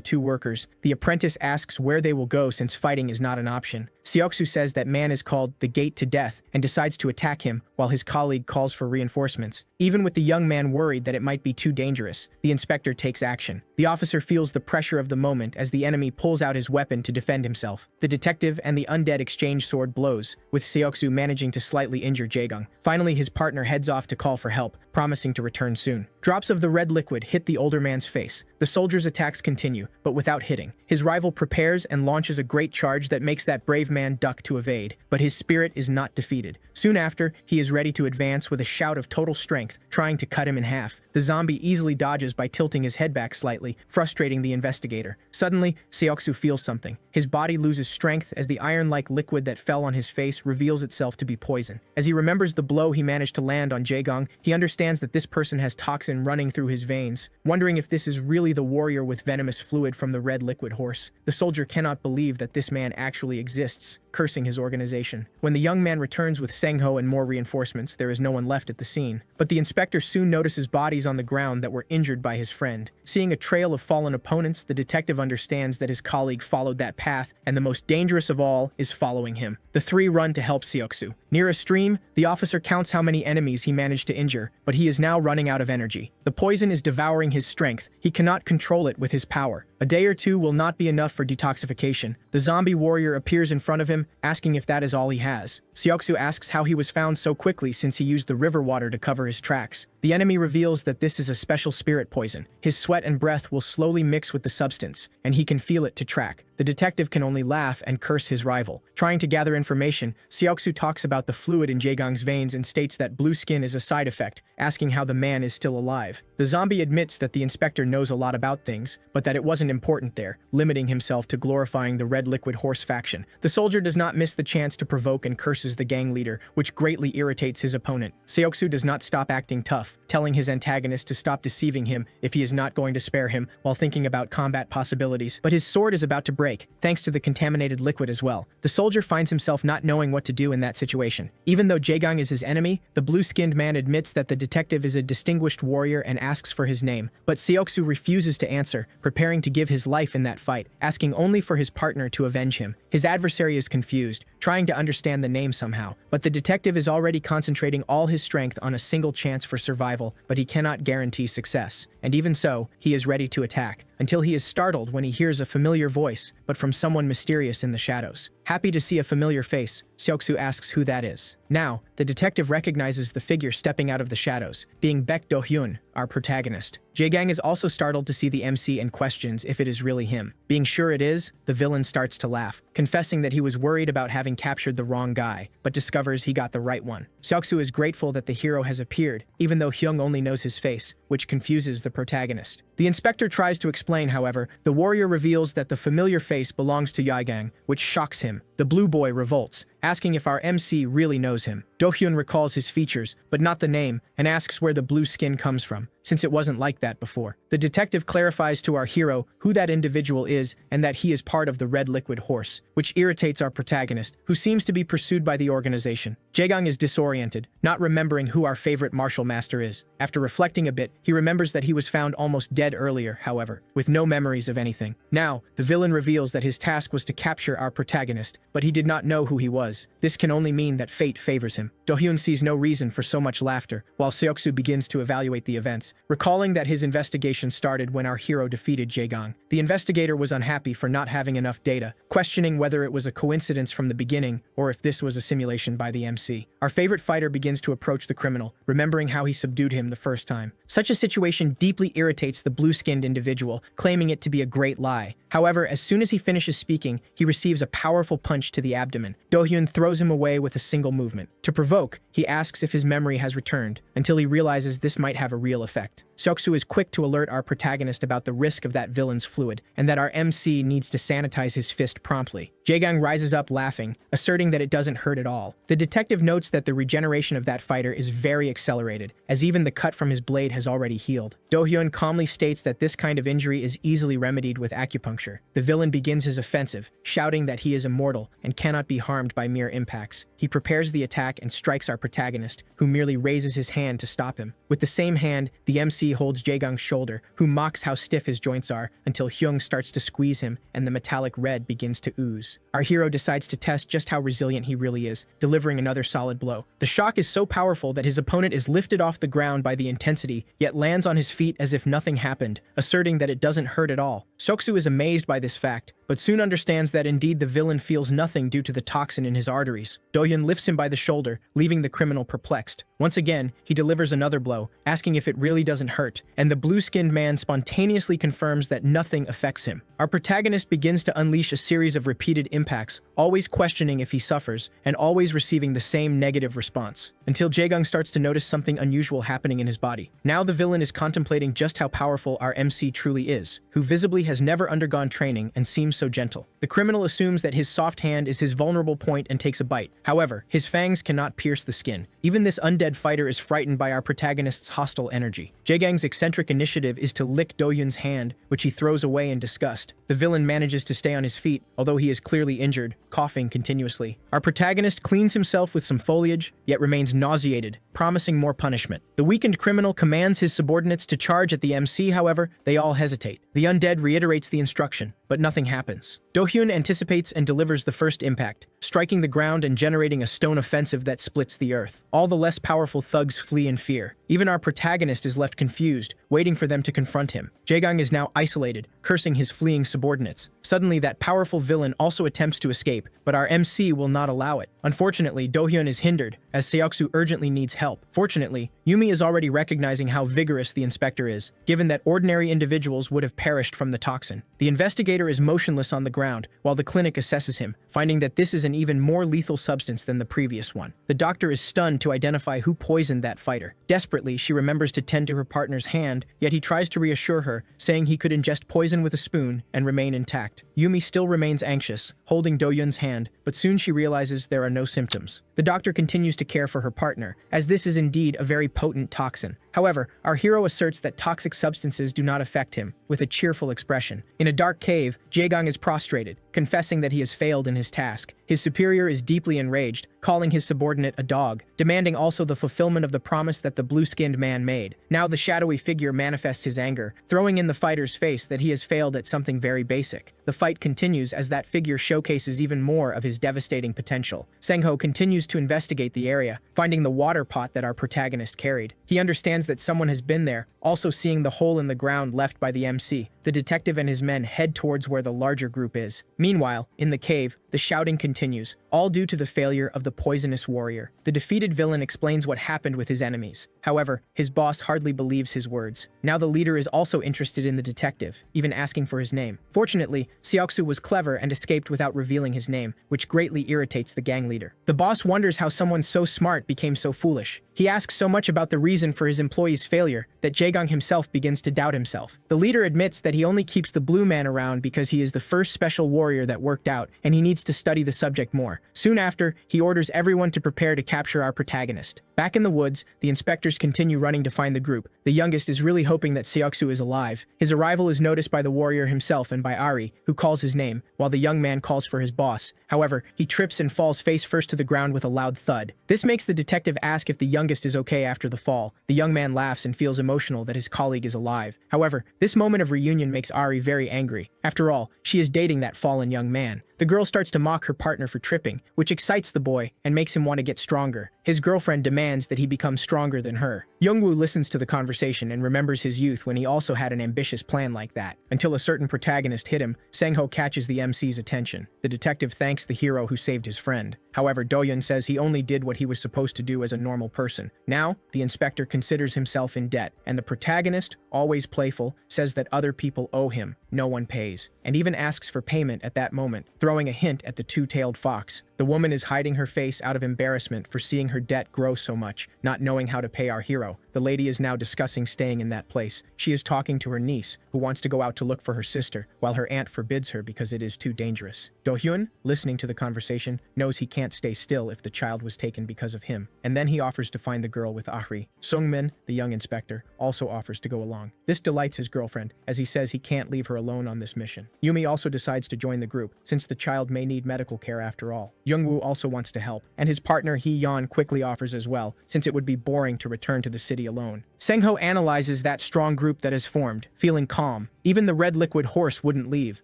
two workers, the apprentice asks where they will go since fighting is not an option. Seoksu says that man is called the Gate to Death and decides to attack him while his colleague calls for reinforcements. Even with the young man worried that it might be too dangerous, the inspector takes action. The officer feels the pressure of the moment as the enemy pulls out his weapon to defend himself. The detective and the undead exchange sword blows, with Seoksu managing to slightly injure Jae-gang. Finally, his partner heads off to call for help, promising to return soon. Drops of the red liquid hit the older man's face. The soldier's attacks continue, but without hitting. His rival prepares and launches a great charge that makes that brave man duck to evade, but his spirit is not defeated. Soon after, he is ready to advance with a shout of total strength, trying to cut him in half. The zombie easily dodges by tilting his head back slightly, frustrating the investigator. Suddenly, Seoksu feels something. His body loses strength as the iron-like liquid that fell on his face reveals itself to be poison. As he remembers the blow he managed to land on Jae-gang, he understands that this person has toxin running through his veins. Wondering if this is really the warrior with venomous fluid from the red liquid horse, the soldier cannot believe that this man actually exists, cursing his organization. When the young man returns with Sengho and more reinforcements, there is no one left at the scene. But the inspector soon notices bodies on the ground that were injured by his friend. Seeing a trail of fallen opponents, the detective understands that his colleague followed that path, and the most dangerous of all is following him. The three run to help Seoksu. Near a stream, the officer counts how many enemies he managed to injure, but he is now running out of energy. The poison is devouring his strength. He cannot control it with his power. A day or two will not be enough for detoxification. The zombie warrior appears in front of him, asking if that is all he has. Seoksu asks how he was found so quickly since he used the river water to cover his tracks. The enemy reveals that this is a special spirit poison. His sweat and breath will slowly mix with the substance, and he can feel it to track. The detective can only laugh and curse his rival. Trying to gather information, Seoksu talks about about the fluid in Jaegang's veins and states that blue skin is a side effect, asking how the man is still alive. The zombie admits that the inspector knows a lot about things, but that it wasn't important there, limiting himself to glorifying the red liquid horse faction. The soldier does not miss the chance to provoke and curses the gang leader, which greatly irritates his opponent. Seoksu does not stop acting tough, telling his antagonist to stop deceiving him if he is not going to spare him while thinking about combat possibilities. But his sword is about to break, thanks to the contaminated liquid as well. The soldier finds himself not knowing what to do in that situation. Even though Jaegang is his enemy, the blue-skinned man admits that the detective is a distinguished warrior and asks for his name. But Seoksu refuses to answer, preparing to give his life in that fight, asking only for his partner to avenge him. His adversary is confused, trying to understand the name somehow, but the detective is already concentrating all his strength on a single chance for survival, but he cannot guarantee success. And even so, he is ready to attack, until he is startled when he hears a familiar voice, but from someone mysterious in the shadows. Happy to see a familiar face, Seoksu asks who that is. Now, the detective recognizes the figure stepping out of the shadows, being Baek Do-hyun, our protagonist. Jaegang is also startled to see the MC and questions if it is really him. Being sure it is, the villain starts to laugh, confessing that he was worried about having captured the wrong guy, but discovers he got the right one. Seoksu is grateful that the hero has appeared, even though Hyung only knows his face, which confuses the protagonist. The inspector tries to explain, however, the warrior reveals that the familiar face belongs to Jaegang, which shocks him. The blue boy revolts, asking if our MC really knows him. Do-hyun recalls his features, but not the name, and asks where the blue skin comes from, since it wasn't like that before. The detective clarifies to our hero who that individual is and that he is part of the red liquid horse, which irritates our protagonist, who seems to be pursued by the organization. Jaegang is disoriented, not remembering who our favorite martial master is. After reflecting a bit, he remembers that he was found almost dead earlier, however, with no memories of anything. Now, the villain reveals that his task was to capture our protagonist, but he did not know who he was. This can only mean that fate favors him. Do-hyun sees no reason for so much laughter, while Seoksu begins to evaluate the events, recalling that his investigation started when our hero defeated Jaegang. The investigator was unhappy for not having enough data, questioning whether it was a coincidence from the beginning or if this was a simulation by the MC. Our favorite fighter begins to approach the criminal, remembering how he subdued him the first time. Such a situation deeply irritates the blue-skinned individual, claiming it to be a great lie. However, as soon as he finishes speaking, he receives a powerful punch to the abdomen. Do-hyun throws him away with a single movement. To provoke, he asks if his memory has returned, until he realizes this might have a real effect. Seoksu is quick to alert our protagonist about the risk of that villain's fluid, and that our MC needs to sanitize his fist promptly. Jaegang rises up laughing, asserting that it doesn't hurt at all. The detective notes that the regeneration of that fighter is very accelerated, as even the cut from his blade has already healed. Do-hyun calmly states that this kind of injury is easily remedied with acupuncture. The villain begins his offensive, shouting that he is immortal and cannot be harmed by mere impacts. He prepares the attack and strikes our protagonist, who merely raises his hand to stop him. With the same hand, the MC holds Jaegang's shoulder, who mocks how stiff his joints are, until Hyung starts to squeeze him and the metallic red begins to ooze. Our hero decides to test just how resilient he really is, delivering another solid blow. The shock is so powerful that his opponent is lifted off the ground by the intensity, yet lands on his feet as if nothing happened, asserting that it doesn't hurt at all. Seoksu is amazed by this fact, but soon understands that indeed the villain feels nothing due to the toxin in his arteries. Do-hyun lifts him by the shoulder, leaving the criminal perplexed. Once again, he delivers another blow, asking if it really doesn't hurt, and the blue-skinned man spontaneously confirms that nothing affects him. Our protagonist begins to unleash a series of repeated impacts, always questioning if he suffers, and always receiving the same negative response, until Jaegang starts to notice something unusual happening in his body. Now the villain is contemplating just how powerful our MC truly is, who visibly has never undergone training and seems so gentle. The criminal assumes that his soft hand is his vulnerable point and takes a bite. However, his fangs cannot pierce the skin. Even this undead fighter is frightened by our protagonist's hostile energy. Jaegang's eccentric initiative is to lick Do-hyun's hand, which he throws away in disgust. The villain manages to stay on his feet, although he is clearly injured, coughing continuously. Our protagonist cleans himself with some foliage, yet remains nauseated, promising more punishment. The weakened criminal commands his subordinates to charge at the MC, however, they all hesitate. The undead reiterates the instruction, but nothing happens. Do-hyun anticipates and delivers the first impact, striking the ground and generating a stone offensive that splits the earth. All the less powerful thugs flee in fear, Even our protagonist is left confused, waiting for them to confront him. Jaegang is now isolated, cursing his fleeing subordinates. Suddenly, that powerful villain also attempts to escape, but our MC will not allow it. Unfortunately, Do-hyun is hindered, as Seoksu urgently needs help. Fortunately, Yumi is already recognizing how vigorous the inspector is, given that ordinary individuals would have perished from the toxin. The investigator is motionless on the ground, while the clinic assesses him, finding that this is an even more lethal substance than the previous one. The doctor is stunned to identify who poisoned that fighter. Desperately, she remembers to tend to her partner's hand, yet he tries to reassure her, saying he could ingest poison with a spoon and remain intact. Yumi still remains anxious, holding Do-hyun's hand, but soon she realizes there are no symptoms. The doctor continues to care for her partner, as this is indeed a very potent toxin. However, our hero asserts that toxic substances do not affect him, with a cheerful expression. In a dark cave, Jaegang is prostrated, confessing that he has failed in his task. His superior is deeply enraged, calling his subordinate a dog, demanding also the fulfillment of the promise that the blue-skinned man made. Now the shadowy figure manifests his anger, throwing in the fighter's face that he has failed at something very basic. The fight continues as that figure showcases even more of his devastating potential. Sengho continues to investigate the area, finding the water pot that our protagonist carried. He understands that someone has been there, also seeing the hole in the ground left by the MC. The detective and his men head towards where the larger group is. Meanwhile, in the cave, the shouting continues, all due to the failure of the poisonous warrior. The defeated villain explains what happened with his enemies. However, his boss hardly believes his words. Now the leader is also interested in the detective, even asking for his name. Fortunately, Seoksu was clever and escaped without revealing his name, which greatly irritates the gang leader. The boss wonders how someone so smart became so foolish. He asks so much about the reason for his employee's failure that Jaegang himself begins to doubt himself. The leader admits that he only keeps the blue man around because he is the first special warrior that worked out, and he needs to study the subject more. Soon after, he orders everyone to prepare to capture our protagonist. Back in the woods, the inspectors continue running to find the group. The youngest is really hoping that Seoksu is alive. His arrival is noticed by the warrior himself and by Ari, who calls his name, while the young man calls for his boss. However, he trips and falls face first to the ground with a loud thud. This makes the detective ask if the youngest is okay after the fall. The young man laughs and feels emotional that his colleague is alive. However, this moment of reunion makes Ari very angry. After all, she is dating that fallen young man. The girl starts to mock her partner for tripping, which excites the boy and makes him want to get stronger. His girlfriend demands that he become stronger than her. Youngwoo listens to the conversation and remembers his youth when he also had an ambitious plan like that. Until a certain protagonist hit him, Sengho catches the MC's attention. The detective thanks the hero who saved his friend. However, Do-hyun says he only did what he was supposed to do as a normal person. Now, the inspector considers himself in debt, and the protagonist, always playful, says that other people owe him. No one pays, and even asks for payment at that moment, throwing a hint at the two-tailed fox. The woman is hiding her face out of embarrassment for seeing her debt grow so much, not knowing how to pay our hero. The lady is now discussing staying in that place. She is talking to her niece, who wants to go out to look for her sister, while her aunt forbids her because it is too dangerous. Do-hyun, listening to the conversation, knows he can't stay still if the child was taken because of him, and then he offers to find the girl with Ahri. Sungmin, the young inspector, also offers to go along. This delights his girlfriend, as he says he can't leave her alone on this mission. Yumi also decides to join the group, since the child may need medical care after all. Jungwoo also wants to help, and his partner Hee-yeon quickly offers as well, since it would be boring to return to the city alone. Sengho analyzes that strong group that has formed, feeling calm. Even the red liquid horse wouldn't leave,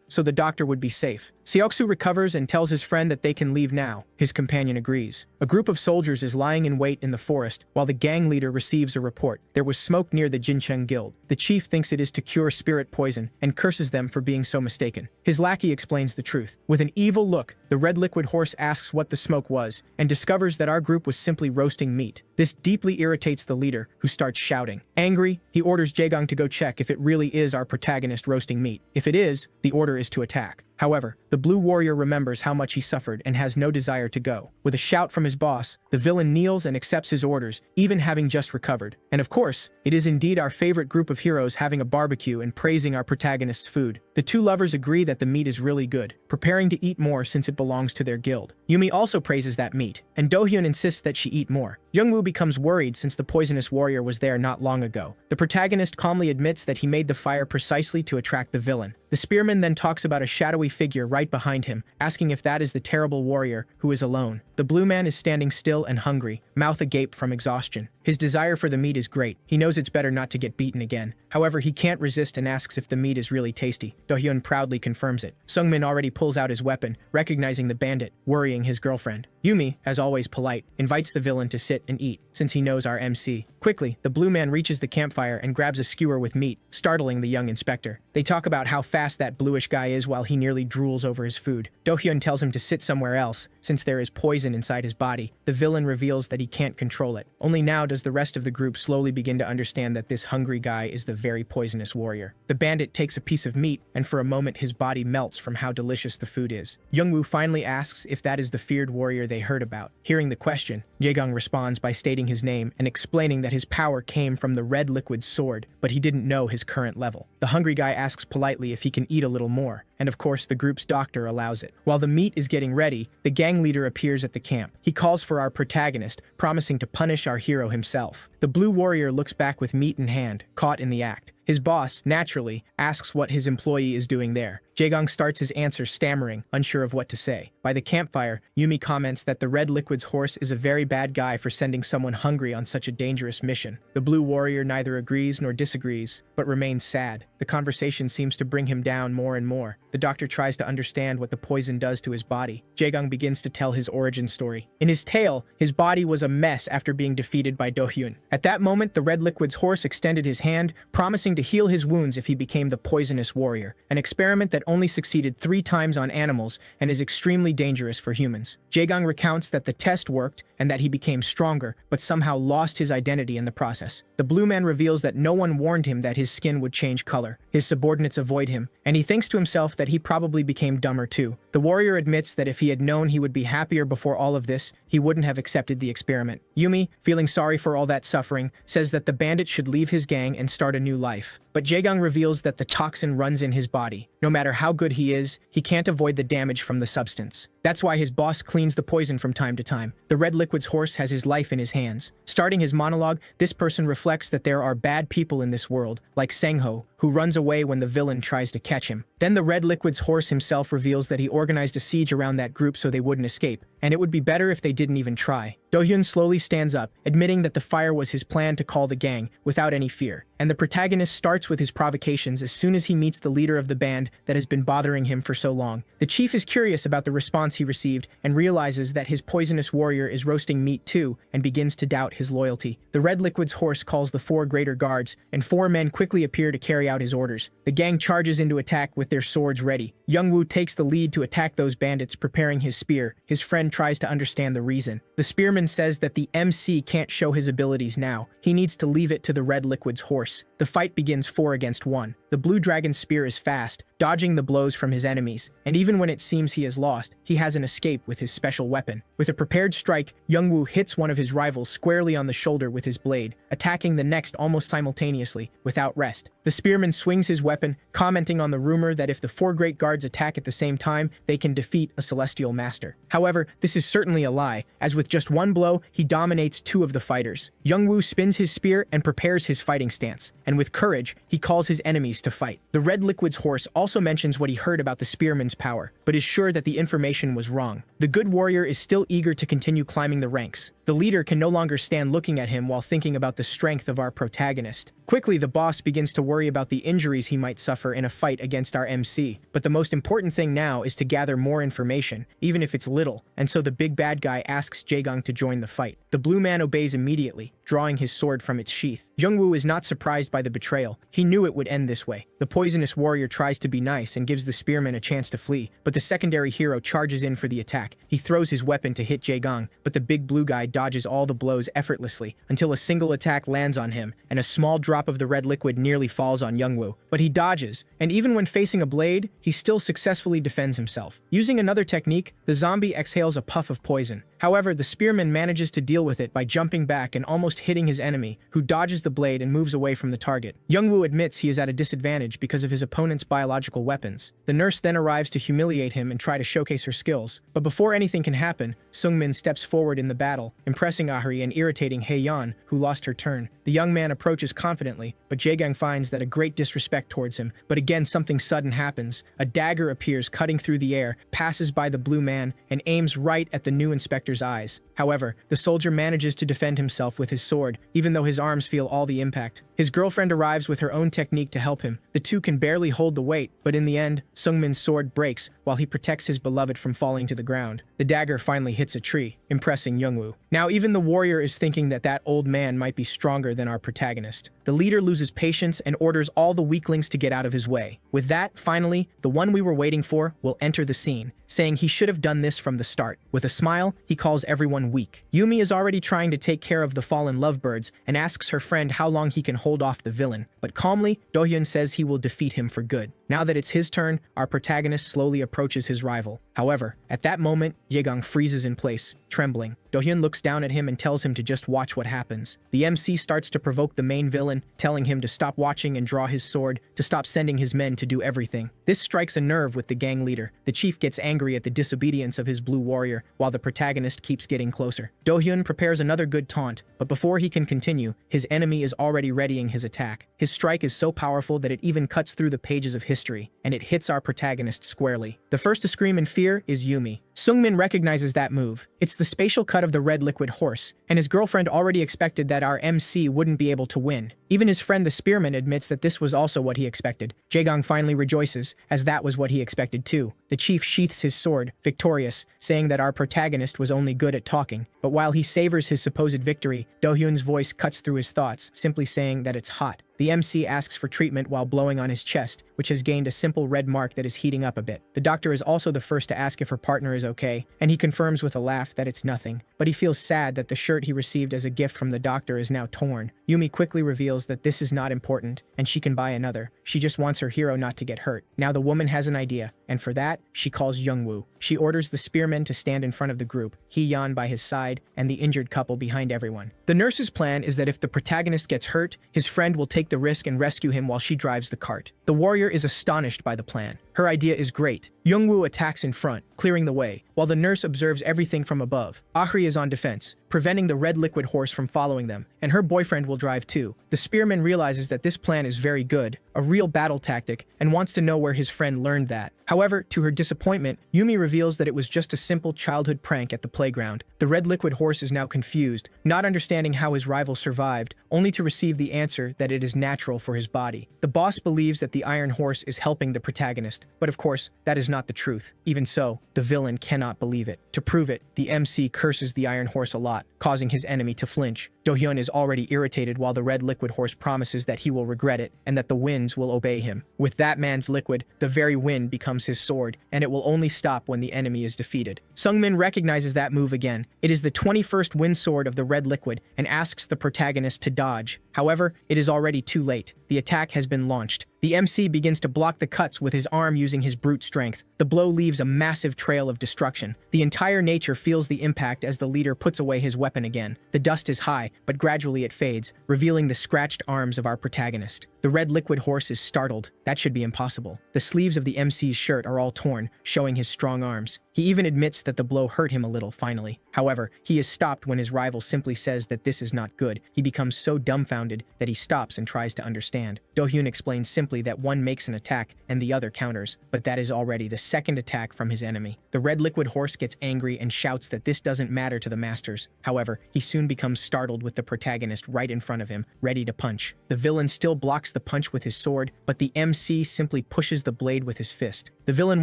so the doctor would be safe. Seoksu recovers and tells his friend that they can leave now. His companion agrees. A group of soldiers is lying in wait in the forest, while the gang leader receives a report. There was smoke near the Jincheng Guild. The chief thinks it is to cure spirit poison, and curses them for being so mistaken. His lackey explains the truth. With an evil look, the red liquid horse asks what the smoke was, and discovers that our group was simply roasting meat. This deeply irritates the leader, who starts shouting. Angry, he orders Jaegang to go check if it really is our protagonist roasting meat. If it is, the order is to attack. However, the blue warrior remembers how much he suffered and has no desire to go. With a shout from his boss, the villain kneels and accepts his orders, even having just recovered. And of course, it is indeed our favorite group of heroes having a barbecue and praising our protagonist's food. The two lovers agree that the meat is really good, preparing to eat more since it belongs to their guild. Yumi also praises that meat, and Do-hyun insists that she eat more. Jungwoo becomes worried since the poisonous warrior was there not long ago. The protagonist calmly admits that he made the fire precisely to attract the villain. The spearman then talks about a shadowy figure right behind him, asking if that is the terrible warrior who is alone. The blue man is standing still and hungry, mouth agape from exhaustion. His desire for the meat is great. He knows it's better not to get beaten again. However, he can't resist and asks if the meat is really tasty. Do-hyun proudly confirms it. Sungmin already pulls out his weapon, recognizing the bandit, worrying his girlfriend. Yumi, as always polite, invites the villain to sit and eat, since he knows our MC. Quickly, the blue man reaches the campfire and grabs a skewer with meat, startling the young inspector. They talk about how fast that bluish guy is while he nearly drools over his food. Do-hyun tells him to sit somewhere else, since there is poison inside his body. The villain reveals that he can't control it. Only now does the rest of the group slowly begin to understand that this hungry guy is the very poisonous warrior. The bandit takes a piece of meat, and for a moment his body melts from how delicious the food is. Youngwoo finally asks if that is the feared warrior they heard about. Hearing the question, Jaegung responds by stating his name and explaining that his power came from the red liquid sword, but he didn't know his current level. The hungry guy asks politely if he can eat a little more, and of course the group's doctor allows it. While the meat is getting ready, the gang leader appears at the camp. He calls for our protagonist, promising to punish our hero himself. The blue warrior looks back with meat in hand, caught in the act. His boss, naturally, asks what his employee is doing there. Jaegung starts his answer stammering, unsure of what to say. By the campfire, Yumi comments that the red liquid's horse is a very bad guy for sending someone hungry on such a dangerous mission. The blue warrior neither agrees nor disagrees, but remains sad. The conversation seems to bring him down more and more. The doctor tries to understand what the poison does to his body. Jaegung begins to tell his origin story. In his tale, his body was a mess after being defeated by Do-hyun. At that moment, the red liquid's horse extended his hand, promising to heal his wounds if he became the poisonous warrior, an experiment that only succeeded 3 times on animals and is extremely dangerous for humans. Jaegung recounts that the test worked and that he became stronger, but somehow lost his identity in the process. The blue man reveals that no one warned him that his skin would change color. His subordinates avoid him, and he thinks to himself that he probably became dumber too. The warrior admits that if he had known he would be happier before all of this, he wouldn't have accepted the experiment. Yumi, feeling sorry for all that suffering, says that the bandit should leave his gang and start a new life. But Jaegung reveals that the toxin runs in his body. No matter how good he is, he can't avoid the damage from the substance. That's why his boss cleans the poison from time to time. The red liquid's horse has his life in his hands. Starting his monologue, this person reflects that there are bad people in this world, like Sengho, who runs away when the villain tries to catch him. Then the red liquid's horse himself reveals that he organized a siege around that group so they wouldn't escape, and it would be better if they didn't even try. Do-hyun slowly stands up, admitting that the fire was his plan to call the gang, without any fear. And the protagonist starts with his provocations as soon as he meets the leader of the band that has been bothering him for so long. The chief is curious about the response he received and realizes that his poisonous warrior is roasting meat too and begins to doubt his loyalty. The red liquid's horse calls the 4 greater guards, and 4 men quickly appear to carry out his orders. The gang charges into attack with their swords ready. Youngwoo takes the lead to attack those bandits, preparing his spear. His friend tries to understand the reason. The spearman says that the MC can't show his abilities now. He needs to leave it to the red liquid's horse. The fight begins 4 against 1. The blue dragon's spear is fast, dodging the blows from his enemies, and even when it seems he has lost, he has an escape with his special weapon. With a prepared strike, Youngwoo hits one of his rivals squarely on the shoulder with his blade, attacking the next almost simultaneously, without rest. The spearman swings his weapon, commenting on the rumor that if the 4 great guards attack at the same time, they can defeat a celestial master. However, this is certainly a lie, as with just 1 blow, he dominates 2 of the fighters. Youngwoo spins his spear and prepares his fighting stance, and with courage, he calls his enemies to fight. The red liquid's horse also mentions what he heard about the spearman's power, but is sure that the information was wrong. The good warrior is still eager to continue climbing the ranks. The leader can no longer stand looking at him while thinking about the strength of our protagonist. Quickly, the boss begins to worry about the injuries he might suffer in a fight against our MC, but the most important thing now is to gather more information, even if it's little, and so the big bad guy asks Jaegung to join the fight. The blue man obeys immediately, drawing his sword from its sheath. Youngwoo is not surprised by the betrayal. He knew it would end this way. The poisonous warrior tries to be nice and gives the spearman a chance to flee, but the secondary hero charges in for the attack. He throws his weapon to hit Jaegung, but the big blue guy dodges all the blows effortlessly until a single attack lands on him, and a small drop of the red liquid nearly falls on Youngwoo. But he dodges, and even when facing a blade, he still successfully defends himself. Using another technique, the zombie exhales a puff of poison. However, the spearman manages to deal with it by jumping back and almost hitting his enemy, who dodges the blade and moves away from the target. Youngwoo admits he is at a disadvantage because of his opponent's biological weapons. The nurse then arrives to humiliate him and try to showcase her skills. But before anything can happen, Sungmin steps forward in the battle, impressing Ahri and irritating Haeyeon, who lost her turn. The young man approaches confidently, but Jaegung finds that a great disrespect towards him. But again, something sudden happens. A dagger appears cutting through the air, passes by the blue man, and aims right at the new inspector's doctor's eyes. However, the soldier manages to defend himself with his sword, even though his arms feel all the impact. His girlfriend arrives with her own technique to help him. The two can barely hold the weight, but in the end, Sungmin's sword breaks while he protects his beloved from falling to the ground. The dagger finally hits a tree, impressing Youngwoo. Now even the warrior is thinking that that old man might be stronger than our protagonist. The leader loses patience and orders all the weaklings to get out of his way. With that, finally, the one we were waiting for will enter the scene, saying he should have done this from the start. With a smile, he calls everyone weak. Yumi is already trying to take care of the fallen lovebirds and asks her friend how long he can hold off the villain. But calmly, Dohyun says he will defeat him for good. Now that it's his turn, our protagonist slowly approaches his rival. However, at that moment, Jaegang freezes in place, trembling. Dohyun looks down at him and tells him to just watch what happens. The MC starts to provoke the main villain, telling him to stop watching and draw his sword, to stop sending his men to do everything. This strikes a nerve with the gang leader. The chief gets angry at the disobedience of his blue warrior, while the protagonist keeps getting closer. Dohyun prepares another good taunt, but before he can continue, his enemy is already readying his attack. His strike is so powerful that it even cuts through the pages of history, and it hits our protagonist squarely. The first to scream in fear is Yumi. Sungmin recognizes that move. It's the spatial cut of the red liquid horse, and his girlfriend already expected that our MC wouldn't be able to win. Even his friend the spearman admits that this was also what he expected. Jaegang finally rejoices, as that was what he expected too. The chief sheaths his sword, victorious, saying that our protagonist was only good at talking. But while he savors his supposed victory, Dohyun's voice cuts through his thoughts, simply saying that it's hot. The MC asks for treatment while blowing on his chest, which has gained a simple red mark that is heating up a bit. The doctor is also the first to ask if her partner is okay, and he confirms with a laugh that it's nothing. But he feels sad that the shirt he received as a gift from the doctor is now torn. Yumi quickly reveals that this is not important, and she can buy another. She just wants her hero not to get hurt. Now the woman has an idea, and for that, she calls Youngwoo. She orders the spearmen to stand in front of the group, Hee-yeon by his side, and the injured couple behind everyone. The nurse's plan is that if the protagonist gets hurt, his friend will take the risk and rescue him while she drives the cart. The warrior is astonished by the plan. Her idea is great. Youngwoo attacks in front, clearing the way, while the nurse observes everything from above. Ahri is on defense, preventing the red liquid horse from following them, and her boyfriend will drive too. The spearman realizes that this plan is very good, a real battle tactic, and wants to know where his friend learned that. However, to her disappointment, Yumi reveals that it was just a simple childhood prank at the playground. The red liquid horse is now confused, not understanding how his rival survived, only to receive the answer that it is natural for his body. The boss believes that the iron horse is helping the protagonist, but of course, that is not the truth. Even so, the villain cannot believe it. To prove it, the MC curses the iron horse a lot, causing his enemy to flinch. Dohyun is already irritated while the red liquid horse promises that he will regret it and that the winds will obey him. With that man's liquid, the very wind becomes his sword, and it will only stop when the enemy is defeated. Sungmin recognizes that move again. It is the 21st wind sword of the red liquid and asks the protagonist to dodge. However, it is already too late. The attack has been launched. The MC begins to block the cuts with his arm using his brute strength. The blow leaves a massive trail of destruction. The entire nature feels the impact as the leader puts away his weapon again. The dust is high, but gradually it fades, revealing the scratched arms of our protagonist. The red liquid horse is startled. That should be impossible. The sleeves of the MC's shirt are all torn, showing his strong arms. He even admits that the blow hurt him a little, finally. However, he is stopped when his rival simply says that this is not good. He becomes so dumbfounded that he stops and tries to understand. Dohyun explains simply that one makes an attack and the other counters, but that is already the second attack from his enemy. The red liquid horse gets angry and shouts that this doesn't matter to the masters. However, he soon becomes startled with the protagonist right in front of him, ready to punch. The villain still blocks the punch with his sword, but the MC simply pushes the blade with his fist. The villain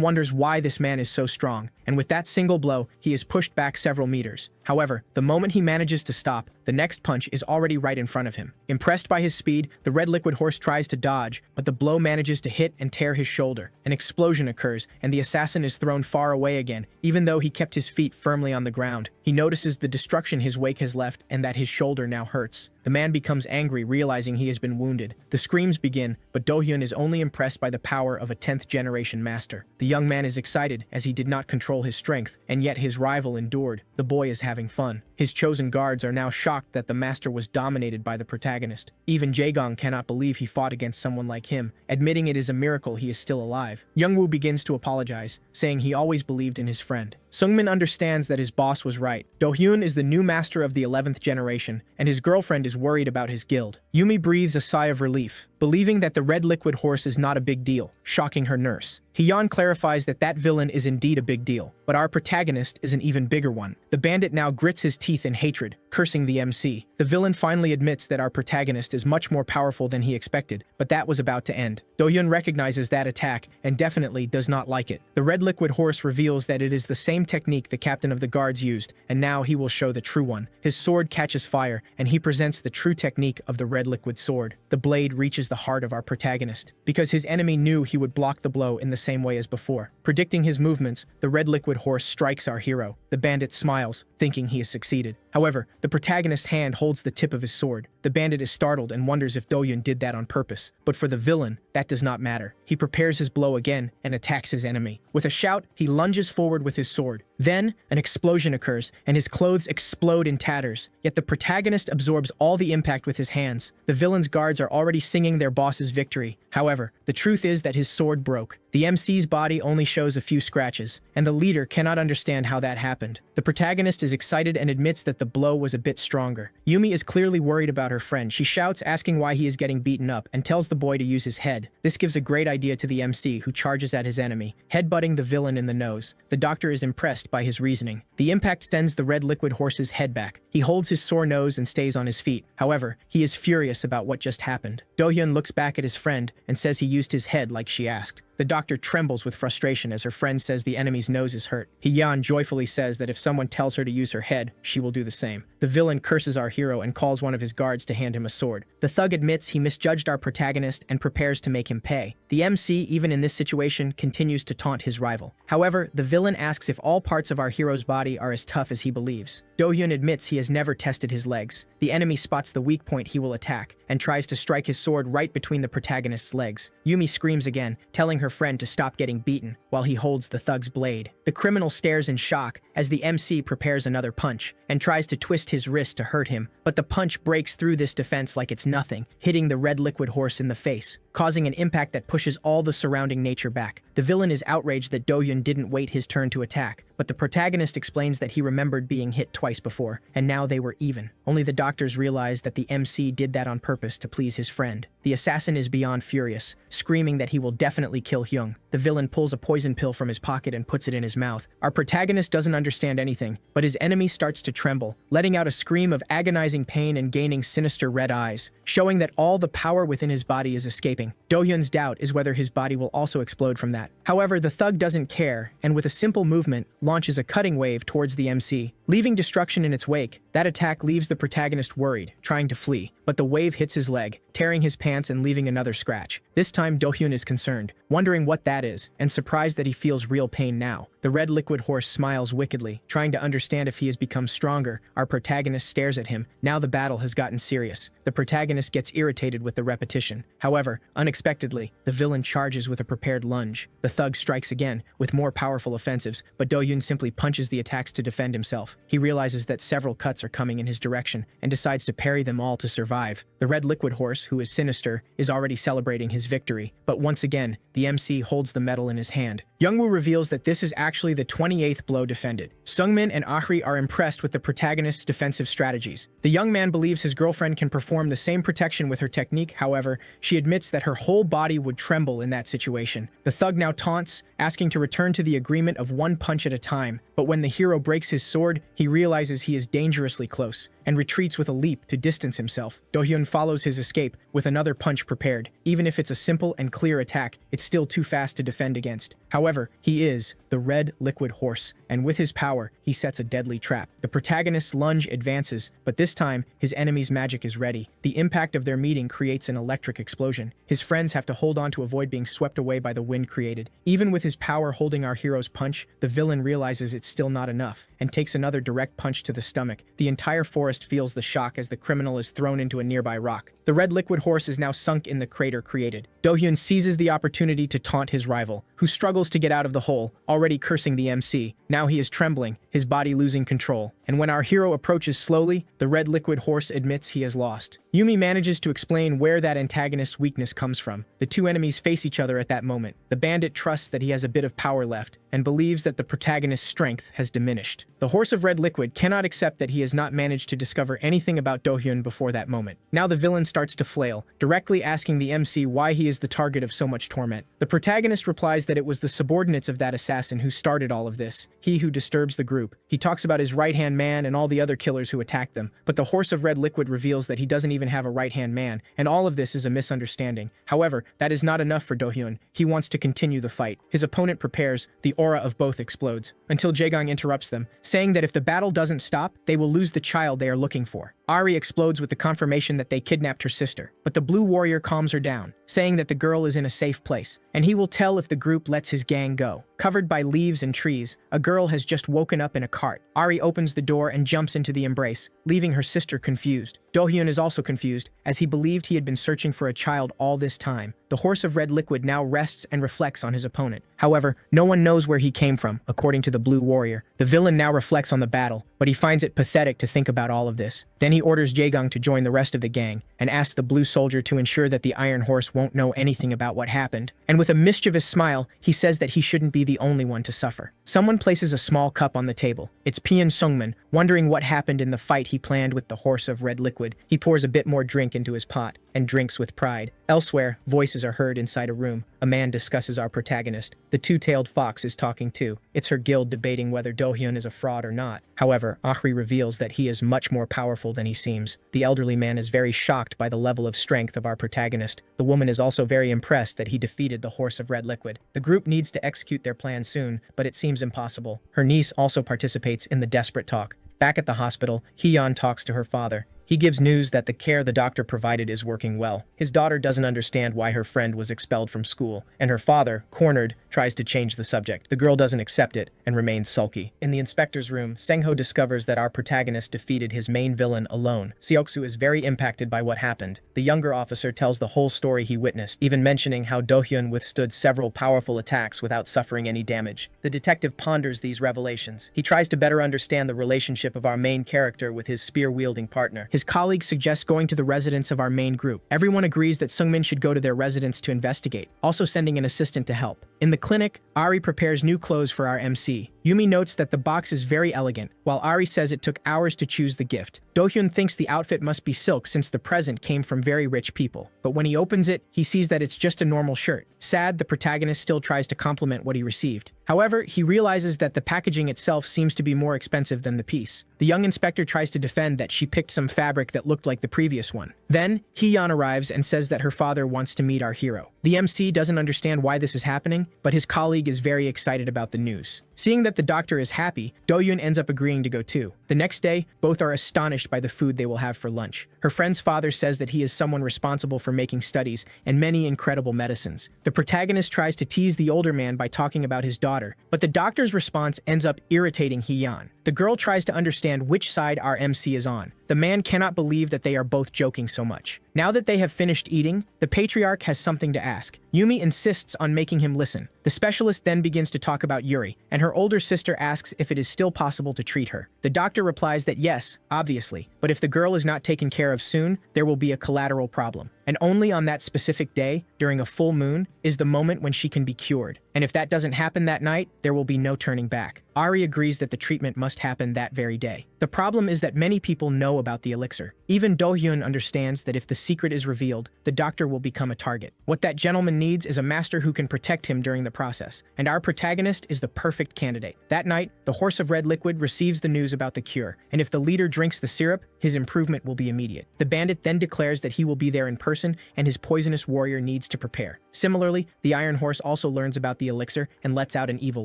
wonders why this man is so strong, and with that single blow, he is pushed back several meters. However, the moment he manages to stop, the next punch is already right in front of him. Impressed by his speed, the red liquid horse tries to dodge, but the blow manages to hit and tear his shoulder. An explosion occurs, and the assassin is thrown far away again, even though he kept his feet firmly on the ground. He notices the destruction his wake has left and that his shoulder now hurts. The man becomes angry, realizing he has been wounded. The screams begin, but Dohyun is only impressed by the power of a 10th generation master. The young man is excited as he did not control his strength, and yet his rival endured. The boy is having fun. His chosen guards are now shocked that the master was dominated by the protagonist. Even Jaegang cannot believe he fought against someone like him, admitting it is a miracle he is still alive. Youngwoo begins to apologize, saying he always believed in his friend. Sungmin understands that his boss was right. Do-hyun is the new master of the 11th generation, and his girlfriend is worried about his guild. Yumi breathes a sigh of relief, believing that the red liquid horse is not a big deal, shocking her nurse. Hyeon clarifies that that villain is indeed a big deal, but our protagonist is an even bigger one. The bandit now grits his teeth in hatred, cursing the MC. The villain finally admits that our protagonist is much more powerful than he expected, but that was about to end. Do-hyun recognizes that attack and definitely does not like it. The red liquid horse reveals that it is the same technique the captain of the guards used, and now he will show the true one. His sword catches fire, and he presents the true technique of the red liquid sword. The blade reaches the heart of our protagonist, because his enemy knew he would block the blow in the same way as before. Predicting his movements, the red liquid horse strikes our hero. The bandit smiles, thinking he has succeeded. However, the protagonist's hand holds the tip of his sword. The bandit is startled and wonders if Do-hyun did that on purpose. But for the villain, that does not matter. He prepares his blow again and attacks his enemy. With a shout, he lunges forward with his sword. Then, an explosion occurs, and his clothes explode in tatters. Yet the protagonist absorbs all the impact with his hands. The villain's guards are already singing their boss's victory. However, the truth is that his sword broke. The MC's body only shows a few scratches, and the leader cannot understand how that happened. The protagonist is excited and admits that the blow was a bit stronger. Yumi is clearly worried about her friend. She shouts, asking why he is getting beaten up, and tells the boy to use his head. This gives a great idea to the MC, who charges at his enemy, headbutting the villain in the nose. The doctor is impressed by his reasoning. The impact sends the red liquid horse's head back. He holds his sore nose and stays on his feet. However, he is furious about what just happened. Do-hyun looks back at his friend and says he used his head like she asked. The doctor trembles with frustration as her friend says the enemy's nose is hurt. Hyeon joyfully says that if someone tells her to use her head, she will do the same. The villain curses our hero and calls one of his guards to hand him a sword. The thug admits he misjudged our protagonist and prepares to make him pay. The MC, even in this situation, continues to taunt his rival. However, the villain asks if all parts of our hero's body are as tough as he believes. Do-hyun admits he has never tested his legs. The enemy spots the weak point he will attack and tries to strike his sword right between the protagonist's legs. Yumi screams again, telling her friend to stop getting beaten while he holds the thug's blade. The criminal stares in shock as the MC prepares another punch and tries to twist his wrist to hurt him, but the punch breaks through this defense like it's nothing, hitting the red liquid horse in the face, causing an impact that pushes all the surrounding nature back. The villain is outraged that Do-hyun didn't wait his turn to attack, but the protagonist explains that he remembered being hit twice before, and now they were even. Only the doctors realize that the MC did that on purpose to please his friend. The assassin is beyond furious, screaming that he will definitely kill Hyung. The villain pulls a poison pill from his pocket and puts it in his mouth. Our protagonist doesn't understand anything, but his enemy starts to tremble, letting out a scream of agonizing pain and gaining sinister red eyes, showing that all the power within his body is escaping. Do-hyun's doubt is whether his body will also explode from that. However, the thug doesn't care, and with a simple movement, launches a cutting wave towards the MC, leaving destruction in its wake. That attack leaves the protagonist worried, trying to flee, but the wave hits his leg, tearing his pants and leaving another scratch. This time, Do-hyun is concerned, wondering what that is, and surprised that he feels real pain now. The red liquid horse smiles wickedly, trying to understand if he has become stronger. Our protagonist stares at him. Now the battle has gotten serious. The protagonist gets irritated with the repetition. However, unexpectedly, the villain charges with a prepared lunge. The thug strikes again, with more powerful offensives, but Do-hyun simply punches the attacks to defend himself. He realizes that several cuts are coming in his direction, and decides to parry them all to survive. The red liquid horse, who is sinister, is already celebrating his victory, but once again, the MC holds the medal in his hand. Youngwoo reveals that this is actually the 28th blow defended. Sungmin and Ahri are impressed with the protagonist's defensive strategies. The young man believes his girlfriend can perform the same protection with her technique. However, she admits that her whole body would tremble in that situation. The thug now taunts, asking to return to the agreement of one punch at a time, but when the hero breaks his sword, he realizes he is dangerously close, and retreats with a leap to distance himself. Do-hyun follows his escape with another punch prepared. Even if it's a simple and clear attack, it's still too fast to defend against. However, he is the red liquid horse, and with his power, he sets a deadly trap. The protagonist's lunge advances, but this time, his enemy's magic is ready. The impact of their meeting creates an electric explosion. His friends have to hold on to avoid being swept away by the wind created. Even with his power holding our hero's punch, the villain realizes it's still not enough, and takes another direct punch to the stomach. The entire forest feels the shock as the criminal is thrown into a nearby rock. The red liquid horse is now sunk in the crater created. Do-hyun seizes the opportunity to taunt his rival, who struggles to get out of the hole, already cursing the MC. Now he is trembling, his body losing control. And when our hero approaches slowly, the red liquid horse admits he has lost. Yumi manages to explain where that antagonist's weakness comes from. The two enemies face each other at that moment. The bandit trusts that he has a bit of power left and believes that the protagonist's strength has diminished. The horse of red liquid cannot accept that he has not managed to discover anything about Do-hyun before that moment. Now the villain starts to flail, directly asking the MC why he is the target of so much torment. The protagonist replies that it was the subordinates of that assassin who started all of this, he who disturbs the group. He talks about his right-hand man and all the other killers who attacked them, but the horse of red liquid reveals that he doesn't even have a right-hand man, and all of this is a misunderstanding. However, that is not enough for Do-hyun. He wants to continue the fight. His opponent prepares, the aura of both explodes, until Jae-gang interrupts them, saying that if the battle doesn't stop, they will lose the child they are looking for. Ari explodes with the confirmation that they kidnapped her sister, but the blue warrior calms her down, saying that the girl is in a safe place, and he will tell if the group lets his gang go. Covered by leaves and trees, a girl has just woken up in a cart. Ari opens the door and jumps into the embrace, leaving her sister confused. Do-hyun is also confused, as he believed he had been searching for a child all this time. The horse of red liquid now rests and reflects on his opponent. However, no one knows where he came from, according to the blue warrior. The villain now reflects on the battle, but he finds it pathetic to think about all of this. Then he orders Jae-gang to join the rest of the gang, and asks the blue soldier to ensure that the iron horse won't know anything about what happened. And with a mischievous smile, he says that he shouldn't be the only one to suffer. Someone places a small cup on the table. It's Pian Sungmin, wondering what happened in the fight he planned with the horse of red liquid. He pours a bit more drink into his pot, and drinks with pride. Elsewhere, voices are heard inside a room. A man discusses our protagonist. The two-tailed fox is talking too. It's her guild debating whether Do-hyun is a fraud or not. However, Ahri reveals that he is much more powerful than he seems. The elderly man is very shocked by the level of strength of our protagonist. The woman is also very impressed that he defeated the horse of red liquid. The group needs to execute their plan soon, but it seems impossible. Her niece also participates in the desperate talk. Back at the hospital, Hee-yeon talks to her father. He gives news that the care the doctor provided is working well. His daughter doesn't understand why her friend was expelled from school, and her father, cornered, tries to change the subject. The girl doesn't accept it and remains sulky. In the inspector's room, Sengho discovers that our protagonist defeated his main villain alone. Seoksu is very impacted by what happened. The younger officer tells the whole story he witnessed, even mentioning how Do-hyun withstood several powerful attacks without suffering any damage. The detective ponders these revelations. He tries to better understand the relationship of our main character with his spear-wielding partner. His colleague suggests going to the residence of our main group. Everyone agrees that Sungmin should go to their residence to investigate, also sending an assistant to help. In the clinic, Ari prepares new clothes for our MC. Yumi notes that the box is very elegant, while Ari says it took hours to choose the gift. Do-hyun thinks the outfit must be silk since the present came from very rich people. But when he opens it, he sees that it's just a normal shirt. Sad, the protagonist still tries to compliment what he received. However, he realizes that the packaging itself seems to be more expensive than the piece. The young inspector tries to defend that she picked some fabric that looked like the previous one. Then, Hee-yeon arrives and says that her father wants to meet our hero. The MC doesn't understand why this is happening, but his colleague is very excited about the news. Seeing that the doctor is happy, Do-hyun ends up agreeing to go too. The next day, both are astonished by the food they will have for lunch. Her friend's father says that he is someone responsible for making studies and many incredible medicines. The protagonist tries to tease the older man by talking about his daughter, but the doctor's response ends up irritating Hee-yeon. The girl tries to understand which side our MC is on. The man cannot believe that they are both joking so much. Now that they have finished eating, the patriarch has something to ask. Yumi insists on making him listen. The specialist then begins to talk about Yuri, and her older sister asks if it is still possible to treat her. The doctor replies that yes, obviously, but if the girl is not taken care of soon, there will be a collateral problem. And only on that specific day, during a full moon, is the moment when she can be cured. And if that doesn't happen that night, there will be no turning back. Ari agrees that the treatment must happen that very day. The problem is that many people know about the elixir. Even Do-hyun understands that if the secret is revealed, the doctor will become a target. What that gentleman needs is a master who can protect him during the process, and our protagonist is the perfect candidate. That night, the horse of red liquid receives the news about the cure, and if the leader drinks the syrup, his improvement will be immediate. The bandit then declares that he will be there in person, and his poisonous warrior needs to prepare. Similarly, the iron horse also learns about the elixir and lets out an evil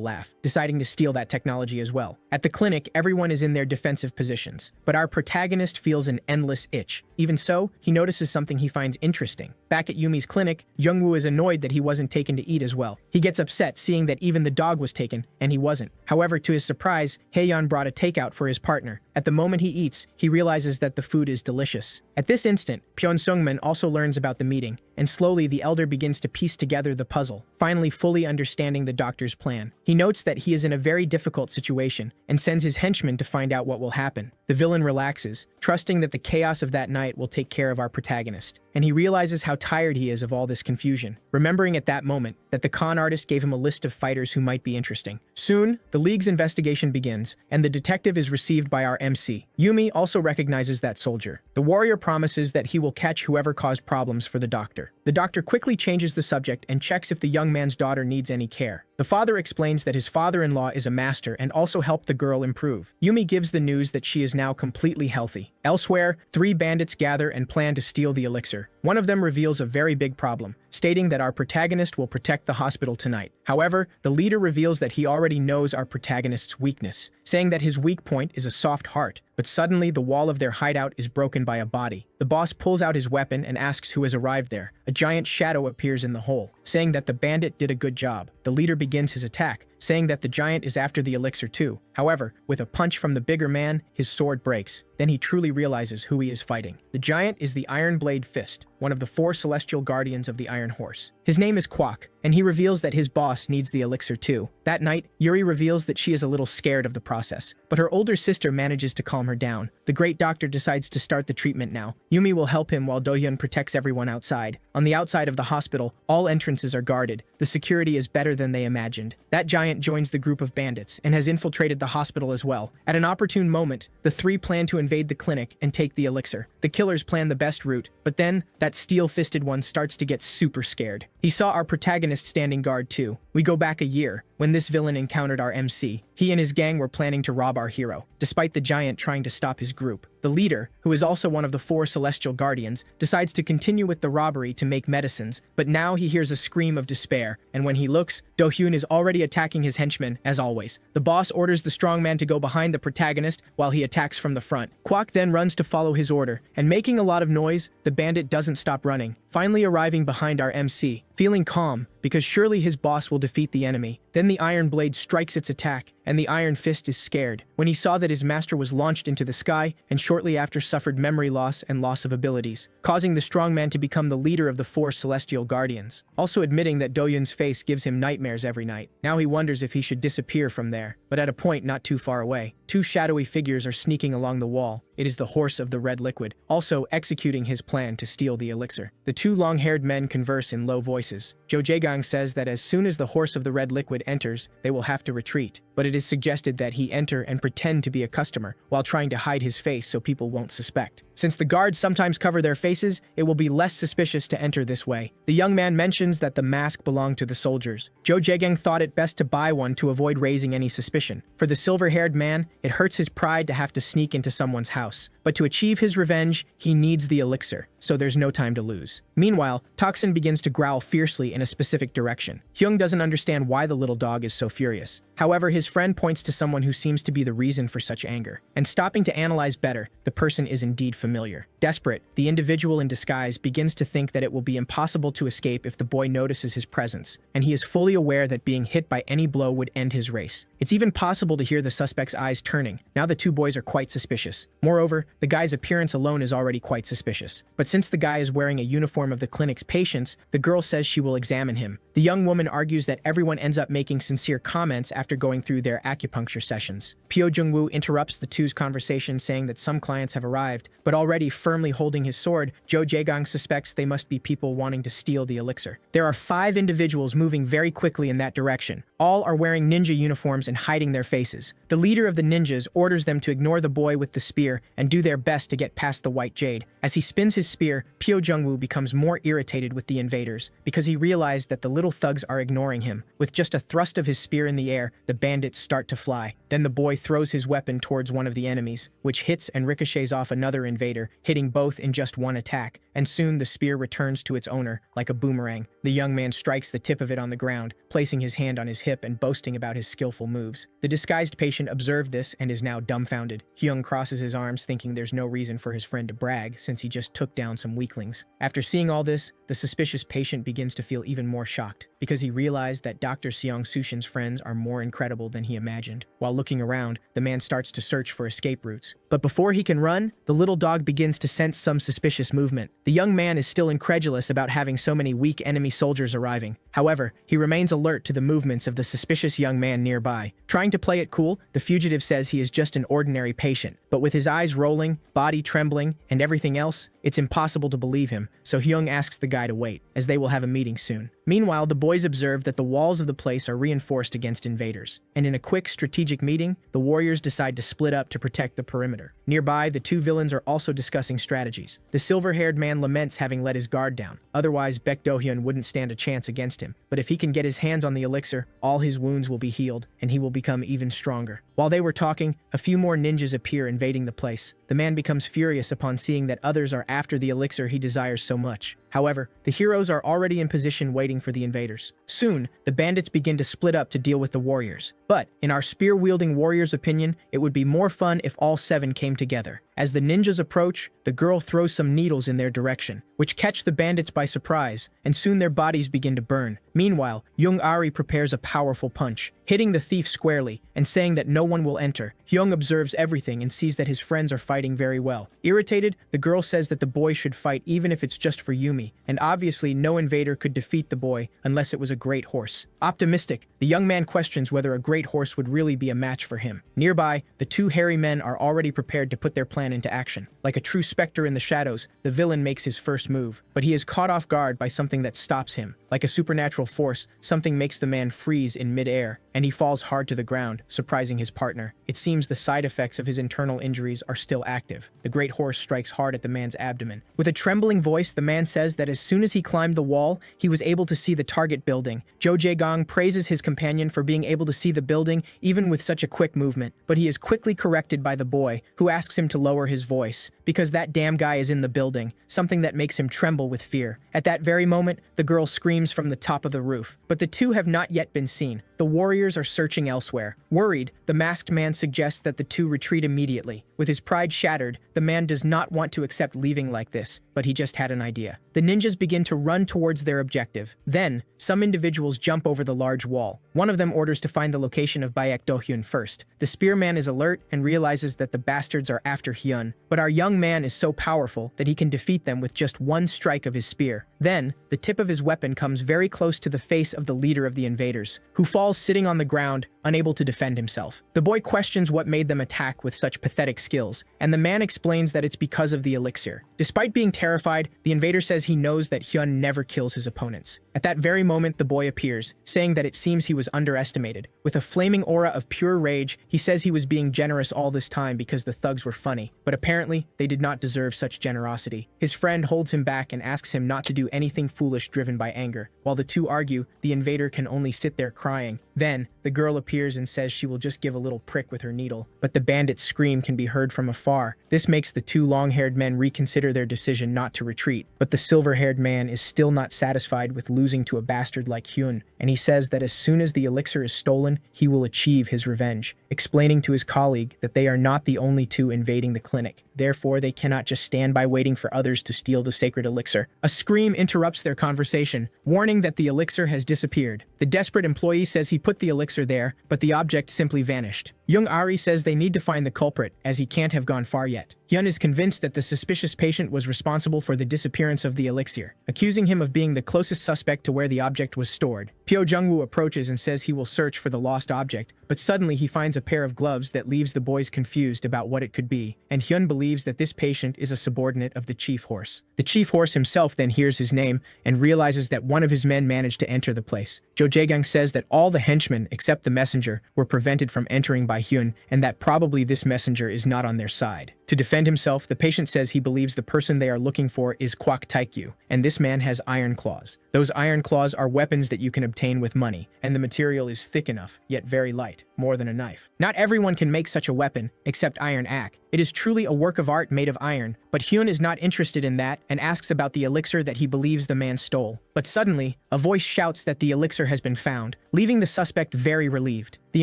laugh, deciding to steal that technology as well. At the clinic, everyone is in their defensive positions, but our protagonist feels an endless itch. Even so, he notices something he finds interesting. Back at Yumi's clinic, Jungwoo is annoyed that he wasn't taken to eat as well. He gets upset seeing that even the dog was taken, and he wasn't. However, to his surprise, Haeyeon brought a takeout for his partner. At the moment he eats, he realizes that the food is delicious. At this instant, Pyeon Sungman also learns about the meeting, and slowly the elder begins to piece together the puzzle, finally fully understanding the doctor's plan. He notes that he is in a very difficult situation and sends his henchmen to find out what will happen. The villain relaxes, trusting that the chaos of that night will take care of our protagonist, and he realizes how tired he is of all this confusion, remembering at that moment that the con artist gave him a list of fighters who might be interesting. Soon, the League's investigation begins, and the detective is received by our MC. Yumi also recognizes that soldier. The warrior promises that he will catch whoever caused problems for the doctor. The doctor quickly changes the subject and checks if the young man's daughter needs any care. The father explains that his father-in-law is a master and also helped the girl improve. Yumi gives the news that she is now completely healthy. Elsewhere, 3 bandits gather and plan to steal the elixir. One of them reveals a very big problem, stating that our protagonist will protect the hospital tonight. However, the leader reveals that he already knows our protagonist's weakness, saying that his weak point is a soft heart. But suddenly, the wall of their hideout is broken by a body. The boss pulls out his weapon and asks who has arrived there. A giant shadow appears in the hole, saying that the bandit did a good job. The leader begins his attack, saying that the giant is after the elixir too. However, with a punch from the bigger man, his sword breaks. Then he truly realizes who he is fighting. The giant is the Iron Blade Fist, one of the 4 celestial guardians of the Iron Horse. His name is Kwok, and he reveals that his boss needs the elixir too. That night, Yuri reveals that she is a little scared of the process, but her older sister manages to calm her down. The great doctor decides to start the treatment now. Yumi will help him while Do-hyun protects everyone outside. On the outside of the hospital, all entrances are guarded. The security is better than they imagined. That giant joins the group of bandits and has infiltrated the hospital as well. At an opportune moment, the 3 plan to invade the clinic and take the elixir. The killers plan the best route, but then that steel-fisted one starts to get super scared. He saw our protagonist standing guard too. We go back a year, when this villain encountered our MC. He and his gang were planning to rob our hero, despite the giant trying to stop his group. The leader, who is also one of the 4 celestial guardians, decides to continue with the robbery to make medicines, but now he hears a scream of despair, and when he looks, Do-hyun is already attacking his henchmen, as always. The boss orders the strongman to go behind the protagonist while he attacks from the front. Kwok then runs to follow his order, and making a lot of noise, the bandit doesn't stop running, finally arriving behind our MC. Feeling calm, because surely his boss will defeat the enemy. Then the Iron Blade strikes its attack, and the Iron Fist is scared. When he saw that his master was launched into the sky, and shortly after suffered memory loss and loss of abilities, causing the strongman to become the leader of the 4 celestial guardians. Also admitting that Do-hyun's face gives him nightmares every night. Now he wonders if he should disappear from there, but at a point not too far away. 2 shadowy figures are sneaking along the wall. It is the horse of the red liquid, also executing his plan to steal the elixir. The 2 long-haired men converse in low voices. Jo Jae-gang says that as soon as the horse of the red liquid enters, they will have to retreat, but it is suggested that he enter and pretend to be a customer while trying to hide his face so people won't suspect. Since the guards sometimes cover their faces, it will be less suspicious to enter this way. The young man mentions that the mask belonged to the soldiers. Jo Jae-gang thought it best to buy one to avoid raising any suspicion. For the silver-haired man, it hurts his pride to have to sneak into someone's house. But to achieve his revenge, he needs the elixir, so there's no time to lose. Meanwhile, Toxin begins to growl fiercely in a specific direction. Hyung doesn't understand why the little dog is so furious. However, his friend points to someone who seems to be the reason for such anger. And stopping to analyze better, the person is indeed familiar. Desperate, the individual in disguise begins to think that it will be impossible to escape if the boy notices his presence, and he is fully aware that being hit by any blow would end his race. It's even possible to hear the suspect's eyes turning. Now the 2 boys are quite suspicious. Moreover, the guy's appearance alone is already quite suspicious. But since the guy is wearing a uniform of the clinic's patients, the girl says she will examine him. The young woman argues that everyone ends up making sincere comments after going through their acupuncture sessions. Pyo Jung-woo interrupts the 2's conversation, saying that some clients have arrived, but already firmly holding his sword, Jo Jae-gang suspects they must be people wanting to steal the elixir. There are 5 individuals moving very quickly in that direction. All are wearing ninja uniforms and hiding their faces. The leader of the ninjas orders them to ignore the boy with the spear and do their best to get past the white jade. As he spins his spear, Pyo Jung-woo becomes more irritated with the invaders because he realized that the little thugs are ignoring him. With just a thrust of his spear in the air, the bandits start to fly. Then the boy throws his weapon towards one of the enemies, which hits and ricochets off another invader, hitting both in just one attack. and soon the spear returns to its owner like a boomerang. The young man strikes the tip of it on the ground, placing his hand on his hip and boasting about his skillful moves. The disguised patient observed this and is now dumbfounded. Hyung crosses his arms, thinking there's no reason for his friend to brag since he just took down some weaklings. After seeing all this, the suspicious patient begins to feel even more shocked because he realized that Dr. Seong Sushin's friends are more incredible than he imagined. While looking around, the man starts to search for escape routes. But before he can run, the little dog begins to sense some suspicious movement. The young man is still incredulous about having so many weak enemy soldiers arriving. However, he remains alert to the movements of the suspicious young man nearby. Trying to play it cool, the fugitive says he is just an ordinary patient. But with his eyes rolling, body trembling, and everything else, it's impossible to believe him, so Hyung asks the guy to wait, as they will have a meeting soon. Meanwhile, the boys observe that the walls of the place are reinforced against invaders, and in a quick strategic meeting, the warriors decide to split up to protect the perimeter. Nearby, the two villains are also discussing strategies. The silver-haired man laments having let his guard down, otherwise Baek Do-hyun wouldn't stand a chance against him. But if he can get his hands on the elixir, all his wounds will be healed, and he will become even stronger. While they were talking, a few more ninjas appear invading the place. The man becomes furious upon seeing that others are after the elixir he desires so much. However, the heroes are already in position waiting for the invaders. Soon, the bandits begin to split up to deal with the warriors. But, in our spear-wielding warrior's opinion, it would be more fun if all 7 came together. As the ninjas approach, the girl throws some needles in their direction, which catch the bandits by surprise, and soon their bodies begin to burn. Meanwhile, Young Ari prepares a powerful punch, hitting the thief squarely and saying that no one will enter. Hyung observes everything and sees that his friends are fighting very well. Irritated, the girl says that the boy should fight even if it's just for Yumi, and obviously no invader could defeat the boy unless it was a great horse. Optimistic, the young man questions whether a great horse would really be a match for him. Nearby, the 2 hairy men are already prepared to put their plan into action. Like a true specter in the shadows, the villain makes his first move, but he is caught off guard by something that stops him. Like a supernatural force, something makes the man freeze in mid-air, and he falls hard to the ground, surprising his partner. It seems the side effects of his internal injuries are still active. The great horse strikes hard at the man's abdomen. With a trembling voice, the man says that as soon as he climbed the wall, he was able to see the target building. Jo Jae-gong praises his companion for being able to see the building even with such a quick movement, but he is quickly corrected by the boy, who asks him to lower his voice, because that damn guy is in the building, something that makes him tremble with fear. At that very moment, the girl screams from the top of the roof, but the 2 have not yet been seen. The warriors are searching elsewhere. Worried, the masked man suggests that the 2 retreat immediately. With his pride shattered, the man does not want to accept leaving like this, but he just had an idea. The ninjas begin to run towards their objective. Then, some individuals jump over the large wall. One of them orders to find the location of Baek Do-hyun first. The spearman is alert and realizes that the bastards are after Hyun, but our young man is so powerful that he can defeat them with just one strike of his spear. Then, the tip of his weapon comes very close to the face of the leader of the invaders, who falls sitting on the ground, unable to defend himself. The boy questions what made them attack with such pathetic skills, and the man explains that it's because of the elixir. Despite being terrified, the invader says he knows that Hyun never kills his opponents. At that very moment, the boy appears, saying that it seems he was underestimated. With a flaming aura of pure rage, he says he was being generous all this time because the thugs were funny, but apparently, they did not deserve such generosity. His friend holds him back and asks him not to do anything foolish driven by anger. While the 2 argue, the invader can only sit there crying. Then, the girl appears and says she will just give a little prick with her needle, but the bandit's scream can be heard from afar. This makes the 2 long-haired men reconsider their decision not to retreat, but the silver-haired man is still not satisfied with losing to a bastard like Hyun, and he says that as soon as the elixir is stolen, he will achieve his revenge, explaining to his colleague that they are not the only 2 invading the clinic. Therefore, they cannot just stand by waiting for others to steal the sacred elixir. A scream interrupts their conversation, warning that the elixir has disappeared. The desperate employee says he put the elixir there, but the object simply vanished. Young Ari says they need to find the culprit, as he can't have gone far yet. Hyun is convinced that the suspicious patient was responsible for the disappearance of the elixir, accusing him of being the closest suspect to where the object was stored. Pyo Jungwoo approaches and says he will search for the lost object, but suddenly he finds a pair of gloves that leaves the boys confused about what it could be, and Hyun believes that this patient is a subordinate of the chief horse. The chief horse himself then hears his name and realizes that one of his men managed to enter the place. Jo Jae-gang says that all the henchmen except the messenger were prevented from entering by Hyun, and that probably this messenger is not on their side. To defend himself, the patient says he believes the person they are looking for is Kwak Taikyu, and this man has iron claws. Those iron claws are weapons that you can obtain with money, and the material is thick enough, yet very light, more than a knife. Not everyone can make such a weapon, except Iron Ak. It is truly a work of art made of iron, but Hyun is not interested in that and asks about the elixir that he believes the man stole. But suddenly, a voice shouts that the elixir has been found, leaving the suspect very relieved. The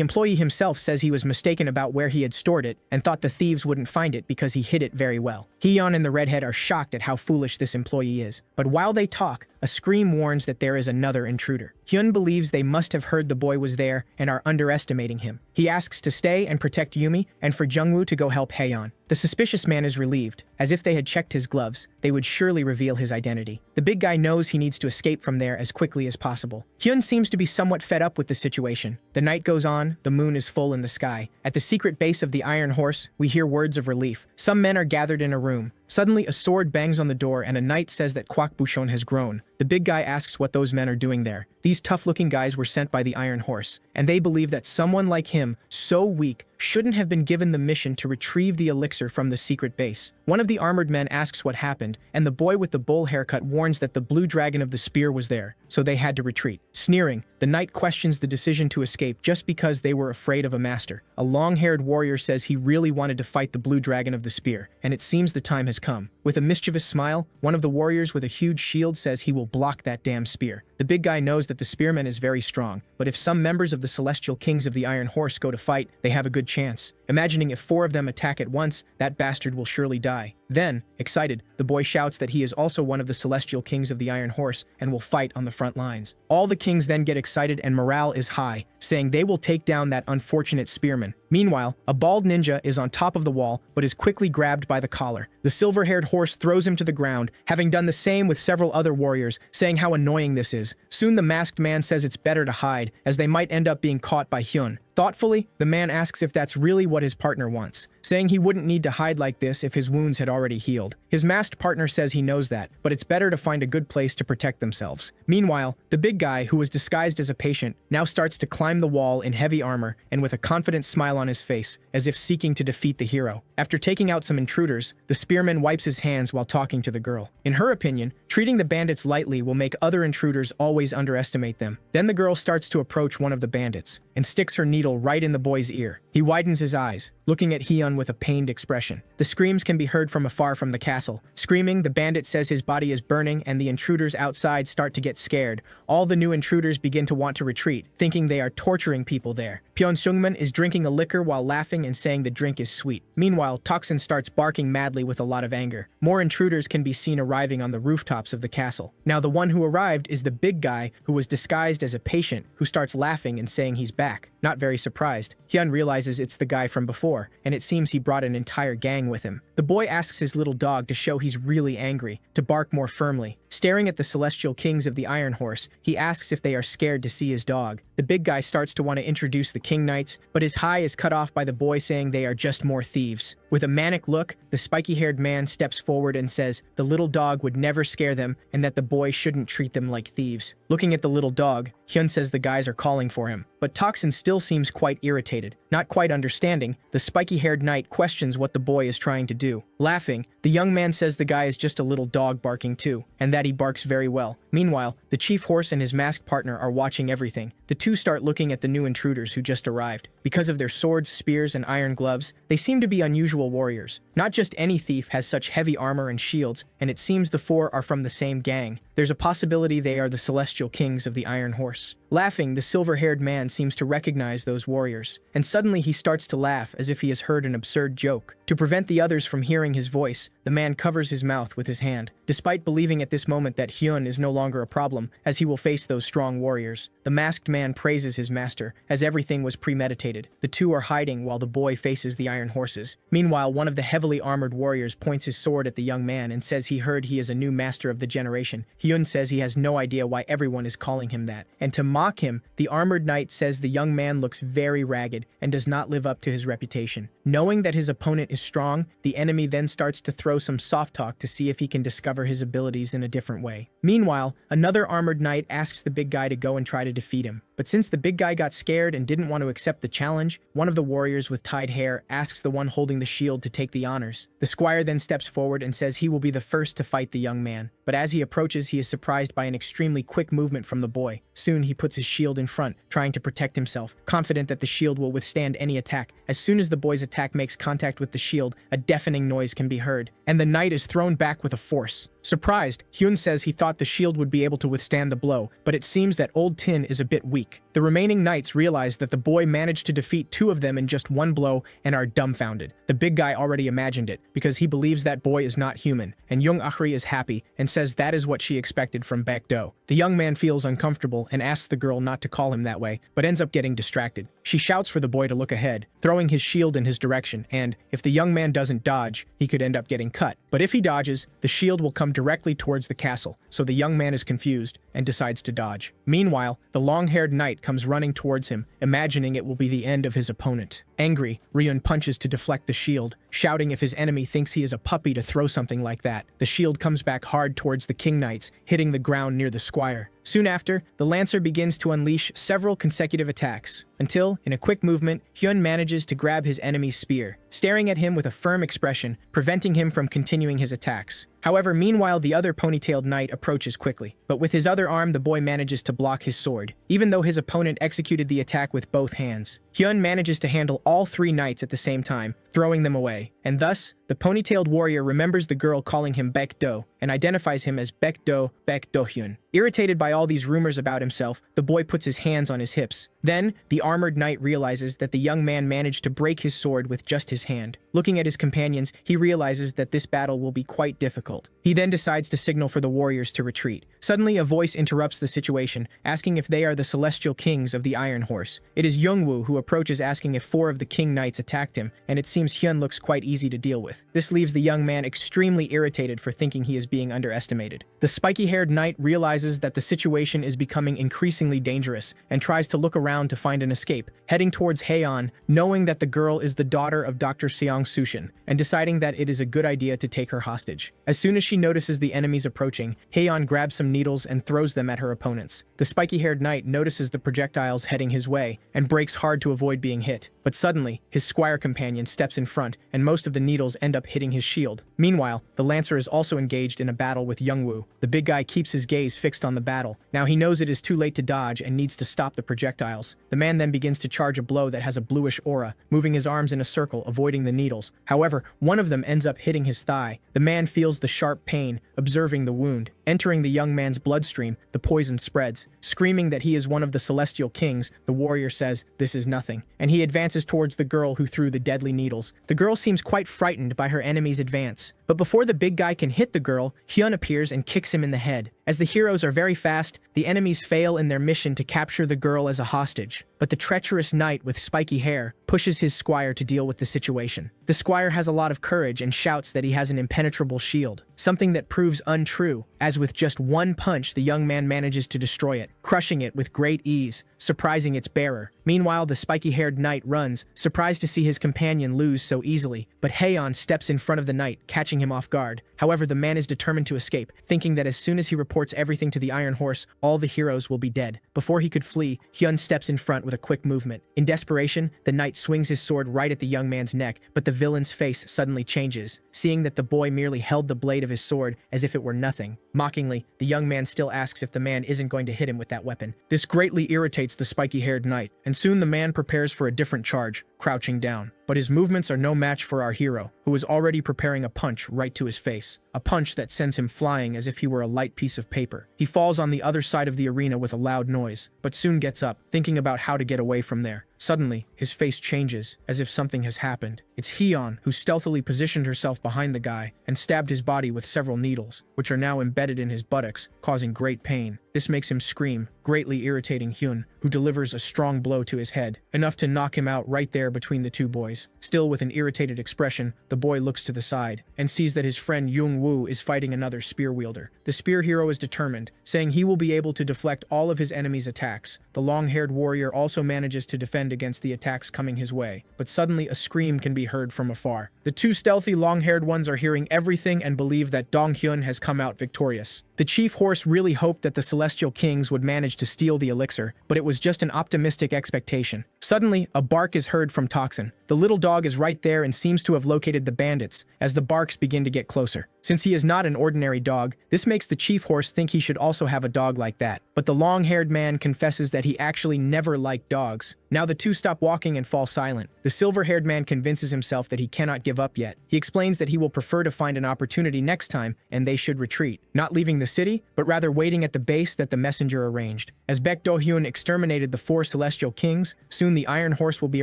employee himself says he was mistaken about where he had stored it and thought the thieves wouldn't find it because he hid it very well. Hyun and the redhead are shocked at how foolish this employee is, but while they talk, a scream warns that there is another intruder. Hyun believes they must have heard the boy was there and are underestimating him. He asks to stay and protect Yumi and for Jungwoo to go help Haeyeon. The suspicious man is relieved. As if they had checked his gloves, they would surely reveal his identity. The big guy knows he needs to escape from there as quickly as possible. Hyun seems to be somewhat fed up with the situation. The night goes on, the moon is full in the sky. At the secret base of the Iron Horse, we hear words of relief. Some men are gathered in a room. Suddenly, a sword bangs on the door and a knight says that Kwak Bushon has grown. The big guy asks what those men are doing there. These tough-looking guys were sent by the Iron Horse, and they believe that someone like him, so weak, shouldn't have been given the mission to retrieve the elixir from the secret base. One of the armored men asks what happened, and the boy with the bowl haircut warns that the blue dragon of the spear was there, so they had to retreat. Sneering, the knight questions the decision to escape just because they were afraid of a master. A long-haired warrior says he really wanted to fight the blue dragon of the spear, and it seems the time has come. With a mischievous smile, one of the warriors with a huge shield says he will block that damn spear. The big guy knows that the spearman is very strong, but if some members of the celestial kings of the Iron Horse go to fight, they have a good chance. Imagining if 4 of them attack at once, that bastard will surely die. Then, excited, the boy shouts that he is also one of the celestial kings of the Iron Horse and will fight on the front lines. All the kings then get excited and morale is high, saying they will take down that unfortunate spearman. Meanwhile, a bald ninja is on top of the wall, but is quickly grabbed by the collar. The silver-haired horse throws him to the ground, having done the same with several other warriors, saying how annoying this is. Soon the masked man says it's better to hide, as they might end up being caught by Hyun. Thoughtfully, the man asks if that's really what his partner wants, saying he wouldn't need to hide like this if his wounds had already healed. His masked partner says he knows that, but it's better to find a good place to protect themselves. Meanwhile, the big guy, who was disguised as a patient, now starts to climb the wall in heavy armor and with a confident smile on his face, as if seeking to defeat the hero. After taking out some intruders, the spearman wipes his hands while talking to the girl. In her opinion, treating the bandits lightly will make other intruders always underestimate them. Then the girl starts to approach one of the bandits and sticks her needle right in the boy's ear. He widens his eyes, looking at Hyun with a pained expression. The screams can be heard from afar from the castle. Screaming, the bandit says his body is burning and the intruders outside start to get scared. All the new intruders begin to want to retreat, thinking they are torturing people there. Pyeon Sungman is drinking a liquor while laughing and saying the drink is sweet. Meanwhile, Toksin starts barking madly with a lot of anger. More intruders can be seen arriving on the rooftops of the castle. Now the one who arrived is the big guy who was disguised as a patient, who starts laughing and saying he's back. Not very surprised, Hyun realizes it's the guy from before, and it seems he brought an entire gang with him. The boy asks his little dog to show he's really angry, to bark more firmly. Staring at the celestial kings of the Iron Horse, he asks if they are scared to see his dog. The big guy starts to want to introduce the king knights, but his high is cut off by the boy saying they are just more thieves. With a manic look, the spiky-haired man steps forward and says the little dog would never scare them and that the boy shouldn't treat them like thieves. Looking at the little dog, Hyun says the guys are calling for him, but Toksin still seems quite irritated. Not quite understanding, the spiky-haired knight questions what the boy is trying to do. Laughing, the young man says the guy is just a little dog barking too, and that he barks very well. Meanwhile, the chief horse and his masked partner are watching everything. The two start looking at the new intruders who just arrived. Because of their swords, spears, and iron gloves, they seem to be unusual warriors. Not just any thief has such heavy armor and shields, and it seems the 4 are from the same gang. There's a possibility they are the celestial kings of the Iron Horse. Laughing, the silver-haired man seems to recognize those warriors, and suddenly he starts to laugh as if he has heard an absurd joke. To prevent the others from hearing his voice, the man covers his mouth with his hand, despite believing at this moment that Hyun is no longer a problem, as he will face those strong warriors. The masked man praises his master, as everything was premeditated. The two are hiding while the boy faces the Iron Horses. Meanwhile, one of the heavily armored warriors points his sword at the young man and says he heard he is a new master of the generation. Hyun says he has no idea why everyone is calling him that, and to mock him, the armored knight says the young man looks very ragged and does not live up to his reputation. Knowing that his opponent is strong, the enemy then starts to throw throw some soft talk to see if he can discover his abilities in a different way. Meanwhile, another armored knight asks the big guy to go and try to defeat him. But since the big guy got scared and didn't want to accept the challenge, one of the warriors with tied hair asks the one holding the shield to take the honors. The squire then steps forward and says he will be the first to fight the young man. But as he approaches, he is surprised by an extremely quick movement from the boy. Soon he puts his shield in front, trying to protect himself, confident that the shield will withstand any attack. As soon as the boy's attack makes contact with the shield, a deafening noise can be heard, and the knight is thrown back with a force. Surprised, Hyun says he thought the shield would be able to withstand the blow, but it seems that Old Tin is a bit weak. The remaining knights realize that the boy managed to defeat two of them in just one blow and are dumbfounded. The big guy already imagined it, because he believes that boy is not human, and Young Ahri is happy and says that is what she expected from Baek Do. The young man feels uncomfortable and asks the girl not to call him that way, but ends up getting distracted. She shouts for the boy to look ahead, throwing his shield in his direction, and if the young man doesn't dodge, he could end up getting cut. But if he dodges, the shield will come directly towards the castle, so the young man is confused and decides to dodge. Meanwhile, the long-haired knight comes running towards him, imagining it will be the end of his opponent. Angry, Ryun punches to deflect the shield, shouting if his enemy thinks he is a puppy to throw something like that. The shield comes back hard towards the king knights, hitting the ground near the squire. Soon after, the lancer begins to unleash several consecutive attacks, until, in a quick movement, Hyun manages to grab his enemy's spear, staring at him with a firm expression, preventing him from continuing his attacks. However, meanwhile, the other ponytailed knight approaches quickly, but with his other arm, the boy manages to block his sword, even though his opponent executed the attack with both hands. Hyun manages to handle all three knights at the same time, throwing them away, and thus, the ponytailed warrior remembers the girl calling him Baek Do and identifies him as Baek Do Hyun. Irritated by all these rumors about himself, the boy puts his hands on his hips. Then, the armored knight realizes that the young man managed to break his sword with just his hand. Looking at his companions, he realizes that this battle will be quite difficult. He then decides to signal for the warriors to retreat. Suddenly, a voice interrupts the situation, asking if they are the celestial kings of the Iron Horse. It is Youngwoo who approaches asking if 4 of the king knights attacked him, and it seems Hyun looks quite easy to deal with. This leaves the young man extremely irritated for thinking he is being underestimated. The spiky-haired knight realizes that the situation is becoming increasingly dangerous and tries to look around to find an escape, heading towards Haeon, knowing that the girl is the daughter of Dr. Seong Sushin, and deciding that it is a good idea to take her hostage. As soon as she notices the enemies approaching, Haeon grabs some needles and throws them at her opponents. The spiky-haired knight notices the projectiles heading his way and brakes hard to avoid being hit. But suddenly, his squire companion steps in front, and most of the needles end up hitting his shield. Meanwhile, the lancer is also engaged in a battle with Youngwoo. The big guy keeps his gaze fixed on the battle. Now he knows it is too late to dodge and needs to stop the projectiles. The man then begins to charge a blow that has a bluish aura, moving his arms in a circle, avoiding the needles. However, one of them ends up hitting his thigh. The man feels the sharp pain, observing the wound. Entering the young man's bloodstream, the poison spreads. Screaming that he is one of the celestial kings, the warrior says, "This is nothing," and he advances towards the girl who threw the deadly needles. The girl seems quite frightened by her enemy's advance. But before the big guy can hit the girl, Hyun appears and kicks him in the head. As the heroes are very fast, the enemies fail in their mission to capture the girl as a hostage. But the treacherous knight with spiky hair pushes his squire to deal with the situation. The squire has a lot of courage and shouts that he has an impenetrable shield, something that proves untrue, as with just one punch the young man manages to destroy it, crushing it with great ease, surprising its bearer. Meanwhile, the spiky-haired knight runs, surprised to see his companion lose so easily, but Haeon steps in front of the knight, catching him off guard. However, the man is determined to escape, thinking that as soon as he reports everything to the Iron Horse, all the heroes will be dead. Before he could flee, Hyun steps in front with a quick movement. In desperation, the knight swings his sword right at the young man's neck, but the villain's face suddenly changes, seeing that the boy merely held the blade of his sword as if it were nothing. Mockingly, the young man still asks if the man isn't going to hit him with that weapon. This greatly irritates the spiky-haired knight, and soon the man prepares for a different charge, crouching down. But his movements are no match for our hero, who is already preparing a punch right to his face. A punch that sends him flying as if he were a light piece of paper. He falls on the other side of the arena with a loud noise, but soon gets up, thinking about how to get away from there. Suddenly, his face changes, as if something has happened. It's Haeon, who stealthily positioned herself behind the guy and stabbed his body with several needles, which are now embedded in his buttocks, causing great pain. This makes him scream, greatly irritating Hyun, who delivers a strong blow to his head, enough to knock him out right there between the two boys. Still with an irritated expression, the boy looks to the side and sees that his friend Jung-woo is fighting another spear wielder. The spear hero is determined, saying he will be able to deflect all of his enemies' attacks. The long-haired warrior also manages to defend against the attacks coming his way, but suddenly a scream can be heard from afar. The two stealthy long-haired ones are hearing everything and believe that Dong-hyun has come out victorious. The chief horse really hoped that the Celestial Kings would manage to steal the elixir, but it was just an optimistic expectation. Suddenly, a bark is heard from Toxin. The little dog is right there and seems to have located the bandits, as the barks begin to get closer. Since he is not an ordinary dog, this makes the chief horse think he should also have a dog like that. But the long-haired man confesses that he actually never liked dogs. Now the two stop walking and fall silent. The silver-haired man convinces himself that he cannot give up yet. He explains that he will prefer to find an opportunity next time, and they should retreat, not leaving the city, but rather waiting at the base that the messenger arranged. As Baek Do-hyun exterminated the 4 Celestial Kings, soon the Iron Horse will be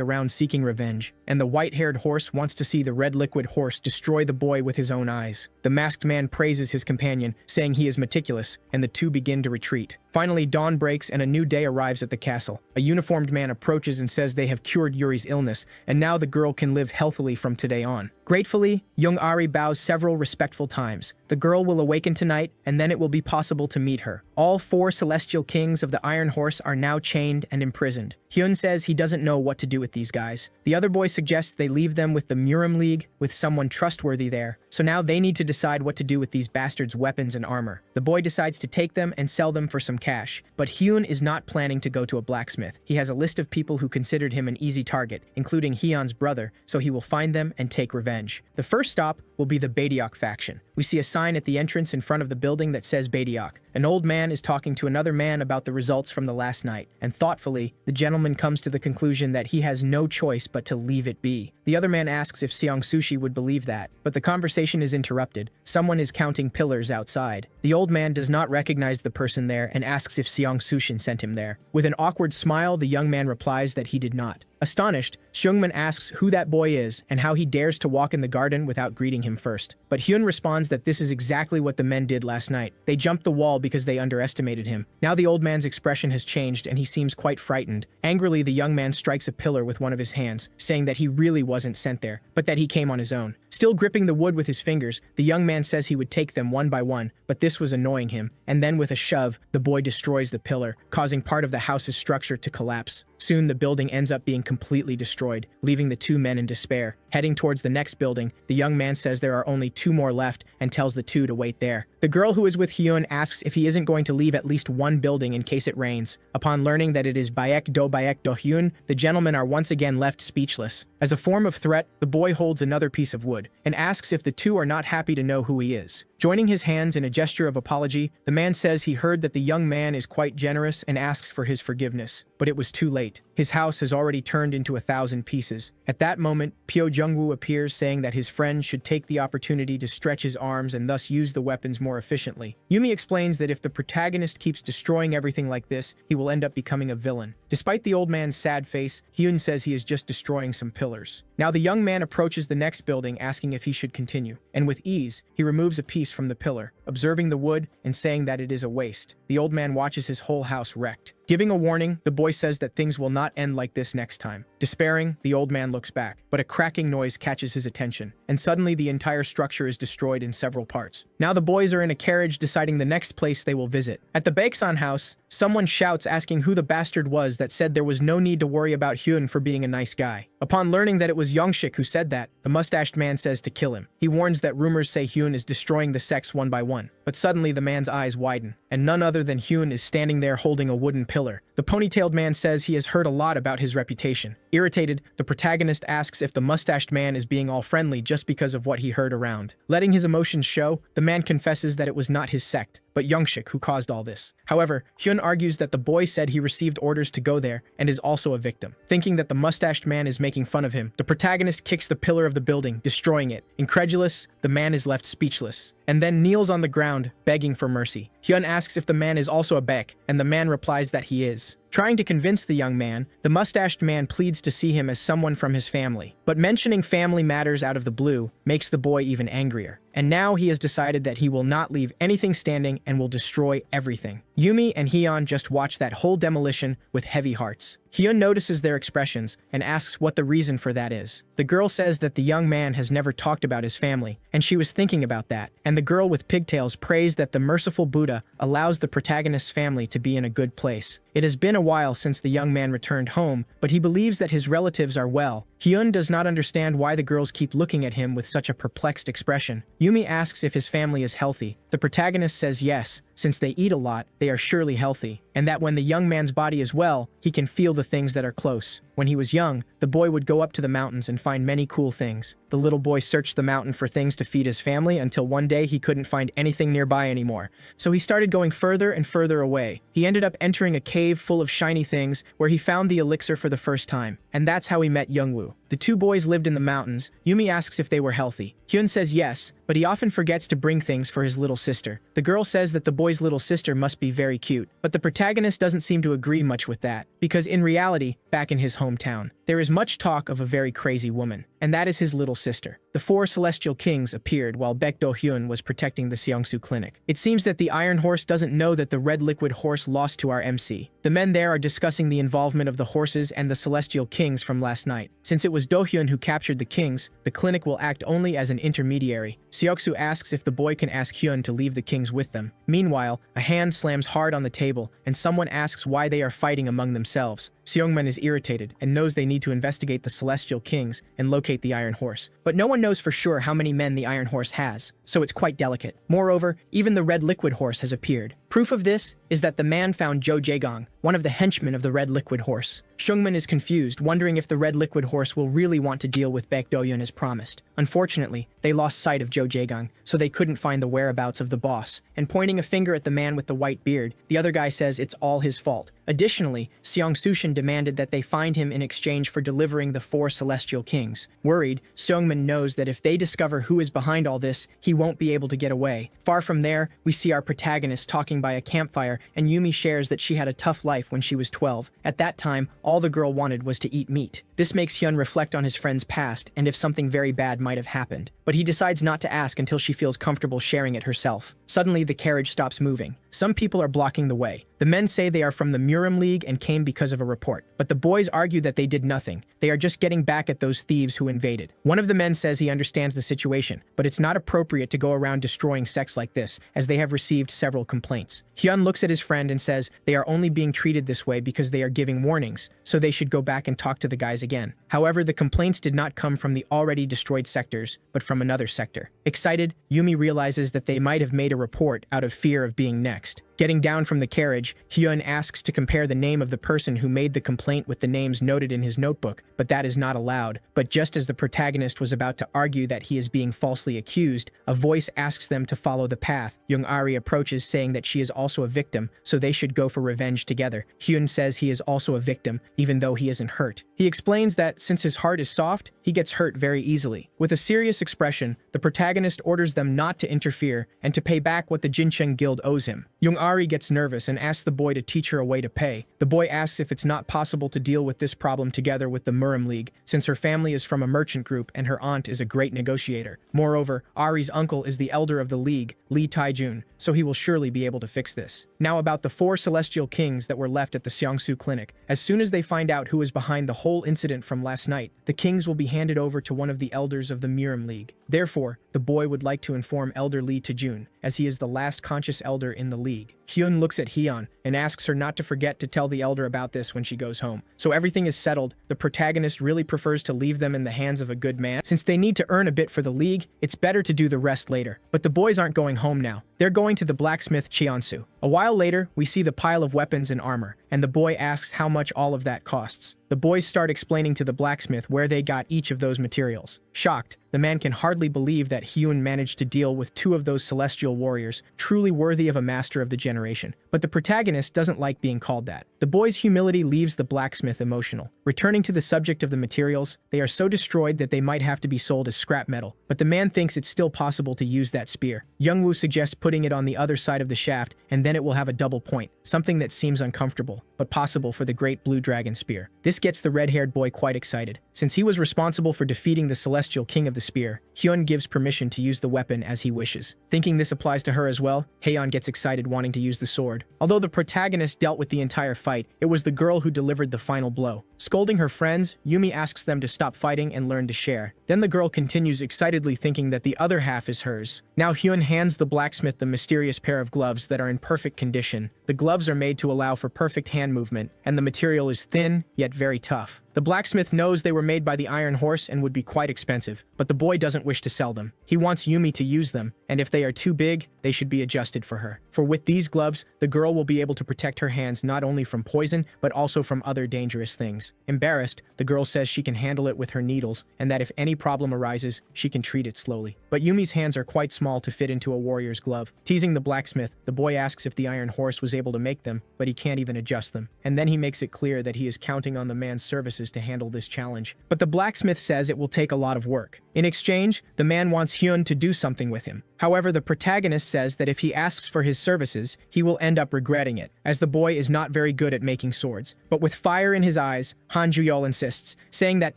around seeking revenge, and the white-haired horse wants to see the red liquid horse destroy the boy with his own eyes. The masked man praises his companion, saying he is meticulous, and the two begin to retreat. Finally, dawn breaks and a new day arrives at the castle. A uniformed man approaches and says they have cured Yuri's illness, and now the girl can live healthily from today on. Gratefully, Young-ari bows several respectful times. The girl will awaken tonight, and then it will be possible to meet her. All 4 Celestial Kings of the Iron Horse are now chained and imprisoned. Hyun says he doesn't know what to do with these guys. The other boy suggests they leave them with the Murim League, with someone trustworthy there. So now they need to decide what to do with these bastards' weapons and armor. The boy decides to take them and sell them for some cash. But Hyun is not planning to go to a blacksmith. He has a list of people who considered him an easy target, including Hyun's brother, so he will find them and take revenge. The first stop will be the Baediok faction. We see a sign at the entrance in front of the building that says Baediok. An old man is talking to another man about the results from the last night, and thoughtfully, the gentleman comes to the conclusion that he has no choice but to leave it be. The other man asks if Seong Sushi would believe that, but the conversation is interrupted. Someone is counting pillars outside. The old man does not recognize the person there and asks if Seong Sushin sent him there. With an awkward smile, the young man replies that he did not. Astonished, Seungman asks who that boy is and how he dares to walk in the garden without greeting him first. But Hyun responds that this is exactly what the men did last night. They jumped the wall because they underestimated him. Now the old man's expression has changed and he seems quite frightened. Angrily, the young man strikes a pillar with one of his hands, saying that he really wasn't sent there, but that he came on his own. Still gripping the wood with his fingers, the young man says he would take them one by one, but this was annoying him. And then with a shove, the boy destroys the pillar, causing part of the house's structure to collapse. Soon the building ends up being completely destroyed, leaving the two men in despair. Heading towards the next building, the young man says there are only 2 more left and tells the two to wait there. The girl who is with Hyun asks if he isn't going to leave at least one building in case it rains. Upon learning that it is Baek Do Hyun, the gentlemen are once again left speechless. As a form of threat, the boy holds another piece of wood and asks if the two are not happy to know who he is. Joining his hands in a gesture of apology, the man says he heard that the young man is quite generous and asks for his forgiveness. But it was too late. His house has already turned into 1,000 pieces. At that moment, Pyo Jungwoo appears, saying that his friend should take the opportunity to stretch his arms and thus use the weapons more efficiently. Yumi explains that if the protagonist keeps destroying everything like this, he will end up becoming a villain. Despite the old man's sad face, Hyun says he is just destroying some pillars. Now the young man approaches the next building, asking if he should continue. And with ease, he removes a piece from the pillar, observing the wood and saying that it is a waste. The old man watches his whole house wrecked. Giving a warning, the boy says that things will not end like this next time. Despairing, the old man looks back, but a cracking noise catches his attention, and suddenly the entire structure is destroyed in several parts. Now the boys are in a carriage deciding the next place they will visit. At the Baeksan house, someone shouts asking who the bastard was that said there was no need to worry about Hyun for being a nice guy. Upon learning that it was Youngshik who said that, the mustached man says to kill him. He warns that rumors say Hyun is destroying the sex one by one. But suddenly the man's eyes widen, and none other than Hyun is standing there holding a wooden pillar. The ponytailed man says he has heard a lot about his reputation. Irritated, the protagonist asks if the mustached man is being all friendly just because of what he heard around. Letting his emotions show, the man confesses that it was not his sect, but Youngshik who caused all this. However, Hyun argues that the boy said he received orders to go there and is also a victim. Thinking that the mustached man is making fun of him, the protagonist kicks the pillar of the building, destroying it. Incredulous, the man is left speechless, and then kneels on the ground, begging for mercy. Hyun asks if the man is also a Baek, and the man replies that he is. Trying to convince the young man, the mustached man pleads to see him as someone from his family. But mentioning family matters out of the blue makes the boy even angrier. And now he has decided that he will not leave anything standing and will destroy everything. Yumi and Hyun just watch that whole demolition with heavy hearts. Hyun notices their expressions and asks what the reason for that is. The girl says that the young man has never talked about his family, and she was thinking about that, and the girl with pigtails prays that the merciful Buddha allows the protagonist's family to be in a good place. It has been a while since the young man returned home, but he believes that his relatives are well. Hyun does not understand why the girls keep looking at him with such a perplexed expression. Yumi asks if his family is healthy. The protagonist says yes, since they eat a lot, they are surely healthy, and that when the young man's body is well, he can feel the things that are close. When he was young, the boy would go up to the mountains and find many cool things. The little boy searched the mountain for things to feed his family until one day he couldn't find anything nearby anymore. So he started going further and further away. He ended up entering a cave full of shiny things where he found the elixir for the first time. And that's how he met Youngwoo. The two boys lived in the mountains. Yumi asks if they were healthy. Hyun says yes, but he often forgets to bring things for his little sister. The girl says that the boy's little sister must be very cute, but the protagonist doesn't seem to agree much with that, because in reality, back in his hometown, there is much talk of a very crazy woman, and that is his little sister. The four celestial kings appeared while Baek Do-hyun was protecting the Seongsu clinic. It seems that the Iron Horse doesn't know that the red liquid horse lost to our MC. The men there are discussing the involvement of the horses and the celestial kings from last night. Since it was Do-hyun who captured the kings, the clinic will act only as an intermediary. Seoksu asks if the boy can ask Hyun to leave the kings with them. Meanwhile, a hand slams hard on the table, and someone asks why they are fighting among themselves. Seongman is irritated and knows they need to investigate the celestial kings and locate the Iron Horse. But no one knows for sure how many men the Iron Horse has, so it's quite delicate. Moreover, even the red liquid horse has appeared. Proof of this is that the man found Jo Jaegong, one of the henchmen of the red liquid horse. Seungman is confused, wondering if the red liquid horse will really want to deal with Baek Do-hyun as promised. Unfortunately, they lost sight of Jo Jaegong, so they couldn't find the whereabouts of the boss. And pointing a finger at the man with the white beard, the other guy says it's all his fault. Additionally, Seong Sushin demanded that they find him in exchange for delivering the four celestial kings. Worried, Seungman knows that if they discover who is behind all this, he won't be able to get away. Far from there, we see our protagonist talking by a campfire, and Yumi shares that she had a tough life when she was 12. At that time, all the girl wanted was to eat meat. This makes Hyun reflect on his friend's past and if something very bad might have happened. But he decides not to ask until she feels comfortable sharing it herself. Suddenly, the carriage stops moving. Some people are blocking the way. The men say they are from the Murim League and came because of a report. But the boys argue that they did nothing. They are just getting back at those thieves who invaded. One of the men says he understands the situation, but it's not appropriate to go around destroying sects like this, as they have received several complaints. Hyun looks at his friend and says they are only being treated this way because they are giving warnings, so they should go back and talk to the guys again. However, the complaints did not come from the already destroyed sectors, but from another sector. Excited, Yumi realizes that they might have made a report out of fear of being next. Getting down from the carriage, Hyun asks to compare the name of the person who made the complaint with the names noted in his notebook, but that is not allowed. But just as the protagonist was about to argue that he is being falsely accused, a voice asks them to follow the path. Young-ari approaches saying that she is also a victim, so they should go for revenge together. Hyun says he is also a victim, even though he isn't hurt. He explains that since his heart is soft, he gets hurt very easily. With a serious expression, the protagonist orders them not to interfere and to pay back what the Jincheng Guild owes him. Young-ari gets nervous and asks the boy to teach her a way to pay. The boy asks if it's not possible to deal with this problem together with the Murim League, since her family is from a merchant group and her aunt is a great negotiator. Moreover, Ari's uncle is the elder of the league, Lee Taijun, so he will surely be able to fix this. Now about the four celestial kings that were left at the Seongsu clinic. As soon as they find out who is behind the whole incident from last night, the kings will be handed over to one of the elders of the Murim League. Therefore, the boy would like to inform Elder Lee Taijun, as he is the last conscious elder in the league. Hyun looks at Hyun and asks her not to forget to tell the elder about this when she goes home. So everything is settled. The protagonist really prefers to leave them in the hands of a good man. Since they need to earn a bit for the league, it's better to do the rest later. But the boys aren't going home now. They're going to the blacksmith Cheonsu. A while later, we see the pile of weapons and armor, and the boy asks how much all of that costs. The boys start explaining to the blacksmith where they got each of those materials. Shocked, the man can hardly believe that Hyun managed to deal with two of those celestial warriors, truly worthy of a master of the generation. But the protagonist doesn't like being called that. The boy's humility leaves the blacksmith emotional. Returning to the subject of the materials, they are so destroyed that they might have to be sold as scrap metal, but the man thinks it's still possible to use that spear. Youngwoo suggests putting it on the other side of the shaft, and then it will have a double point, something that seems uncomfortable, but possible for the great blue dragon spear. This gets the red-haired boy quite excited. Since he was responsible for defeating the celestial king of the spear, Hyun gives permission to use the weapon as he wishes. Thinking this applies to her as well, Haeyeon gets excited wanting to use the sword. Although the protagonist dealt with the entire fight, it was the girl who delivered the final blow. Scolding her friends, Yumi asks them to stop fighting and learn to share. Then the girl continues excitedly thinking that the other half is hers. Now Hyun hands the blacksmith the mysterious pair of gloves that are in perfect condition. The gloves are made to allow for perfect hand movement, and the material is thin, yet very tough. The blacksmith knows they were made by the Iron Horse and would be quite expensive, but the boy doesn't wish to sell them. He wants Yumi to use them, and if they are too big, they should be adjusted for her. For with these gloves, the girl will be able to protect her hands not only from poison, but also from other dangerous things. Embarrassed, the girl says she can handle it with her needles, and that if any problem arises, she can treat it slowly. But Yumi's hands are quite small to fit into a warrior's glove. Teasing the blacksmith, the boy asks if the Iron Horse was able to make them, but he can't even adjust them. And then he makes it clear that he is counting on the man's services to handle this challenge. But the blacksmith says it will take a lot of work. In exchange, the man wants Hyun to do something with him. However, the protagonist says that if he asks for his services, he will end up regretting it, as the boy is not very good at making swords. But with fire in his eyes, Han Ju-yeol insists, saying that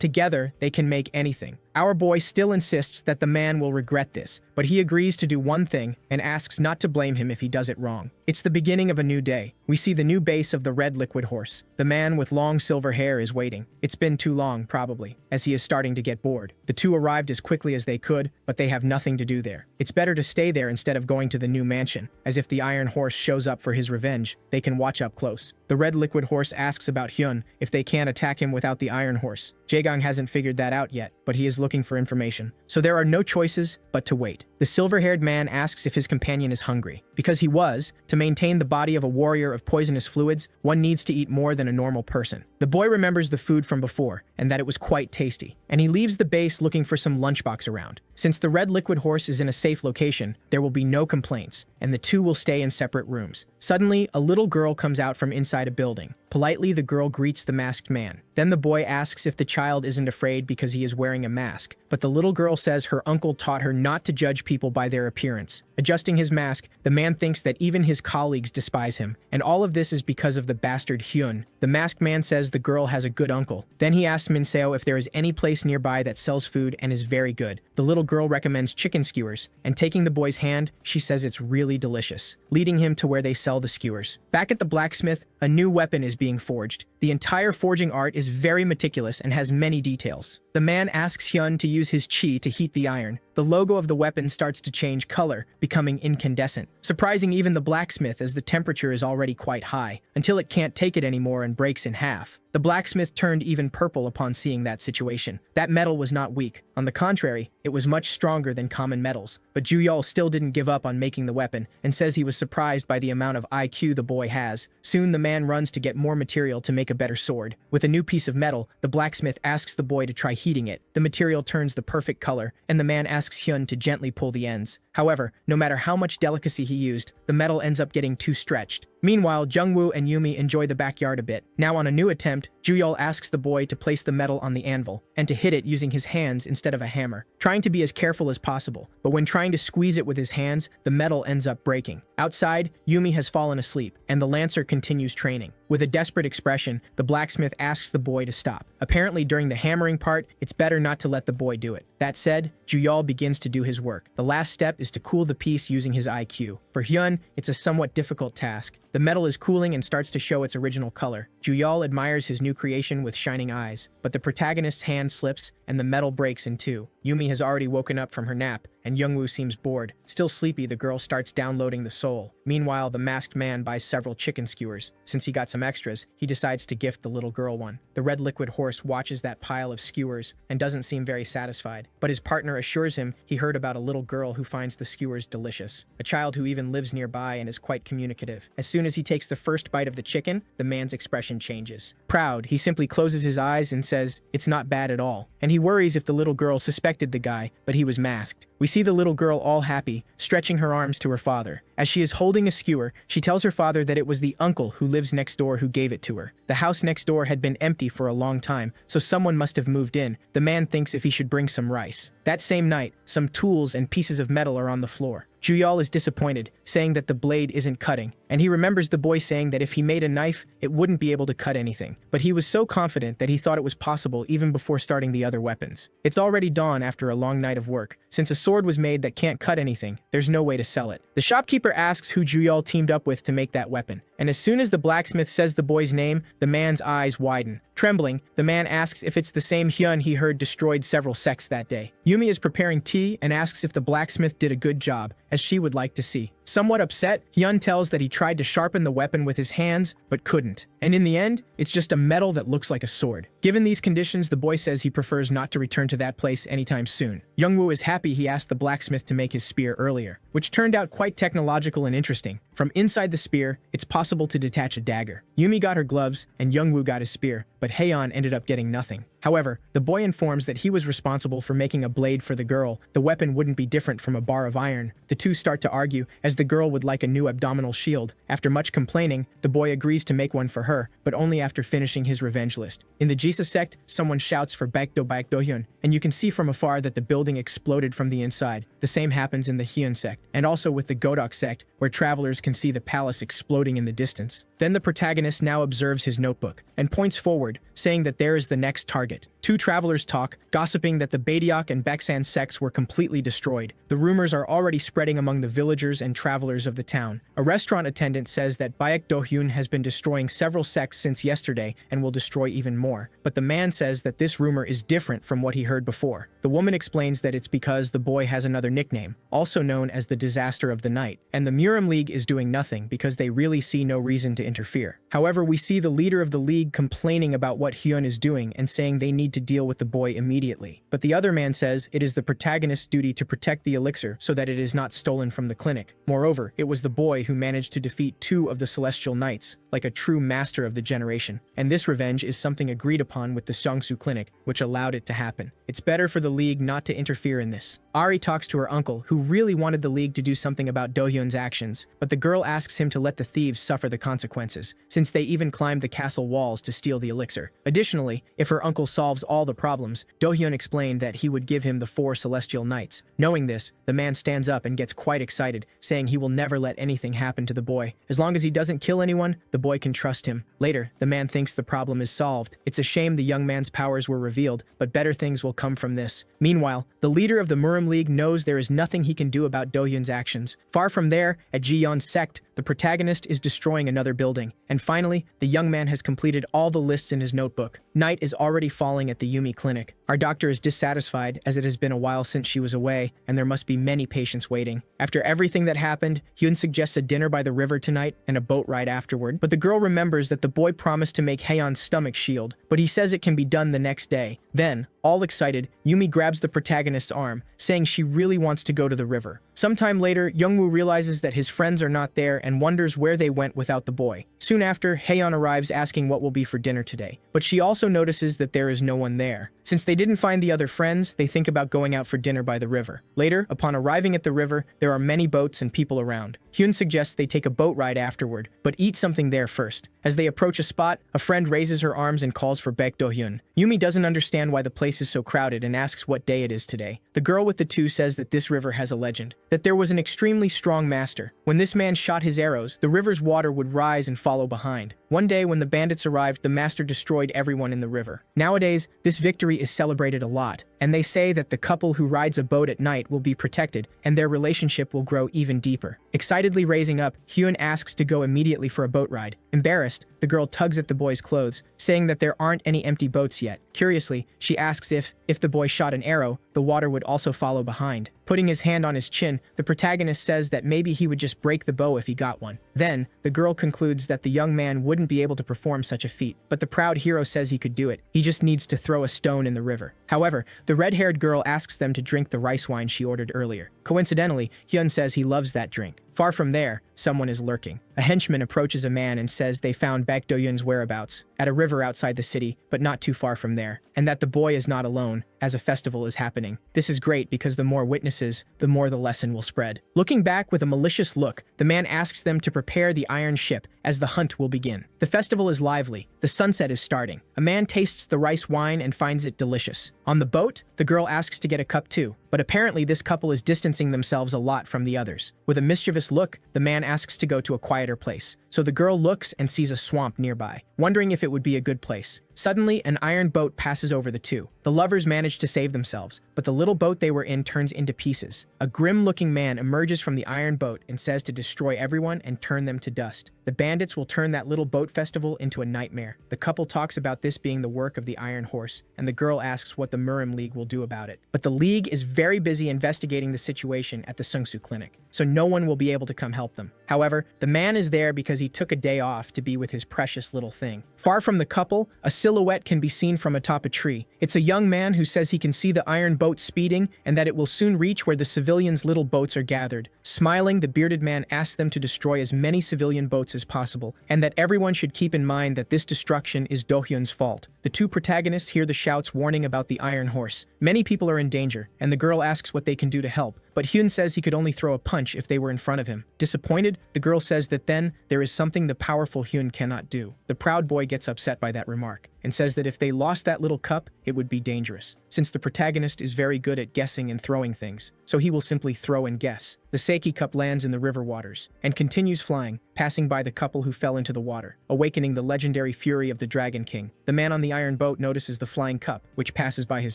together they can make anything. Our boy still insists that the man will regret this, but he agrees to do one thing and asks not to blame him if he does it wrong. It's the beginning of a new day. We see the new base of the red liquid horse. The man with long silver hair is waiting. It's been too long, probably, as he is starting to get bored. The two arrived as quickly as they could, but they have nothing to do there. It's better to stay there instead of going to the new mansion, as if the Iron Horse shows up for his revenge, they can watch up close. The red liquid horse asks about Hyun if they can't attack him without the Iron Horse. Jaegang hasn't figured that out yet, but he is looking for information. So there are no choices but to wait. The silver-haired man asks if his companion is hungry. Because he was, to maintain the body of a warrior of poisonous fluids, one needs to eat more than a normal person. The boy remembers the food from before, and that it was quite tasty, and he leaves the base looking for some lunchbox around. Since the red liquid horse is in a safe location, there will be no complaints, and the two will stay in separate rooms. Suddenly, a little girl comes out from inside a building. Politely, the girl greets the masked man. Then the boy asks if the child isn't afraid because he is wearing a mask, but the little girl says her uncle taught her not to judge people by their appearance. Adjusting his mask, the man thinks that even his colleagues despise him, and all of this is because of the bastard Hyun. The masked man says the girl has a good uncle. Then he asks Minseo if there is any place nearby that sells food and is very good. The little girl recommends chicken skewers, and taking the boy's hand, she says it's really delicious, leading him to where they sell the skewers. Back at the blacksmith, a new weapon is being forged. The entire forging art is very meticulous and has many details. The man asks Hyun to use his chi to heat the iron. The logo of the weapon starts to change color, becoming incandescent, surprising even the blacksmith as the temperature is already quite high, until it can't take it anymore and breaks in half. The blacksmith turned even purple upon seeing that situation. That metal was not weak. On the contrary, it was much stronger than common metals. But Ju-yeol still didn't give up on making the weapon, and says he was surprised by the amount of IQ the boy has. Soon the man runs to get more material to make a better sword. With a new piece of metal, the blacksmith asks the boy to try heating it. The material turns the perfect color, and the man asks Hyun to gently pull the ends. However, no matter how much delicacy he used, the metal ends up getting too stretched. Meanwhile, Jungwoo and Yumi enjoy the backyard a bit. Now on a new attempt, Ju-yeol asks the boy to place the metal on the anvil, and to hit it using his hands instead of a hammer, trying to be as careful as possible. But when trying to squeeze it with his hands, the metal ends up breaking. Outside, Yumi has fallen asleep, and the lancer continues training. With a desperate expression, the blacksmith asks the boy to stop. Apparently during the hammering part, it's better not to let the boy do it. That said, Ju-yeol begins to do his work. The last step is to cool the piece using his IQ. For Hyun, it's a somewhat difficult task. The metal is cooling and starts to show its original color. Ju-yeol admires his new creation with shining eyes, but the protagonist's hand slips and the metal breaks in two. Yumi has already woken up from her nap, and Jungwoo seems bored. Still sleepy, the girl starts downloading the soul. Meanwhile, the masked man buys several chicken skewers. Since he got some extras, he decides to gift the little girl one. The red liquid horse watches that pile of skewers and doesn't seem very satisfied, but his partner assures him he heard about a little girl who finds the skewers delicious, a child who even lives nearby and is quite communicative. As soon as he takes the first bite of the chicken, the man's expression changes. Proud, he simply closes his eyes and says, "It's not bad at all," and he worries if the little girl suspected the guy, but he was masked. We see the little girl all happy, stretching her arms to her father. As she is holding a skewer, she tells her father that it was the uncle who lives next door who gave it to her. The house next door had been empty for a long time, so someone must have moved in. The man thinks if he should bring some rice. That same night, some tools and pieces of metal are on the floor. Juyal is disappointed, saying that the blade isn't cutting, and he remembers the boy saying that if he made a knife, it wouldn't be able to cut anything. But he was so confident that he thought it was possible even before starting the other weapons. It's already dawn after a long night of work. Since a sword was made that can't cut anything, there's no way to sell it. The shopkeeper asks who Juyal teamed up with to make that weapon, and as soon as the blacksmith says the boy's name, the man's eyes widen. Trembling, the man asks if it's the same Hyun he heard destroyed several sects that day. Yumi is preparing tea and asks if the blacksmith did a good job, as she would like to see. Somewhat upset, Hyun tells that he tried to sharpen the weapon with his hands, but couldn't. And in the end, it's just a metal that looks like a sword. Given these conditions, the boy says he prefers not to return to that place anytime soon. Youngwoo is happy he asked the blacksmith to make his spear earlier, which turned out quite technological and interesting. From inside the spear, it's possible to detach a dagger. Yumi got her gloves, and Youngwoo got his spear, but Haeyeon ended up getting nothing. However, the boy informs that he was responsible for making a blade for the girl. The weapon wouldn't be different from a bar of iron. The two start to argue, as the girl would like a new abdominal shield. After much complaining, the boy agrees to make one for her, but only after finishing his revenge list. In the Jisa sect, someone shouts for Baekdo Baekdohyun, and you can see from afar that the building exploded from the inside. The same happens in the Hyun sect, and also with the Godok sect, where travelers can see the palace exploding in the distance. Then the protagonist now observes his notebook, and points forward, saying that there is the next target. Two travelers talk, gossiping that the Badiak and Baeksan sects were completely destroyed. The rumors are already spreading among the villagers and travelers of the town. A restaurant attendant says that Baek Do-hyun has been destroying several sects since yesterday and will destroy even more. But the man says that this rumor is different from what he heard before. The woman explains that it's because the boy has another nickname, also known as the Disaster of the Night, and the Murim League is doing nothing because they really see no reason to interfere. However, we see the leader of the league complaining about what Hyun is doing and saying they need to deal with the boy immediately. But the other man says it is the protagonist's duty to protect the elixir so that it is not stolen from the clinic. Moreover, it was the boy who managed to defeat two of the Celestial Knights, like a true master of the generation. And this revenge is something agreed upon with the Seongsu Clinic, which allowed it to happen. It's better for the league not to interfere in this. Ari talks to her uncle, who really wanted the league to do something about Do-hyun's actions, but the girl asks him to let the thieves suffer the consequences, since they even climbed the castle walls to steal the elixir. Additionally, if her uncle solves all the problems, Do-hyun explained that he would give him the 4 Celestial Knights. Knowing this, the man stands up and gets quite excited, saying he will never let anything happen to the boy. As long as he doesn't kill anyone, the boy can trust him. Later, the man thinks the problem is solved. It's a shame the young man's powers were revealed, but better things will come from this. Meanwhile, the leader of the Murim League knows there is nothing he can do about Do-hyun's actions. Far from there, at Ji-yeon's sect, the protagonist is destroying another building. And finally, the young man has completed all the lists in his notebook. Night is already falling at the Yumi clinic. Our doctor is dissatisfied as it has been a while since she was away, and there must be many patients waiting. After everything that happened, Hyun suggests a dinner by the river tonight and a boat ride afterward, but the girl remembers that the boy promised to make Haeyeon's stomach shield, but he says it can be done the next day. Then, all excited, Yumi grabs the protagonist's arm, saying she really wants to go to the river. Sometime later, Youngwoo realizes that his friends are not there and wonders where they went without the boy. Soon after, Haeyeon arrives asking what will be for dinner today, but she also notices that there is no one there. Since they didn't find the other friends, they think about going out for dinner by the river. Later, upon arriving at the river, there are many boats and people around. Hyun suggests they take a boat ride afterward, but eat something there first. As they approach a spot, a friend raises her arms and calls for Baek Do-hyun. Yumi doesn't understand why the place is so crowded and asks what day it is today. The girl with the two says that this river has a legend, that there was an extremely strong master. When this man shot his arrows, the river's water would rise and follow behind. One day when the bandits arrived, the master destroyed everyone in the river. Nowadays, this victory is celebrated a lot, and they say that the couple who rides a boat at night will be protected, and their relationship will grow even deeper. Excitedly raising up, Hyun asks to go immediately for a boat ride. Embarrassed, the girl tugs at the boy's clothes, saying that there aren't any empty boats yet. Curiously, she asks if the boy shot an arrow, the water would also follow behind. Putting his hand on his chin, the protagonist says that maybe he would just break the bow if he got one. Then, the girl concludes that the young man wouldn't be able to perform such a feat, but the proud hero says he could do it. He just needs to throw a stone in the river. However, the red-haired girl asks them to drink the rice wine she ordered earlier. Coincidentally, Hyun says he loves that drink. Far from there, someone is lurking. A henchman approaches a man and says they found Baek Do-hyun's whereabouts at a river outside the city, but not too far from there, and that the boy is not alone, as a festival is happening. This is great because the more witnesses, the more the lesson will spread. Looking back with a malicious look, the man asks them to prepare the iron ship as the hunt will begin. The festival is lively. The sunset is starting. A man tastes the rice wine and finds it delicious. On the boat, the girl asks to get a cup too, but apparently this couple is distancing themselves a lot from the others. With a mischievous look, the man asks to go to a quieter place. So the girl looks and sees a swamp nearby, wondering if it would be a good place. Suddenly, an iron boat passes over the two. The lovers manage to save themselves, but the little boat they were in turns into pieces. A grim-looking man emerges from the iron boat and says to destroy everyone and turn them to dust. The bandits will turn that little boat festival into a nightmare. The couple talks about this being the work of the Iron Horse, and the girl asks what the Murim League will do about it. But the League is very busy investigating the situation at the Sungsu Clinic, so no one will be able to come help them. However, the man is there because he took a day off to be with his precious little thing. Far from the couple, a silhouette can be seen from atop a tree. It's a young man who says he can see the iron boat speeding and that it will soon reach where the civilians' little boats are gathered. Smiling, the bearded man asks them to destroy as many civilian boats as possible, and that everyone should keep in mind that this destruction is Do-hyun's fault. The two protagonists hear the shouts warning about the Iron Horse. Many people are in danger, and the girl asks what they can do to help, but Hyun says he could only throw a punch if they were in front of him. Disappointed, the girl says that then there is something the powerful Hyun cannot do. The proud boy gets upset by that remark and says that if they lost that little cup, it would be dangerous, since the protagonist is very good at guessing and throwing things, so he will simply throw and guess. The Seiki cup lands in the river waters and continues flying, passing by the couple who fell into the water, awakening the legendary fury of the Dragon King. The man on the iron boat notices the flying cup, which passes by his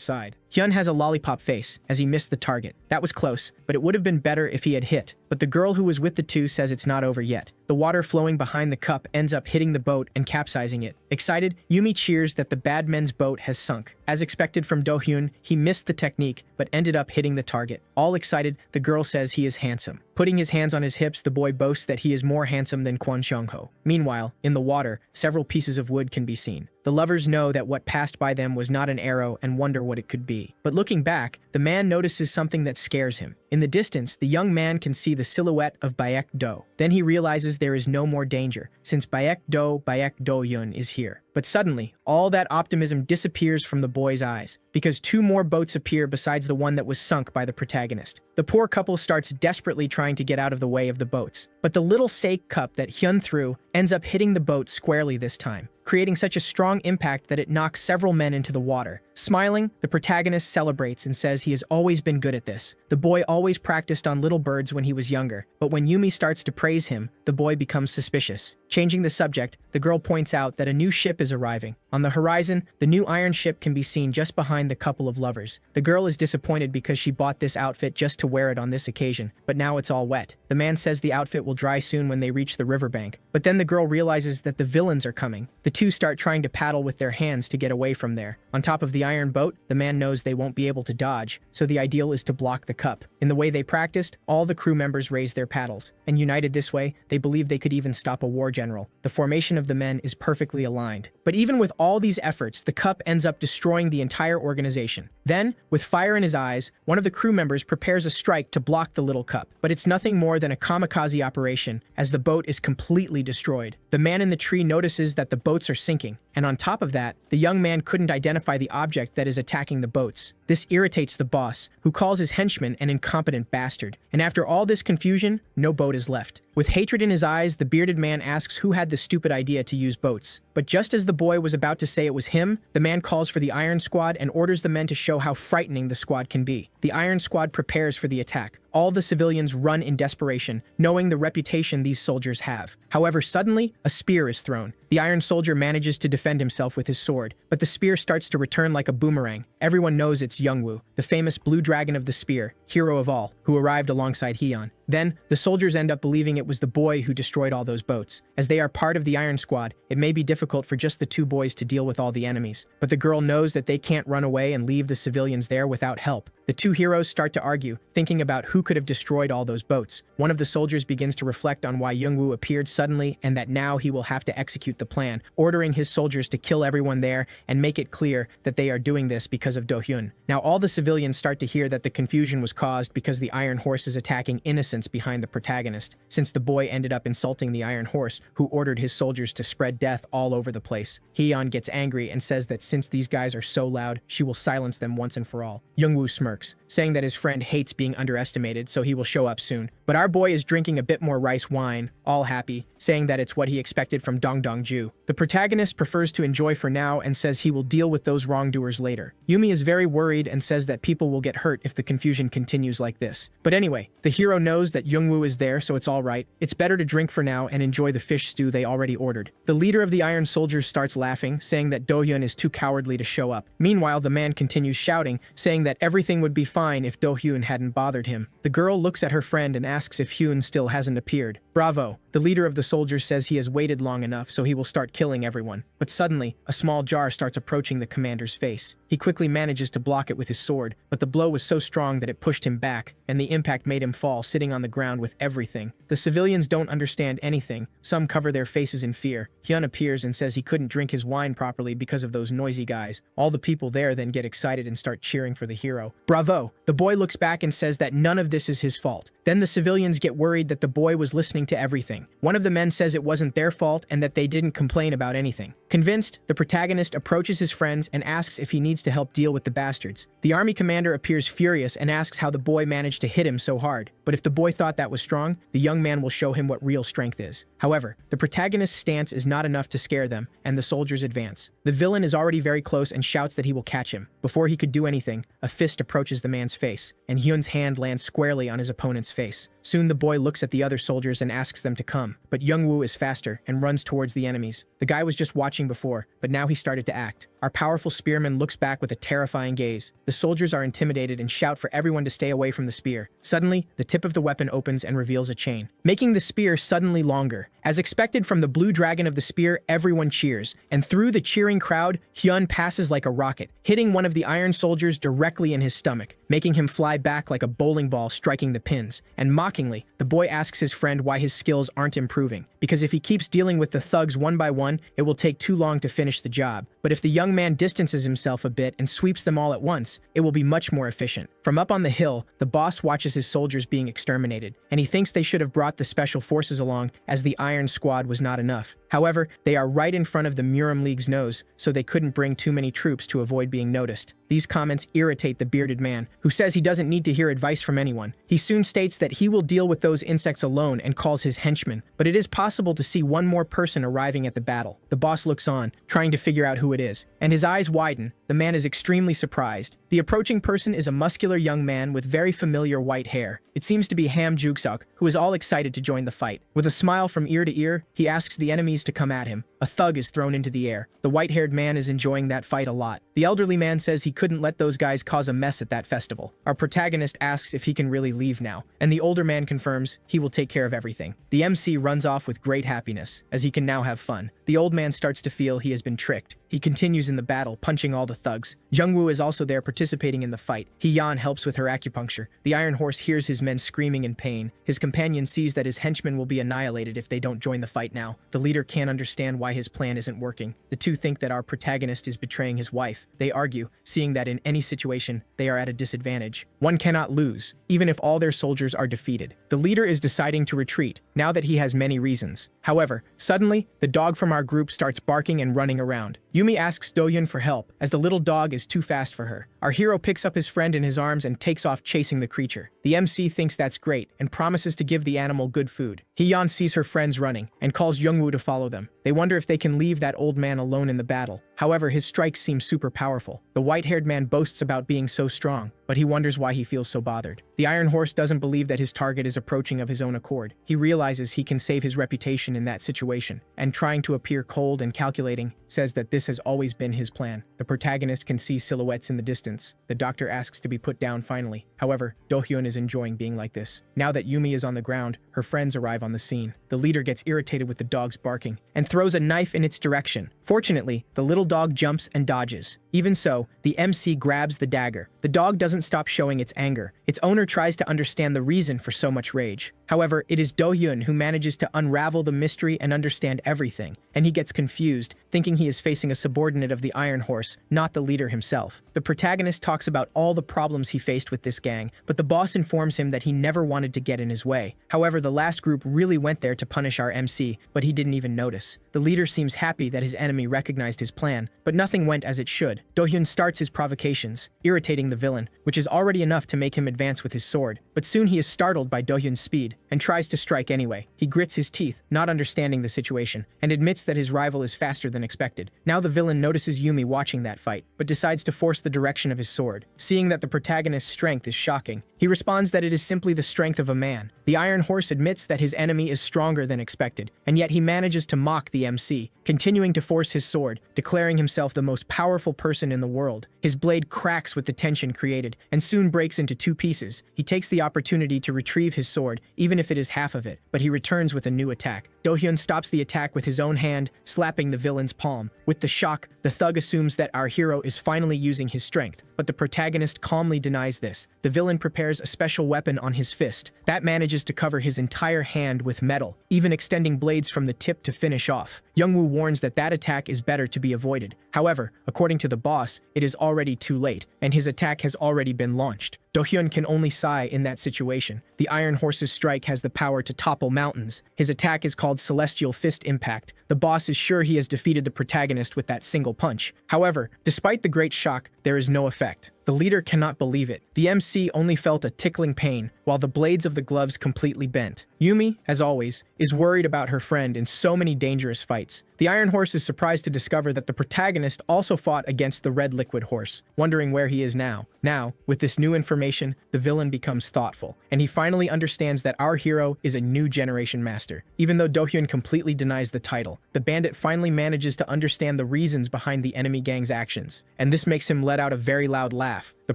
side. Hyun has a lollipop face, as he missed the target. That was close, but it would have been better if he had hit. But the girl who was with the two says it's not over yet. The water flowing behind the cup ends up hitting the boat and capsizing it. Excited, Yumi cheers that the bad men's boat has sunk. As expected from Do-hyun, he missed the technique, but ended up hitting the target. All excited, the girl says he is handsome. Putting his hands on his hips, the boy boasts that he is more handsome than Kwon Seong-ho. Meanwhile, in the water, several pieces of wood can be seen. The lovers know that what passed by them was not an arrow and wonder what it could be. But looking back, the man notices something that scares him. In the distance, the young man can see the silhouette of Baek Do. Then he realizes there is no more danger, since Baek Do-hyun is here. But suddenly, all that optimism disappears from the boy's eyes, because two more boats appear besides the one that was sunk by the protagonist. The poor couple starts desperately trying to get out of the way of the boats, but the little sake cup that Hyun threw ends up hitting the boat squarely this time, creating such a strong impact that it knocks several men into the water. Smiling, the protagonist celebrates and says he has always been good at this. The boy always practiced on little birds when he was younger, but when Yumi starts to praise him, the boy becomes suspicious. Changing the subject, the girl points out that a new ship is arriving. On the horizon, the new iron ship can be seen just behind the couple of lovers. The girl is disappointed because she bought this outfit just to wear it on this occasion, but now it's all wet. The man says the outfit will dry soon when they reach the riverbank, but then the girl realizes that the villains are coming. The two start trying to paddle with their hands to get away from there. On top of the iron boat, the man knows they won't be able to dodge, so the ideal is to block the cup. In the way they practiced, all the crew members raised their paddles, and united this way, they believe they could even stop a war general. The formation of the men is perfectly aligned. But even with all these efforts, the cup ends up destroying the entire organization. Then, with fire in his eyes, one of the crew members prepares a strike to block the little cup. But it's nothing more than a kamikaze operation, as the boat is completely destroyed. The man in the tree notices that the boats are sinking, and on top of that, the young man couldn't identify the object that is attacking the boats. This irritates the boss, who calls his henchman an incompetent bastard. And after all this confusion, no boat is left. With hatred in his eyes, the bearded man asks who had the stupid idea to use boats. But just as the boy was about to say it was him, the man calls for the Iron Squad and orders the men to show how frightening the squad can be. The Iron Squad prepares for the attack. All the civilians run in desperation, knowing the reputation these soldiers have. However, suddenly, a spear is thrown. The Iron Soldier manages to defend himself with his sword, but the spear starts to return like a boomerang. Everyone knows it's Youngwoo, the famous blue dragon of the spear, hero of all, who arrived alongside Hyun. Then, the soldiers end up believing it was the boy who destroyed all those boats. As they are part of the Iron Squad, it may be difficult for just the two boys to deal with all the enemies, but the girl knows that they can't run away and leave the civilians there without help. The two heroes start to argue, thinking about who could have destroyed all those boats. One of the soldiers begins to reflect on why Youngwoo appeared suddenly and that now he will have to execute the plan, ordering his soldiers to kill everyone there and make it clear that they are doing this because of Do-hyun. Now all the civilians start to hear that the confusion was caused because the Iron Horse is attacking innocents behind the protagonist, since the boy ended up insulting the Iron Horse, who ordered his soldiers to spread death all over the place. Hyeon gets angry and says that since these guys are so loud, she will silence them once and for all. Youngwoo smirks, saying that his friend hates being underestimated, so he will show up soon. But our boy is drinking a bit more rice wine, all happy, saying that it's what he expected from Dongdongju. The protagonist prefers to enjoy for now and says he will deal with those wrongdoers later. Yumi is very worried and says that people will get hurt if the confusion continues like this. But anyway, the hero knows that Youngwoo is there, so it's all right. It's better to drink for now and enjoy the fish stew they already ordered. The leader of the Iron Soldiers starts laughing, saying that Do-hyun is too cowardly to show up. Meanwhile, the man continues shouting, saying that everything would be fine if Do-hyun hadn't bothered him. The girl looks at her friend and asks if Hyun still hasn't appeared. Bravo! The leader of the soldiers says he has waited long enough, so he will start killing everyone. But suddenly, a small jar starts approaching the commander's face. He quickly manages to block it with his sword, but the blow was so strong that it pushed him back, and the impact made him fall, sitting on the ground with everything. The civilians don't understand anything. Some cover their faces in fear. Hyun appears and says he couldn't drink his wine properly because of those noisy guys. All the people there then get excited and start cheering for the hero. Bravo! The boy looks back and says that none of this is his fault. Then the civilians get worried that the boy was listening to everything. One of the men says it wasn't their fault and that they didn't complain about anything. Convinced, the protagonist approaches his friends and asks if he needs to help deal with the bastards. The army commander appears furious and asks how the boy managed to hit him so hard. But if the boy thought that was strong, the young man will show him what real strength is. However, the protagonist's stance is not enough to scare them, and the soldiers advance. The villain is already very close and shouts that he will catch him. Before he could do anything, a fist approaches the man's face, and Hyun's hand lands squarely on his opponent's face. Soon the boy looks at the other soldiers and asks them to come, but Youngwoo is faster and runs towards the enemies. The guy was just watching before, but now he started to act. Our powerful spearman looks back with a terrifying gaze. The soldiers are intimidated and shout for everyone to stay away from the spear. Suddenly, the tip of the weapon opens and reveals a chain, making the spear suddenly longer. As expected from the blue dragon of the spear, everyone cheers, and through the cheering crowd, Hyun passes like a rocket, hitting one of the Iron Soldiers directly in his stomach, making him fly back like a bowling ball striking the pins. And mockingly, the boy asks his friend why his skills aren't improving, because if he keeps dealing with the thugs one by one, it will take too long to finish the job. But if the young man distances himself a bit and sweeps them all at once, it will be much more efficient. From up on the hill, the boss watches his soldiers being exterminated, and he thinks they should have brought the special forces along, as the Iron Squad was not enough. However, they are right in front of the Muram League's nose, so they couldn't bring too many troops to avoid being noticed. These comments irritate the bearded man, who says he doesn't need to hear advice from anyone. He soon states that he will deal with those insects alone and calls his henchmen, but it is possible to see one more person arriving at the battle. The boss looks on, trying to figure out who it is, and his eyes widen. The man is extremely surprised. The approaching person is a muscular young man with very familiar white hair. It seems to be Ham Jugsuk, who is all excited to join the fight. With a smile from ear to ear, he asks the enemies to come at him. A thug is thrown into the air. The white-haired man is enjoying that fight a lot. The elderly man says he couldn't let those guys cause a mess at that festival. Our protagonist asks if he can really leave now, and the older man confirms he will take care of everything. The MC runs off with great happiness, as he can now have fun. The old man starts to feel he has been tricked. He continues in the battle, punching all the thugs. Jungwoo is also there participating in the fight. Hyeon helps with her acupuncture. The Iron Horse hears his men screaming in pain. His companion sees that his henchmen will be annihilated if they don't join the fight now. The leader can't understand why his plan isn't working. The two think that our protagonist is betraying his wife. They argue, seeing that in any situation, they are at a disadvantage. One cannot lose, even if all their soldiers are defeated. The leader is deciding to retreat, now that he has many reasons. However, suddenly, the dog from our group starts barking and running around. Yumi asks Do-hyun for help, as the little dog is too fast for her. Our hero picks up his friend in his arms and takes off chasing the creature. The MC thinks that's great and promises to give the animal good food. Hyeon sees her friends running and calls Youngwoo to follow them. They wonder if they can leave that old man alone in the battle. However, his strikes seem super powerful. The white-haired man boasts about being so strong, but he wonders why he feels so bothered. The Iron Horse doesn't believe that his target is approaching of his own accord. He realizes he can save his reputation in that situation, and trying to appear cold and calculating, says that this has always been his plan. The protagonist can see silhouettes in the distance. The doctor asks to be put down finally. However, Do-hyun is enjoying being like this. Now that Yumi is on the ground, her friends arrive on the scene. The leader gets irritated with the dog's barking and throws a knife in its direction. Fortunately, the little dog jumps and dodges. Even so, the MC grabs the dagger. The dog doesn't stop showing its anger. Its owner tries to understand the reason for so much rage. However, it is Do-hyun who manages to unravel the mystery and understand everything, and he gets confused, thinking he is facing a subordinate of the Iron Horse, not the leader himself. The protagonist talks about all the problems he faced with this gang, but the boss informs him that he never wanted to get in his way. However, the last group really went there to punish our MC, but he didn't even notice. The leader seems happy that his enemy recognized his plan, but nothing went as it should. Do-hyun starts his provocations, irritating the villain, which is already enough to make him advance with his sword. But soon he is startled by Do-hyun's speed, and tries to strike anyway. He grits his teeth, not understanding the situation, and admits that his rival is faster than expected. Now the villain notices Yumi watching that fight, but decides to force the direction of his sword. Seeing that the protagonist's strength is shocking, he responds that it is simply the strength of a man. The Iron Horse admits that his enemy is stronger than expected, and yet he manages to mock the MC, continuing to force his sword, declaring himself the most powerful person in the world. His blade cracks with the tension created, and soon breaks into two pieces. He takes the opportunity to retrieve his sword, even if it is half of it, but he returns with a new attack. Do-hyun stops the attack with his own hand, slapping the villain's palm. With the shock, the thug assumes that our hero is finally using his strength, but the protagonist calmly denies this. The villain prepares a special weapon on his fist that manages to cover his entire hand with metal, even extending blades from the tip to finish off. Youngwoo warns that that attack is better to be avoided. However, according to the boss, it is already too late, and his attack has already been launched. Do-hyun can only sigh in that situation. The Iron Horse's strike has the power to topple mountains. His attack is called Celestial Fist Impact. The boss is sure he has defeated the protagonist with that single punch. However, despite the great shock, there is no effect. The leader cannot believe it. The MC only felt a tickling pain, while the blades of the gloves completely bent. Yumi, as always, is worried about her friend in so many dangerous fights. The Iron Horse is surprised to discover that the protagonist also fought against the Red Liquid Horse, wondering where he is now. Now, with this new information, the villain becomes thoughtful, and he finally understands that our hero is a new generation master. Even though Do-hyun completely denies the title, the bandit finally manages to understand the reasons behind the enemy gang's actions, and this makes him let out a very loud laugh. The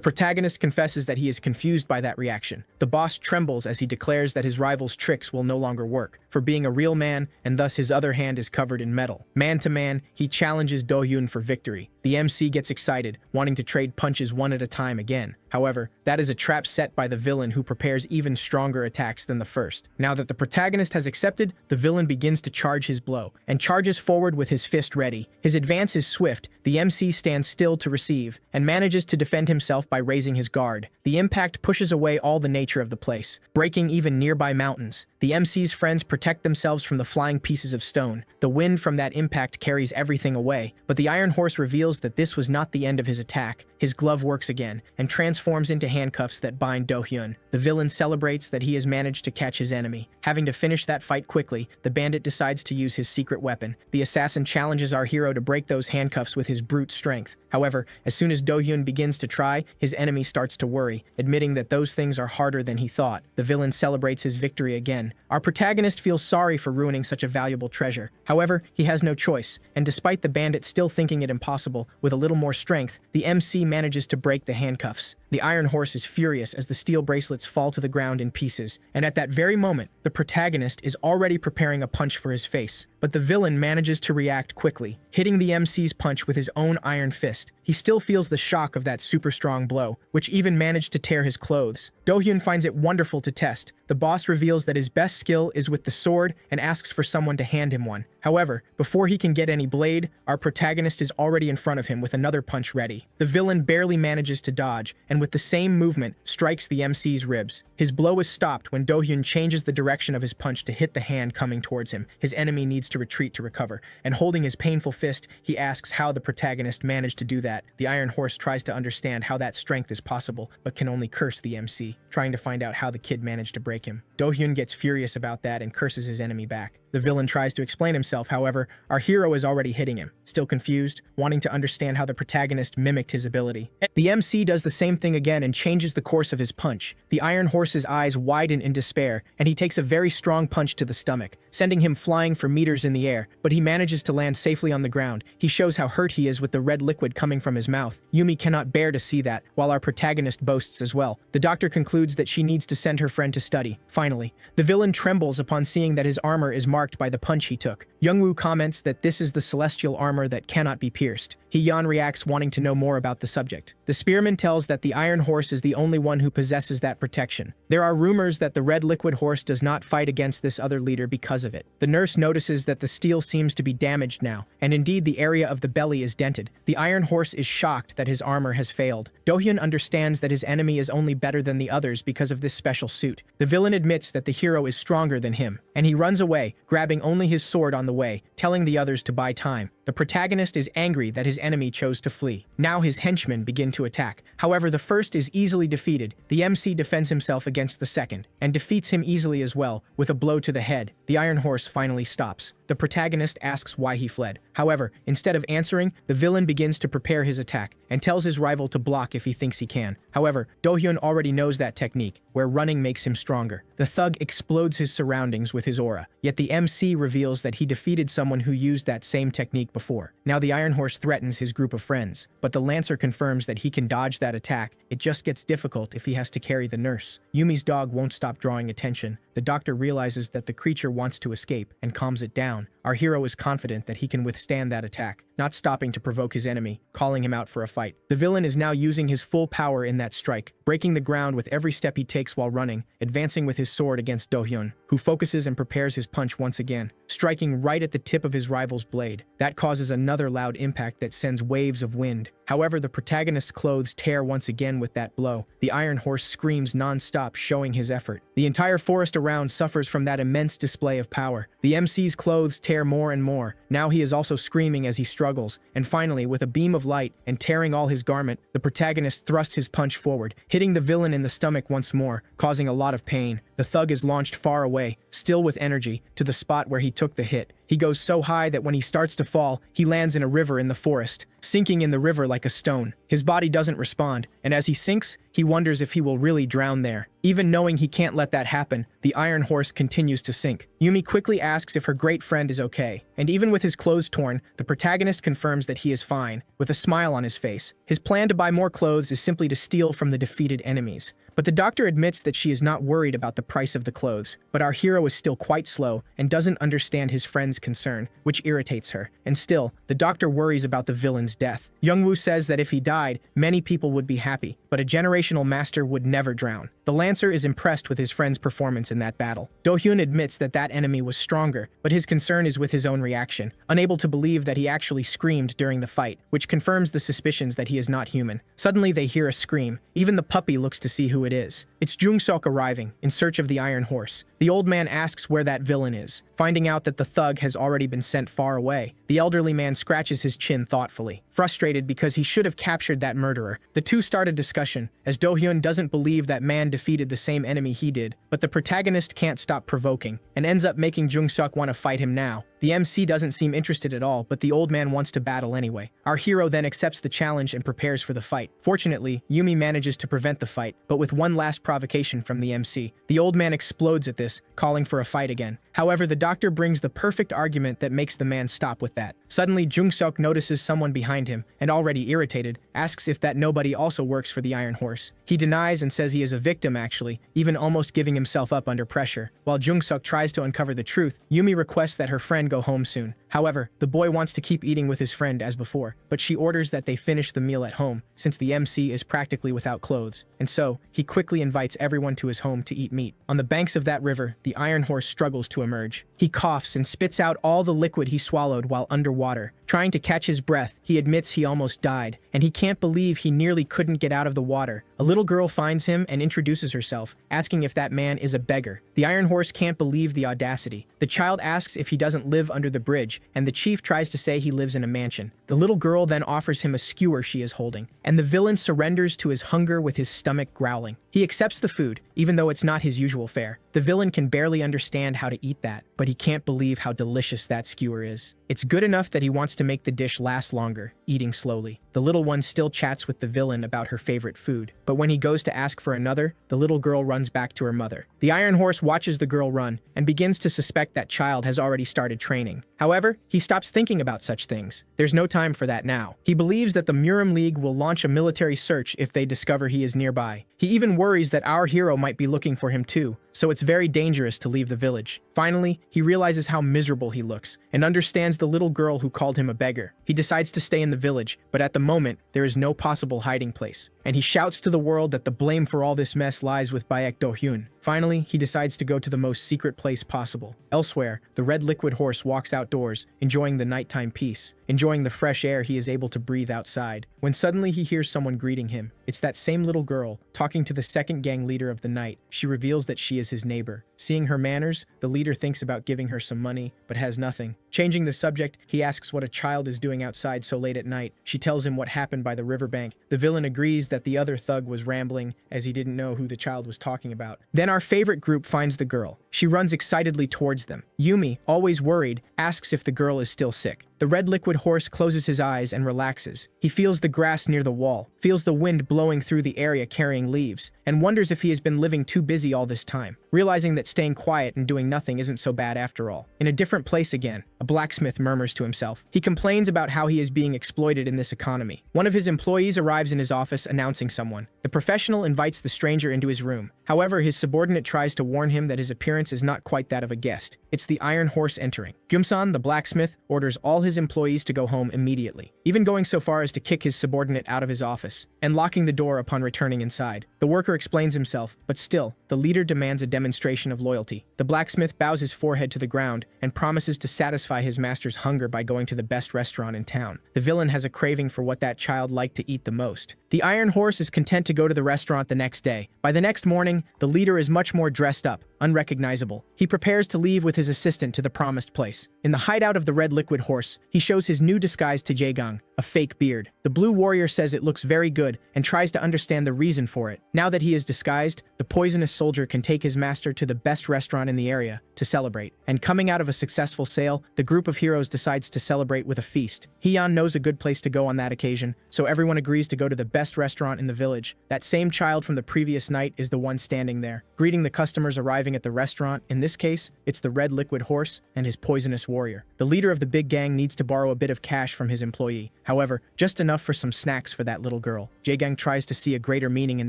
protagonist confesses that he is confused by that reaction. The boss trembles as he declares that his rival's tricks will no longer work, for being a real man, and thus his other hand is covered in metal. Man to man, he challenges Do-hyun for victory. The MC gets excited, wanting to trade punches one at a time again. However, that is a trap set by the villain, who prepares even stronger attacks than the first. Now that the protagonist has accepted, the villain begins to charge his blow, and charges forward with his fist ready. His advance is swift. The MC stands still to receive, and manages to defend himself by raising his guard. The impact pushes away all the nature of the place, breaking even nearby mountains. The MC's friends protect themselves from the flying pieces of stone. The wind from that impact carries everything away, but the Iron Horse reveals that this was not the end of his attack. His glove works again, and transforms into handcuffs that bind Do-hyun. The villain celebrates that he has managed to catch his enemy. Having to finish that fight quickly, the bandit decides to use his secret weapon. The assassin challenges our hero to break those handcuffs with his brute strength. However, as soon as Do-hyun begins to try, his enemy starts to worry, admitting that those things are harder than he thought. The villain celebrates his victory again. Our protagonist feels sorry for ruining such a valuable treasure. However, he has no choice, and despite the bandit still thinking it impossible, with a little more strength, the MC manages to break the handcuffs. The Iron Horse is furious as the steel bracelets fall to the ground in pieces, and at that very moment, the protagonist is already preparing a punch for his face. But the villain manages to react quickly, hitting the MC's punch with his own iron fist. He still feels the shock of that super strong blow, which even managed to tear his clothes. Do-hyun finds it wonderful to test. The boss reveals that his best skill is with the sword and asks for someone to hand him one. However, before he can get any blade, our protagonist is already in front of him with another punch ready. The villain barely manages to dodge, and with the same movement, strikes the MC's ribs. His blow is stopped when Do-hyun changes the direction of his punch to hit the hand coming towards him. His enemy needs to retreat to recover, and holding his painful fist, he asks how the protagonist managed to do that. The Iron Horse tries to understand how that strength is possible, but can only curse the MC, trying to find out how the kid managed to break him. Do-hyun gets furious about that and curses his enemy back. The villain tries to explain himself, however, our hero is already hitting him. Still confused, wanting to understand how the protagonist mimicked his ability. The MC does the same thing again and changes the course of his punch. The Iron Horse's eyes widen in despair, and he takes a very strong punch to the stomach, sending him flying for meters in the air, but he manages to land safely on the ground. He shows how hurt he is with the red liquid coming from his mouth. Yumi cannot bear to see that, while our protagonist boasts as well. The doctor concludes that she needs to send her friend to study. Finally, the villain trembles upon seeing that his armor is marked marked by the punch he took. Youngwoo comments that this is the celestial armor that cannot be pierced. Hee-yeon reacts, wanting to know more about the subject. The spearman tells that the Iron Horse is the only one who possesses that protection. There are rumors that the Red Liquid Horse does not fight against this other leader because of it. The nurse notices that the steel seems to be damaged now, and indeed the area of the belly is dented. The Iron Horse is shocked that his armor has failed. Do-hyun understands that his enemy is only better than the others because of this special suit. The villain admits that the hero is stronger than him, and he runs away, grabbing only his sword on the way, telling the others to buy time. The protagonist is angry that his enemy chose to flee. Now his henchmen begin to attack. However, the first is easily defeated. The MC defends himself against the second, and defeats him easily as well, with a blow to the head. The Iron Horse finally stops. The protagonist asks why he fled. However, instead of answering, the villain begins to prepare his attack, and tells his rival to block if he thinks he can. However, Do-hyun already knows that technique, where running makes him stronger. The thug explodes his surroundings with his aura, yet the MC reveals that he defeated someone who used that same technique before. Now the Iron Horse threatens his group of friends, but the Lancer confirms that he can dodge that attack. It just gets difficult if he has to carry the nurse. Yumi's dog won't stop drawing attention. The doctor realizes that the creature wants to escape and calms it down. Our hero is confident that he can withstand that attack, not stopping to provoke his enemy, calling him out for a fight. The villain is now using his full power in that strike, breaking the ground with every step he takes while running, advancing with his sword against Do-hyun, who focuses and prepares his punch once again, striking right at the tip of his rival's blade. That causes another loud impact that sends waves of wind. However, the protagonist's clothes tear once again with that blow. The Iron Horse screams non-stop, showing his effort. The entire forest around suffers from that immense display of power. The MC's clothes tear more and more. Now he is also screaming as he struggles, and finally, with a beam of light and tearing all his garment, the protagonist thrusts his punch forward, hitting the villain in the stomach once more, causing a lot of pain. The thug is launched far away, still with energy, to the spot where he took the hit. He goes so high that when he starts to fall, he lands in a river in the forest, sinking in the river like a stone. His body doesn't respond, and as he sinks, he wonders if he will really drown there. Even knowing he can't let that happen, the Iron Horse continues to sink. Yumi quickly asks if her great friend is okay, and even with his clothes torn, the protagonist confirms that he is fine, with a smile on his face. His plan to buy more clothes is simply to steal from the defeated enemies. But the doctor admits that she is not worried about the price of the clothes, but our hero is still quite slow and doesn't understand his friend's concern, which irritates her. And still, the doctor worries about the villain's death. Youngwoo says that if he died, many people would be happy, but a generational master would never drown. The Lancer is impressed with his friend's performance in that battle. Do-hyun admits that that enemy was stronger, but his concern is with his own reaction, unable to believe that he actually screamed during the fight, which confirms the suspicions that he is not human. Suddenly they hear a scream. Even the puppy looks to see who it is. It's Jung-seok arriving, in search of the Iron Horse. The old man asks where that villain is, finding out that the thug has already been sent far away. The elderly man scratches his chin thoughtfully, frustrated because he should have captured that murderer. The two start a discussion, as Do-hyun doesn't believe that man defeated the same enemy he did, but the protagonist can't stop provoking, and ends up making Jung-seok want to fight him now. The MC doesn't seem interested at all, but the old man wants to battle anyway. Our hero then accepts the challenge and prepares for the fight. Fortunately, Yumi manages to prevent the fight, but with one last provocation from the MC. The old man explodes at this, calling for a fight again. However, the doctor brings the perfect argument that makes the man stop with that. Suddenly, Jung-seok notices someone behind him, and already irritated, asks if that nobody also works for the Iron Horse. He denies and says he is a victim actually, even almost giving himself up under pressure. While Jung-seok tries to uncover the truth, Yumi requests that her friend go home soon. However, the boy wants to keep eating with his friend as before, but she orders that they finish the meal at home, since the MC is practically without clothes. And so, he quickly invites everyone to his home to eat meat. On the banks of that river, the Iron Horse struggles to emerge. He coughs and spits out all the liquid he swallowed while underwater. Trying to catch his breath, he admits he almost died, and he can't believe he nearly couldn't get out of the water. A little girl finds him and introduces herself, asking if that man is a beggar. The Iron Horse can't believe the audacity. The child asks if he doesn't live under the bridge, and the chief tries to say he lives in a mansion. The little girl then offers him a skewer she is holding, and the villain surrenders to his hunger with his stomach growling. He accepts the food, even though it's not his usual fare. The villain can barely understand how to eat that, but he can't believe how delicious that skewer is. It's good enough that he wants to make the dish last longer. eating slowly. The little one still chats with the villain about her favorite food, but when he goes to ask for another, the little girl runs back to her mother. The Iron Horse watches the girl run and begins to suspect that child has already started training. However, he stops thinking about such things. There's no time for that now. He believes that the Murim League will launch a military search if they discover he is nearby. He even worries that our hero might be looking for him too, so it's very dangerous to leave the village. Finally, he realizes how miserable he looks and understands the little girl who called him a beggar. He decides to stay in the village, but at the moment, there is no possible hiding place. And he shouts to the world that the blame for all this mess lies with Baek Do-hyun. Finally, he decides to go to the most secret place possible. Elsewhere, the red liquid horse walks outdoors, enjoying the nighttime peace. Enjoying the fresh air he is able to breathe outside, when suddenly he hears someone greeting him. It's that same little girl, talking to the second gang leader of the night. She reveals that she is his neighbor. Seeing her manners, the leader thinks about giving her some money, but has nothing. Changing the subject, he asks what a child is doing outside so late at night. She tells him what happened by the riverbank. The villain agrees that the other thug was rambling, as he didn't know who the child was talking about. Then our favorite group finds the girl. She runs excitedly towards them. Yumi, always worried, asks if the girl is still sick. The red liquid horse closes his eyes and relaxes. He feels the grass near the wall, feels the wind blowing through the area carrying leaves, and wonders if he has been living too busy all this time, realizing that staying quiet and doing nothing isn't so bad after all. In a different place again, a blacksmith murmurs to himself. He complains about how he is being exploited in this economy. One of his employees arrives in his office announcing someone. The professional invites the stranger into his room. However, his subordinate tries to warn him that his appearance is not quite that of a guest. It's the Iron Horse entering. Gyumsan, the blacksmith, orders all his employees to go home immediately, even going so far as to kick his subordinate out of his office and locking the door upon returning inside. The worker explains himself, but still, the leader demands a demonstration of loyalty. The blacksmith bows his forehead to the ground and promises to satisfy his master's hunger by going to the best restaurant in town. The villain has a craving for what that child liked to eat the most. The Iron Horse is content to go to the restaurant the next day. By the next morning, the leader is much more dressed up, unrecognizable. He prepares to leave with his assistant to the promised place. In the hideout of the red liquid horse, he shows his new disguise to Jaegang, a fake beard. The blue warrior says it looks very good and tries to understand the reason for it. Now that he is disguised, the poisonous soldier can take his master to the best restaurant in the area to celebrate. And coming out of a successful sale, the group of heroes decides to celebrate with a feast. Hyeon knows a good place to go on that occasion, so everyone agrees to go to the best restaurant in the village. That same child from the previous night is the one standing there, greeting the customers arriving at the restaurant. In this case, it's the red liquid horse and his poisonous warrior. The leader of the big gang needs to borrow a bit of cash from his employee. However, just enough for some snacks for that little girl. Jaegang tries to see a greater meaning in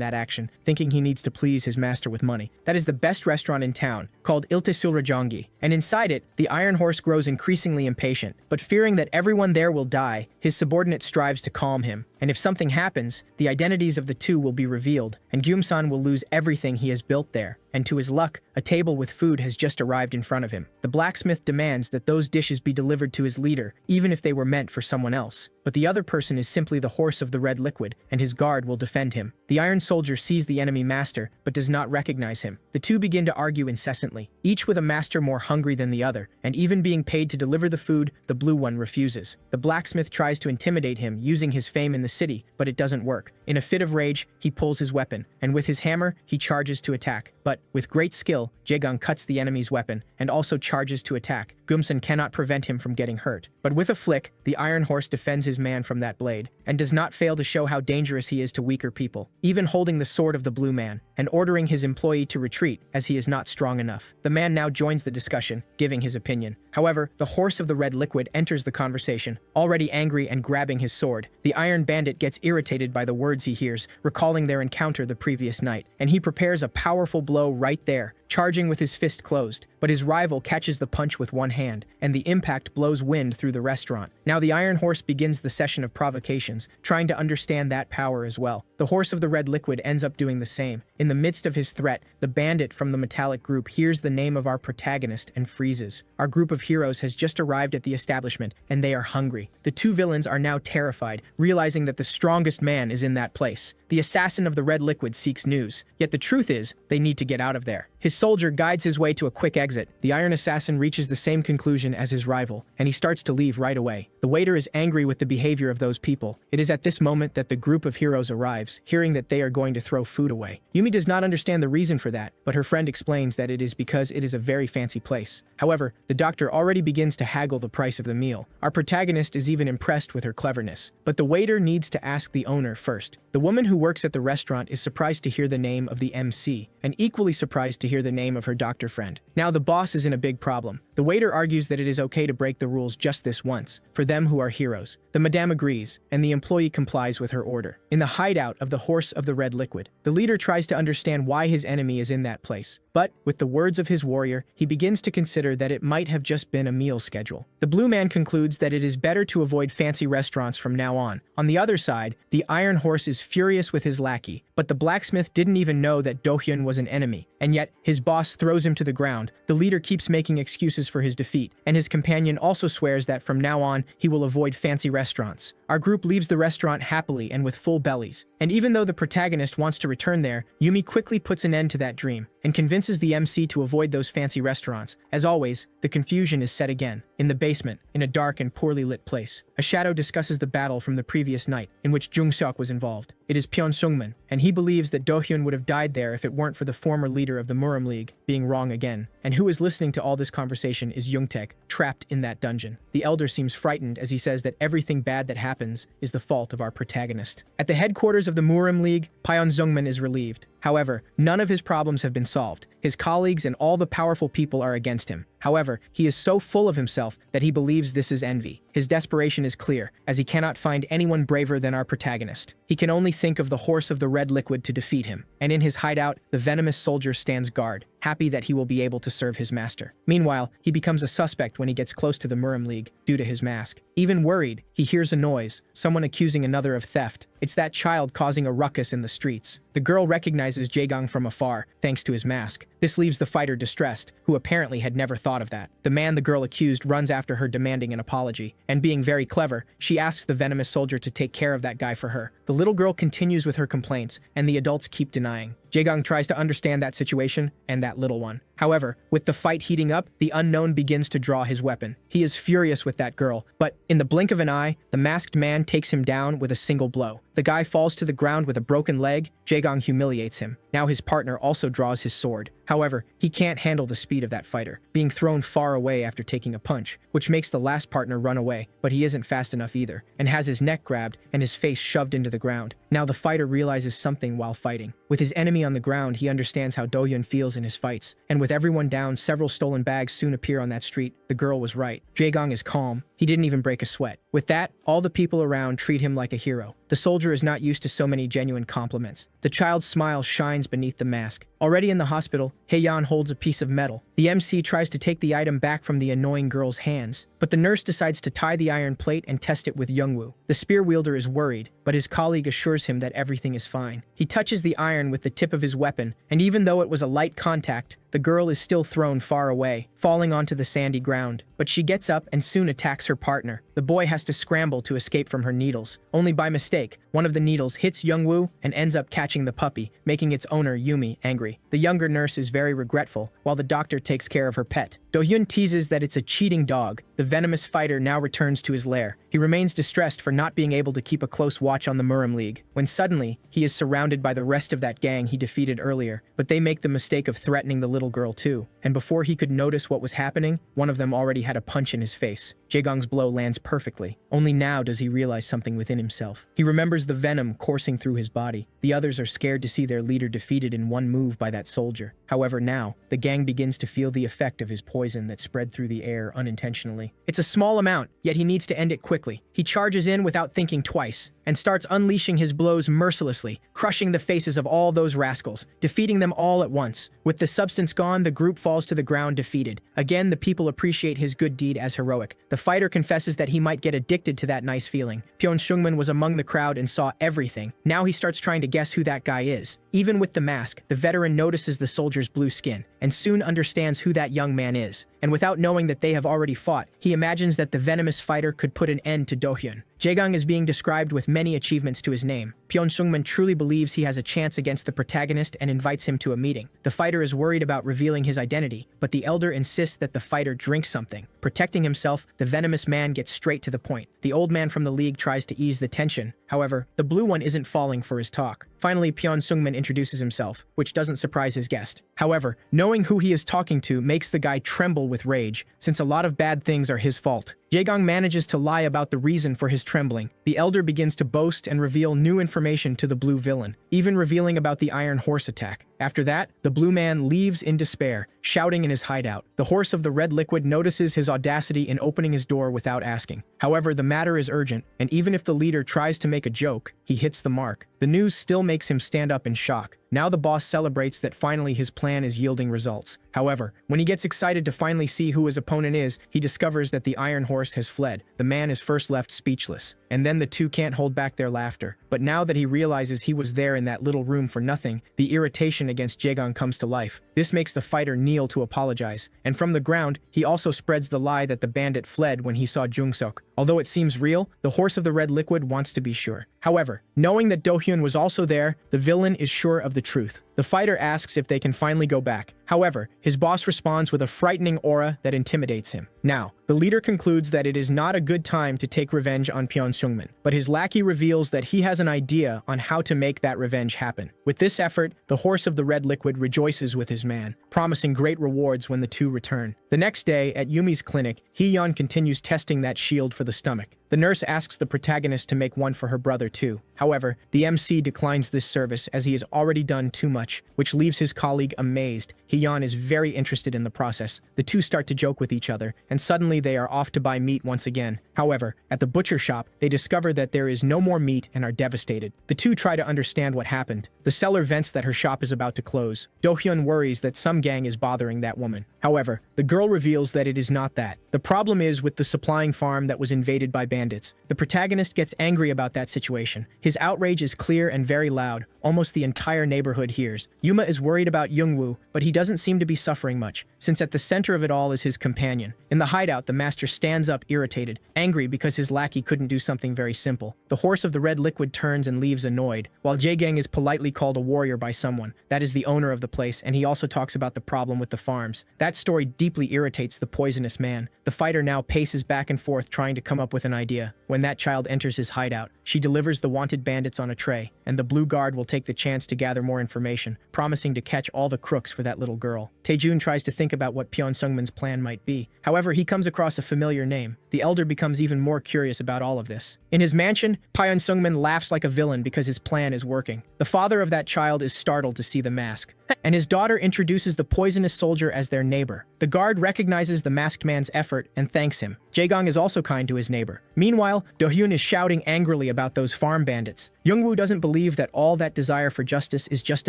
that action, thinking he needs to please his master with money. That is the best restaurant in town, called Iltesulrajongi, and inside it, the Iron Horse grows increasingly impatient. But fearing that everyone there will die, his subordinate strives to calm him. And if something happens, the identities of the two will be revealed, and Gyumsan will lose everything he has built there. And to his luck, a table with food has just arrived in front of him. The blacksmith demands that those dishes be delivered to his leader, even if they were meant for someone else. But the other person is simply the horse of the red liquid, and his guard will defend him. The Iron Soldier sees the enemy master, but does not recognize him. The two begin to argue incessantly, each with a master more hungry than the other, and even being paid to deliver the food, the blue one refuses. The blacksmith tries to intimidate him using his fame in the city, but it doesn't work. In a fit of rage, he pulls his weapon, and with his hammer, he charges to attack. But, with great skill, Jaegang cuts the enemy's weapon, and also charges to attack. Gyumsan cannot prevent him from getting hurt. But with a flick, the Iron Horse defends his man from that blade, and does not fail to show how dangerous he is to weaker people, even holding the sword of the blue man, and ordering his employee to retreat, as he is not strong enough. The man now joins the discussion, giving his opinion. However, the horse of the red liquid enters the conversation, already angry and grabbing his sword. The Iron Bandit gets irritated by the words he hears, recalling their encounter the previous night, and he prepares a powerful blow right there, charging with his fist closed. But his rival catches the punch with one hand, and the impact blows wind through the restaurant. Now the Iron Horse begins the session of provocations, trying to understand that power as well. The horse of the red liquid ends up doing the same. In the midst of his threat, the bandit from the metallic group hears the name of our protagonist and freezes. Our group of heroes has just arrived at the establishment, and they are hungry. The two villains are now terrified, realizing that the strongest man is in that place. the assassin of the red liquid seeks news. Yet the truth is, they need to get out of there. His soldier guides his way to a quick exit. The Iron Assassin reaches the same conclusion as his rival, and he starts to leave right away. The waiter is angry with the behavior of those people. It is at this moment that the group of heroes arrives, hearing that they are going to throw food away. Yumi does not understand the reason for that, but her friend explains that it is because it is a very fancy place. However, the doctor already begins to haggle the price of the meal. Our protagonist is even impressed with her cleverness. But the waiter needs to ask the owner first. The woman who works at the restaurant is surprised to hear the name of the MC, and equally surprised to hear the name of her doctor friend. Now the boss is in a big problem. The waiter argues that it is okay to break the rules just this once, for them who are heroes. The madame agrees, and the employee complies with her order. In the hideout of the horse of the red liquid, the leader tries to understand why his enemy is in that place. But, with the words of his warrior, he begins to consider that it might have just been a meal schedule. The blue man concludes that it is better to avoid fancy restaurants from now on. On the other side, the iron horse is furious with his lackey, but the blacksmith didn't even know that Do-hyun was an enemy, and yet his boss throws him to the ground. The leader keeps making excuses for his defeat, and his companion also swears that from now on, he will avoid fancy restaurants. Our group leaves the restaurant happily and with full bellies. And even though the protagonist wants to return there, Yumi quickly puts an end to that dream and convinces the MC to avoid those fancy restaurants. As always, the confusion is set again. In the basement, in a dark and poorly lit place, a shadow discusses the battle from the previous night, in which Jung-seok was involved. It is Pyeon Sungman, and he believes that Do-hyun would have died there if it weren't for the former leader of the Muram League being wrong again. And who is listening to all this conversation is Jungtaek, trapped in that dungeon. The elder seems frightened as he says that everything bad that happens is the fault of our protagonist. At the headquarters of the Muram League, Pyeon Sungman is relieved. However, none of his problems have been solved. His colleagues and all the powerful people are against him. However, he is so full of himself that he believes this is envy. His desperation is clear, as he cannot find anyone braver than our protagonist. He can only think of the horse of the red liquid to defeat him, and in his hideout, the venomous soldier stands guard, happy that he will be able to serve his master. Meanwhile, he becomes a suspect when he gets close to the Muram League due to his mask. Even worried, he hears a noise, someone accusing another of theft. It's that child causing a ruckus in the streets. The girl recognizes Jae-gang from afar, thanks to his mask. This leaves the fighter distressed, who apparently had never thought of that. The man the girl accused runs after her demanding an apology, and being very clever, she asks the venomous soldier to take care of that guy for her. The little girl continues with her complaints, and the adults keep denying. Jae-gang tries to understand that situation and that little one. However, with the fight heating up, the unknown begins to draw his weapon. He is furious with that girl, but in the blink of an eye, the masked man takes him down with a single blow. The guy falls to the ground with a broken leg. Jae-gang humiliates him. Now his partner also draws his sword. However, he can't handle the speed of that fighter, being thrown far away after taking a punch, which makes the last partner run away, but he isn't fast enough either, and has his neck grabbed and his face shoved into the ground. Now the fighter realizes something while fighting. With his enemy on the ground, he understands how Do-hyun feels in his fights, and with everyone down, several stolen bags soon appear on that street. The girl was right. Jae-gang is calm. He didn't even break a sweat. With that, all the people around treat him like a hero. The soldier is not used to so many genuine compliments. The child's smile shines beneath the mask. Already in the hospital, Haeyeon holds a piece of metal. The MC tries to take the item back from the annoying girl's hands, but the nurse decides to tie the iron plate and test it with Youngwoo. The spear wielder is worried, but his colleague assures him that everything is fine. He touches the iron with the tip of his weapon, and even though it was a light contact, the girl is still thrown far away, falling onto the sandy ground. But she gets up and soon attacks her partner. The boy has to scramble to escape from her needles. Only by mistake, one of the needles hits Youngwoo and ends up catching the puppy, making its owner, Yumi, angry. The younger nurse is very regretful, while the doctor takes care of her pet. Do-hyun teases that it's a cheating dog. The venomous fighter now returns to his lair. He remains distressed for not being able to keep a close watch on the Muram League, when suddenly, he is surrounded by the rest of that gang he defeated earlier, but they make the mistake of threatening the little girl too, and before he could notice what was happening, one of them already had a punch in his face. Jae-gang's blow lands perfectly. Only now does he realize something within himself. He remembers the venom coursing through his body. The others are scared to see their leader defeated in one move by that soldier. However, now, the gang begins to feel the effect of his poison that spread through the air unintentionally. It's a small amount, yet he needs to end it quickly. He charges in without thinking twice, and starts unleashing his blows mercilessly, crushing the faces of all those rascals, defeating them all at once. With the substance gone, the group falls to the ground defeated. Again, the people appreciate his good deed as heroic. The fighter confesses that he might get addicted to that nice feeling. Pyeon Sungman was among the crowd and saw everything. Now he starts trying to guess who that guy is. Even with the mask, the veteran notices the soldier's blue skin, and soon understands who that young man is. And without knowing that they have already fought, he imagines that the venomous fighter could put an end to Do-hyun. Jaegang is being described with many achievements to his name. Sungman truly believes he has a chance against the protagonist and invites him to a meeting. The fighter is worried about revealing his identity, but the elder insists that the fighter drink something. Protecting himself, the venomous man gets straight to the point. The old man from the league tries to ease the tension. However, the blue one isn't falling for his talk. Finally, Sungman introduces himself, which doesn't surprise his guest. However, knowing who he is talking to makes the guy tremble with rage, since a lot of bad things are his fault. Jaegang manages to lie about the reason for his trembling. The elder begins to boast and reveal new information to the blue villain, even revealing about the Iron Horse attack. After that, the blue man leaves in despair, shouting in his hideout. The horse of the red liquid notices his audacity in opening his door without asking. However, the matter is urgent, and even if the leader tries to make a joke, he hits the mark. The news still makes him stand up in shock. Now the boss celebrates that finally his plan is yielding results. However, when he gets excited to finally see who his opponent is, he discovers that the Iron Horse has fled. The man is first left speechless, and then the two can't hold back their laughter. But now that he realizes he was there in that little room for nothing, the irritation against Jaegang comes to life. This makes the fighter kneel to apologize, and from the ground, he also spreads the lie that the bandit fled when he saw Jungsuk. Although it seems real, the horse of the red liquid wants to be sure. However, knowing that Do-hyun was also there, the villain is sure of the truth. The fighter asks if they can finally go back. However, his boss responds with a frightening aura that intimidates him. Now, the leader concludes that it is not a good time to take revenge on Sungman, but his lackey reveals that he has an idea on how to make that revenge happen. With this effort, the horse of the red liquid rejoices with his man, promising great rewards when the two return. The next day, at Yumi's clinic, Hee-yeon continues testing that shield for the stomach. The nurse asks the protagonist to make one for her brother too. However, the MC declines this service as he has already done too much, which leaves his colleague amazed. Hee-yeon is very interested in the process. The two start to joke with each other, and suddenly they are off to buy meat once again. However, at the butcher shop, they discover that there is no more meat and are devastated. The two try to understand what happened. The seller vents that her shop is about to close. Do-hyun worries that some gang is bothering that woman. However, the girl reveals that it is not that. The problem is with the supplying farm that was invaded by bandits. The protagonist gets angry about that situation. His outrage is clear and very loud. Almost the entire neighborhood hears. Yuma is worried about Youngwoo, but he doesn't seem to be suffering much, since at the center of it all is his companion. In the hideout, the master stands up irritated, angry because his lackey couldn't do something very simple. The horse of the red liquid turns and leaves annoyed, while Jaegang is politely called a warrior by someone. That is the owner of the place, and he also talks about the problem with the farms. That story deeply irritates the poisonous man. The fighter now paces back and forth trying to come up with an idea. When that child enters his hideout, she delivers the wanted bandits on a tray, and the blue guard will take the chance to gather more information, promising to catch all the crooks for that little girl. Taejun tries to think about what Sungman's plan might be. However, he comes across a familiar name. The elder becomes even more curious about all of this. In his mansion, Sungman laughs like a villain because his plan is working. The father of that child is startled to see the mask, and his daughter introduces the poisonous soldier as their neighbor. The guard recognizes the masked man's effort and thanks him. Jaegang is also kind to his neighbor. Meanwhile, Do-hyun is shouting angrily about those farm bandits. Youngwoo doesn't believe that all that desire for justice is just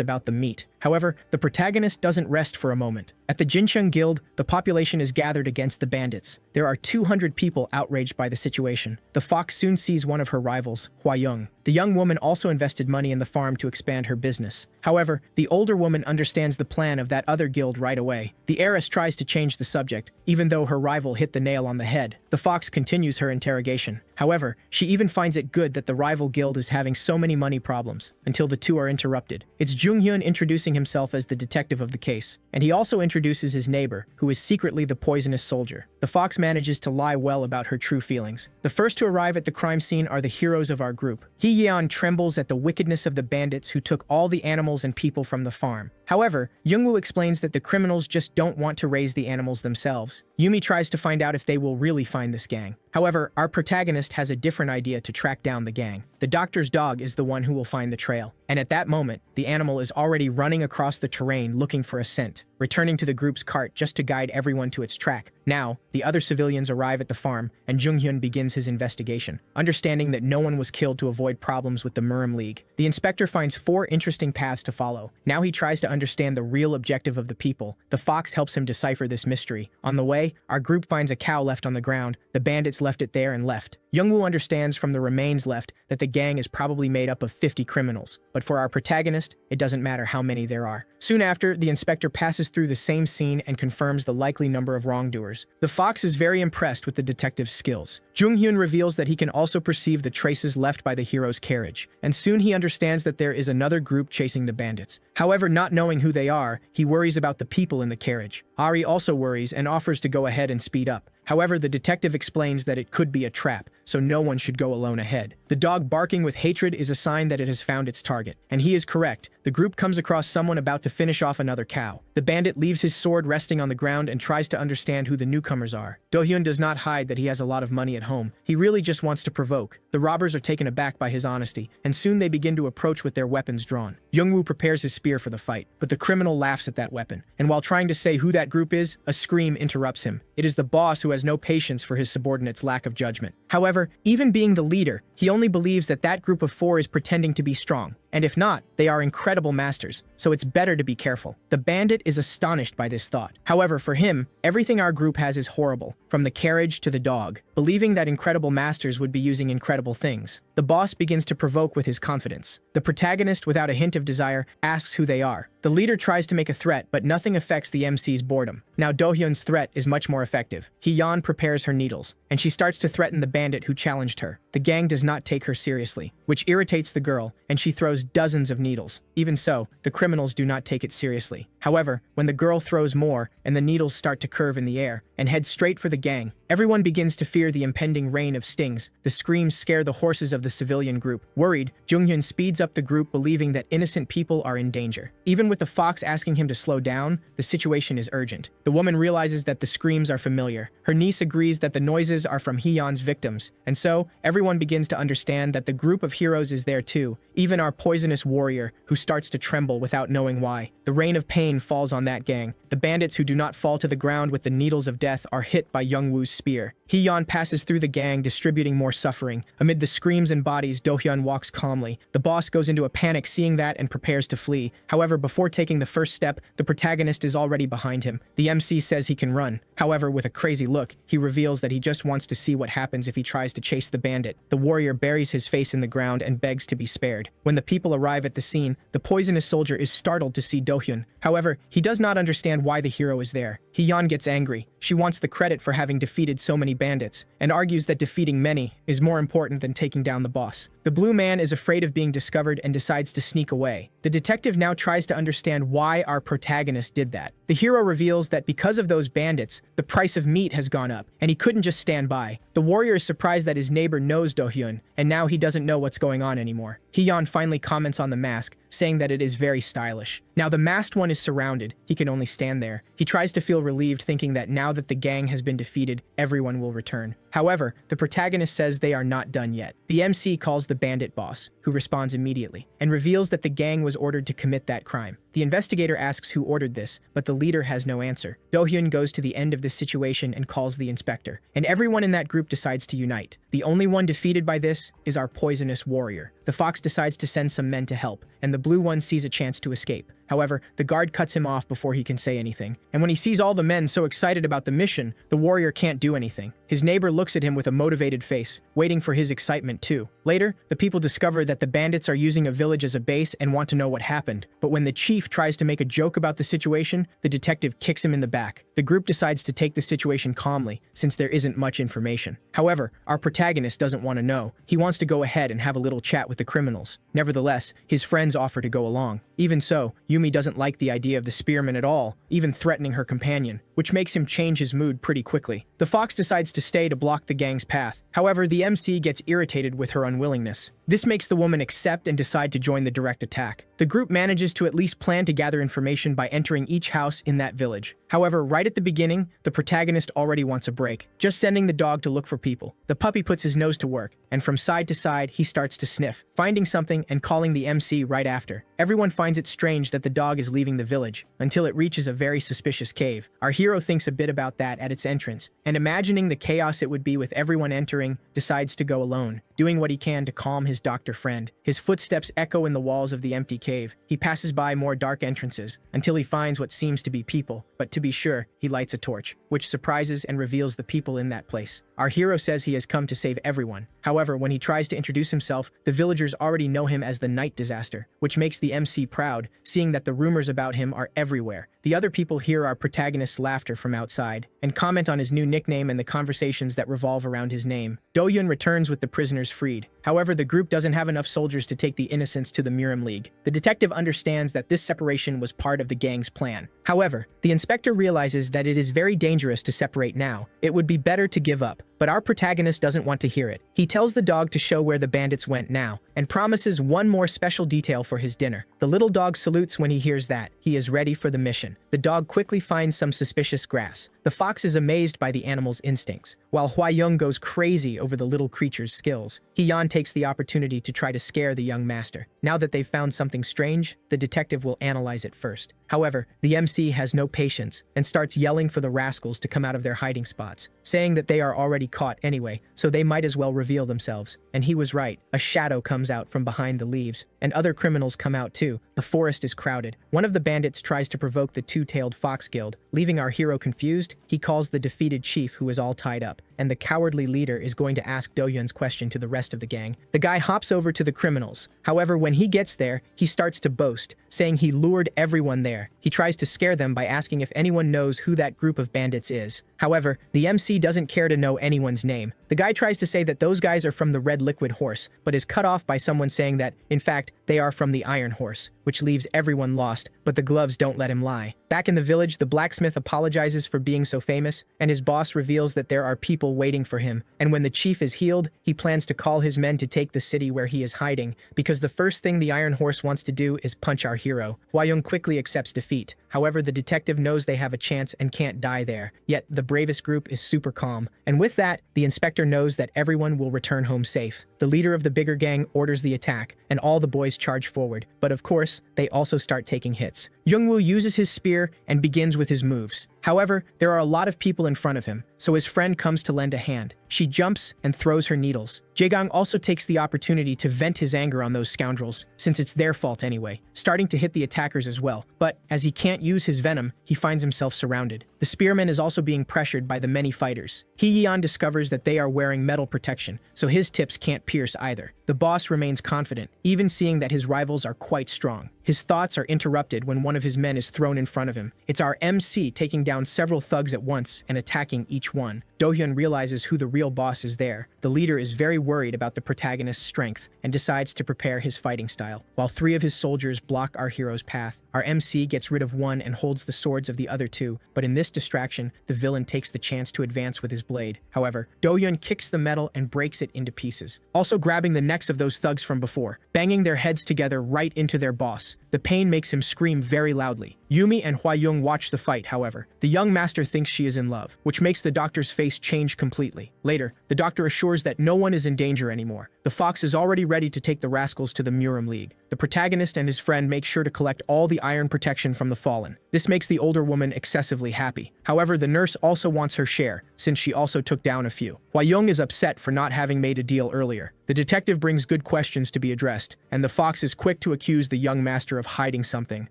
about the meat. However, the protagonist doesn't rest for a moment. At the Jincheon Guild, the population is gathered against the bandits. There are 200 people outraged by the situation. The fox soon sees one of her rivals, Hwa Young. The young woman also invested money in the farm to expand her business. However, the older woman understands the plan of that other guild right away. The heiress tries to change the subject, even though her rival hit the nail on the head. The fox continues her interrogation. However, she even finds it good that the rival guild is having so many money problems, until the two are interrupted. It's Jung-hyun introducing himself as the detective of the case, and he also introduces his neighbor, who is secretly the poisonous soldier. The fox manages to lie well about her true feelings. The first to arrive at the crime scene are the heroes of our group. Hee-yeon trembles at the wickedness of the bandits who took all the animals and people from the farm. However, Youngwoo explains that the criminals just don't want to raise the animals themselves. Yumi tries to find out if they will really find this gang. However, our protagonist has a different idea to track down the gang. The doctor's dog is the one who will find the trail. And at that moment, the animal is already running across the terrain looking for a scent, returning to the group's cart just to guide everyone to its track. Now, the other civilians arrive at the farm, and Jung-hyun begins his investigation, understanding that no one was killed to avoid problems with the Murim League. The inspector finds 4 interesting paths to follow. Now he tries to understand the real objective of the people. The fox helps him decipher this mystery. On the way, our group finds a cow left on the ground. The bandits left it there and left. Youngwoo understands from the remains left that the gang is probably made up of 50 criminals, but for our protagonist, it doesn't matter how many there are. Soon after, the inspector passes through the same scene and confirms the likely number of wrongdoers. The fox is very impressed with the detective's skills. Jung-hyun reveals that he can also perceive the traces left by the hero's carriage, and soon he understands that there is another group chasing the bandits. However, not knowing who they are, he worries about the people in the carriage. Ari also worries and offers to go ahead and speed up. However, the detective explains that it could be a trap, so no one should go alone ahead. The dog barking with hatred is a sign that it has found its target, and he is correct. The group comes across someone about to finish off another cow. The bandit leaves his sword resting on the ground and tries to understand who the newcomers are. Do-hyun does not hide that he has a lot of money at home. He really just wants to provoke. The robbers are taken aback by his honesty, and soon they begin to approach with their weapons drawn. Youngwoo prepares his spear for the fight, but the criminal laughs at that weapon, and while trying to say who that group is, a scream interrupts him. It is the boss who has no patience for his subordinates' lack of judgment. However, even being the leader, he only believes that that group of 4 is pretending to be strong. And if not, they are incredible masters, so it's better to be careful. The bandit is astonished by this thought. However, for him, everything our group has is horrible, from the carriage to the dog. Believing that incredible masters would be using incredible things, the boss begins to provoke with his confidence. The protagonist, without a hint of desire, asks who they are. The leader tries to make a threat, but nothing affects the MC's boredom. Now Do-hyun's threat is much more effective. Hee-yeon prepares her needles, and she starts to threaten the bandit who challenged her. The gang does not take her seriously, which irritates the girl, and she throws dozens of needles. Even so, the criminals do not take it seriously. However, when the girl throws more, and the needles start to curve in the air, and head straight for the gang, everyone begins to fear the impending rain of stings. The screams scare the horses of the civilian group. Worried, Jung-hyun speeds up the group, believing that innocent people are in danger. Even with the fox asking him to slow down, the situation is urgent. The woman realizes that the screams are familiar. Her niece agrees that the noises are from Hee-yeon's victims, and so everyone begins to understand that the group of heroes is there too, even our poisonous warrior, who starts to tremble without knowing why. The rain of pain falls on that gang. The bandits who do not fall to the ground with the needles of death are hit by Youngwoo's spear. Hee-yeon passes through the gang, distributing more suffering. Amid the screams and bodies, Do-hyun walks calmly. The boss goes into a panic seeing that and prepares to flee. However, before taking the first step, the protagonist is already behind him. The MC says he can run. However, with a crazy look, he reveals that he just wants to see what happens if he tries to chase the bandit. The warrior buries his face in the ground and begs to be spared. When the people arrive at the scene, the poisonous soldier is startled to see Do-hyun. However, he does not understand why the hero is there. Hee-yeon gets angry. She wants the credit for having defeated so many bandits, and argues that defeating many is more important than taking down the boss. The blue man is afraid of being discovered and decides to sneak away. The detective now tries to understand why our protagonist did that. The hero reveals that because of those bandits, the price of meat has gone up, and he couldn't just stand by. The warrior is surprised that his neighbor knows Do-hyun, and now he doesn't know what's going on anymore. Hee-yeon finally comments on the mask, saying that it is very stylish. Now the masked one is surrounded. He can only stand there. He tries to feel relieved, thinking that now that the gang has been defeated, everyone will return. However, the protagonist says they are not done yet. The MC calls the bandit boss, who responds immediately, and reveals that the gang was ordered to commit that crime. The investigator asks who ordered this, but the leader has no answer. Do-hyun goes to the end of this situation and calls the inspector, and everyone in that group decides to unite. The only one defeated by this is our poisonous warrior. The fox decides to send some men to help, and the blue one sees a chance to escape. However, the guard cuts him off before he can say anything, and when he sees all the men so excited about the mission, the warrior can't do anything. His neighbor looks at him with a motivated face, waiting for his excitement too. Later, the people discover that the bandits are using a village as a base and want to know what happened, but when the chief tries to make a joke about the situation, the detective kicks him in the back. The group decides to take the situation calmly, since there isn't much information. However, our protagonist doesn't want to know. He wants to go ahead and have a little chat with the criminals. Nevertheless, his friends offer to go along. Even so, Yumi doesn't like the idea of the spearman at all, even threatening her companion, which makes him change his mood pretty quickly. The fox decides to stay to block the gang's path. However, the MC gets irritated with her unwillingness. This makes the woman accept and decide to join the direct attack. The group manages to at least plan to gather information by entering each house in that village. However, right at the beginning, the protagonist already wants a break, just sending the dog to look for people. The puppy puts his nose to work, and from side to side, he starts to sniff, finding something and calling the MC right after. Everyone finds it strange that the dog is leaving the village, until it reaches a very suspicious cave. Our hero thinks a bit about that at its entrance, and imagining the chaos it would be with everyone entering, decides to go alone, doing what he can to calm his doctor friend. His footsteps echo in the walls of the empty cave. He passes by more dark entrances, until he finds what seems to be people, but to be sure, he lights a torch, which surprises and reveals the people in that place. Our hero says he has come to save everyone. However, when he tries to introduce himself, the villagers already know him as the Night Disaster, which makes the MC proud, seeing that the rumors about him are everywhere. The other people hear our protagonist's laughter from outside and comment on his new nickname and the conversations that revolve around his name. Do-hyun returns with the prisoners freed. However, the group doesn't have enough soldiers to take the innocents to the Murim League. The detective understands that this separation was part of the gang's plan. However, the inspector realizes that it is very dangerous to separate now. It would be better to give up. But our protagonist doesn't want to hear it. He tells the dog to show where the bandits went now, and promises one more special detail for his dinner. The little dog salutes when he hears that. He is ready for the mission. The dog quickly finds some suspicious grass. The fox is amazed by the animal's instincts, while Hwa-young goes crazy over the little creature's skills. Hee-yeon takes the opportunity to try to scare the young master. Now that they've found something strange, the detective will analyze it first. However, the MC has no patience and starts yelling for the rascals to come out of their hiding spots, saying that they are already caught anyway, so they might as well reveal themselves. And he was right. A shadow comes out from behind the leaves, and other criminals come out too. The forest is crowded. One of the bandits tries to provoke the two-tailed fox guild. Leaving our hero confused, he calls the defeated chief who is all tied up, and the cowardly leader is going to ask Do-hyun's question to the rest of the gang. The guy hops over to the criminals. However, when he gets there, he starts to boast, saying he lured everyone there. He tries to scare them by asking if anyone knows who that group of bandits is. However, the MC doesn't care to know anyone's name. The guy tries to say that those guys are from the Red Liquid Horse, but is cut off by someone saying that, in fact, they are from the Iron Horse, which leaves everyone lost, but the gloves don't let him lie. Back in the village, the blacksmith apologizes for being so famous, and his boss reveals that there are people waiting for him. And when the chief is healed, he plans to call his men to take the city where he is hiding, because the first thing the Iron Horse wants to do is punch our hero. Hwa-young quickly accepts defeat. However, the detective knows they have a chance and can't die there. Yet, the bravest group is super calm. And with that, the inspector knows that everyone will return home safe. The leader of the bigger gang orders the attack, and all the boys charge forward. But of course, they also start taking hits. Jung-woo uses his spear and begins with his moves. However, there are a lot of people in front of him, so his friend comes to lend a hand. She jumps and throws her needles. Jae-gang also takes the opportunity to vent his anger on those scoundrels, since it's their fault anyway, starting to hit the attackers as well. But as he can't use his venom, he finds himself surrounded. The spearman is also being pressured by the many fighters. Hee-yeon discovers that they are wearing metal protection, so his tips can't pierce either. The boss remains confident, even seeing that his rivals are quite strong. His thoughts are interrupted when one of his men is thrown in front of him. It's our MC taking down several thugs at once and attacking each one. Do-hyun realizes who the real boss is there. The leader is very worried about the protagonist's strength and decides to prepare his fighting style. While 3 of his soldiers block our hero's path, our MC gets rid of one and holds the swords of the other 2, but in this distraction, the villain takes the chance to advance with his blade. However, Do-hyun kicks the metal and breaks it into pieces, also grabbing the necks of those thugs from before, banging their heads together right into their boss. The pain makes him scream very loudly. Yumi and Hwa-young watch the fight, however. The young master thinks she is in love, which makes the doctor's face change completely. Later, the doctor assures that no one is in danger anymore. The fox is already ready to take the rascals to the Murim League. The protagonist and his friend make sure to collect all the iron protection from the fallen. This makes the older woman excessively happy. However, the nurse also wants her share, since she also took down a few. Hwa-young is upset for not having made a deal earlier. The detective brings good questions to be addressed, and the fox is quick to accuse the young master of hiding something.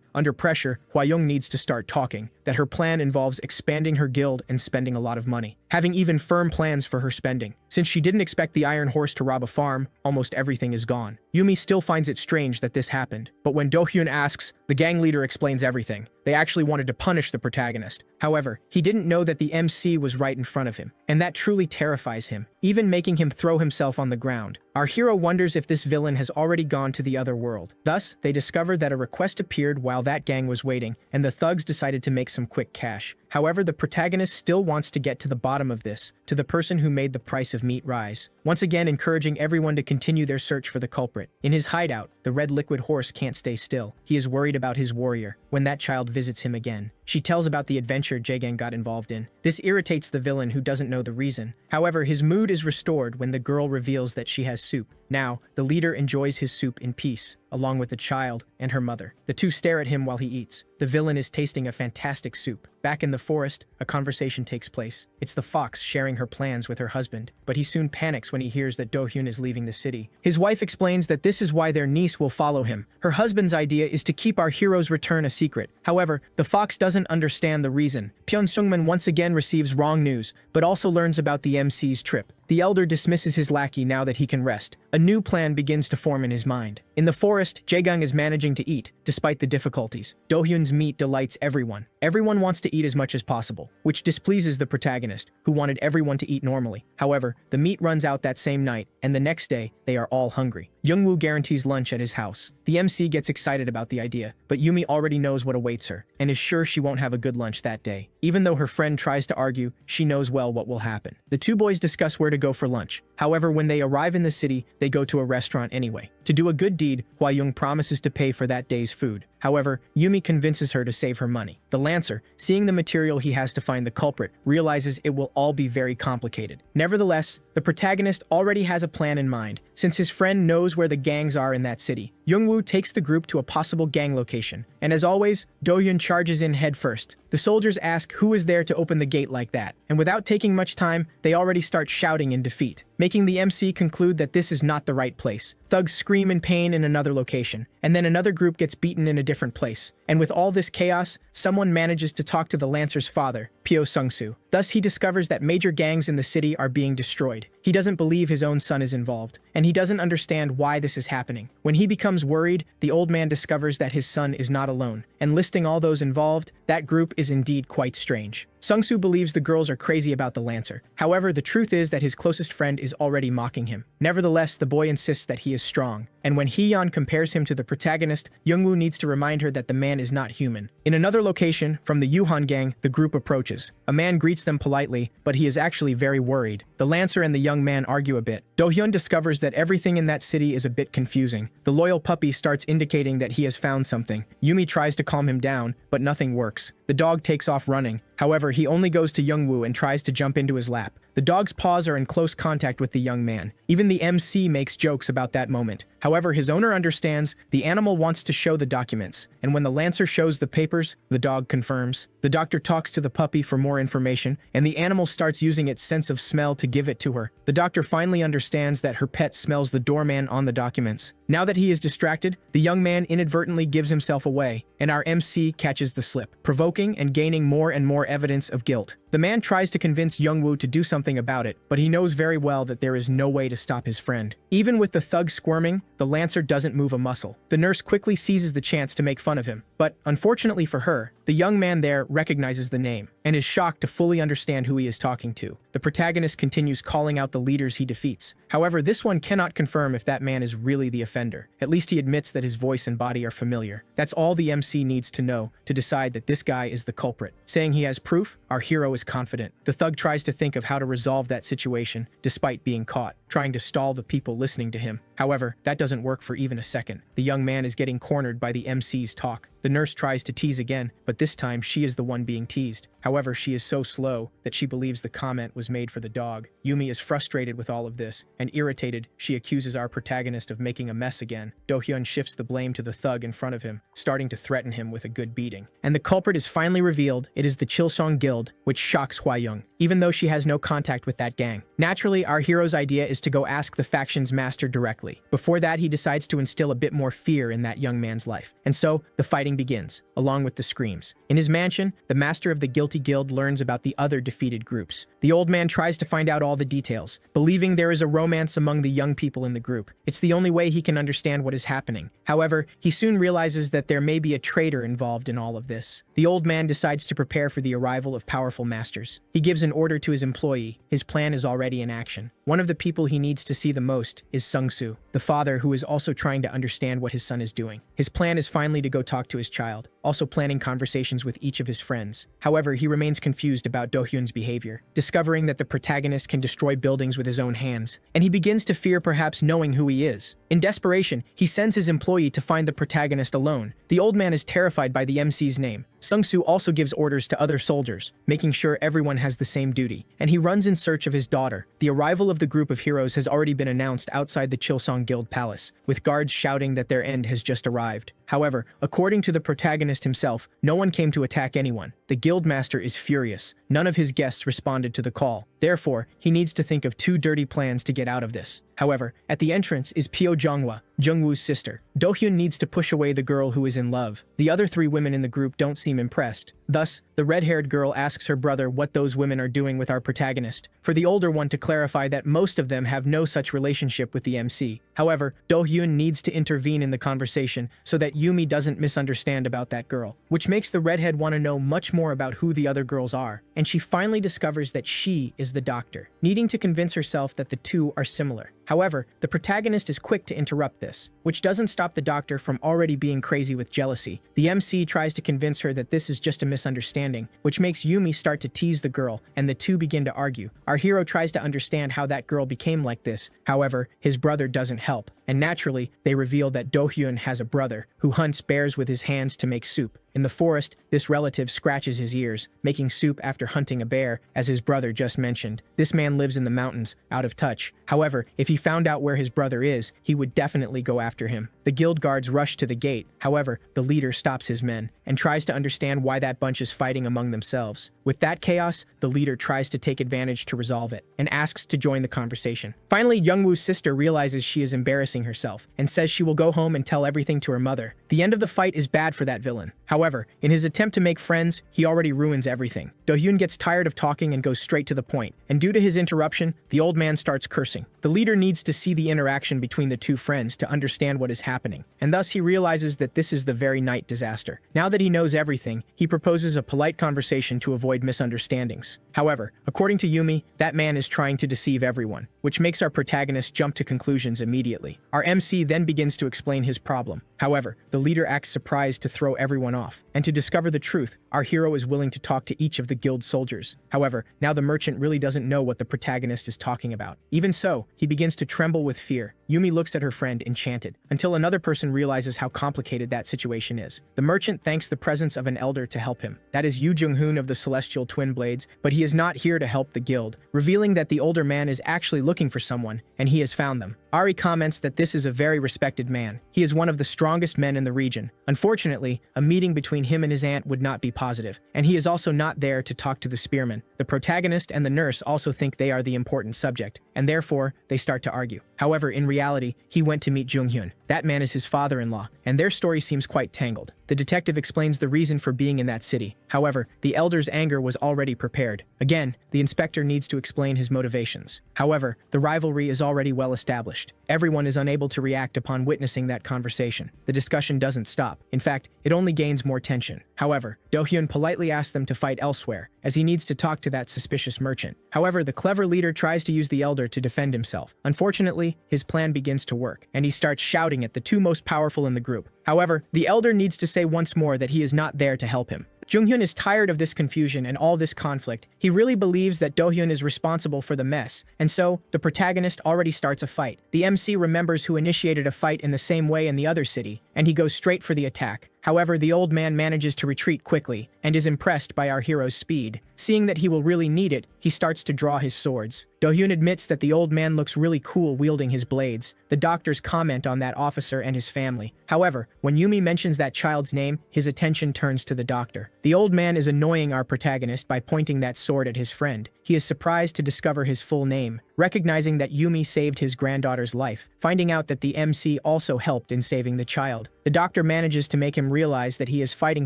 Under pressure, Hwa-young needs to start talking, that her plan involves expanding her guild and spending a lot of money, having even firm plans for her spending. Since she didn't expect the Iron Horse to rob a farm, almost everything is gone. Yumi still finds it strange that this happened, but when Do-hyun asks, the gang leader explains everything. They actually wanted to punish the protagonist. However, he didn't know that the MC was right in front of him, and that truly terrifies him, even making him throw himself on the ground. Our hero wonders if this villain has already gone to the other world. Thus, they discover that a request appeared while that gang was waiting, and the thugs decided to make some quick cash. However, the protagonist still wants to get to the bottom of this, to the person who made the price of meat rise, once again encouraging everyone to continue their search for the culprit. In his hideout, the Red Liquid Horse can't stay still. He is worried about his warrior when that child visits him again. She tells about the adventure Jae-gang got involved in. This irritates the villain who doesn't know the reason. However, his mood is restored when the girl reveals that she has soup. Now, the leader enjoys his soup in peace, along with the child and her mother. The two stare at him while he eats. The villain is tasting a fantastic soup. Back in the forest, a conversation takes place. It's the fox sharing her plans with her husband, but he soon panics when he hears that Do-hyun is leaving the city. His wife explains that this is why their niece will follow him. Her husband's idea is to keep our hero's return a secret. However, the fox doesn't understand the reason. Pyong-sungman once again receives wrong news, but also learns about the MC's trip. The elder dismisses his lackey now that he can rest. A new plan begins to form in his mind. In the forest, Jaegung is managing to eat, despite the difficulties. Do-hyun's meat delights everyone. Everyone wants to eat as much as possible, which displeases the protagonist, who wanted everyone to eat normally. However, the meat runs out that same night, and the next day, they are all hungry. Youngwoo guarantees lunch at his house. The MC gets excited about the idea, but Yumi already knows what awaits her, and is sure she won't have a good lunch that day. Even though her friend tries to argue, she knows well what will happen. The two boys discuss where to go for lunch. However, when they arrive in the city, they go to a restaurant anyway. To do a good deed, Hwa-young promises to pay for that day's food. However, Yumi convinces her to save her money. The Lancer, seeing the material he has to find the culprit, realizes it will all be very complicated. Nevertheless, the protagonist already has a plan in mind, since his friend knows where the gangs are in that city. Youngwoo takes the group to a possible gang location, and as always, Do-hyun charges in head first. The soldiers ask who is there to open the gate like that, and without taking much time, they already start shouting in defeat, making the MC conclude that this is not the right place. Thugs scream in pain in another location, and then another group gets beaten in a different place. And with all this chaos, someone manages to talk to the Lancer's father, Pyo Sung-soo. Thus, he discovers that major gangs in the city are being destroyed. He doesn't believe his own son is involved, and he doesn't understand why this is happening. When he becomes worried, the old man discovers that his son is not alone, and listing all those involved, that group is indeed quite strange. Sung-soo believes the girls are crazy about the Lancer. However, the truth is that his closest friend is already mocking him. Nevertheless, the boy insists that he is strong, and when Hee-yeon compares him to the protagonist, Youngwoo needs to remind her that the man is not human. In another location, from the Yuhan gang, the group approaches. A man greets them politely, but he is actually very worried. The Lancer and the young man argue a bit. Do-hyun discovers that everything in that city is a bit confusing. The loyal puppy starts indicating that he has found something. Yumi tries to calm him down, but nothing works. The dog takes off running. However, he only goes to Youngwoo and tries to jump into his lap. The dog's paws are in close contact with the young man. Even the MC makes jokes about that moment. However, his owner understands the animal wants to show the documents, and when the Lancer shows the papers, the dog confirms. The doctor talks to the puppy for more information, and the animal starts using its sense of smell to give it to her. The doctor finally understands that her pet smells the doorman on the documents. Now that he is distracted, the young man inadvertently gives himself away, and our MC catches the slip, provoking and gaining more and more evidence of guilt. The man tries to convince Youngwoo to do something about it, but he knows very well that there is no way to stop his friend. Even with the thug squirming, the Lancer doesn't move a muscle. The nurse quickly seizes the chance to make fun of him, but unfortunately for her, the young man there recognizes the name and is shocked to fully understand who he is talking to. The protagonist continues calling out the leaders he defeats. However, this one cannot confirm if that man is really the offender. At least he admits that his voice and body are familiar. That's all the MC needs to know to decide that this guy is the culprit. Saying he has proof, our hero is confident. The thug tries to think of how to resolve that situation, despite being caught, trying to stall the people listening to him. However, that doesn't work for even a second. The young man is getting cornered by the MC's talk. The nurse tries to tease again, but this time she is the one being teased. However, she is so slow that she believes the comment was made for the dog. Yumi is frustrated with all of this, and irritated, she accuses our protagonist of making a mess again. Do-hyun shifts the blame to the thug in front of him, starting to threaten him with a good beating. And the culprit is finally revealed. It is the Chilsong Guild, which shocks Hwa-young, even though she has no contact with that gang. Naturally, our hero's idea is to go ask the faction's master directly. Before that, he decides to instill a bit more fear in that young man's life. And so, the fighting begins, along with the screams. In his mansion, the master of the Guilty Guild learns about the other defeated groups. The old man tries to find out all the details, believing there is a romance among the young people in the group. It's the only way he can understand what is happening. However, he soon realizes that there may be a traitor involved in all of this. The old man decides to prepare for the arrival of powerful masters. He gives an order to his employee. His plan is already in action. One of the people he needs to see the most is Sung-soo, the father who is also trying to understand what his son is doing. His plan is finally to go talk to his child. also planning conversations with each of his friends. However, he remains confused about Do-hyun's behavior, discovering that the protagonist can destroy buildings with his own hands, and he begins to fear perhaps knowing who he is. In desperation, he sends his employee to find the protagonist alone. The old man is terrified by the MC's name. Sung-soo also gives orders to other soldiers, making sure everyone has the same duty, and he runs in search of his daughter. The arrival of the group of heroes has already been announced outside the Chilsong Guild Palace, with guards shouting that their end has just arrived. However, according to the protagonist himself, no one came to attack anyone. The guildmaster is furious. None of his guests responded to the call. Therefore, he needs to think of 2 dirty plans to get out of this. However, at the entrance is Pyo Jonghwa, Jungwoo's sister. Do-hyun needs to push away the girl who is in love. The other 3 women in the group don't seem impressed. Thus, the red-haired girl asks her brother what those women are doing with our protagonist, for the older one to clarify that most of them have no such relationship with the MC. However, Do-hyun needs to intervene in the conversation so that Yumi doesn't misunderstand about that girl, which makes the redhead want to know much more about who the other girls are, and she finally discovers that she is the doctor, needing to convince herself that the two are similar. However, the protagonist is quick to interrupt this, which doesn't stop the doctor from already being crazy with jealousy. The MC tries to convince her that this is just a misunderstanding, which makes Yumi start to tease the girl, and the two begin to argue. Our hero tries to understand how that girl became like this. However, his brother doesn't help, and naturally, they reveal that Do-hyun has a brother who hunts bears with his hands to make soup. In the forest, this relative scratches his ears, making soup after hunting a bear, as his brother just mentioned. This man lives in the mountains, out of touch. However, if he found out where his brother is, he would definitely go after him. The guild guards rush to the gate. However, the leader stops his men and tries to understand why that bunch is fighting among themselves. With that chaos, the leader tries to take advantage to resolve it and asks to join the conversation. Finally, Jungwoo's sister realizes she is embarrassing herself and says she will go home and tell everything to her mother. The end of the fight is bad for that villain. However, in his attempt to make friends, he already ruins everything. Do-hyun gets tired of talking and goes straight to the point, and due to his interruption, the old man starts cursing. The leader needs to see the interaction between the two friends to understand what is happening, and thus he realizes that this is the very night disaster. Now that he knows everything, he proposes a polite conversation to avoid misunderstandings. However, according to Yumi, that man is trying to deceive everyone, which makes our protagonist jump to conclusions immediately. Our MC then begins to explain his problem. However, the leader acts surprised to throw everyone off, and to discover the truth, our hero is willing to talk to each of the guild soldiers. However, now the merchant really doesn't know what the protagonist is talking about. Even so, he begins to tremble with fear. Yumi looks at her friend enchanted, until another person realizes how complicated that situation is. The merchant thanks the presence of an elder to help him. That is Yu Jung-hoon of the Celestial Twin Blades, but he is not here to help the guild, revealing that the older man is actually looking for someone, and he has found them. Ari comments that this is a very respected man. He is one of the strongest men in the region. Unfortunately, a meeting between him and his aunt would not be positive, and he is also not there to talk to the spearman. The protagonist and the nurse also think they are the important subject, and therefore, they start to argue. However, in reality, he went to meet Jung-hyun. That man is his father-in-law, and their story seems quite tangled. The detective explains the reason for being in that city. However, the elder's anger was already prepared. Again, the inspector needs to explain his motivations. However, the rivalry is already well established. Everyone is unable to react upon witnessing that conversation. The discussion doesn't stop. In fact, it only gains more tension. However, Do-hyun politely asks them to fight elsewhere, as he needs to talk to that suspicious merchant. However, the clever leader tries to use the elder to defend himself. Unfortunately, his plan begins to work, and he starts shouting at the two most powerful in the group. However, the elder needs to say once more that he is not there to help him. Jung-hyun is tired of this confusion and all this conflict. He really believes that Do-hyun is responsible for the mess, and so, the protagonist already starts a fight. The MC remembers who initiated a fight in the same way in the other city, and he goes straight for the attack. However, the old man manages to retreat quickly, and is impressed by our hero's speed. Seeing that he will really need it, he starts to draw his swords. Do-hyun admits that the old man looks really cool wielding his blades. The doctors comment on that officer and his family. However, when Yumi mentions that child's name, his attention turns to the doctor. The old man is annoying our protagonist by pointing that sword at his friend. He is surprised to discover his full name, recognizing that Yumi saved his granddaughter's life, finding out that the MC also helped in saving the child. The doctor manages to make him realize that he is fighting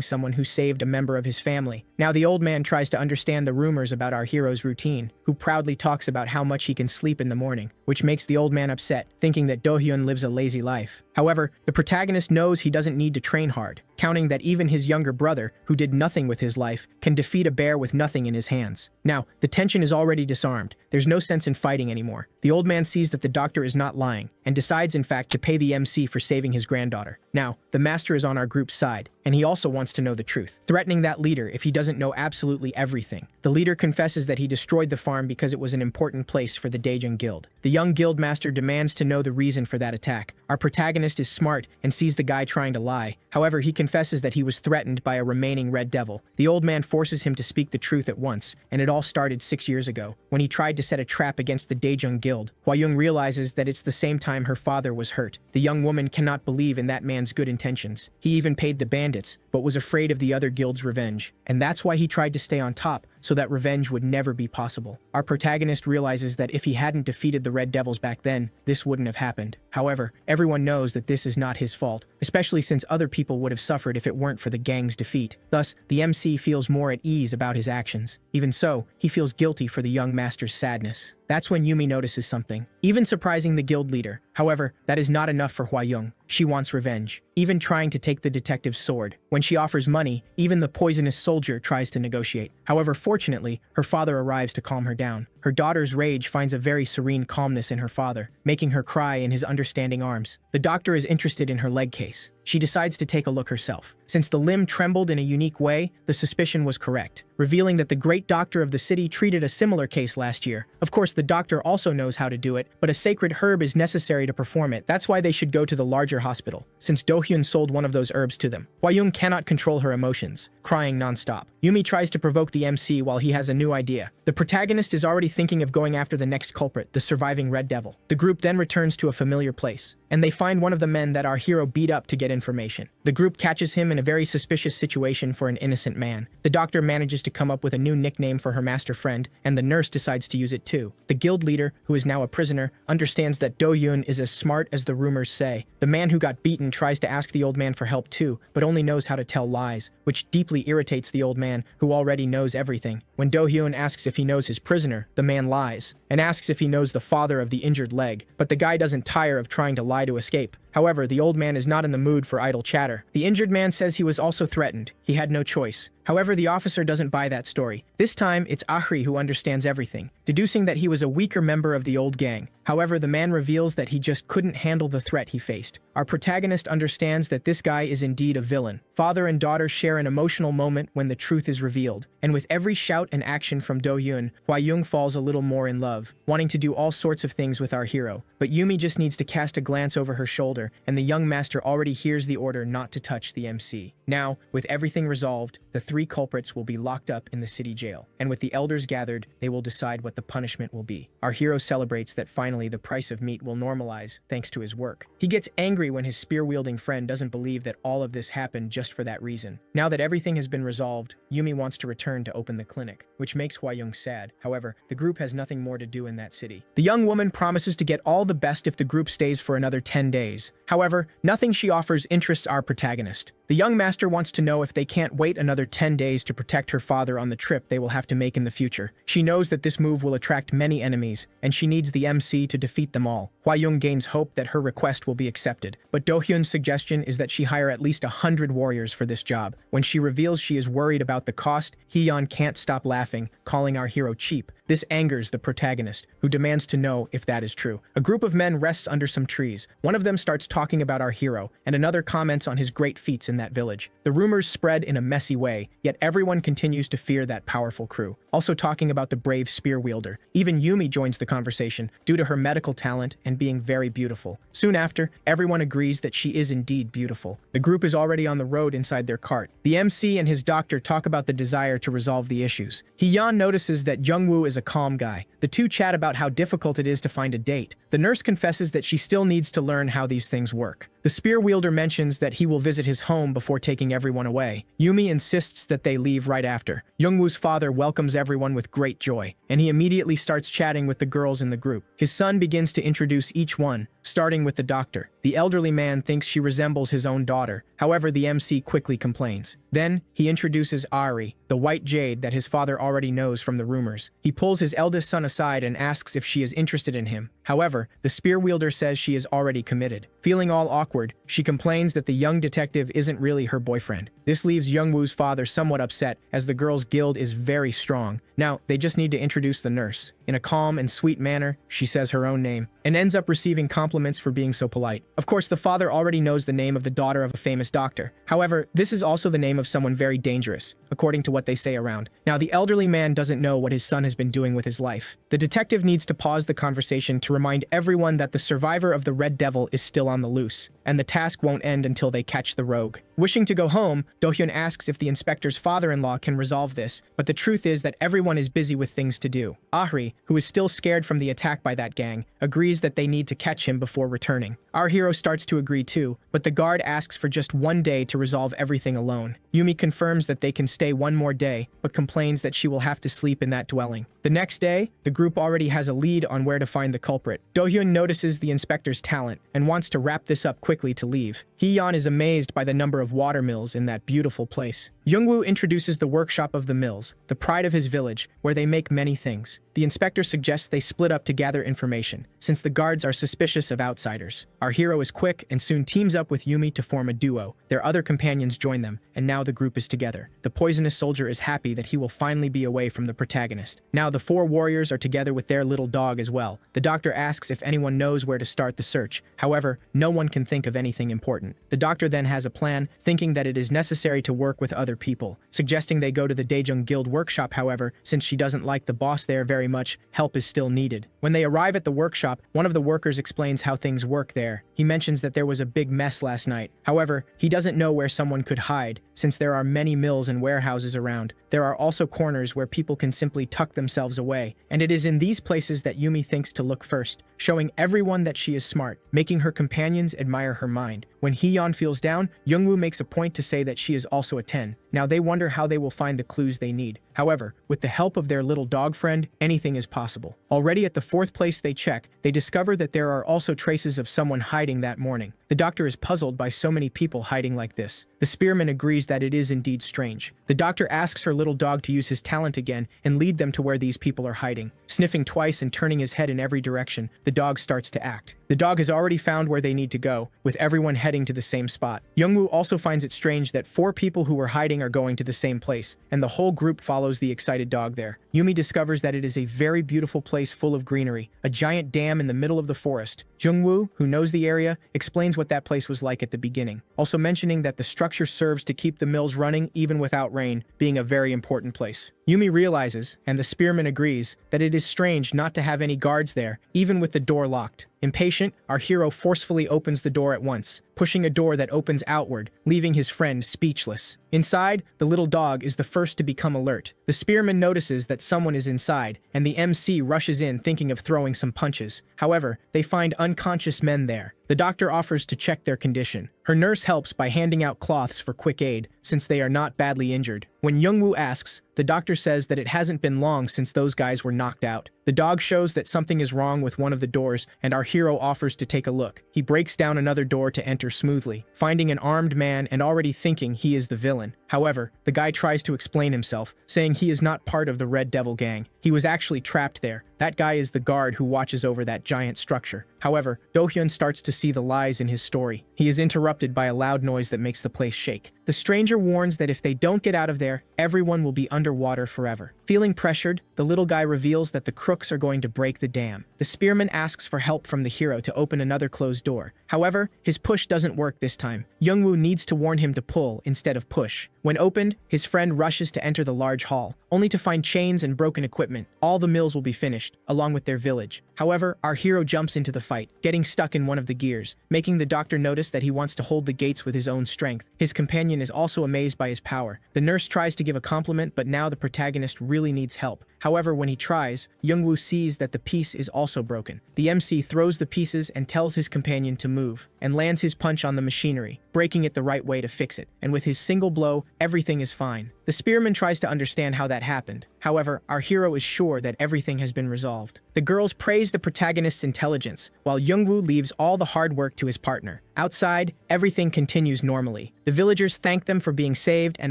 someone who saved a member of his family. Now the old man tries to understand the rumors about our hero's routine, who proudly talks about how much he can sleep in the morning, which makes the old man upset, thinking that Do-hyun lives a lazy life. However, the protagonist knows he doesn't need to train hard, counting that even his younger brother, who did nothing with his life, can defeat a bear with nothing in his hands. Now, the tension is already disarmed. There's no sense in fighting anymore. The old man sees that the doctor is not lying, and decides in fact to pay the MC for saving his granddaughter. Now, the master is on our group's side, and he also wants to know the truth, threatening that leader if he doesn't know absolutely everything. The leader confesses that he destroyed the farm because it was an important place for the Daejung Guild. The young guild master demands to know the reason for that attack. Our protagonist is smart and sees the guy trying to lie. However, he confesses that he was threatened by a remaining red devil. The old man forces him to speak the truth at once, and it all started 6 years ago, when he tried to set a trap against the Daejung Guild. Hwa-young realizes that it's the same time her father was hurt. The young woman cannot believe in that man's good intentions. He even paid the bandits, but was afraid of the other guild's revenge. And that's why he tried to stay on top, so that revenge would never be possible. Our protagonist realizes that if he hadn't defeated the Red Devils back then, this wouldn't have happened. However, everyone knows that this is not his fault, especially since other people would have suffered if it weren't for the gang's defeat. Thus, the MC feels more at ease about his actions. Even so, he feels guilty for the young master's sadness. That's when Yumi notices something, even surprising the guild leader. However, that is not enough for Hwa-young. She wants revenge, even trying to take the detective's sword. When she offers money, even the poisonous soldier tries to negotiate. However, fortunately, her father arrives to calm her down. Her daughter's rage finds a very serene calmness in her father, making her cry in his understanding arms. The doctor is interested in her leg case. She decides to take a look herself. Since the limb trembled in a unique way, the suspicion was correct, revealing that the great doctor of the city treated a similar case last year. Of course, the doctor also knows how to do it, but a sacred herb is necessary to perform it. That's why they should go to the larger hospital, since Do-hyun sold one of those herbs to them. Hwa-young cannot control her emotions, crying non-stop. Yumi tries to provoke the MC while he has a new idea. The protagonist is already thinking of going after the next culprit, the surviving Red Devil. The group then returns to a familiar place, and they find one of the men that our hero beat up to get information. The group catches him in a very suspicious situation for an innocent man. The doctor manages to come up with a new nickname for her master friend, and the nurse decides to use it too. The guild leader, who is now a prisoner, understands that Do-hyun is as smart as the rumors say. The man who got beaten tries to ask the old man for help too, but only knows how to tell lies, which deeply irritates the old man, who already knows everything. When Do-hyun asks if he knows his prisoner, the man lies, and asks if he knows the father of the injured leg, but the guy doesn't tire of trying to lie to escape. However, the old man is not in the mood for idle chatter. The injured man says he was also threatened. He had no choice. However, the officer doesn't buy that story. This time, it's Ahri who understands everything, deducing that he was a weaker member of the old gang. However, the man reveals that he just couldn't handle the threat he faced. Our protagonist understands that this guy is indeed a villain. Father and daughter share an emotional moment when the truth is revealed, and with every shout and action from Do-hyun, Hwa-young falls a little more in love, wanting to do all sorts of things with our hero. But Yumi just needs to cast a glance over her shoulder, and the young master already hears the order not to touch the MC. Now, with everything resolved, the 3 culprits will be locked up in the city jail, and with the elders gathered, they will decide what the punishment will be. Our hero celebrates that finally the price of meat will normalize thanks to his work. He gets angry when his spear-wielding friend doesn't believe that all of this happened just for that reason. Now that everything has been resolved, Yumi wants to return to open the clinic, which makes Hwa-young sad. However, the group has nothing more to do in that city. The young woman promises to get all the best if the group stays for another 10 days. However, nothing she offers interests our protagonist. The young master wants to know if they can't wait another 10 days to protect her father on the trip they will have to make in the future. She knows that this move will attract many enemies, and she needs the MC to defeat them all. Hwa-young gains hope that her request will be accepted, but Do-hyun's suggestion is that she hire at least 100 warriors for this job. When she reveals she is worried about the cost, Hee-yeon can't stop laughing, calling our hero cheap. This angers the protagonist, who demands to know if that is true. A group of men rests under some trees. One of them starts talking about our hero, and another comments on his great feats in that village. The rumors spread in a messy way, yet everyone continues to fear that powerful crew. Also talking about the brave spear wielder. Even Yumi joins the conversation, due to her medical talent and being very beautiful. Soon after, everyone agrees that she is indeed beautiful. The group is already on the road inside their cart. The MC and his doctor talk about the desire to resolve the issues. Hee-yeon notices that Jungwoo is a calm guy. The two chat about how difficult it is to find a date. The nurse confesses that she still needs to learn how these things work. The spear wielder mentions that he will visit his home before taking everyone away. Yumi insists that they leave right after. Jungwoo's father welcomes everyone with great joy, and he immediately starts chatting with the girls in the group. His son begins to introduce each one, starting with the doctor. The elderly man thinks she resembles his own daughter. However, the MC quickly complains. Then, he introduces Ari, the white jade that his father already knows from the rumors. He pulls his eldest son aside and asks if she is interested in him. However, the spear wielder says she is already committed. Feeling all awkward awkward, she complains that the young detective isn't really her boyfriend. This leaves Youngwoo's father somewhat upset, as the girls' guild is very strong. Now, they just need to introduce the nurse. In a calm and sweet manner, she says her own name, and ends up receiving compliments for being so polite. Of course, the father already knows the name of the daughter of a famous doctor. However, this is also the name of someone very dangerous, according to what they say around. Now, the elderly man doesn't know what his son has been doing with his life. The detective needs to pause the conversation to remind everyone that the survivor of the Red Devil is still on the loose, and the task won't end until they catch the rogue. Wishing to go home, Do-hyun asks if the inspector's father-in-law can resolve this, but the truth is that everyone is busy with things to do. Ahri, who is still scared from the attack by that gang, agrees that they need to catch him before returning. Our hero starts to agree too, but the guard asks for just one day to resolve everything alone. Yumi confirms that they can stay one more day, but complains that she will have to sleep in that dwelling. The next day, the group already has a lead on where to find the culprit. Do-hyun notices the inspector's talent and wants to wrap this up quickly to leave. Hee-yeon is amazed by the number of water mills in that beautiful place. Youngwoo introduces the workshop of the mills, the pride of his village, where they make many things. The inspector suggests they split up to gather information, since the guards are suspicious of outsiders. Our hero is quick and soon teams up with Yumi to form a duo. Their other companions join them, and now the group is together. The poisonous soldier is happy that he will finally be away from the protagonist. Now the four warriors are together with their little dog as well. The doctor asks if anyone knows where to start the search. However, no one can think of anything important. The doctor then has a plan, thinking that it is necessary to work with other people, suggesting they go to the Daejung Guild workshop. However, since she doesn't like the boss there very much, help is still needed. When they arrive at the workshop, one of the workers explains how things work there. He mentions that there was a big mess last night. However, he doesn't know where someone could hide, since there are many mills and warehouses around. There are also corners where people can simply tuck themselves away, and it is in these places that Yumi thinks to look first, showing everyone that she is smart, making her companions admire her mind. When Hee-yeon feels down, Youngwoo makes a point to say that she is also a 10. Now they wonder how they will find the clues they need. However, with the help of their little dog friend, anything is possible. Already at the fourth place they check, they discover that there are also traces of someone hiding that morning. The doctor is puzzled by so many people hiding like this. The spearman agrees that it is indeed strange. The doctor asks her little dog to use his talent again and lead them to where these people are hiding. Sniffing twice and turning his head in every direction, the dog starts to act. The dog has already found where they need to go, with everyone heading to the same spot. Youngwoo also finds it strange that 4 people who were hiding are going to the same place, and the whole group follows the excited dog there. Yumi discovers that it is a very beautiful place full of greenery, a giant dam in the middle of the forest. Jungwoo, who knows the area, explains what that place was like at the beginning, also mentioning that the structure serves to keep the mills running even without rain, being a very important place. Yumi realizes, and the spearman agrees, that it is strange not to have any guards there, even with the door locked. Impatient, our hero forcefully opens the door at once, pushing a door that opens outward, leaving his friend speechless. Inside, the little dog is the first to become alert. The spearman notices that someone is inside, and the MC rushes in thinking of throwing some punches. However, they find unconscious men there. The doctor offers to check their condition. Her nurse helps by handing out cloths for quick aid, since they are not badly injured. When Youngwoo asks, the doctor says that it hasn't been long since those guys were knocked out. The dog shows that something is wrong with one of the doors, and our hero offers to take a look. He breaks down another door to enter smoothly, finding an armed man and already thinking he is the villain. However, the guy tries to explain himself, saying he is not part of the Red Devil gang. He was actually trapped there. That guy is the guard who watches over that giant structure. However, Do-hyun starts to see the lies in his story. He is interrupted by a loud noise that makes the place shake. The stranger warns that if they don't get out of there, everyone will be underwater forever. Feeling pressured, the little guy reveals that the crooks are going to break the dam. The spearman asks for help from the hero to open another closed door. However, his push doesn't work this time. Youngwoo needs to warn him to pull instead of push. When opened, his friend rushes to enter the large hall, only to find chains and broken equipment. All the mills will be finished, along with their village. However, our hero jumps into the fight, getting stuck in one of the gears, making the doctor notice that he wants to hold the gates with his own strength. His companion is also amazed by his power. The nurse tries to give a compliment, but now the protagonist really needs help. However, when he tries, Youngwoo sees that the piece is also broken. The MC throws the pieces and tells his companion to move, and lands his punch on the machinery, breaking it the right way to fix it. And with his single blow, everything is fine. The spearman tries to understand how that happened. However, our hero is sure that everything has been resolved. The girls praise the protagonist's intelligence, while Youngwoo leaves all the hard work to his partner. Outside, everything continues normally. The villagers thank them for being saved and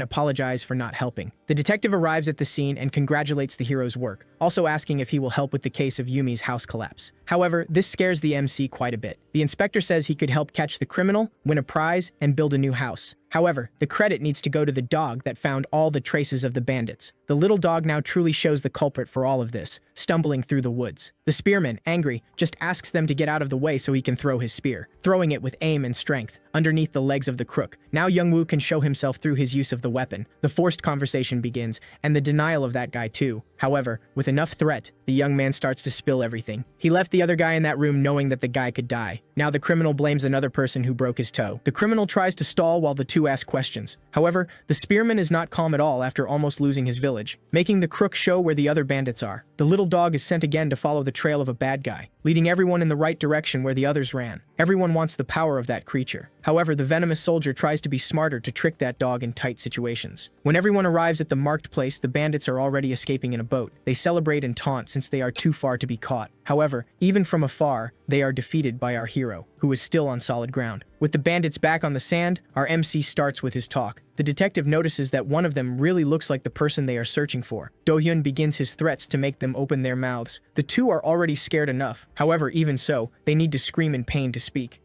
apologize for not helping. The detective arrives at the scene and congratulates the hero's work, also asking if he will help with the case of Yumi's house collapse. However, this scares the MC quite a bit. The inspector says he could help catch the criminal, win a prize, and build a new house. However, the credit needs to go to the dog that found all the traces of the bandits. The little dog now truly shows the culprit for all of this, stumbling through the woods. The spearman, angry, just asks them to get out of the way so he can throw his spear, throwing it with aim and strength underneath the legs of the crook. Now Youngwoo can show himself through his use of the weapon. The forced conversation begins, and the denial of that guy too. However, with enough threat, the young man starts to spill everything. He left the other guy in that room knowing that the guy could die. Now the criminal blames another person who broke his toe. The criminal tries to stall while the two ask questions. However, the spearman is not calm at all after almost losing his village, making the crook show where the other bandits are. The little dog is sent again to follow the trail of a bad guy, leading everyone in the right direction where the others ran. Everyone wants the power of that creature. However, the venomous soldier tries to be smarter to trick that dog in tight situations. When everyone arrives at the marked place, the bandits are already escaping in a boat. They celebrate and taunt since they are too far to be caught. However, even from afar, they are defeated by our hero, who is still on solid ground. With the bandits back on the sand, our MC starts with his talk. The detective notices that one of them really looks like the person they are searching for. Do-hyun begins his threats to make them open their mouths. The two are already scared enough. However, even so, they need to scream in pain to speak.